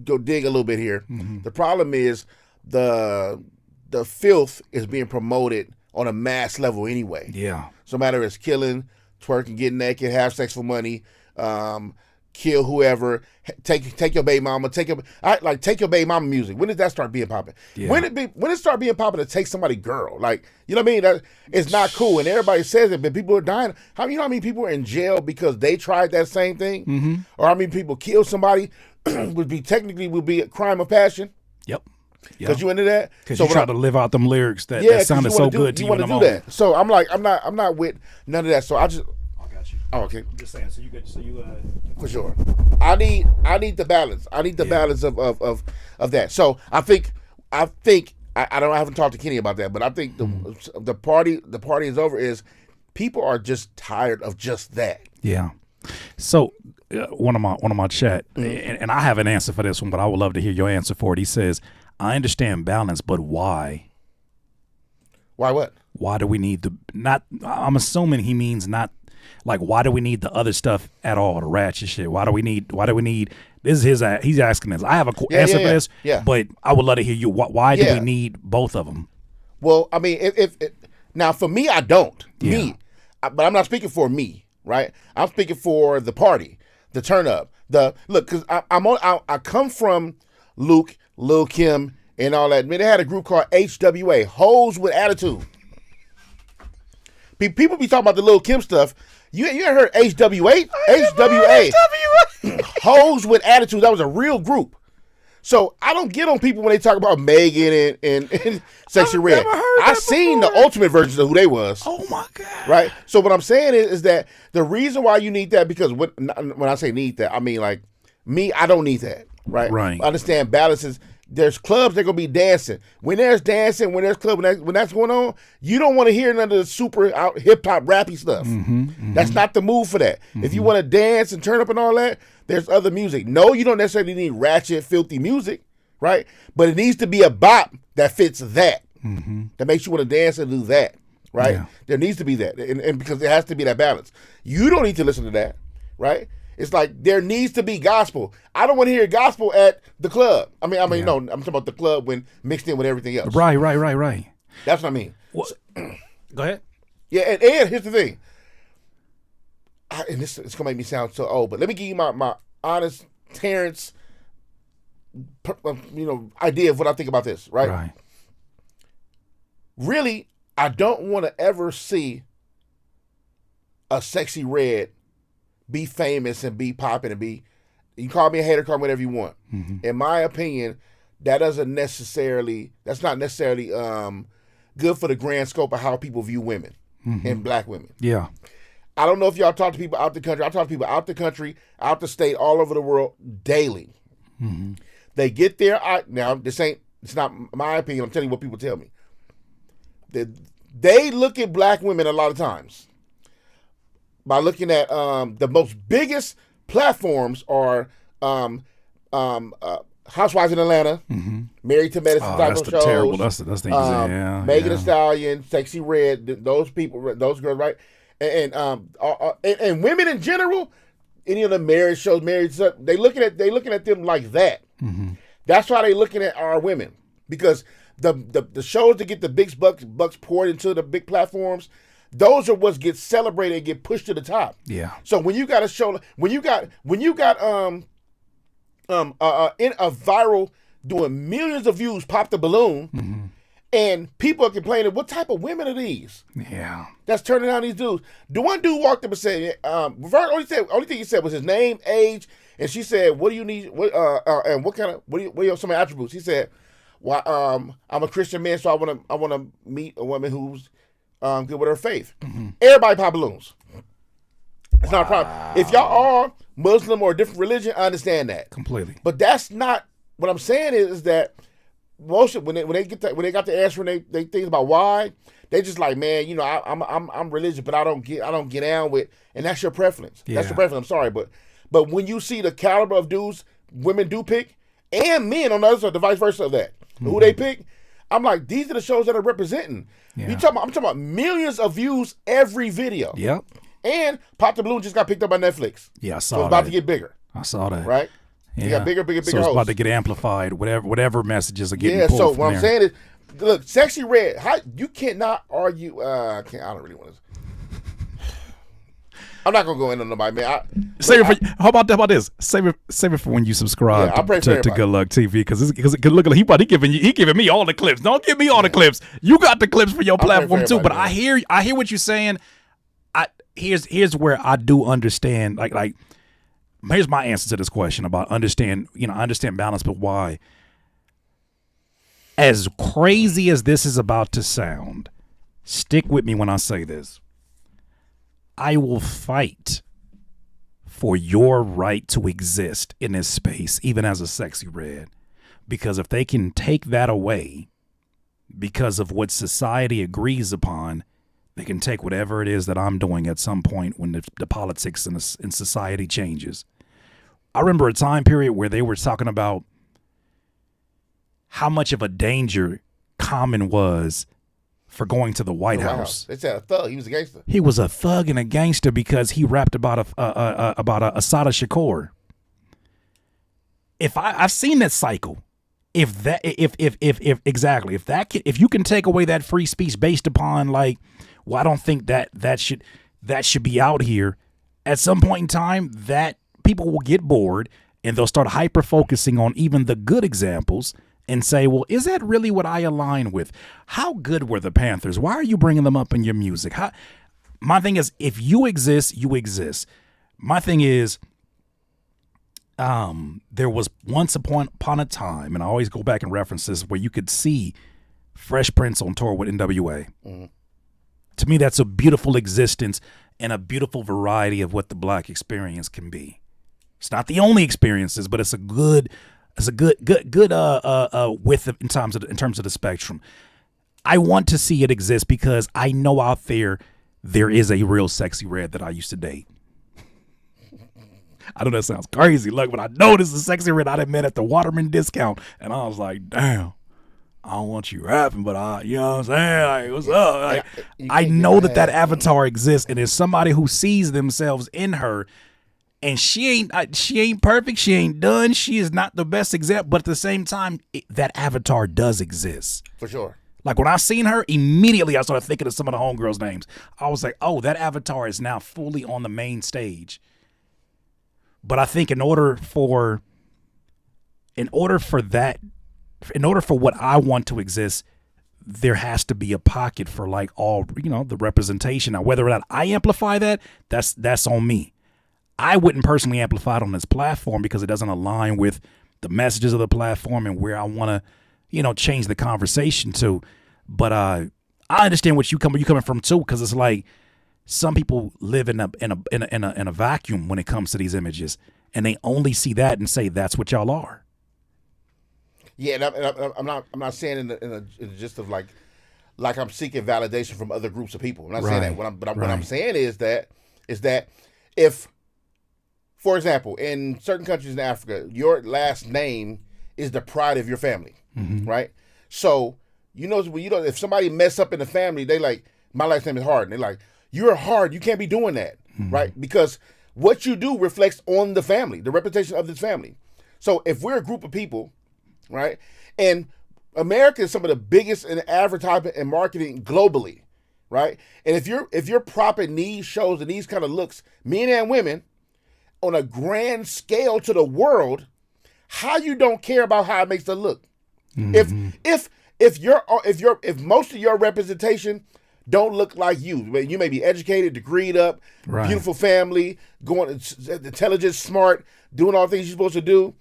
Speaker 3: go dig a little bit here. The problem is the filth is being promoted on a mass level anyway.
Speaker 2: Yeah.
Speaker 3: So no matter it's killing, twerking, getting naked, have sex for money, kill whoever, take your baby mama, take your baby mama music. When did that start being popping? Yeah. When it start being popping to take somebody girl? Like, you know what I mean? That it's not cool, and everybody says it, but people are dying. How many people are in jail because they tried that same thing? Or how many people killed somebody would be a crime of passion?
Speaker 2: Yep.
Speaker 3: Because you into that?
Speaker 2: Because you try to live out them lyrics that sounded so good to you.
Speaker 3: You want to do that. So I'm not with none of that. So I just. Oh, okay.
Speaker 2: I'm just saying. So you
Speaker 3: for sure. I need the balance. I need the balance of that. So I haven't talked to Kenny about that, but I think the party is over. Is people are just tired of just that.
Speaker 2: Yeah. So one of my chat, and I have an answer for this one, but I would love to hear your answer for it. He says, I understand balance, but why?
Speaker 3: Why what?
Speaker 2: Why do we need I'm assuming he means not, like, why do we need the other stuff at all, the ratchet shit? Why do we need, this is he's asking this. I have a answer for this, but I would love to hear you. Why do we need both of them?
Speaker 3: Well, I mean, if now for me, I don't. But I'm not speaking for me, right? I'm speaking for the party, the turn up, because I come from Luke, Lil Kim, and all that. I mean, they had a group called HWA, Hoes with Attitude. People be talking about the Lil Kim stuff. You ever heard HWA? HWA. Hoes with Attitude. That was a real group. So I don't get on people when they talk about Megan and Sexy Red. I seen the ultimate versions of who they was.
Speaker 2: Oh my God.
Speaker 3: Right? So what I'm saying is that the reason why you need that, because when I say need that, I mean like me, I don't need that. Right?
Speaker 2: Right.
Speaker 3: I understand balances. There's clubs that are gonna be dancing. When there's dancing, when there's club, when that's going on, you don't want to hear none of the super hip hop rappy stuff. That's not the move for that. If you want to dance and turn up and all that, there's other music. No, you don't necessarily need ratchet, filthy music, right? But it needs to be a bop that fits that. That makes you want to dance and do that, right?
Speaker 2: Yeah.
Speaker 3: There needs to be that, and because there has to be that balance. You don't need to listen to that, right? It's like there needs to be gospel. I don't want to hear gospel at the club. I mean, no, I'm talking about the club when mixed in with everything else.
Speaker 2: Right.
Speaker 3: That's what I mean.
Speaker 2: Well, go ahead.
Speaker 3: Yeah, and here's the thing. And this it's gonna make me sound so old, but let me give you my honest Terrence, idea of what I think about this. Right. Really, I don't want to ever see a Sexy Red be famous and be popping and be, you call me a hater, call me whatever you want. In my opinion, that's not necessarily good for the grand scope of how people view women and black women.
Speaker 2: Yeah.
Speaker 3: I don't know if y'all talk to people out the country. I talk to people out the country, out the state, all over the world daily. They get there. Now, it's not my opinion. I'm telling you what people tell me. They look at black women a lot of times by looking at the most biggest platforms are Housewives in Atlanta, Married to Medicine type of shows.
Speaker 2: Terrible. That's the thing.
Speaker 3: Megan Thee Stallion, Sexy Red, those people, those girls, right? And women in general, any of the marriage shows, they looking at them like that. That's why they looking at our women, because the shows that get the big bucks poured into the big platforms, those are what get celebrated and get pushed to the top.
Speaker 2: Yeah.
Speaker 3: So when you got a show, when you got in a viral doing millions of views, pop the balloon, and people are complaining, what type of women are these?
Speaker 2: Yeah.
Speaker 3: That's turning down these dudes. The one dude walked up and said, only thing he said was his name, age, and she said, what do you need? And what are your some attributes? He said, well, I'm a Christian man, so I want to meet a woman who's good with her faith. Everybody pop balloons. It's not a problem. If y'all are Muslim or a different religion, I understand that
Speaker 2: completely.
Speaker 3: But that's not what I'm saying. Is that most when they got the answer and they think about why, they just like, man, I'm religious, but I don't get down with, and that's your preference.
Speaker 2: Yeah.
Speaker 3: That's your preference. I'm sorry, but when you see the caliber of dudes women do pick, and men on the other side, the vice versa of that, who they pick, I'm like, these are the shows that are representing.
Speaker 2: Yeah.
Speaker 3: I'm talking about millions of views every video.
Speaker 2: Yep.
Speaker 3: And Pop the Balloon just got picked up by Netflix.
Speaker 2: Yeah, I saw
Speaker 3: so it's about to get bigger.
Speaker 2: I saw that.
Speaker 3: Right?
Speaker 2: Yeah.
Speaker 3: You got bigger
Speaker 2: So it's
Speaker 3: hosts.
Speaker 2: about to get amplified, whatever messages are getting pulled
Speaker 3: so
Speaker 2: from
Speaker 3: what
Speaker 2: there.
Speaker 3: I'm saying is, look, Sexy Red, you cannot argue, I don't really want to. I'm not gonna go in on nobody, man.
Speaker 2: How about this? Save it for when you subscribe to Good Luck TV, because look, he giving me all the clips. Don't give me all the clips. You got the clips for your platform too. But I hear what you're saying. Here's where I do understand. Like here's my answer to this question about understand balance, but why? As crazy as this is about to sound, stick with me when I say this. I will fight for your right to exist in this space, even as a Sexy Red. Because if they can take that away because of what society agrees upon, they can take whatever it is that I'm doing at some point when the politics in society changes. I remember a time period where they were talking about how much of a danger Common was for going to the White House.
Speaker 3: They said a thug. He was a gangster.
Speaker 2: He was a thug and a gangster because he rapped about Assata Shakur. I've seen that cycle. If you can take away that free speech based upon I don't think that should be out here. At some point in time, that people will get bored and they'll start hyper focusing on even the good examples and say, well, is that really what I align with? How good were the Panthers? Why are you bringing them up in your music? My thing is, if you exist, you exist. My thing is, there was once upon a time, and I always go back and reference this, where you could see Fresh Prince on tour with NWA. Mm-hmm. To me, that's a beautiful existence and a beautiful variety of what the black experience can be. It's not the only experiences, but it's a good width in terms of the spectrum. I want to see it exist because I know out there is a real sexy red that I used to date. I know that sounds crazy, look, but I know this is a sexy red I met at the Waterman discount, and I was like, damn, I don't want you rapping, but you know what I'm saying? Like, what's up? Like, I know that avatar exists, and there's somebody who sees themselves in her. And she ain't perfect. She ain't done. She is not the best example. But at the same time, that avatar does exist.
Speaker 3: For sure.
Speaker 2: Like when I seen her, immediately I started thinking of some of the homegirls' names. I was like, oh, that avatar is now fully on the main stage. But I think in order for what I want to exist, there has to be a pocket for all, the representation. Now, whether or not I amplify that, that's on me. I wouldn't personally amplify it on this platform because it doesn't align with the messages of the platform and where I want to, change the conversation to. But I understand what you're coming from too, because it's like some people live in a vacuum when it comes to these images, and they only see that and say that's what y'all are.
Speaker 3: Yeah, and I'm not saying in the gist of like I'm seeking validation from other groups of people. I'm not saying that. What I'm saying is that if, for example, in certain countries in Africa, your last name is the pride of your family, right? So, if somebody mess up in the family, they like, my last name is Hard. And they're like, you're Hard. You can't be doing that, right? Because what you do reflects on the family, the reputation of this family. So if we're a group of people, right, and America is some of the biggest in advertising and marketing globally, right? And if you're propping these shows and these kind of looks, men and women, on a grand scale to the world, how you don't care about how it makes it look? Mm-hmm. If most of your representation don't look like you may be educated, degreed up, beautiful family, going intelligent, smart, doing all the things you're supposed to do,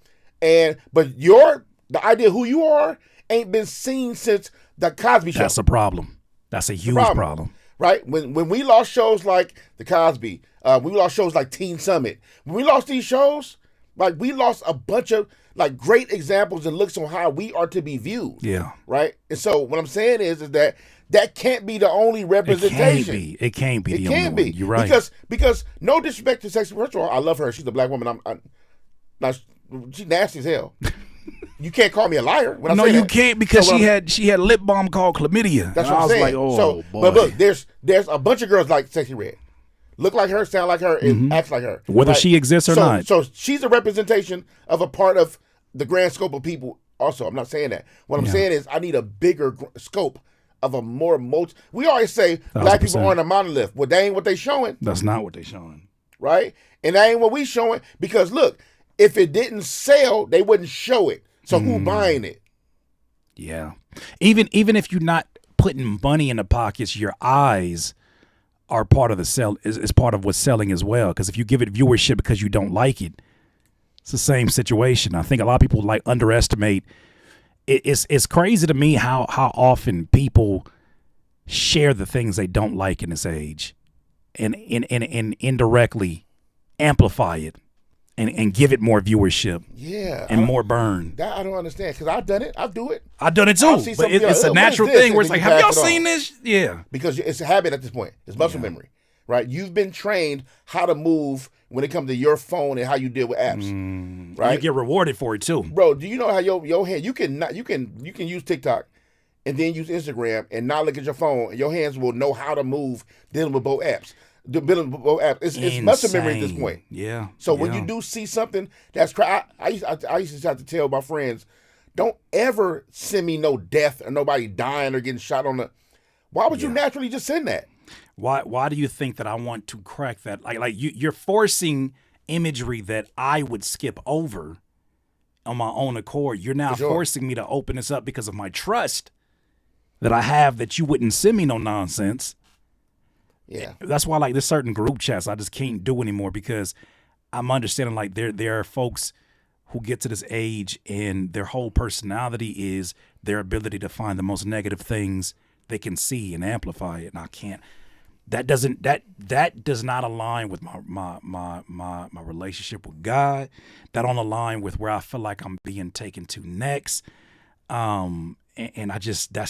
Speaker 3: but the idea of who you are ain't been seen since the Cosby Show.
Speaker 2: That's a problem. That's a huge problem.
Speaker 3: Right? When we lost shows like The Cosby, we lost shows like Teen Summit. When we lost these shows, we lost a bunch of great examples and looks on how we are to be viewed. Yeah. Right? And so what I'm saying is that can't be the only representation.
Speaker 2: It can't be the only one. You're right.
Speaker 3: Because no disrespect to sexy. First of all, I love her. She's a black woman. She's nasty as hell. You can't call me a liar.
Speaker 2: No, you can't, because she had a lip balm called chlamydia.
Speaker 3: That's what I'm saying. Like, boy. But look, there's a bunch of girls like Sexy Red, look like her, sound like her, and act like her.
Speaker 2: Whether she exists or not.
Speaker 3: So she's a representation of a part of the grand scope of people. Also, I'm not saying that. What I'm saying is I need a bigger scope of a more we always say 100%. Black people aren't a monolith. Well, that ain't what they showing.
Speaker 2: That's not what they showing.
Speaker 3: Right? And that ain't what we showing, because look, if it didn't sell, they wouldn't show it. So who buying it?
Speaker 2: Yeah. Even if you're not putting money in the pockets, your eyes are part of the sell is part of what's selling as well. Because if you give it viewership because you don't like it, it's the same situation. I think a lot of people underestimate. It's crazy to me how often people share the things they don't like in this age, and indirectly amplify it. And give it more viewership, and more burn.
Speaker 3: That I don't understand, because I've done it. I do it.
Speaker 2: I've done it too. But it's a natural thing where it's like, have y'all seen this? Yeah.
Speaker 3: Because it's a habit at this point. It's muscle memory, right? You've been trained how to move when it comes to your phone and how you deal with apps, right?
Speaker 2: You get rewarded for it too,
Speaker 3: bro. Do you know how your hand you can use TikTok and then use Instagram and not look at your phone, and your hands will know how to move dealing with both apps. It's muscle memory at this point.
Speaker 2: Yeah.
Speaker 3: So when you do see something that's I used to have to tell my friends, don't ever send me no death or nobody dying or getting shot on the. Why would you naturally just send that?
Speaker 2: Why do you think that I want to crack that? Like you're forcing imagery that I would skip over on my own accord. You're now forcing me to open this up because of my trust that I have that you wouldn't send me no nonsense.
Speaker 3: Yeah.
Speaker 2: That's why like there's certain group chats I just can't do anymore because I'm understanding like there are folks who get to this age and their whole personality is their ability to find the most negative things they can see and amplify it. And I can't. That does not align with my relationship with God. That don't align with where I feel like I'm being taken to next. And that's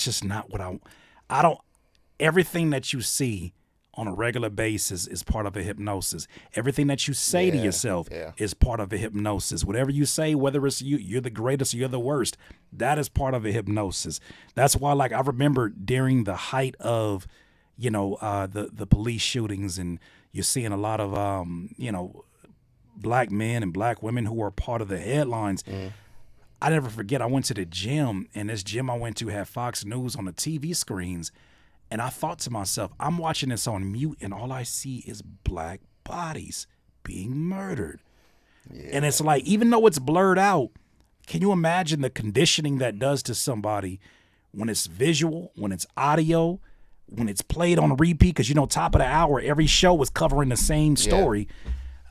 Speaker 2: just not what I don't. Everything that you see on a regular basis is part of a hypnosis. Everything that you say to yourself is part of a hypnosis. Whatever you say, whether it's you're the greatest or you're the worst, that is part of a hypnosis. That's why, like, I remember during the height of, the police shootings, and you're seeing a lot of, black men and black women who are part of the headlines. I never forget, I went to the gym, and this gym I went to had Fox News on the TV screens. And I thought to myself, I'm watching this on mute, and all I see is black bodies being murdered. Yeah. And it's like, even though it's blurred out, can you imagine the conditioning that does to somebody when it's visual, when it's audio, when it's played on repeat? Because, top of the hour, every show was covering the same story.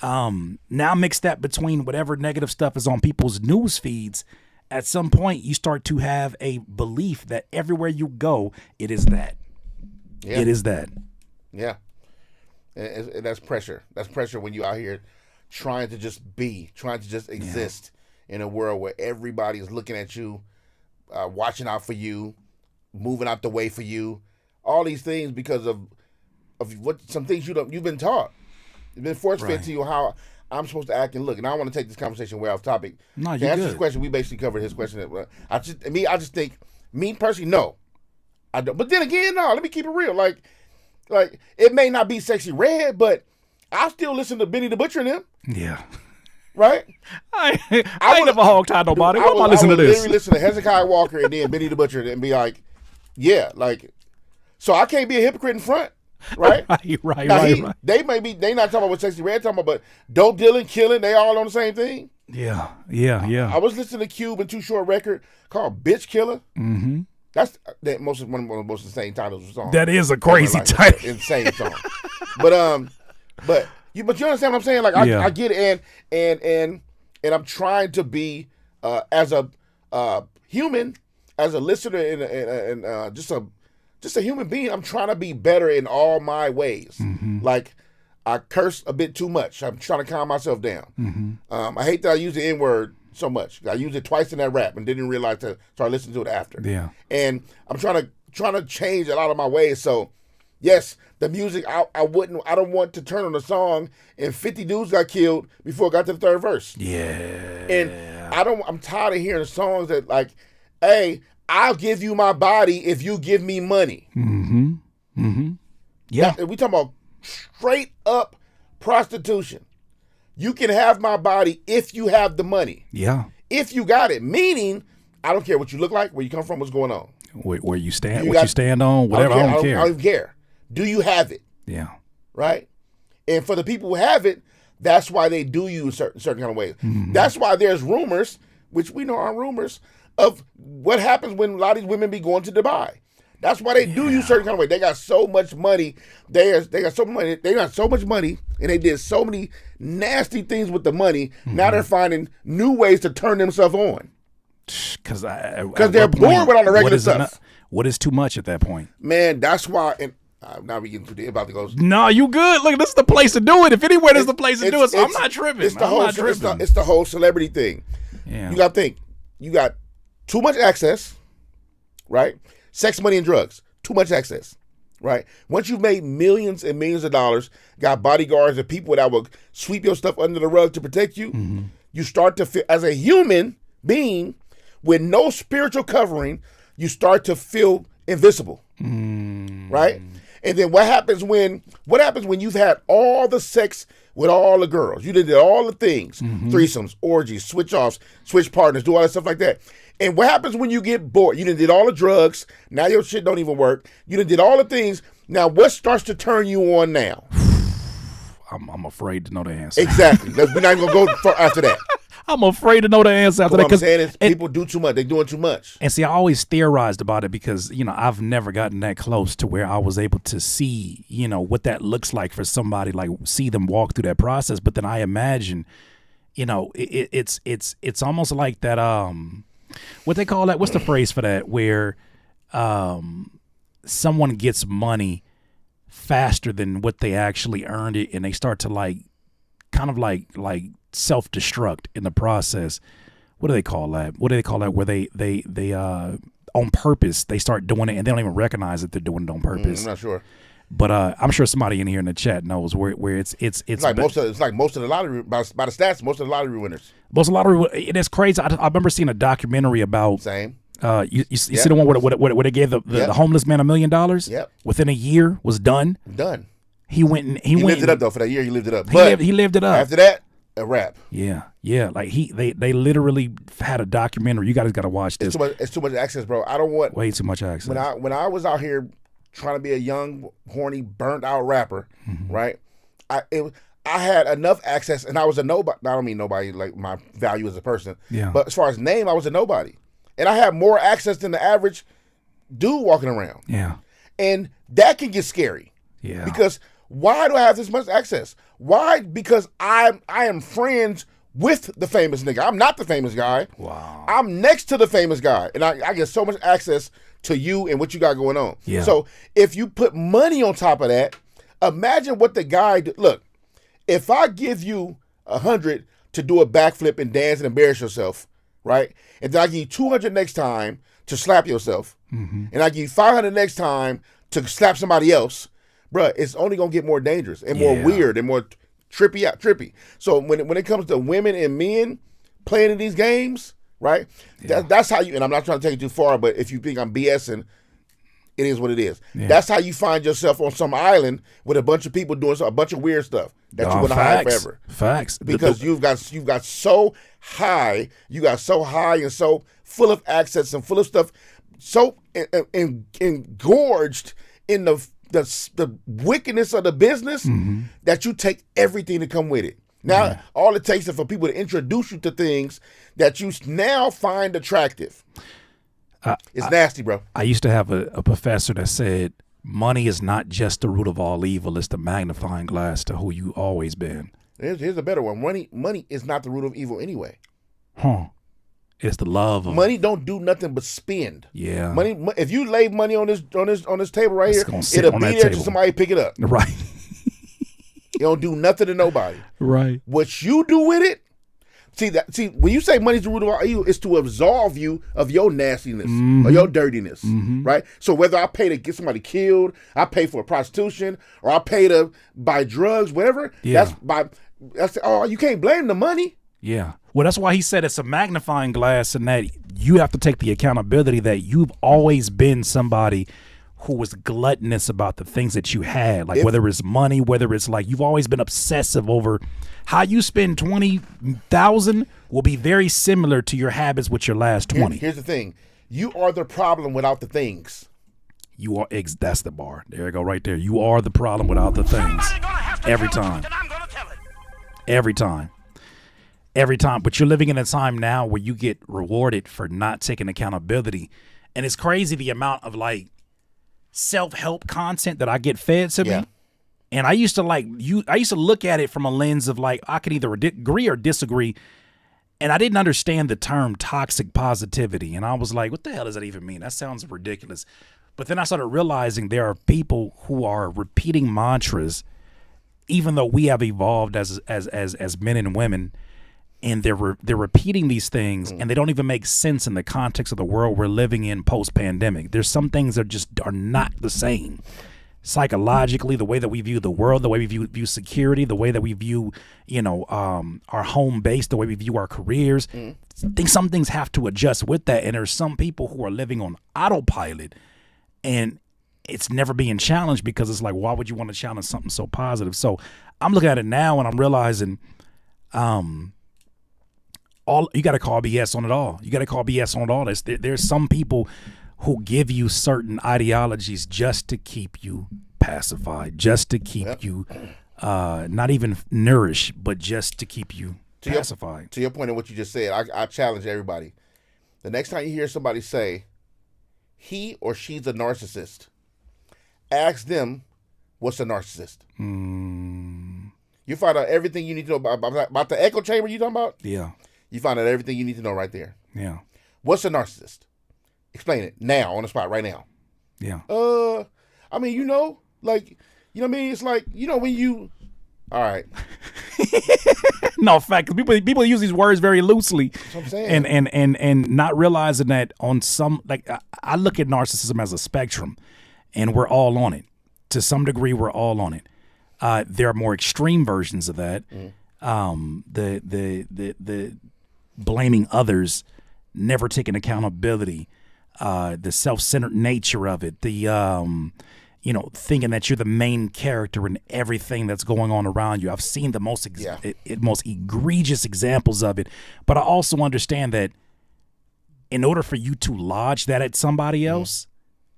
Speaker 2: Now mix that between whatever negative stuff is on people's news feeds. At some point, you start to have a belief that everywhere you go, it is that. Yeah. It is that.
Speaker 3: Yeah. And that's pressure. That's pressure when you out here trying to just exist in a world where everybody is looking at you, watching out for you, moving out the way for you. All these things because of what some things you've been taught. You've been force-fed to you how I'm supposed to act and look. And I don't want to take this conversation way off topic.
Speaker 2: No, you're
Speaker 3: good. To answer
Speaker 2: good.
Speaker 3: this question, we basically covered his question. I just think, me personally, no. I don't. But then again, no. Let me keep it real. Like it may not be Sexy Red, but I still listen to Benny the Butcher and him.
Speaker 2: Yeah.
Speaker 3: Right.
Speaker 2: I ain't never hog-tied nobody. Why am I listening to this?
Speaker 3: Literally listen to Hezekiah Walker and then Benny the Butcher and be like, yeah, like. So I can't be a hypocrite in front, right?
Speaker 2: right.
Speaker 3: They not talking about what Sexy Red talking about, but dope dealing, killing, they all on the same thing.
Speaker 2: Yeah.
Speaker 3: I was listening to Cube and Too Short record called Bitch Killer.
Speaker 2: Mm-hmm.
Speaker 3: That's one of the most insane titles of songs.
Speaker 2: That is a crazy title.
Speaker 3: Insane song. But you understand what I'm saying? Like I get it, and I'm trying to be as a human, as a listener, and just a human being. I'm trying to be better in all my ways.
Speaker 2: Mm-hmm.
Speaker 3: Like I curse a bit too much. I'm trying to calm myself down.
Speaker 2: Mm-hmm.
Speaker 3: I hate that I use the N-word so much. I used it twice in that rap and didn't realize to start listening to it after.
Speaker 2: Yeah.
Speaker 3: And I'm trying to change a lot of my ways. So yes, the music I don't want to turn on a song and 50 dudes got killed before it got to the third verse.
Speaker 2: Yeah.
Speaker 3: And I'm tired of hearing songs that like, hey, I'll give you my body if you give me money.
Speaker 2: Mm-hmm. Mm-hmm. Yeah.
Speaker 3: We talking about straight up prostitution. You can have my body if you have the money.
Speaker 2: Yeah.
Speaker 3: If you got it. Meaning, I don't care what you look like, where you come from, what's going on.
Speaker 2: Where you stand, you stand on, whatever, I don't care.
Speaker 3: I don't care. Do you have it?
Speaker 2: Yeah.
Speaker 3: Right? And for the people who have it, that's why they do you in certain kind of ways.
Speaker 2: Mm-hmm.
Speaker 3: That's why there's rumors, which we know are rumors, of what happens when a lot of these women be going to Dubai. That's why they do you certain kind of way. They got so much money. They got so much money, and they did so many nasty things with the money. Mm-hmm. Now they're finding new ways to turn themselves on.
Speaker 2: Because
Speaker 3: they're bored with all the regular stuff.
Speaker 2: What is too much at that point?
Speaker 3: Man, that's why. And now we getting too deep about to go.
Speaker 2: No, you good. Look, this is the place to do it. If anywhere, this is the place to do it. So I'm not tripping.
Speaker 3: It's the whole celebrity thing.
Speaker 2: Yeah.
Speaker 3: You got to think. You got too much access, right? Sex, money, and drugs. Too much access. right? Once you've made millions and millions of dollars, got bodyguards and people that will sweep your stuff under the rug to protect you, you start to feel, as a human being with no spiritual covering, you start to feel invisible, right? And then what happens when you've had all the sex with all the girls? You did all the things, threesomes, orgies, switch offs, switch partners, do all that stuff like that. And what happens when you get bored? You did all the drugs. Now your shit don't even work. You did all the things. Now what starts to turn you on now?
Speaker 2: I'm afraid to know the answer.
Speaker 3: Exactly. We're not even going to go after that.
Speaker 2: I'm afraid to know the answer after that.
Speaker 3: What I'm saying is people do too much. They're doing too much.
Speaker 2: And see, I always theorized about it because, I've never gotten that close to where I was able to see, what that looks like for somebody, like see them walk through that process. But then I imagine, it's almost like that, what they call that, what's the phrase for that, where someone gets money faster than what they actually earned it, and they start to kind of like self-destruct in the process. What do they call that? Where they on purpose, they start doing it and they don't even recognize that they're doing it on purpose.
Speaker 3: I'm not sure.
Speaker 2: But I'm sure somebody in here in the chat knows where it's
Speaker 3: like most of the lottery, by the stats, most of the lottery winners.
Speaker 2: Most of the lottery, it is crazy. I remember seeing a documentary about you see the one where they gave the homeless man $1 million.
Speaker 3: Yep.
Speaker 2: Within a year was done. He went and he
Speaker 3: lived it up though. For that year, he lived it up.
Speaker 2: He lived it up.
Speaker 3: After that, a wrap.
Speaker 2: Yeah. Like they literally had a documentary. You guys got to watch this.
Speaker 3: It's too much access, bro. I don't want
Speaker 2: way too much access.
Speaker 3: When I was out here trying to be a young, horny, burnt out rapper, right? I had enough access, and I was a nobody. I don't mean nobody like my value as a person, but as far as name, I was a nobody, and I had more access than the average dude walking around.
Speaker 2: Yeah,
Speaker 3: and that can get scary.
Speaker 2: Yeah,
Speaker 3: because why do I have this much access? Why? Because I am friends with the famous nigga. I'm not the famous guy.
Speaker 2: Wow.
Speaker 3: I'm next to the famous guy, and I get so much access to you and what you got going on.
Speaker 2: Yeah.
Speaker 3: So if you put money on top of that, imagine what the guy look. If I give you 100 to do a backflip and dance and embarrass yourself, right? And then I give you 200 next time to slap yourself, and I give you 500 next time to slap somebody else, bruh, it's only gonna get more dangerous and more weird and more trippy. So when it comes to women and men playing in these games, right? That's how you. And I'm not trying to take it too far, but if you think I'm BSing, it is what it is. Yeah. That's how you find yourself on some island with a bunch of people doing a bunch of weird stuff that you're gonna hide forever.
Speaker 2: Facts.
Speaker 3: Because you've got so high, and so full of access and full of stuff, so engorged in the wickedness of the business that you take everything to come with it. Now, all it takes is for people to introduce you to things that you now find attractive. It's nasty, bro.
Speaker 2: I used to have a professor that said, money is not just the root of all evil, it's the magnifying glass to who you always been.
Speaker 3: Here's a better one. Money is not the root of evil anyway.
Speaker 2: It's the love of
Speaker 3: money. Don't do nothing but spend.
Speaker 2: Yeah.
Speaker 3: Money. If you lay money on this table right here, it'll be there till somebody pick it up.
Speaker 2: Right.
Speaker 3: You don't do nothing to nobody.
Speaker 2: Right.
Speaker 3: What you do with it, see when you say money's the root of all evil, it's to absolve you of your nastiness or your dirtiness, right? So whether I pay to get somebody killed, I pay for prostitution, or I pay to buy drugs, whatever.
Speaker 2: Yeah.
Speaker 3: You can't blame the money.
Speaker 2: Yeah. Well, that's why he said it's a magnifying glass, and that you have to take the accountability that you've always been somebody who was gluttonous about the things that you had, like whether it's money, whether it's like you've always been obsessive over how you spend 20,000 will be very similar to your habits with your last 20.
Speaker 3: Here's the thing. You are the problem without the things.
Speaker 2: You are, that's the bar. There you go right there. You are the problem without the things. Every time. Every time. Every time. But you're living in a time now where you get rewarded for not taking accountability. And it's crazy the amount of like self-help content that I get fed to me. And I used to look at it from a lens of like, I could either agree or disagree. And I didn't understand the term toxic positivity. And I was like, what the hell does that even mean? That sounds ridiculous. But then I started realizing there are people who are repeating mantras, even though we have evolved as men and women, and they're repeating these things, and they don't even make sense in the context of the world we're living in post-pandemic. There's some things that just are not the same. psychologically, the way that we view the world, the way we view security, the way that we view, our home base, the way we view our careers. I think some things have to adjust with that. And there's some people who are living on autopilot and it's never being challenged because it's like, why would you want to challenge something so positive? So I'm looking at it now and I'm realizing you got to call BS on it all. You got to call BS on it all. There's some people who give you certain ideologies just to keep you pacified, just to keep you not even nourished, but just to keep you pacified.
Speaker 3: To your point of what you just said, I challenge everybody. The next time you hear somebody say he or she's a narcissist, ask them what's a narcissist. You find out everything you need to know about the echo chamber you talking about?
Speaker 2: Yeah.
Speaker 3: You find out everything you need to know right there.
Speaker 2: Yeah.
Speaker 3: What's a narcissist? Explain it now on the spot right now.
Speaker 2: Yeah.
Speaker 3: I mean, like, you know what I mean? It's like, when you, all right.
Speaker 2: No, fact, people use these words very loosely.
Speaker 3: That's what I'm saying.
Speaker 2: And not realizing that on some, like, I look at narcissism as a spectrum and we're all on it. To some degree, we're all on it. There are more extreme versions of that. The blaming others, never taking accountability, the self-centered nature of it, the thinking that you're the main character in everything that's going on around you. I've seen the most most egregious examples of it, but I also understand that in order for you to lodge that at somebody else,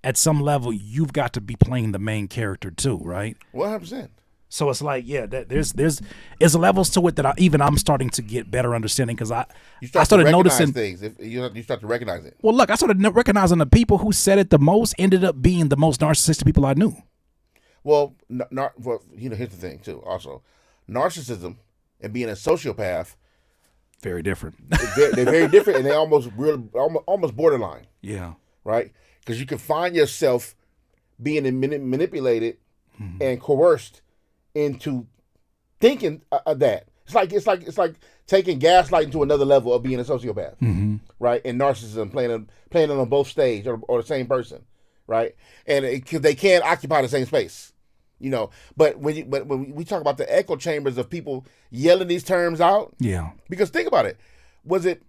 Speaker 2: at some level, you've got to be playing the main character too, right?
Speaker 3: 100%.
Speaker 2: So it's like, there's levels to it that I'm starting to get better understanding because I started noticing
Speaker 3: things. If you start to recognize it.
Speaker 2: Well, look, I started recognizing the people who said it the most ended up being the most narcissistic people I knew.
Speaker 3: Well, here's the thing too. Also, narcissism and being a sociopath,
Speaker 2: very different.
Speaker 3: They're very different, and they almost borderline.
Speaker 2: Yeah.
Speaker 3: Right, because you can find yourself being manipulated and coerced into thinking that it's like taking gaslighting to another level of being a sociopath, right? And narcissism playing on both stage or the same person, right? And they can't occupy the same space, But when we talk about the echo chambers of people yelling these terms out, because think about it, was it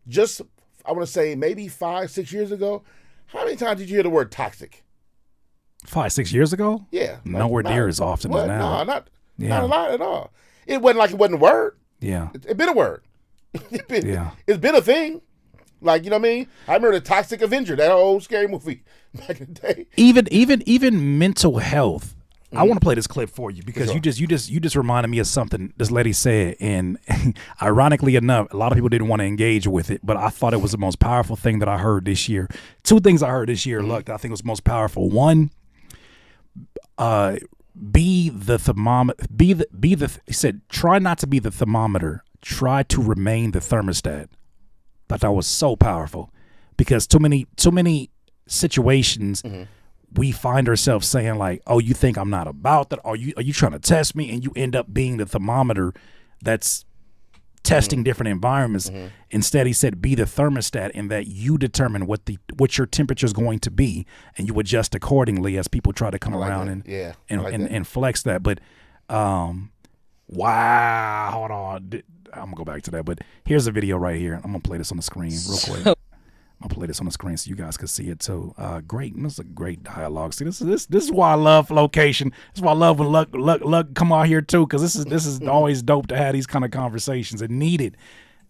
Speaker 3: just I want to say maybe 5-6 years ago? How many times did you hear the word toxic?
Speaker 2: 5-6 years ago?
Speaker 3: Yeah.
Speaker 2: Nowhere near as often as now.
Speaker 3: No, not a lot at all. It wasn't like it wasn't a word.
Speaker 2: Yeah.
Speaker 3: It's been a word. It's been a thing. Like, you know what I mean? I remember the Toxic Avenger, that old scary movie back in the day.
Speaker 2: Even mental health. I want to play this clip for you because you just reminded me of something this lady said, and ironically enough, a lot of people didn't want to engage with it, but I thought it was the most powerful thing that I heard this year. Two things I heard this year, look, that I think was most powerful. One, be the thermometer. He said, try not to be the thermometer. Try to remain the thermostat. Thought that was so powerful because too many situations. We find ourselves saying like, oh, you think I'm not about that? Are you trying to test me? And you end up being the thermometer that's testing different environments. Instead, he said, be the thermostat in that you determine what your temperature is going to be and you adjust accordingly as people try to come around and flex that. But wow, hold on. I'm gonna go back to that. But here's a video right here. I'm gonna play this on the screen real quick. I'll play this on the screen so you guys can see it too. Great, this is a great dialogue. See, this is why I love Flowcation. This is why I love when Luck come out here too, because this is always dope to have these kind of conversations and needed,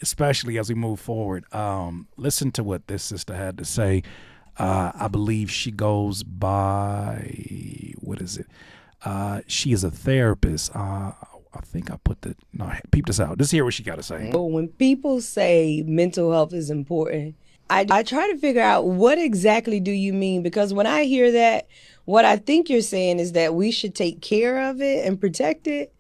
Speaker 2: especially as we move forward. Listen to what this sister had to say. I believe she goes by, what is it? She is a therapist. I think I put peep this out. Just hear what she got to say.
Speaker 11: When people say mental health is important, I try to figure out what exactly do you mean? Because when I hear that, what I think you're saying is that we should take care of it and protect it.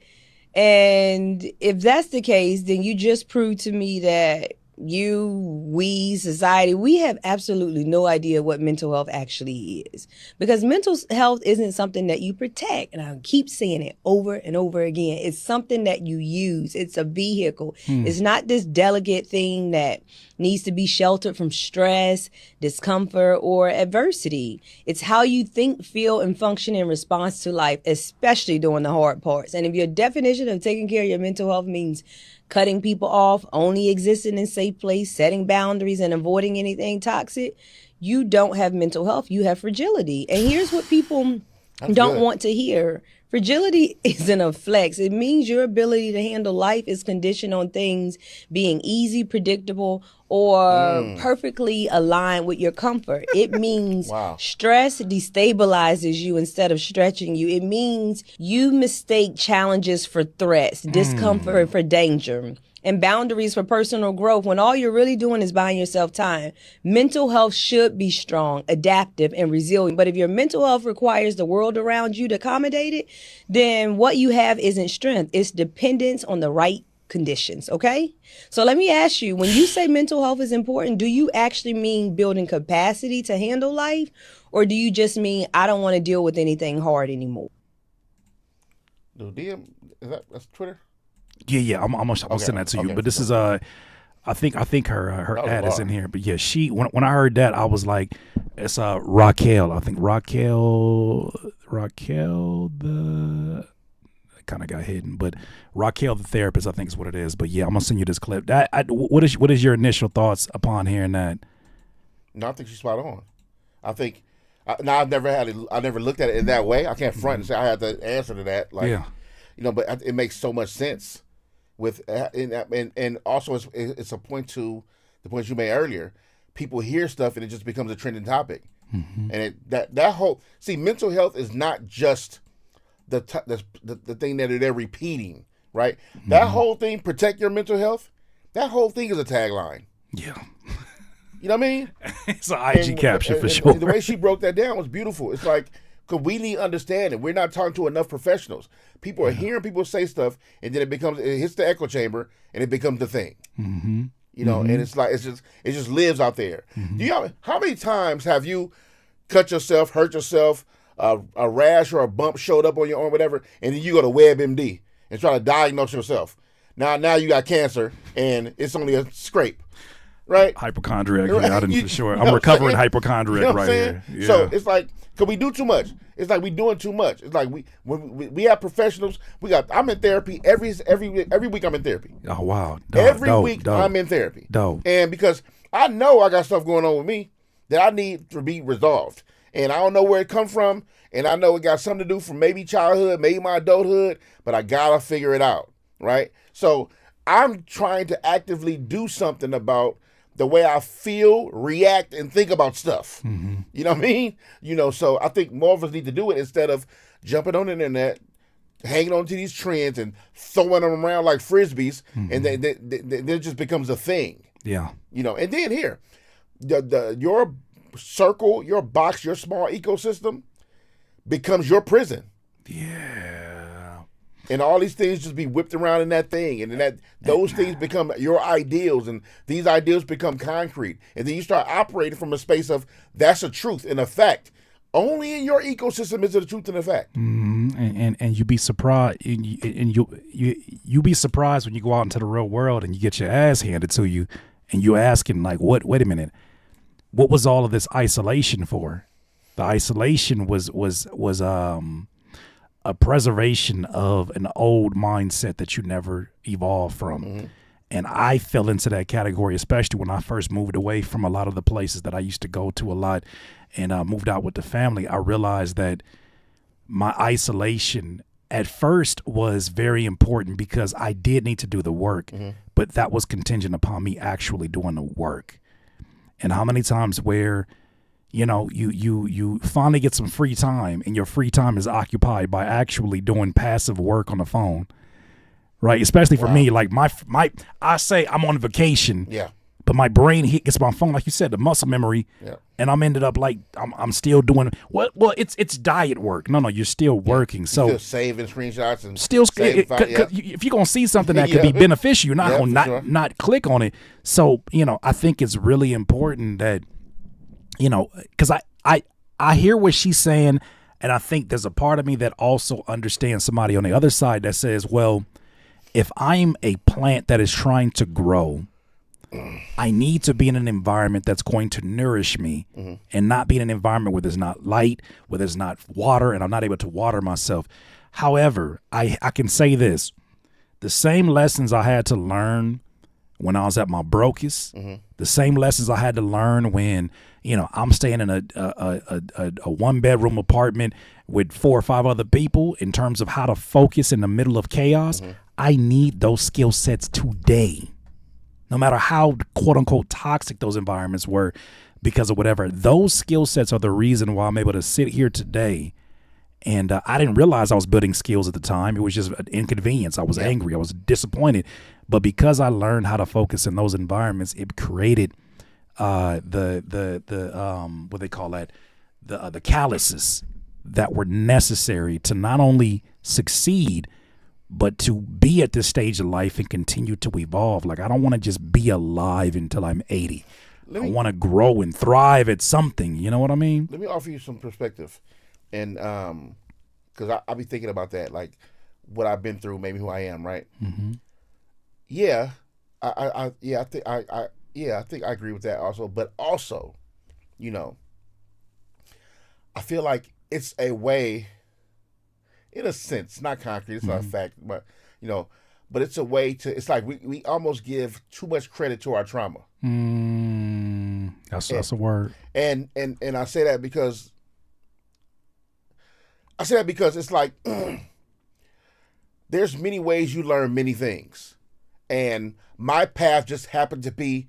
Speaker 11: And if that's the case, then you just proved to me that we, society, we have absolutely no idea what mental health actually is. Because mental health isn't something that you protect. And I keep saying it over and over again. It's something that you use. It's a vehicle. It's not this delicate thing that needs to be sheltered from stress, discomfort, or adversity. It's how you think, feel, and function in response to life, especially during the hard parts. And if your definition of taking care of your mental health means cutting people off, only existing in safe place, setting boundaries, and avoiding anything toxic, you don't have mental health. You have fragility. And here's what people don't want to hear. Fragility isn't a flex. It means your ability to handle life is conditioned on things being easy, predictable, or perfectly aligned with your comfort. It means stress destabilizes you instead of stretching you. It means you mistake challenges for threats, discomfort for danger, and boundaries for personal growth when all you're really doing is buying yourself time. Mental health should be strong, adaptive, and resilient. But if your mental health requires the world around you to accommodate it, then what you have isn't strength. It's dependence on the right conditions, okay? So let me ask you, when you say mental health is important, do you actually mean building capacity to handle life? Or do you just mean, I don't want to deal with anything hard anymore?
Speaker 3: DM, that's Twitter?
Speaker 2: Yeah. I'm gonna send that to you. But this is I think her ad is in here. But yeah, she when I heard that, I was like, it's Raquel. I think Raquel the kind of got hidden, but Raquel the therapist, I think is what it is. But yeah, I'm gonna send you this clip. What is your initial thoughts upon hearing that?
Speaker 3: No, I think she's spot on. I think now I never looked at it in that way. I can't front and say I had the answer to that. Like, but it makes so much sense. And also it's a point to the points you made earlier. People hear stuff and it just becomes a trending topic, and that whole mental health is not just the thing that they're repeating, right? That whole thing, protect your mental health. That whole thing is a tagline.
Speaker 2: Yeah,
Speaker 3: you know what I mean?
Speaker 2: It's an IG caption for sure.
Speaker 3: The way she broke that down was beautiful. It's like, because we need understanding. We're not talking to enough professionals. People are hearing people say stuff, and then it hits the echo chamber, and it becomes the thing. You know, and it's like it just lives out there. How many times have you cut yourself, hurt yourself, a rash or a bump showed up on your arm, whatever, and then you go to WebMD and try to diagnose yourself? Now you got cancer, and it's only a scrape. Right?
Speaker 2: Hypochondriac, I didn't for sure. I'm recovering hypochondriac right here. Yeah.
Speaker 3: So it's like, because we do too much. It's like we doing too much. It's like we have professionals. I'm in therapy every week. I'm in therapy.
Speaker 2: Oh wow!
Speaker 3: Every week I'm in therapy. And because I know I got stuff going on with me that I need to be resolved, and I don't know where it come from, and I know it got something to do from maybe childhood, maybe my adulthood, but I gotta figure it out, right? So I'm trying to actively do something about the way I feel, react, and think about stuff. You know what I mean? So I think more of us need to do it instead of jumping on the internet, hanging on to these trends and throwing them around like Frisbees, and then it just becomes a thing.
Speaker 2: Yeah.
Speaker 3: And then here, your circle, your box, your small ecosystem becomes your prison.
Speaker 2: Yeah.
Speaker 3: And all these things just be whipped around in that thing, and then those things become your ideals, and these ideals become concrete, and then you start operating from a space of that's a truth and a fact. Only in your ecosystem is it a truth and a fact.
Speaker 2: And you'd be surprised, and you be surprised when you go out into the real world and you get your ass handed to you, and you're asking like, what? Wait a minute, what was all of this isolation for? The isolation was a preservation of an old mindset that you never evolved from. And I fell into that category, especially when I first moved away from a lot of the places that I used to go to a lot and moved out with the family. I realized that my isolation at first was very important because I did need to do the work, but that was contingent upon me actually doing the work. And how many times where you finally get some free time, and your free time is occupied by actually doing passive work on the phone, right? Especially for me, like I say I'm on vacation, but my brain gets my phone, like you said, the muscle memory, and I'm ended up like I'm still doing well. It's diet work. No, you're still working. So
Speaker 3: still saving screenshots and
Speaker 2: still, if you're gonna see something that could be beneficial, you're not gonna not click on it. So I think it's really important that because I hear what she's saying, and I think there's a part of me that also understands somebody on the other side that says, well, if I'm a plant that is trying to grow, I need to be in an environment that's going to nourish me and not be in an environment where there's not light, where there's not water, and I'm not able to water myself. However, I can say this. The same lessons I had to learn when I was at my brokest, the same lessons I had to learn when, I'm staying in a 1-bedroom apartment with 4 or 5 other people in terms of how to focus in the middle of chaos. I need those skill sets today. No matter how quote unquote toxic those environments were because of whatever, those skill sets are the reason why I'm able to sit here today. And I didn't realize I was building skills at the time. It was just an inconvenience. I was angry. I was disappointed. But because I learned how to focus in those environments, it created what they call that, the calluses that were necessary to not only succeed, but to be at this stage of life and continue to evolve. Like, I don't want to just be alive until I'm 80. I want to grow and thrive at something. You know what I mean?
Speaker 3: Let me offer you some perspective. And because I'll be thinking about that, like what I've been through, maybe who I am, right? Yeah, I think I agree with that also. But also, I feel like it's a way, in a sense, not concrete, it's not a fact, but but it's a way to. It's like we almost give too much credit to our trauma.
Speaker 2: That's a word.
Speaker 3: And I say that because. It's like there's many ways you learn many things. And my path just happened to be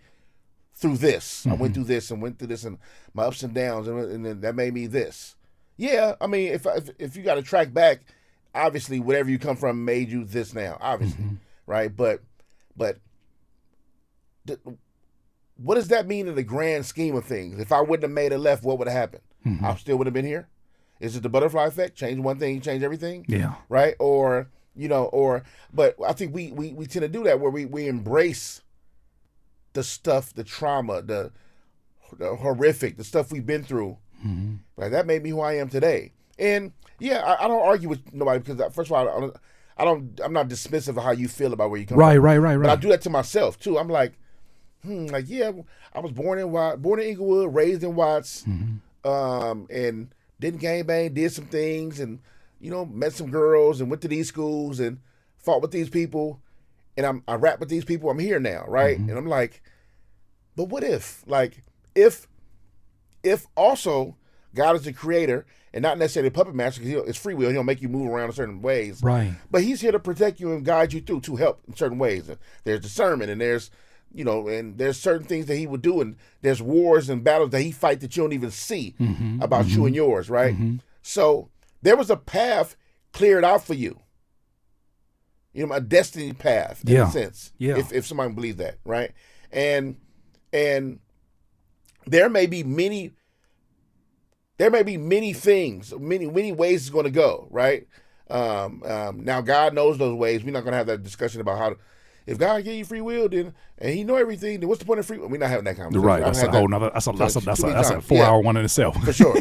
Speaker 3: through this. I went through this and my ups and downs, and then that made me this. Yeah, I mean, if you got to track back, obviously whatever you come from made you this now, obviously, right? But what does that mean in the grand scheme of things? If I wouldn't have made a left, what would have happened? I still would have been here. Is it the butterfly effect? Change one thing, change everything?
Speaker 2: Yeah.
Speaker 3: Right? But I think we tend to do that where we embrace the stuff, the trauma, the horrific, the stuff we've been through. Like, that made me who I am today. And yeah, I don't argue with nobody because first of all, I'm not dismissive of how you feel about where you come from.
Speaker 2: Right.
Speaker 3: But I do that to myself too. I'm like, yeah, I was born in Inglewood, raised in Watts, and didn't gangbang, did some things, and met some girls, and went to these schools, and fought with these people, and I rap with these people. I'm here now, right? And I'm like, but what if, if also God is the creator and not necessarily a puppet master, because it's free will, he'll make you move around in certain ways,
Speaker 2: right?
Speaker 3: But he's here to protect you and guide you through, to help in certain ways. And there's discernment, and there's and there's certain things that he would do, and there's wars and battles that he fight that you don't even see about you and yours, right? So there was a path cleared out for you, a destiny path in a sense, if somebody believes that, right? And there may be many things, many ways it's going to go, right? Now God knows those ways. We're not going to have that discussion about how. If God gave you free will, and he know everything, then what's the point of free will? We're not having that conversation.
Speaker 2: Right. That's a whole nother. That's a 4-hour one in itself.
Speaker 3: For sure.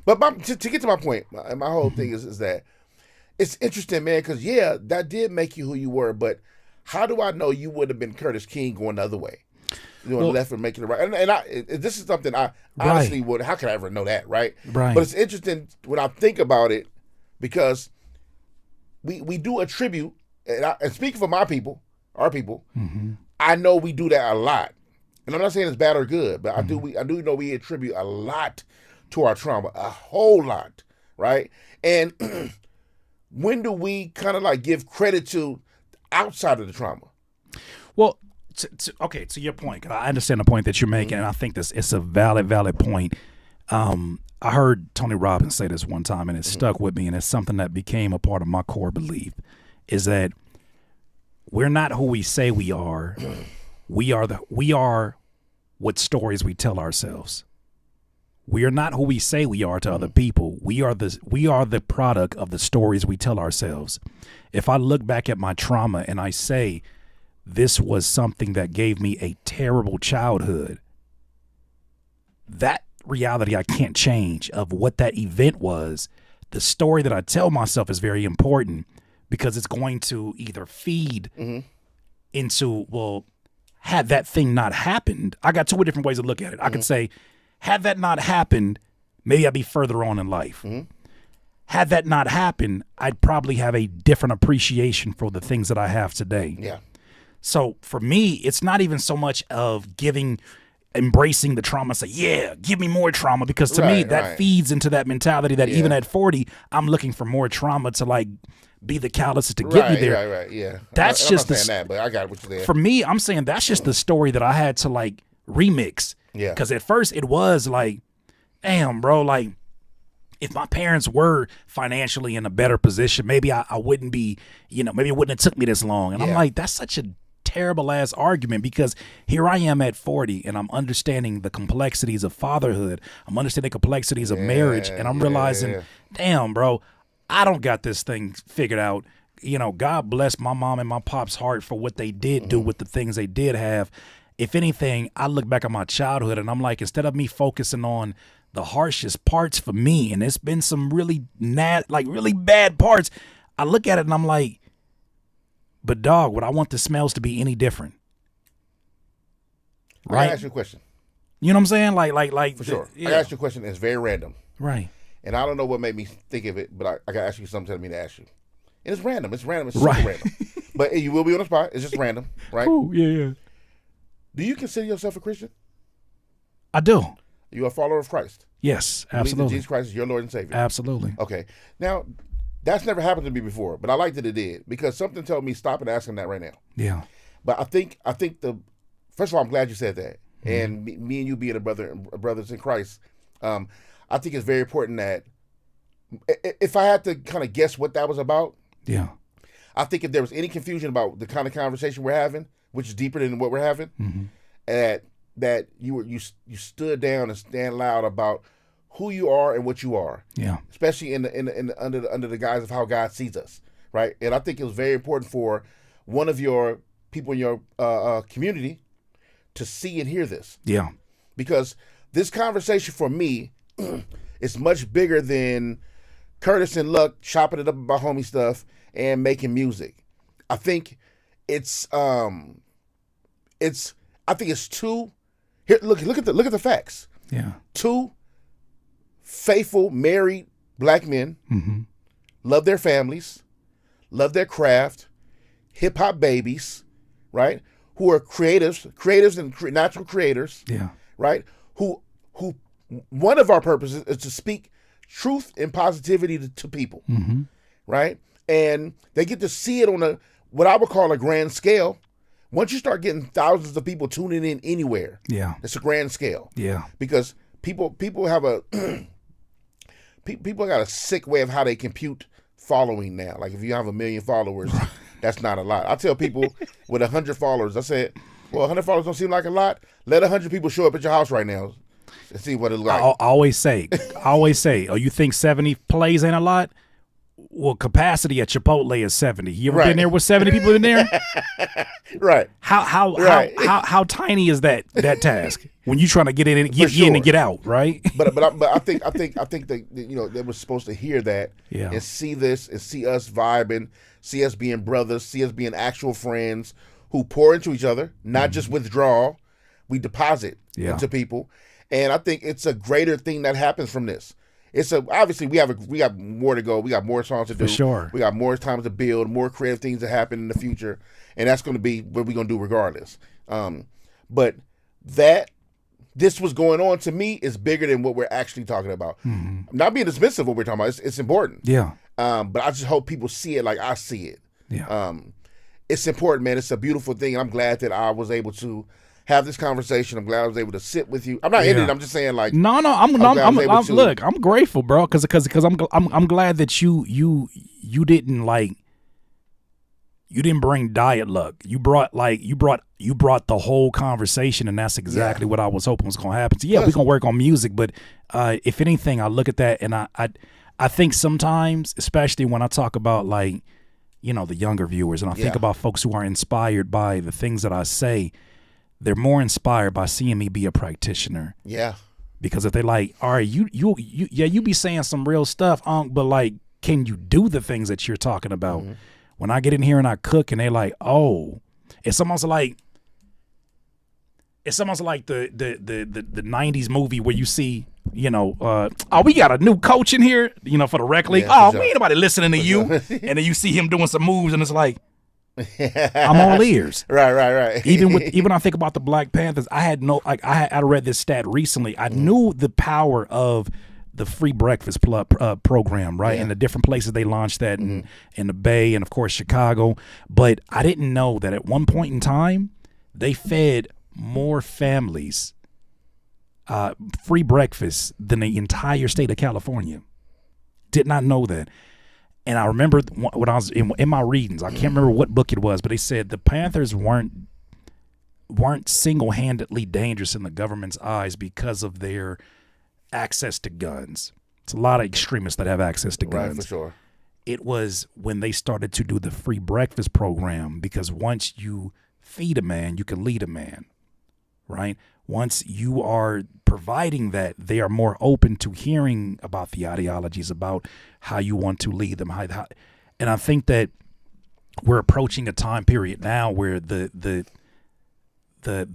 Speaker 3: But to get to my point, my whole thing is that it's interesting, man, because that did make you who you were. But how do I know you would have been Curtis King going the other way, left and making it right? And this is something I honestly would. How could I ever know that, right?
Speaker 2: Right.
Speaker 3: But it's interesting when I think about it, because we do attribute. And speaking for our people, I know we do that a lot. And I'm not saying it's bad or good, but I do know we attribute a lot to our trauma, a whole lot, right? And when do we kind of like give credit to outside of the trauma?
Speaker 2: Well, to your point, I understand the point that you're making, and I think it's a valid point. I heard Tony Robbins say this one time, and it stuck with me, and it's something that became a part of my core belief. Is that we're not who we say we are. We are what stories we tell ourselves. We are not who we say we are to other people. We are the product of the stories we tell ourselves. If I look back at my trauma and I say this was something that gave me a terrible childhood, that reality I can't change of what that event was. The story that I tell myself is very important because it's going to either feed into, well, had that thing not happened, I got two different ways to look at it. I could say, had that not happened, maybe I'd be further on in life. Had that not happened, I'd probably have a different appreciation for the things that I have today.
Speaker 3: Yeah.
Speaker 2: So for me, it's not even so much of embracing the trauma, say, yeah, give me more trauma, because to me, that feeds into that mentality that even at 40, I'm looking for more trauma to like be the catalyst to get me there.
Speaker 3: Right, yeah.
Speaker 2: That's
Speaker 3: I'm
Speaker 2: just
Speaker 3: not saying that, but I got what you're saying.
Speaker 2: For me, I'm saying that's just the story that I had to like remix.
Speaker 3: Yeah.
Speaker 2: Because at first it was like, damn, bro, like if my parents were financially in a better position, maybe I wouldn't be, maybe it wouldn't have took me this long. And I'm like, that's such a terrible ass argument, because here I am at 40 and I'm understanding the complexities of fatherhood. I'm understanding the complexities of marriage, and I'm realizing, damn, bro, I don't got this thing figured out. God bless my mom and my pop's heart for what they did do with the things they did have. If anything, I look back at my childhood and I'm like, instead of me focusing on the harshest parts for me, and it's been some really really bad parts, I look at it and I'm like, but dog, would I want the smells to be any different?
Speaker 3: Right. I gotta ask you a question.
Speaker 2: You know what I'm saying? Like
Speaker 3: for sure. I gotta ask you a question. It's very random.
Speaker 2: Right.
Speaker 3: And I don't know what made me think of it, but I gotta ask you something telling me to ask you. And it's random. It's random. It's super random. But you will be on the spot. It's just random, right?
Speaker 2: Cool. Yeah.
Speaker 3: Do you consider yourself a Christian?
Speaker 2: I do.
Speaker 3: Are you a follower of Christ?
Speaker 2: Yes,
Speaker 3: You believe that
Speaker 2: absolutely.
Speaker 3: Jesus Christ is your Lord and Savior?
Speaker 2: Absolutely.
Speaker 3: Okay. Now, that's never happened to me before, but I like that it did, because something told me stop and ask him that right now.
Speaker 2: Yeah.
Speaker 3: But I think first of all, I'm glad you said that. And me and you being brothers in Christ, I think it's very important that if I had to kind of guess what that was about, I think if there was any confusion about the kind of conversation we're having, which is deeper than what we're having, that you stood down and stand loud about who you are and what you are. Yeah. Especially under the guise of how God sees us, right? And I think it was very important for one of your people in your community to see and hear this. Yeah. Because this conversation for me is much bigger than Curtis and Luck chopping it up about homie stuff and making music. I think it's two. Here, look at the facts. Yeah. Two faithful married black men, love their families, love their craft, hip hop babies, right? Who are creatives and natural creators. Yeah. Right. Who one of our purposes is to speak truth and positivity to people. Right. And they get to see it on what I would call a grand scale. Once you start getting thousands of people tuning in anywhere, it's a grand scale. Yeah, because people have people got a sick way of how they compute following now. Like if you have 1 million followers, that's not a lot. I tell people with 100 followers, I said, well, 100 followers don't seem like a lot. Let 100 people show up at your house right now and see what it's like.
Speaker 2: I always say, oh, you think 70 plays ain't a lot? Well, capacity at Chipotle is 70. You ever been there with 70 people in there?
Speaker 3: Right.
Speaker 2: How tiny is that task when you trying to get in and get out, right?
Speaker 3: But I think that they were supposed to hear that and see this and see us vibing, see us being brothers, see us being actual friends who pour into each other, not just withdraw. We deposit into people, and I think it's a greater thing that happens from this. Obviously we got more to go. We got more songs to do.
Speaker 2: For sure.
Speaker 3: We got more time to build, more creative things to happen in the future, and that's going to be what we're going to do regardless. But this was going on to me is bigger than what we're actually talking about. I'm not being dismissive of what we're talking about. It's important. Yeah. But I just hope people see it like I see it. Yeah. It's important, man. It's a beautiful thing, and I'm glad that I was able to have this conversation. I'm glad I was able to sit with you. I'm not ending it. I'm just saying, like,
Speaker 2: no. I'm grateful, bro, because I'm glad that you didn't like. You didn't bring diet luck. You brought the whole conversation, and that's exactly what I was hoping was going to happen. So yeah, we're going to work on music, but if anything, I look at that and I think sometimes, especially when I talk about like, you know, the younger viewers, and I think about folks who are inspired by the things that I say, they're more inspired by seeing me be a practitioner.
Speaker 3: Yeah.
Speaker 2: Because if they like, all right, you be saying some real stuff, but like, can you do the things that you're talking about? Mm-hmm. When I get in here and I cook and they're like, oh, it's almost like the 90s movie where you see, you know, oh, we got a new coach in here, you know, for the rec league. We ain't nobody listening to you. And then you see him doing some moves and it's like, I'm all ears.
Speaker 3: Right.
Speaker 2: Even I think about the Black Panthers, I read this stat recently. I knew the power of the free breakfast program, right? And the different places they launched that in the Bay and, of course, Chicago. But I didn't know that at one point in time, they fed more families free breakfast than the entire state of California. Did not know that. And I remember when I was in my readings, I can't remember what book it was, but they said the Panthers weren't single-handedly dangerous in the government's eyes because of their access to guns. It's a lot of extremists that have access to guns.
Speaker 3: Right, for sure.
Speaker 2: It was when they started to do the free breakfast program, because once you feed a man, you can lead a man, right? Once you are providing that, they are more open to hearing about the ideologies, about how you want to lead them. And I think that we're approaching a time period now where the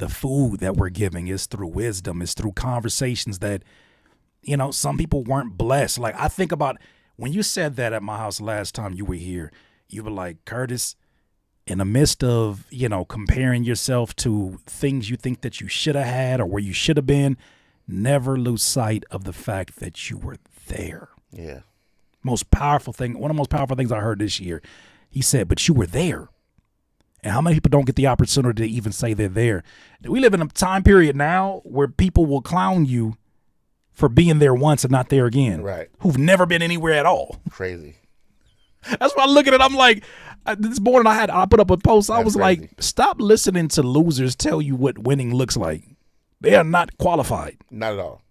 Speaker 2: food that we're giving is through wisdom, is through conversations that, you know, some people weren't blessed. Like, I think about when you said that at my house last time you were here, you were like, Curtis, in the midst of, you know, comparing yourself to things you think that you should have had or where you should have been, never lose sight of the fact that you were there.
Speaker 3: Yeah.
Speaker 2: Most powerful thing, one of the most powerful things I heard this year, he said, but you were there. And how many people don't get the opportunity to even say they're there? We live in a time period now where people will clown you for being there once and not there again.
Speaker 3: Right.
Speaker 2: Who've never been anywhere at all.
Speaker 3: Crazy.
Speaker 2: That's why I look at it. I'm like, this morning I put up a post. I was crazy. Like, stop listening to losers tell you what winning looks like. They are not qualified.
Speaker 3: Not at all.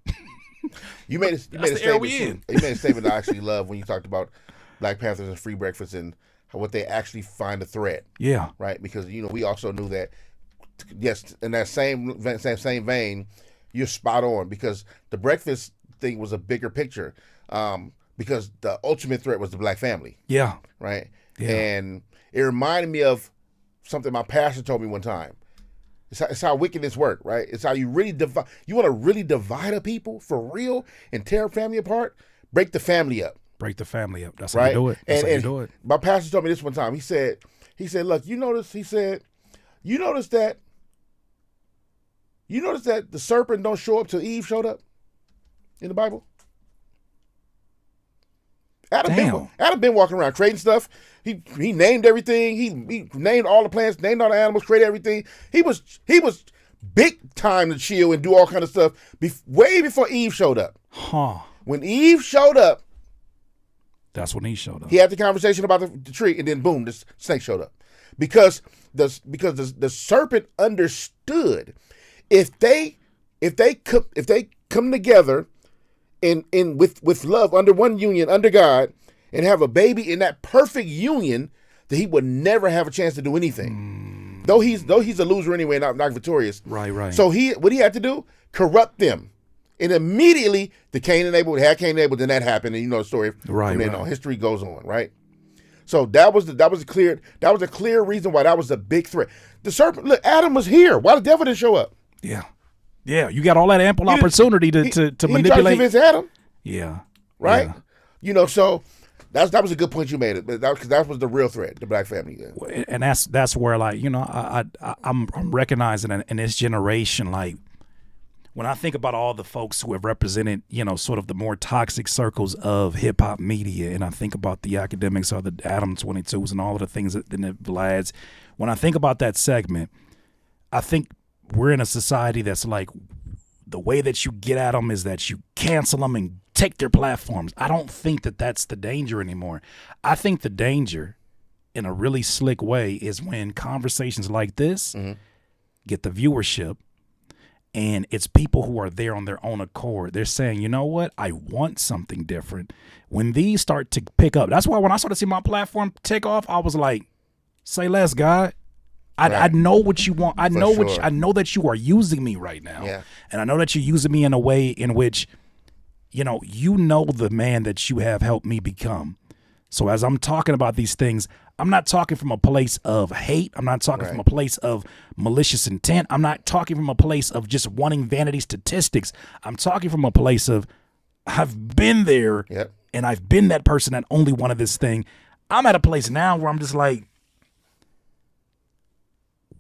Speaker 3: You made a statement I actually love when you talked about Black Panthers and free breakfast and what they actually find a threat.
Speaker 2: Yeah.
Speaker 3: Right. Because, you know, we also knew that. Yes, in that same vein, you're spot on, because the breakfast thing was a bigger picture. Because the ultimate threat was the black family.
Speaker 2: Yeah.
Speaker 3: Right?
Speaker 2: Yeah.
Speaker 3: And it reminded me of something my pastor told me one time. It's how wickedness work, right? It's how you really divide. You want to really divide a people for real and tear a family apart? Break the family up.
Speaker 2: Break the family up. That's how you do it. That's how you do it.
Speaker 3: My pastor told me this one time. He said, look, you notice that the serpent don't show up till Eve showed up in the Bible? Adam been walking around creating stuff. He named everything. He named all the plants, named all the animals, created everything. He was big time to chill and do all kind of stuff way before Eve showed up.
Speaker 2: Huh.
Speaker 3: When Eve showed up,
Speaker 2: that's when he showed up.
Speaker 3: He had the conversation about the tree, and then boom, the snake showed up. Because the serpent understood if they come together with love under one union, under God, and have a baby in that perfect union, that he would never have a chance to do anything. Though he's a loser anyway, not victorious.
Speaker 2: Right.
Speaker 3: So what he had to do? Corrupt them. And immediately the Cain and Abel, then that happened, and you know the story.
Speaker 2: Right.
Speaker 3: History goes on, right? So that was a clear reason why that was a big threat. The serpent, look, Adam was here. Why the devil didn't show up?
Speaker 2: Yeah. Yeah, you got all that ample opportunity to manipulate.
Speaker 3: He tried to convince Adam.
Speaker 2: Yeah.
Speaker 3: Right?
Speaker 2: Yeah.
Speaker 3: You know, so that was a good point you made, because that was the real threat, the black family. Yeah.
Speaker 2: And that's where, like, you know, I'm recognizing in this generation, like, when I think about all the folks who have represented, you know, sort of the more toxic circles of hip hop media, and I think about the academics or the Adam 22s and all of the things that the Vlads, when I think about that segment, I think we're in a society that's like, the way that you get at them is that you cancel them and take their platforms. I don't think that that's the danger anymore. I think the danger in a really slick way is when conversations like this get the viewership, and it's people who are there on their own accord. They're saying, you know what? I want something different. When these start to pick up, that's why when I started to see my platform take off, I was like, say less, God. I know what you want. I know I know that you are using me right now.
Speaker 3: Yeah.
Speaker 2: And I know that you're using me in a way in which, you know the man that you have helped me become. So as I'm talking about these things, I'm not talking from a place of hate. I'm not talking from a place of malicious intent. I'm not talking from a place of just wanting vanity statistics. I'm talking from a place of I've been there and I've been that person that only wanted this thing. I'm at a place now where I'm just like,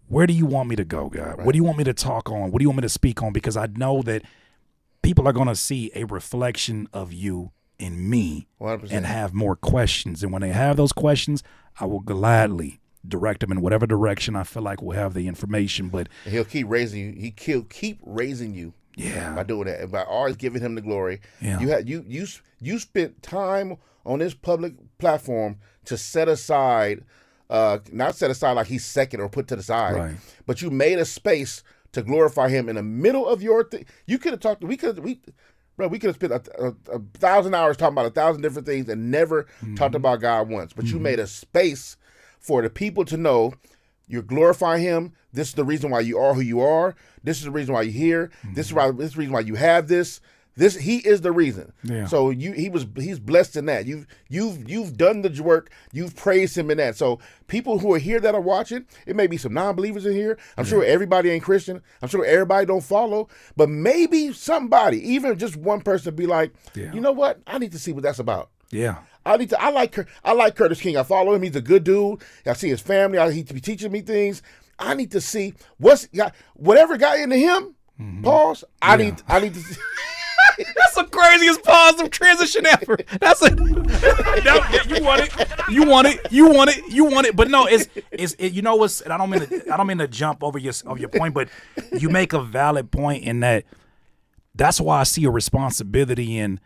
Speaker 2: where do you want me to go, God? What do you want me to talk on? What do you want me to speak on? Because I know that people are going to see a reflection of you in me
Speaker 3: 100%.
Speaker 2: And have more questions. And when they have those questions, I will gladly direct them in whatever direction I feel like will have the information. But
Speaker 3: he'll keep raising you. He'll keep raising you.
Speaker 2: Yeah.
Speaker 3: By doing that, and by always giving him the glory.
Speaker 2: Yeah.
Speaker 3: You spent time on this public platform to set aside, not set aside like he's second or put to the side, but you made a space to glorify him in the middle of your thing. You could have talked. We could have spent a 1,000 hours talking about 1,000 different things and never talked about God once. But you made a space for the people to know you're glorifying him. This is the reason why you are who you are. This is the reason why you're here. This is the reason why you have this. He is the reason.
Speaker 2: Yeah.
Speaker 3: So he's blessed in that. You've done the work. You've praised him in that. So people who are here that are watching, it may be some non-believers in here. I'm sure everybody ain't Christian. I'm sure everybody don't follow. But maybe somebody, even just one person, be like, you know what? I need to see what that's about.
Speaker 2: Yeah.
Speaker 3: I like Curtis King. I follow him. He's a good dude. I see his family. He's teaching me things. I need to see whatever got into him. Pause. I need to see.
Speaker 2: That's the craziest positive transition ever. That's it. You want it. You want it. You want it. You want it. But no, it's you know what's. And I don't mean to jump over your point, but you make a valid point in that. That's why I see a responsibility in.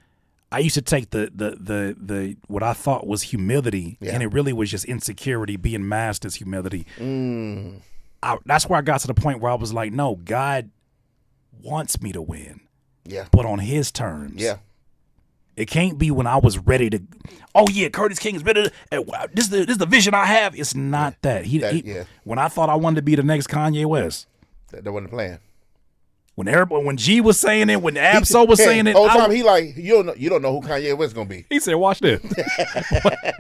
Speaker 2: I used to take the what I thought was humility, and it really was just insecurity being masked as humility. That's where I got to the point where I was like, no, God wants me to win.
Speaker 3: Yeah.
Speaker 2: But on his terms.
Speaker 3: Yeah.
Speaker 2: It can't be when I was ready to, oh yeah, Curtis King is better. This is the vision I have. It's not that. When I thought I wanted to be the next Kanye West.
Speaker 3: That wasn't the plan.
Speaker 2: When G was saying it, when Absol was saying it,
Speaker 3: whole time he like, you don't know who Kanye West is gonna be.
Speaker 2: He said, "Watch this,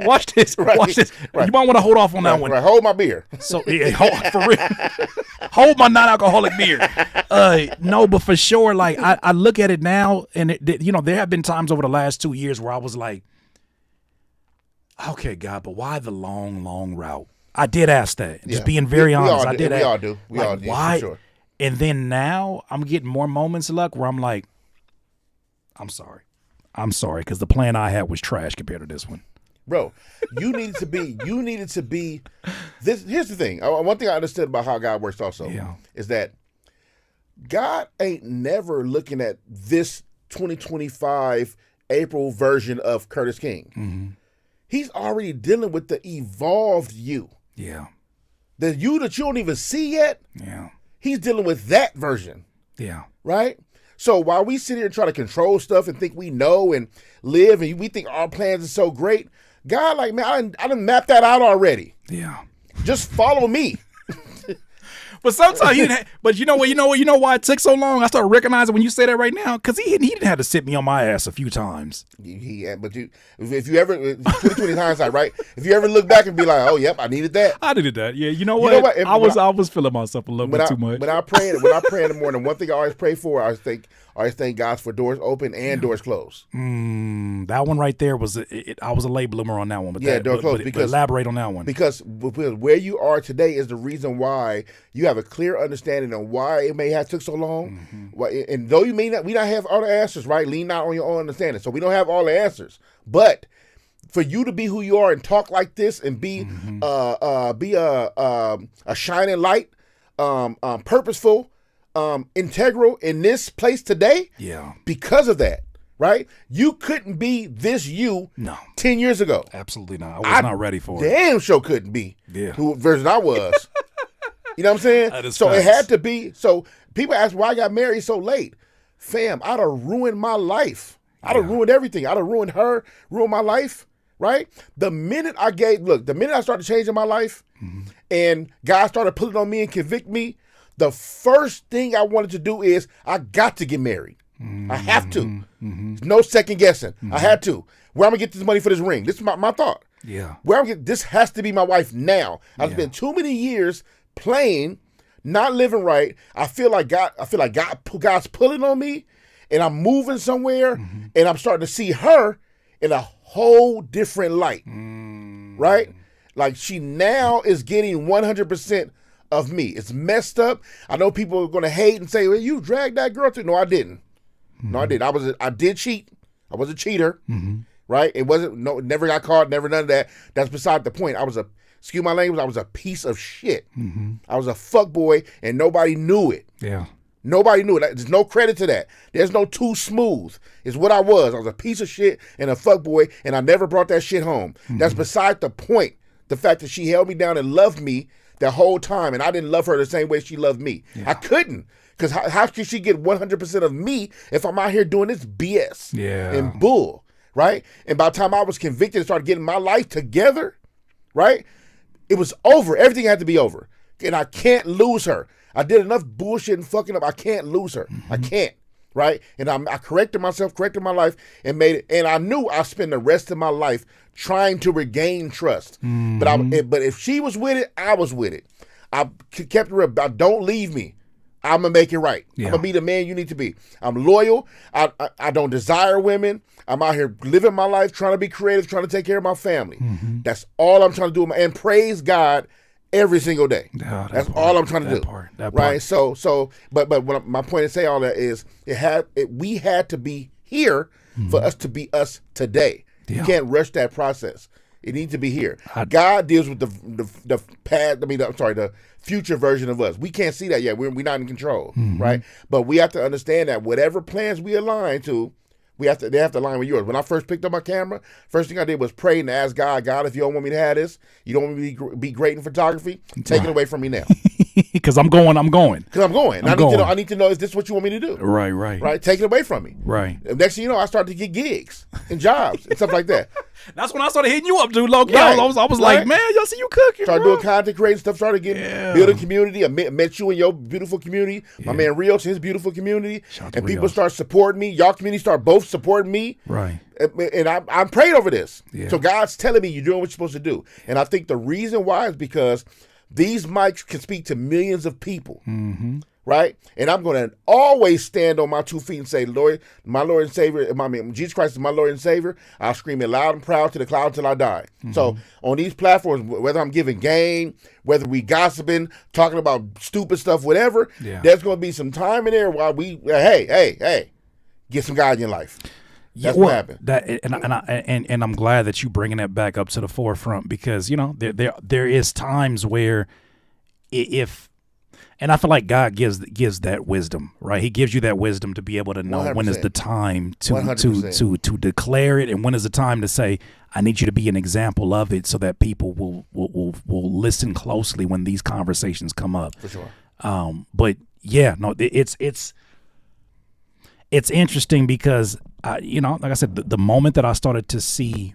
Speaker 2: watch this,
Speaker 3: right.
Speaker 2: watch this."
Speaker 3: Right.
Speaker 2: You might want to hold off on that one.
Speaker 3: Right. Hold my beer.
Speaker 2: So for real, hold my non-alcoholic beer. No, but for sure, like I look at it now, and there have been times over the last 2 years where I was like, "Okay, God, but why the long route?" I did ask that. Just being very honest, I did.
Speaker 3: We all do. We all do.
Speaker 2: Why?
Speaker 3: For sure.
Speaker 2: And then now I'm getting more moments of luck where I'm like, I'm sorry, because the plan I had was trash compared to this one.
Speaker 3: Bro, you needed to be this. Here's the thing. One thing I understood about how God works also is that God ain't never looking at this 2025 April version of Curtis King.
Speaker 2: Mm-hmm.
Speaker 3: He's already dealing with the evolved you.
Speaker 2: Yeah.
Speaker 3: The you that you don't even see yet.
Speaker 2: Yeah.
Speaker 3: He's dealing with that version.
Speaker 2: Yeah.
Speaker 3: Right? So while we sit here and try to control stuff and think we know and live and we think our plans are so great, God, like, man, I done mapped that out already.
Speaker 2: Yeah.
Speaker 3: Just follow me.
Speaker 2: But sometimes he didn't. But you know why it took so long? I started recognizing when you say that right now, because he didn't have to sit me on my ass a few times.
Speaker 3: If you ever 2020 hindsight, right? If you ever look back and be like, oh, yep, I needed that.
Speaker 2: I needed that. Yeah, you know what? I was feeling myself a little bit too much.
Speaker 3: When I pray in the morning, one thing I always pray for, I always thank God for doors open and doors closed.
Speaker 2: That one right there was I was a late bloomer on that one. But
Speaker 3: door closed.
Speaker 2: But elaborate on that one.
Speaker 3: Because where you are today is the reason why you have a clear understanding of why it may have took so long. Mm-hmm. And though we not have all the answers, right? Lean not on your own understanding. So we don't have all the answers. But for you to be who you are and talk like this and be a shining light, purposeful, integral in this place today, because of that, right? You couldn't be this you 10 years ago.
Speaker 2: Absolutely not. I was not ready for it.
Speaker 3: Damn sure couldn't be who version I was. You know what I'm saying?
Speaker 2: That is
Speaker 3: so
Speaker 2: facts.
Speaker 3: it had to be. So people ask why I got married so late. Fam, I'd have ruined my life. I'd have ruined everything. I'd have ruined her, ruined my life, right? The minute I started changing my life and God started putting on me and convict me, the first thing I wanted to do is I got to get married. I have to. No second guessing. I had to. Where I'm gonna get this money for this ring? This is my thought.
Speaker 2: Yeah.
Speaker 3: This has to be my wife now. I've spent too many years playing, not living right. I feel like God's pulling on me, and I'm moving somewhere, and I'm starting to see her in a whole different light. Right? Like she now is getting 100% of me. It's messed up. I know people are going to hate and say, well, you dragged that girl through. No, I didn't. No, I didn't. I did cheat. I was a cheater. Right? It wasn't, never got caught, never none of that. That's beside the point. Excuse my language, I was a piece of shit. I was a fuck boy and nobody knew it.
Speaker 2: Yeah.
Speaker 3: Nobody knew it. There's no credit to that. There's no too smooth. It's what I was. I was a piece of shit and a fuck boy, and I never brought that shit home. That's beside the point. The fact that she held me down and loved me the whole time, and I didn't love her the same way she loved me. I couldn't. Because how could she get 100% of me if I'm out here doing this BS and bull, right? And by the time I was convicted and started getting my life together, right, it was over. Everything had to be over. And I can't lose her. I did enough bullshit and fucking up. I can't lose her. I can't, right? And I corrected myself, corrected my life, and made it. And I knew I'd spend the rest of my life trying to regain trust. But if she was with it, I was with it. I kept her up. Don't leave me. I'm going to make it right. I'm going to be the man you need to be. I'm loyal. I don't desire women. I'm out here living my life, trying to be creative, trying to take care of my family. That's all I'm trying to do. And praise God every single day. That's all I'm trying to do. Right? So, but my point to say all that is we had to be here for us to be us today. You can't rush that process. It needs to be here. God deals with the past. The future version of us. We can't see that yet. We're not in control, right? But we have to understand that whatever plans we align to, they have to align with yours. When I first picked up my camera, first thing I did was pray and ask God, if you don't want me to have this, you don't want me to be great in photography, take it away from me now.
Speaker 2: Because I'm going.
Speaker 3: Because I'm going. I need to know, is this what you want me to do? Right. Take it away from me.
Speaker 2: Right.
Speaker 3: And next thing you know, I started to get gigs and jobs and stuff like that.
Speaker 2: That's when I started hitting you up, dude. Low-key. I was like, man, y'all see you cooking.
Speaker 3: Started doing content creating stuff, started building community. I met you in your beautiful community. My man Rios in his beautiful community. And people start supporting me. Y'all community start both supporting me.
Speaker 2: Right.
Speaker 3: And I'm praying over this. So God's telling me you're doing what you're supposed to do. And I think the reason why is because these mics can speak to millions of people. Right? And I'm going to always stand on my 2 feet and say, Lord, my Lord and Savior, Jesus Christ is my Lord and Savior. I'll scream it loud and proud to the cloud till I die. So on these platforms, whether I'm giving game, whether we gossiping, talking about stupid stuff, whatever, there's going to be some time in there while we, hey, get some God in your life. That's what happened.
Speaker 2: And I'm glad that you bringing that back up to the forefront because, there is times where and I feel like God gives that wisdom, right? He gives you that wisdom to be able to know 100%. When is the time to declare it, and when is the time to say, "I need you to be an example of it," so that people will listen closely when these conversations come up.
Speaker 3: For sure.
Speaker 2: But yeah, no, it's interesting because like I said, the moment that I started to see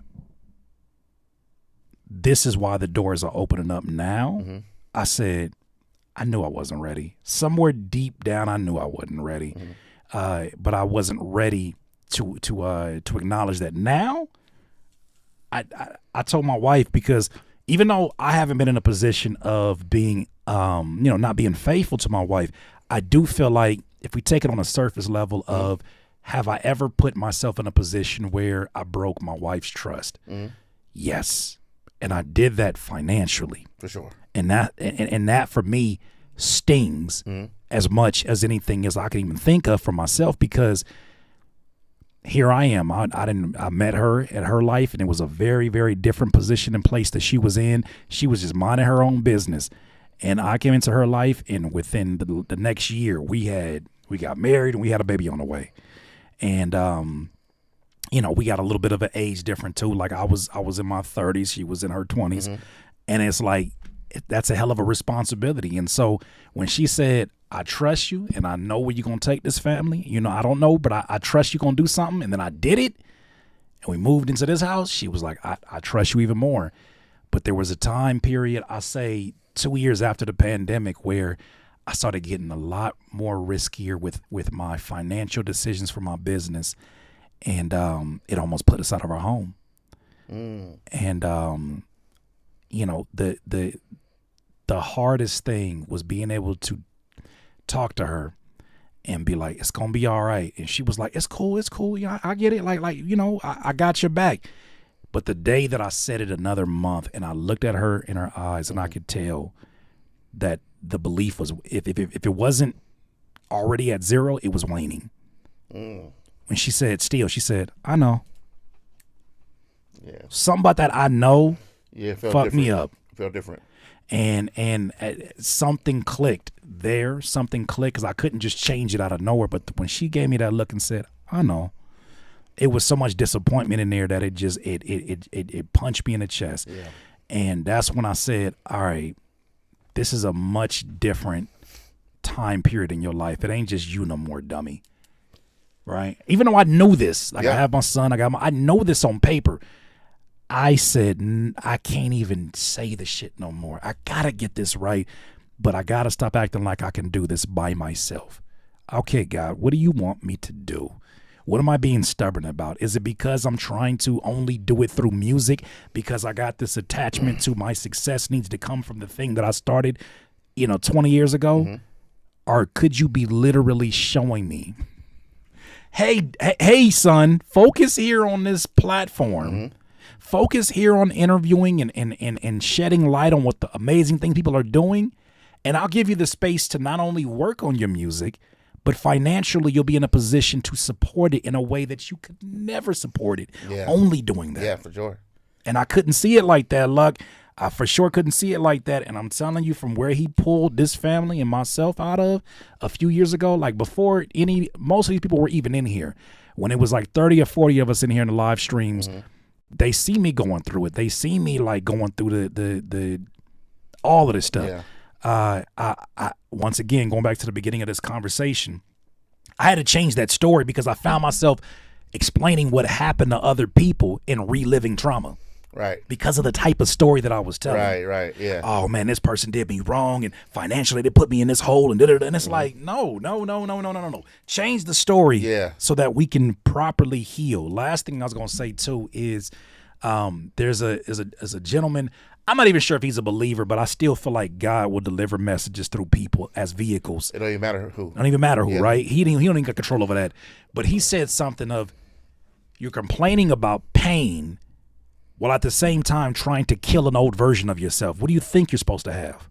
Speaker 2: this is why the doors are opening up now, I said, I knew I wasn't ready. Somewhere deep down, I knew I wasn't ready, but I wasn't ready to acknowledge that. Now, I told my wife because even though I haven't been in a position of being, not being faithful to my wife, I do feel like if we take it on a surface level of, have I ever put myself in a position where I broke my wife's trust? Yes, and I did that financially,
Speaker 3: for sure.
Speaker 2: And that for me stings as much as anything as I can even think of for myself because here I am. I met her at her life and it was a very, very different position and place that she was in. She was just minding her own business. And I came into her life and within the next year we got married and we had a baby on the way. And you know, we got a little bit of an age difference too. Like I was in my 30s, she was in her 20s, and it's like that's a hell of a responsibility. And so when she said, I trust you and I know where you're going to take this family, you know, I don't know, but I trust you're going to do something. And then I did it and we moved into this house. She was like, I trust you even more. But there was a time period, I say 2 years after the pandemic, where I started getting a lot more riskier with my financial decisions for my business. And it almost put us out of our home. And, you know, the hardest thing was being able to talk to her and be like, it's gonna be all right. And she was like, it's cool. You know, I get it. Like, you know, I got your back. But the day that I said it another month and I looked at her in her eyes and I could tell that the belief was, if it wasn't already at zero, it was waning. When she said still, she said, I know.
Speaker 3: Yeah.
Speaker 2: Something about that I know fucked me up.
Speaker 3: It felt different.
Speaker 2: And something clicked there. Something clicked because I couldn't just change it out of nowhere. But when she gave me that look and said, I know, it was so much disappointment in there that it just it punched me in the chest.
Speaker 3: Yeah.
Speaker 2: And that's when I said, all right, this is a much different time period in your life. It ain't just you no more, dummy. Right? Even though I knew this, like I have my son, I know this on paper. I said, I can't even say the shit no more. I gotta get this right, but I gotta stop acting like I can do this by myself. Okay, God, what do you want me to do? What am I being stubborn about? Is it because I'm trying to only do it through music because I got this attachment to my success needs to come from the thing that I started, 20 years ago? Or could you be literally showing me, hey, son, focus here on this platform. Focus here on interviewing and shedding light on what the amazing things people are doing. And I'll give you the space to not only work on your music, but financially you'll be in a position to support it in a way that you could never support it. Only doing that.
Speaker 3: Yeah, for sure.
Speaker 2: And I couldn't see it like that, Luck. I for sure couldn't see it like that. And I'm telling you, from where he pulled this family and myself out of a few years ago, like before most of these people were even in here, when it was like 30 or 40 of us in here in the live streams, they see me going through it. They see me like going through the all of this stuff. I once again, going back to the beginning of this conversation, I had to change that story because I found myself explaining what happened to other people and reliving trauma.
Speaker 3: Right.
Speaker 2: Because of the type of story that I was telling.
Speaker 3: Right, yeah.
Speaker 2: Oh man, this person did me wrong and financially they put me in this hole and da-da-da. And it's like, no. Change the story so that we can properly heal. Last thing I was gonna say too is there's a gentleman, I'm not even sure if he's a believer, but I still feel like God will deliver messages through people as vehicles.
Speaker 3: It don't even matter who.
Speaker 2: Right? He don't even got control over that. But he said something of, you're complaining about pain while at the same time trying to kill an old version of yourself. What do you think you're supposed to have?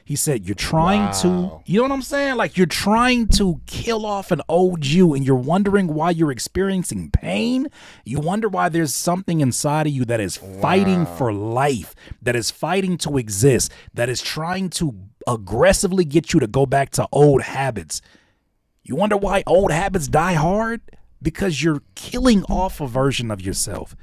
Speaker 2: He said, you're trying to, you know what I'm saying? Like you're trying to kill off an old you and you're wondering why you're experiencing pain. You wonder why there's something inside of you that is fighting for life, that is fighting to exist, that is trying to aggressively get you to go back to old habits. You wonder why old habits die hard? Because you're killing off a version of yourself.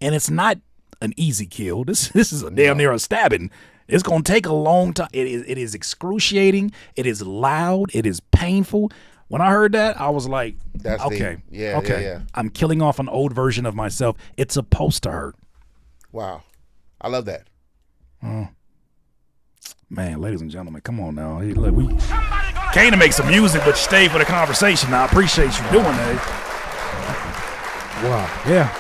Speaker 2: And it's not an easy kill. This is a damn near a stabbing. It's going to take a long time. It is excruciating. It is loud. It is painful. When I heard that, I was like, okay. I'm killing off an old version of myself. It's supposed to hurt.
Speaker 3: Wow. I love that.
Speaker 2: Man, ladies and gentlemen, come on now. Hey, look, we came to make some music, but stay for the conversation. I appreciate you doing that.
Speaker 3: Wow.
Speaker 2: Yeah.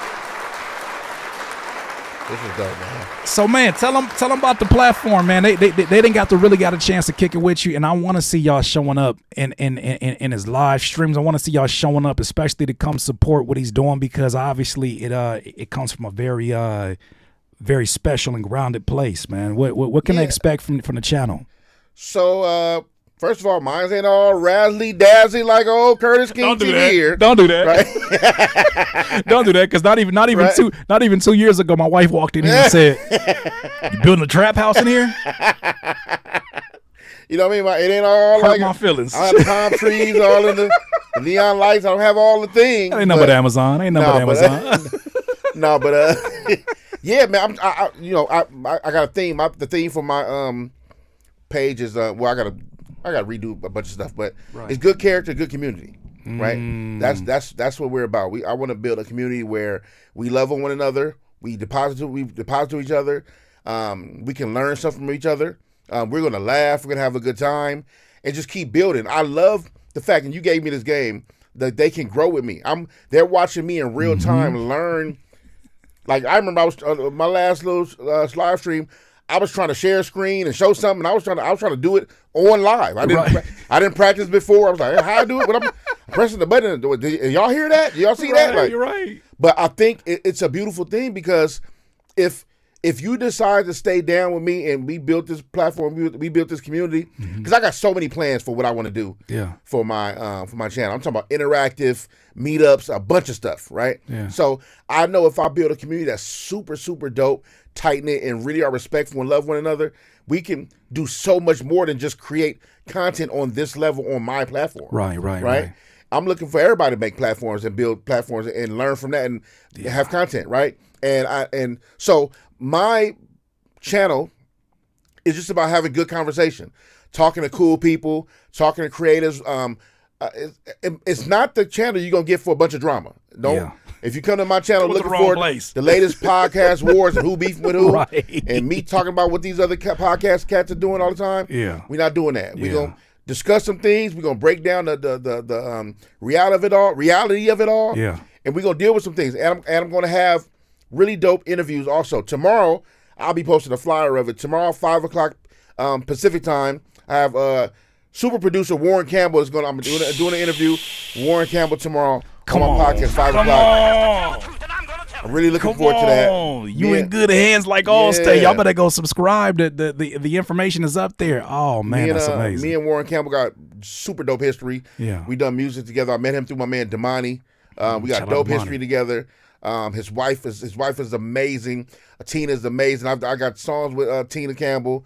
Speaker 3: This is dope, man.
Speaker 2: So, man, tell them about the platform, man. They didn't really got a chance to kick it with you, and I want to see y'all showing up in his live streams. I want to see y'all showing up, especially to come support what he's doing, because obviously it comes from a very very special and grounded place, man. What can they expect from the channel?
Speaker 3: So, first of all, mine ain't all razzly dazzly like old Curtis King TV here.
Speaker 2: Don't do that.
Speaker 3: Right?
Speaker 2: Don't do that, because not even 2 years ago, my wife walked in here and said, "You building a trap house in here?"
Speaker 3: You know what I mean? It ain't all
Speaker 2: Hurt
Speaker 3: like
Speaker 2: my feelings.
Speaker 3: I have palm trees all in the neon lights. I don't have all the things.
Speaker 2: Ain't nothing but Amazon. Ain't nothing but Amazon.
Speaker 3: No, but yeah, man. I got a theme. The theme for my page is I gotta redo a bunch of stuff, but it's good character, good community. Right. That's what we're about. I want to build a community where we love on one another. We deposit to each other. We can learn something from each other. We're gonna laugh. We're gonna have a good time, and just keep building. I love the fact, and you gave me this game, that they can grow with me. They're watching me in real time learn. Like I remember, I was my last little live stream. I was trying to share a screen and show something. I was trying to do it on live. I didn't practice before. I was like, how I do it? But I'm pressing the button. Did y'all hear that? Did y'all see that? Like,
Speaker 2: you're right.
Speaker 3: But I think it's a beautiful thing, because if you decide to stay down with me and we built this platform, we built this community, because I got so many plans for what I want to do for my channel. I'm talking about interactive meetups, a bunch of stuff, right?
Speaker 2: Yeah.
Speaker 3: So I know if I build a community that's super, super dope, tight-knit, and really are respectful and love one another, we can do so much more than just create content on this level on my platform. Right. I'm looking for everybody to make platforms and build platforms and learn from that and have content, right? And so my channel is just about having good conversation, talking to cool people, talking to creators. It's not the channel you're gonna get for a bunch of drama. If you come to my channel looking for the latest podcast wars and who beefing with who, and me talking about what these other podcast cats are doing all the time, we're not doing that. We're gonna discuss some things. We're gonna break down the reality of it all, and we're gonna deal with some things. And I'm gonna have really dope interviews also. Tomorrow, I'll be posting a flyer of it. Tomorrow, 5 o'clock Pacific time, I have super producer Warren Campbell is I'm doing an interview. Warren Campbell tomorrow on my podcast, 5 o'clock. I'm really looking forward to that.
Speaker 2: You in good hands like Allstate. Y'all better go subscribe. The information is up there. Oh, man, that's amazing.
Speaker 3: Me and Warren Campbell got super dope history.
Speaker 2: Yeah.
Speaker 3: We done music together. I met him through my man Damani. We got dope history together. His wife is amazing. Tina's amazing. I got songs with Tina Campbell.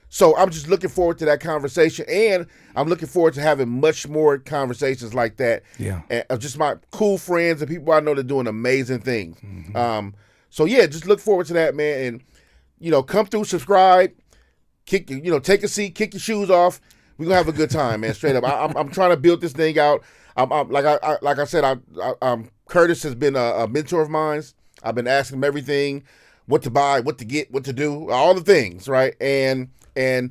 Speaker 3: So I'm just looking forward to that conversation, and I'm looking forward to having much more conversations like that.
Speaker 2: Yeah,
Speaker 3: and just my cool friends and people I know that are doing amazing things. So yeah, just look forward to that, man. And come through, subscribe, take a seat, kick your shoes off. We're gonna have a good time, man. Straight up, I'm trying to build this thing out. Like I said, Curtis has been a mentor of mine. I've been asking him everything, what to buy, what to get, what to do, all the things, right? And I'm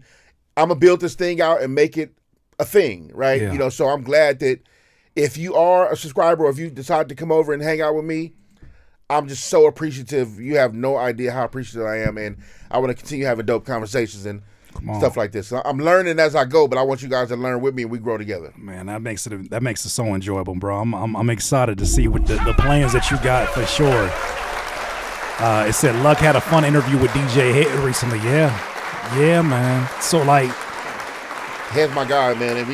Speaker 3: gonna build this thing out and make it a thing, right?
Speaker 2: Yeah.
Speaker 3: So I'm glad that if you are a subscriber or if you decide to come over and hang out with me, I'm just so appreciative. You have no idea how appreciative I am, and I want to continue having dope conversations and stuff like this. So I'm learning as I go, but I want you guys to learn with me and we grow together.
Speaker 2: Man, that makes it so enjoyable, bro. I'm excited to see what the plans that you got for sure. It said Luck had a fun interview with DJ Head recently. Yeah, man. So like,
Speaker 3: Head's my guy, man, and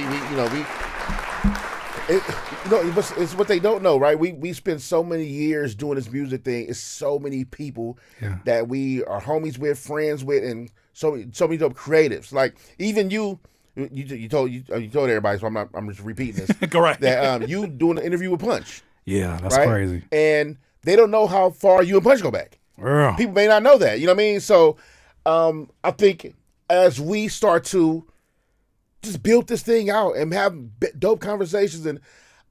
Speaker 3: it's what they don't know, right? We spent so many years doing this music thing. It's so many people that we are homies with, friends with, and so many dope creatives. Like even you told everybody, so I'm just repeating this.
Speaker 2: Correct.
Speaker 3: That you doing an interview with Punch.
Speaker 2: Yeah, that's
Speaker 3: right?
Speaker 2: crazy.
Speaker 3: And they don't know how far you and Punch go back.
Speaker 2: Yeah.
Speaker 3: People may not know that. You know what I mean? So I think as we start to just build this thing out and have dope conversations, and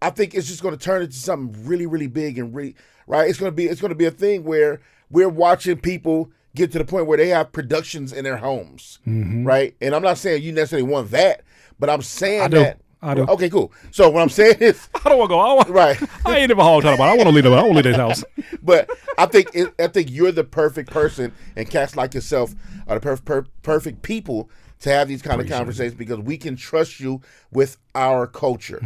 Speaker 3: I think it's just going to turn into something really, really big and really right. It's going to be a thing where we're watching people get to the point where they have productions in their homes, right? And I'm not saying you necessarily want that, but I'm saying
Speaker 2: I do.
Speaker 3: Okay, cool. So what I'm saying is,
Speaker 2: I don't want to go. I ain't never home talking about. I want to leave. I want to leave this house.
Speaker 3: But I think you're the perfect person, and cats like yourself are the perfect people to have these kind of conversations because we can trust you with our culture.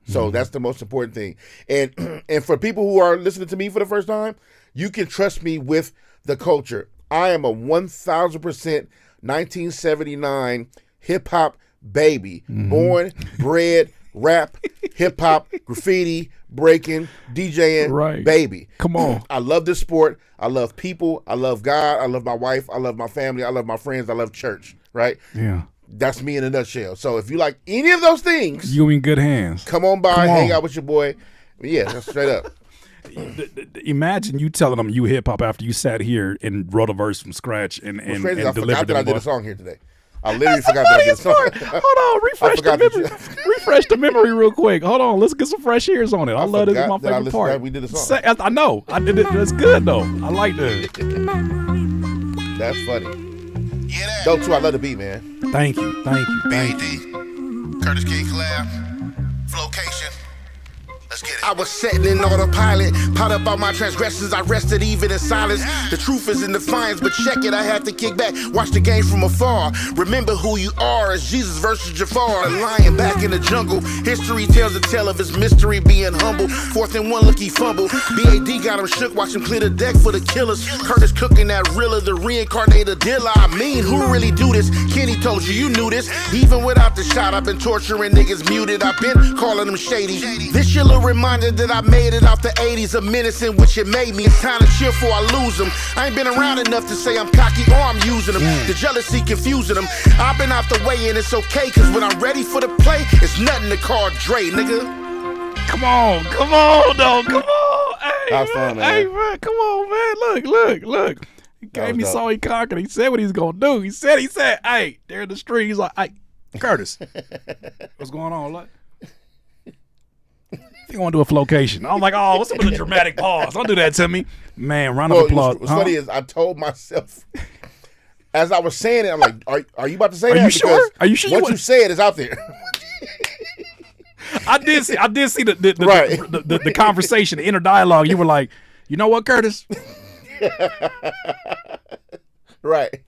Speaker 3: So that's the most important thing. And for people who are listening to me for the first time, you can trust me with the culture. I am a 1,000% 1979 hip hop baby, born, bred, rap, hip hop, graffiti, breaking, DJing, baby.
Speaker 2: Come on.
Speaker 3: I love this sport. I love people. I love God. I love my wife. I love my family. I love my friends. I love church. Right?
Speaker 2: Yeah.
Speaker 3: That's me in a nutshell. So if you like any of those things,
Speaker 2: you in good hands.
Speaker 3: Come on by, hang out with your boy. Yeah, that's straight up.
Speaker 2: Imagine you telling them you hip hop after you sat here and wrote a verse from scratch and delivered it.
Speaker 3: I forgot that I did a song here today. I literally forgot that I did a song.
Speaker 2: Hold on, refresh the memory real quick. Hold on, let's get some fresh ears on it. I love this. It's my favorite part.
Speaker 3: We did a song.
Speaker 2: I know. I did it. That's good though. I like that.
Speaker 3: That's funny. Dope too. I love the beat, man.
Speaker 2: Thank you.
Speaker 7: B.A.D. Curtis King collab. Flowcation. Let's get it. I was setting in autopilot. Pot up all my transgressions. I rested even in silence. The truth is in defiance, but check it. I had to kick back. Watch the game from afar. Remember who you are as Jesus versus Jafar. A lion back in the jungle. History tells a tale of his mystery being humble. 4th and 1, look, he fumbled. B.A.D. got him shook. Watch him clear the deck for the killers. Curtis cooking that Rilla, the reincarnated dealer. I mean, who really do this? Kenny told you knew this. Even without the shot, I've been torturing niggas muted. I've been calling them shady. This your little reminder that I made it off the 80s, a menace in which it made me. It's time to chill before I lose them. I ain't been around enough to say I'm cocky or I'm using them. The jealousy confusing them. I've been out the way and it's okay, cause when I'm ready for the play, it's nothing to call Dre, nigga.
Speaker 2: Come on, though, come on. Hey,
Speaker 3: that was fun, man.
Speaker 2: Hey, man, come on, man. Look. He came, he saw, he conquered. He said what he's gonna do. He said, hey, they're in the street. He's like, hey, Curtis, what's going on? Look. You want to do a flowcation? I'm like, oh, what's up with the dramatic pause? Don't do that to me, man. Round of applause.
Speaker 3: What's funny is I told myself as I was saying it, I'm like, are you about to say that?
Speaker 2: Are you sure? Are you sure?
Speaker 3: What you said is out there.
Speaker 2: I did see the conversation, the inner dialogue. You were like, you know what, Curtis?
Speaker 3: Right.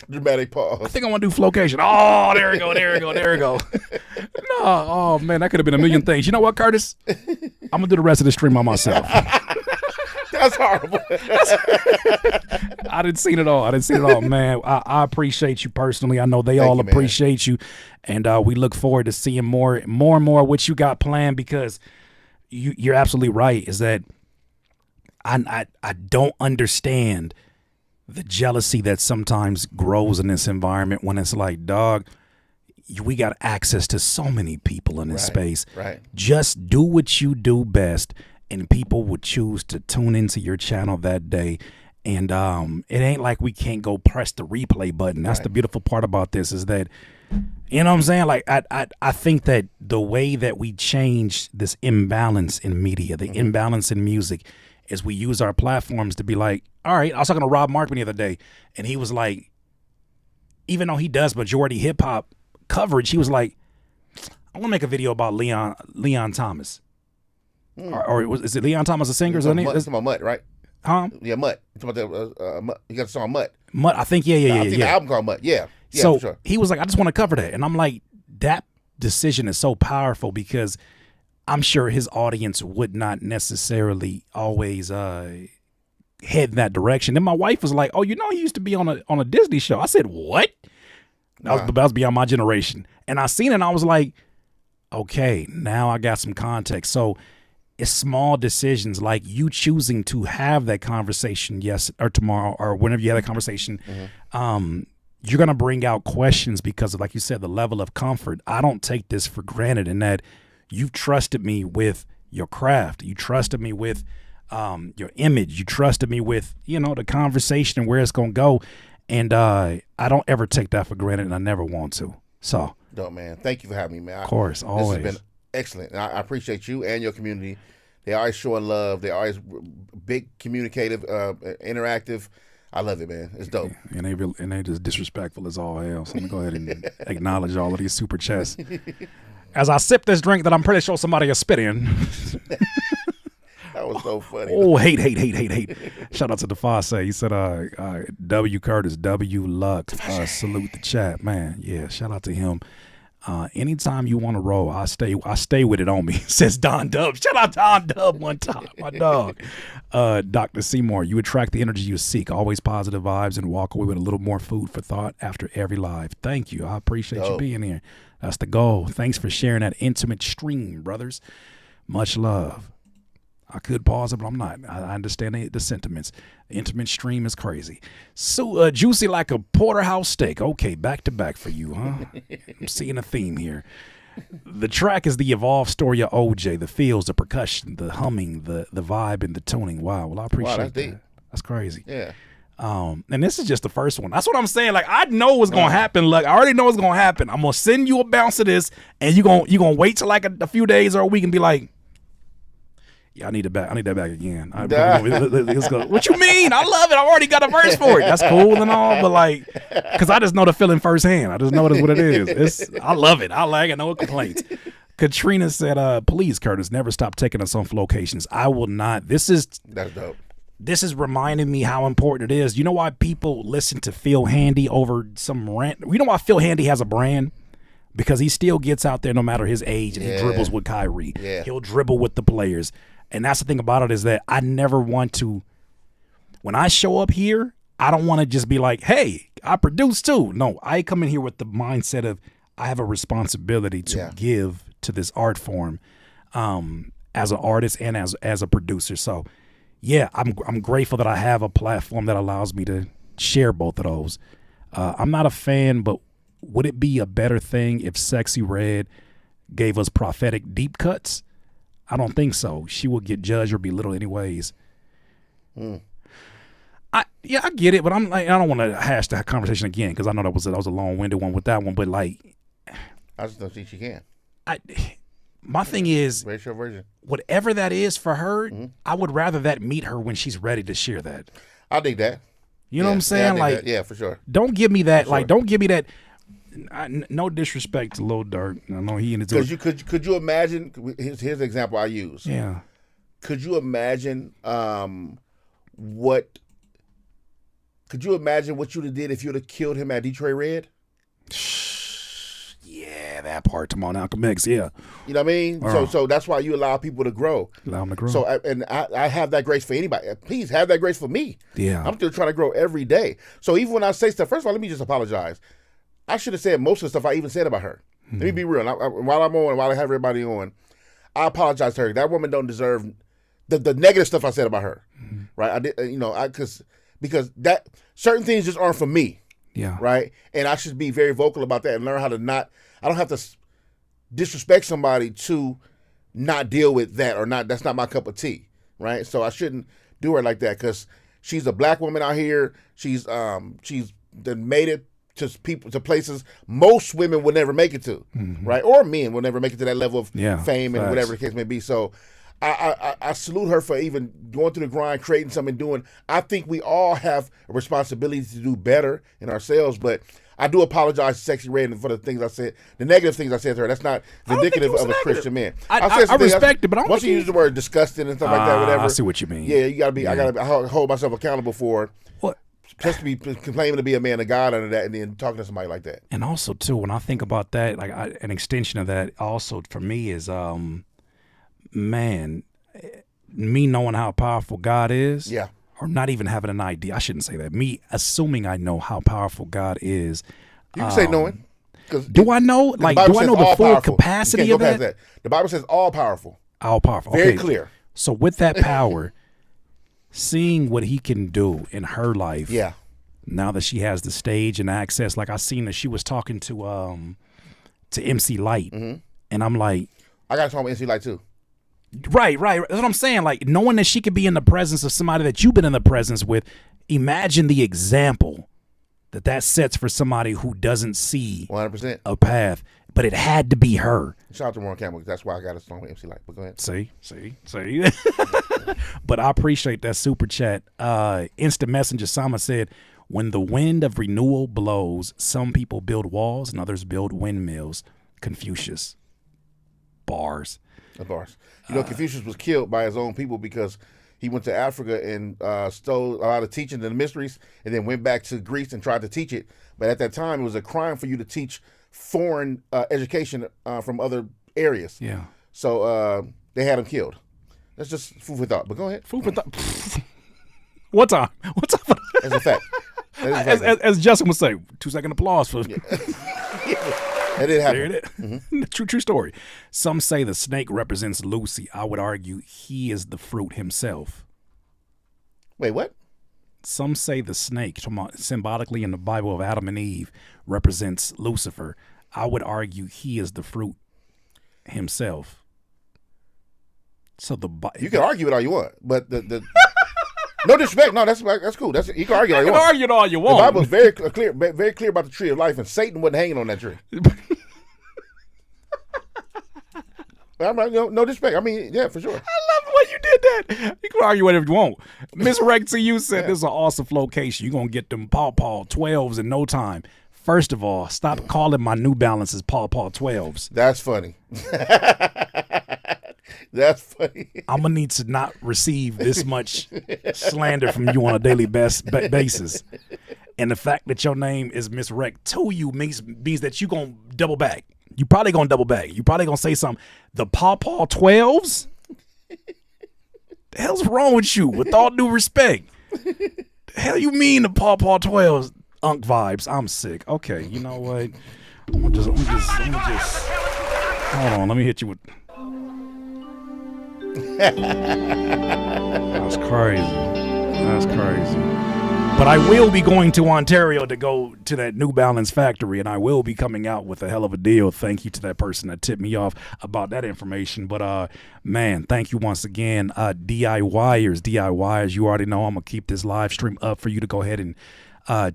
Speaker 3: Dramatic pause.
Speaker 2: I think I want to do flowcation. Oh, there we go. No, oh man, that could have been a million things. You know what, Curtis? I'm gonna do the rest of the stream by myself.
Speaker 3: That's horrible.
Speaker 2: I didn't see it all, man. I appreciate you personally. I know they all appreciate you, and we look forward to seeing more and more what you got planned, because you're absolutely right. Is that I don't understand the jealousy that sometimes grows in this environment when it's like, dog, we got access to so many people in this space.
Speaker 3: Right.
Speaker 2: Just do what you do best, and people would choose to tune into your channel that day. And it ain't like we can't go press the replay button. That's the beautiful part about this, is that, you know what I'm saying? Like, I think that the way that we change this imbalance in media, the imbalance in music, is we use our platforms to be like, all right, I was talking to Rob Markman the other day, and he was like, even though he does majority hip hop coverage, he was like, I want to make a video about Leon Thomas. Or is it Leon Thomas, a singer?
Speaker 3: It's about Mutt, right?
Speaker 2: Huh?
Speaker 3: Yeah, Mutt. It's about Mutt. You got the song Mutt.
Speaker 2: Mutt, I think, yeah.
Speaker 3: The album called Mutt, yeah.
Speaker 2: So
Speaker 3: for sure.
Speaker 2: He was like, I just want to cover that. And I'm like, that decision is so powerful, because I'm sure his audience would not necessarily always head in that direction. And my wife was like, oh, you know, he used to be on a Disney show. I said, what? That was beyond my generation. And I seen it, and I was like, okay, now I got some context. So it's small decisions like you choosing to have that conversation or tomorrow or whenever you have that conversation. You're going to bring out questions because of, like you said, the level of comfort. I don't take this for granted, in that you've trusted me with your craft. You trusted me with your image. You trusted me with, the conversation and where it's going to go. And I don't ever take that for granted, and I never want to. So,
Speaker 3: dope, man. Thank you for having me, man.
Speaker 2: Of course, always.
Speaker 3: This has been excellent. And I appreciate you and your community. They're always showing love. They're always big, communicative, interactive. I love it, man. It's dope.
Speaker 2: And they just disrespectful as all hell. So I'm gonna go ahead and acknowledge all of these super chats as I sip this drink that I'm pretty sure somebody has spit in.
Speaker 3: That was so funny.
Speaker 2: Oh, hate. Shout out to DeFasse. He said, W Curtis, W LUCC, salute the chat, man. Yeah, shout out to him. Anytime you want to roll, I stay with it on me, says Don Dub. Shout out Don Dub one time, my dog. Dr. Seymour, you attract the energy you seek, always positive vibes, and walk away with a little more food for thought after every live. Thank you. I appreciate you being here. That's the goal. Thanks for sharing that intimate stream, brothers. Much love. I could pause it, but I'm not. I understand the sentiments. The intimate stream is crazy. So juicy like a porterhouse steak. Okay, back to back for you, huh? I'm seeing a theme here. The track is the evolved story of OJ, the feels, the percussion, the humming, the vibe, and the tuning. Wow, well, I appreciate
Speaker 3: that's
Speaker 2: that.
Speaker 3: deep.
Speaker 2: That's crazy.
Speaker 3: Yeah.
Speaker 2: And this is just the first one. That's what I'm saying. Like, I know what's gonna happen. Look, I already know what's gonna happen. I'm gonna send you a bounce of this, and you gonna wait till like a few days or a week and be like, yeah, I need it back. I need that back again. Let's go. What you mean? I love it. I already got a verse for it. That's cool and all, but like, because I just know the feeling firsthand. I just know that's what it is. I love it. I like it. No complaints. Katrina said, please, Curtis, never stop taking us on Flowcations. I will not.
Speaker 3: That's dope.
Speaker 2: This is reminding me how important it is. You know why people listen to Phil Handy over some rant? You know why Phil Handy has a brand? Because he still gets out there no matter his age, and he dribbles with Kyrie.
Speaker 3: Yeah.
Speaker 2: He'll dribble with the players. And that's the thing about it, is that I never want to, when I show up here, I don't want to just be like, hey, I produce too. No, I come in here with the mindset of I have a responsibility to give to this art form as an artist and as a producer. So, yeah, I'm grateful that I have a platform that allows me to share both of those. I'm not a fan, but would it be a better thing if Sexy Red gave us prophetic deep cuts? I don't think so. She will get judged or belittled anyways. I get it, but I'm like, I don't want to hash that conversation again because I know that was a long-winded one with that one. But like,
Speaker 3: I just don't think she can.
Speaker 2: My thing is,
Speaker 3: racial version,
Speaker 2: whatever that is for her, I would rather that meet her when she's ready to share that.
Speaker 3: I dig that.
Speaker 2: You know what I'm saying? Like,
Speaker 3: yeah, for sure.
Speaker 2: Don't give me that. Like, don't give me that. No disrespect to Lil Durk. I know he in his.
Speaker 3: Because could you imagine? Here's the example I use.
Speaker 2: Yeah.
Speaker 3: Could you imagine what? Could you imagine what you'd have did if you'd have killed him at Detroit Red?
Speaker 2: Yeah, that part. Come on, Malcolm X. Yeah.
Speaker 3: You know what I mean? So that's why you allow people to grow.
Speaker 2: Allow them to grow.
Speaker 3: So I have that grace for anybody. Please have that grace for me.
Speaker 2: Yeah.
Speaker 3: I'm still trying to grow every day. So even when I say stuff, first of all, let me just apologize. I should have said most of the stuff I even said about her. Let me be real. While I'm on, while I have everybody on, I apologize to her. That woman don't deserve the negative stuff I said about her, right? I did, because that certain things just aren't for me, right? And I should be very vocal about that and learn how to not. I don't have to disrespect somebody to not deal with that or not. That's not my cup of tea, right? So I shouldn't do her like that because she's a black woman out here. She's made it to places most women would never make it to, right? Or men will never make it to that level of fame and whatever the case may be. So I salute her for even going through the grind, creating something, doing. I think we all have a responsibility to do better in ourselves, but I do apologize to Sexy Red for the things I said, the negative things I said to her. That's not indicative of a Christian man.
Speaker 2: I respect it, but I don't
Speaker 3: once you use the word disgusting and stuff like that, whatever.
Speaker 2: I see what you mean.
Speaker 3: Yeah, you gotta be. I gotta hold myself accountable for. Just to be claiming to be a man of God under that and then talking to somebody like that.
Speaker 2: And also, too, when I think about that, like an extension of that also for me is, man, me knowing how powerful God is.
Speaker 3: Yeah.
Speaker 2: Or not even having an idea. I shouldn't say that. Me assuming I know how powerful God is.
Speaker 3: You can say knowing.
Speaker 2: Do I know? Like, do I know the full capacity of that?
Speaker 3: The Bible says all powerful.
Speaker 2: All powerful.
Speaker 3: Very clear.
Speaker 2: So with that power, seeing what he can do in her life.
Speaker 3: Yeah.
Speaker 2: Now that she has the stage and access, like I seen that she was talking to MC Light, and I'm like,
Speaker 3: I got to talk to MC Light too.
Speaker 2: Right. That's what I'm saying. Like knowing that she could be in the presence of somebody that you've been in the presence with. Imagine the example that sets for somebody who doesn't see
Speaker 3: 100%
Speaker 2: a path. But it had to be her.
Speaker 3: Shout out to Warren Campbell. That's why I got a song with MC Light. But go ahead.
Speaker 2: See. But I appreciate that super chat. Instant Messenger Sama said, when the wind of renewal blows, some people build walls and others build windmills. Confucius. Bars.
Speaker 3: Bars. You know, Confucius was killed by his own people because he went to Africa and stole a lot of teaching and the mysteries and then went back to Greece and tried to teach it. But at that time, it was a crime for you to teach foreign education from other areas.
Speaker 2: Yeah.
Speaker 3: So they had him killed. That's just food for thought. But go ahead.
Speaker 2: Food for thought. What's up?
Speaker 3: That's a fact.
Speaker 2: As Justin would say, 2-second applause for.
Speaker 3: Yeah. That did happen.
Speaker 2: There it is. Mm-hmm. True story. Some say the snake represents Lucy. I would argue he is the fruit himself.
Speaker 3: Wait, what?
Speaker 2: Some say the snake, symbolically in the Bible of Adam and Eve, represents Lucifer. I would argue he is the fruit himself. So
Speaker 3: you can argue it all you want, but the no disrespect. No, that's cool. You can argue all you want.
Speaker 2: Argue it all you want.
Speaker 3: The Bible's very clear about the tree of life, and Satan wasn't hanging on that tree. I'm like, no disrespect. I mean, yeah, for sure.
Speaker 2: I love the way you did that. You can argue whatever you want. Miss Rex to you said this is an awesome Flowcation. You're going to get them Paw 12s in no time. First of all, stop calling my New Balances Paw 12s.
Speaker 3: That's funny. That's funny.
Speaker 2: I'm going to need to not receive this much slander from you on a daily basis. And the fact that your name is Miss Rex to you means that you're going to double back. You probably gonna double back. You probably gonna say something. The Paw 12s? The hell's wrong with you? With all due respect, the hell you mean the Paw 12s? Unk vibes. I'm sick. Okay, you know what? I'm gonna just. Hold on. Let me hit you with. That's crazy. That's crazy. But I will be going to Ontario to go to that New Balance factory, and I will be coming out with a hell of a deal. Thank you to that person that tipped me off about that information. But, man, thank you once again. DIYers, you already know I'm going to keep this live stream up for you to go ahead and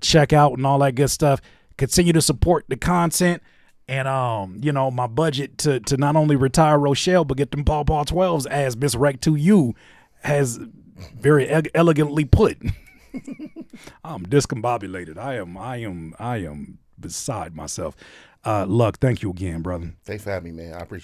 Speaker 2: check out and all that good stuff. Continue to support the content. And, my budget to not only retire Rochelle, but get them Paw 12s, as Miss Rec to you has very elegantly put. I'm discombobulated. I am beside myself. LUCC, thank you again, brother.
Speaker 3: Thanks for having me, man. I appreciate it.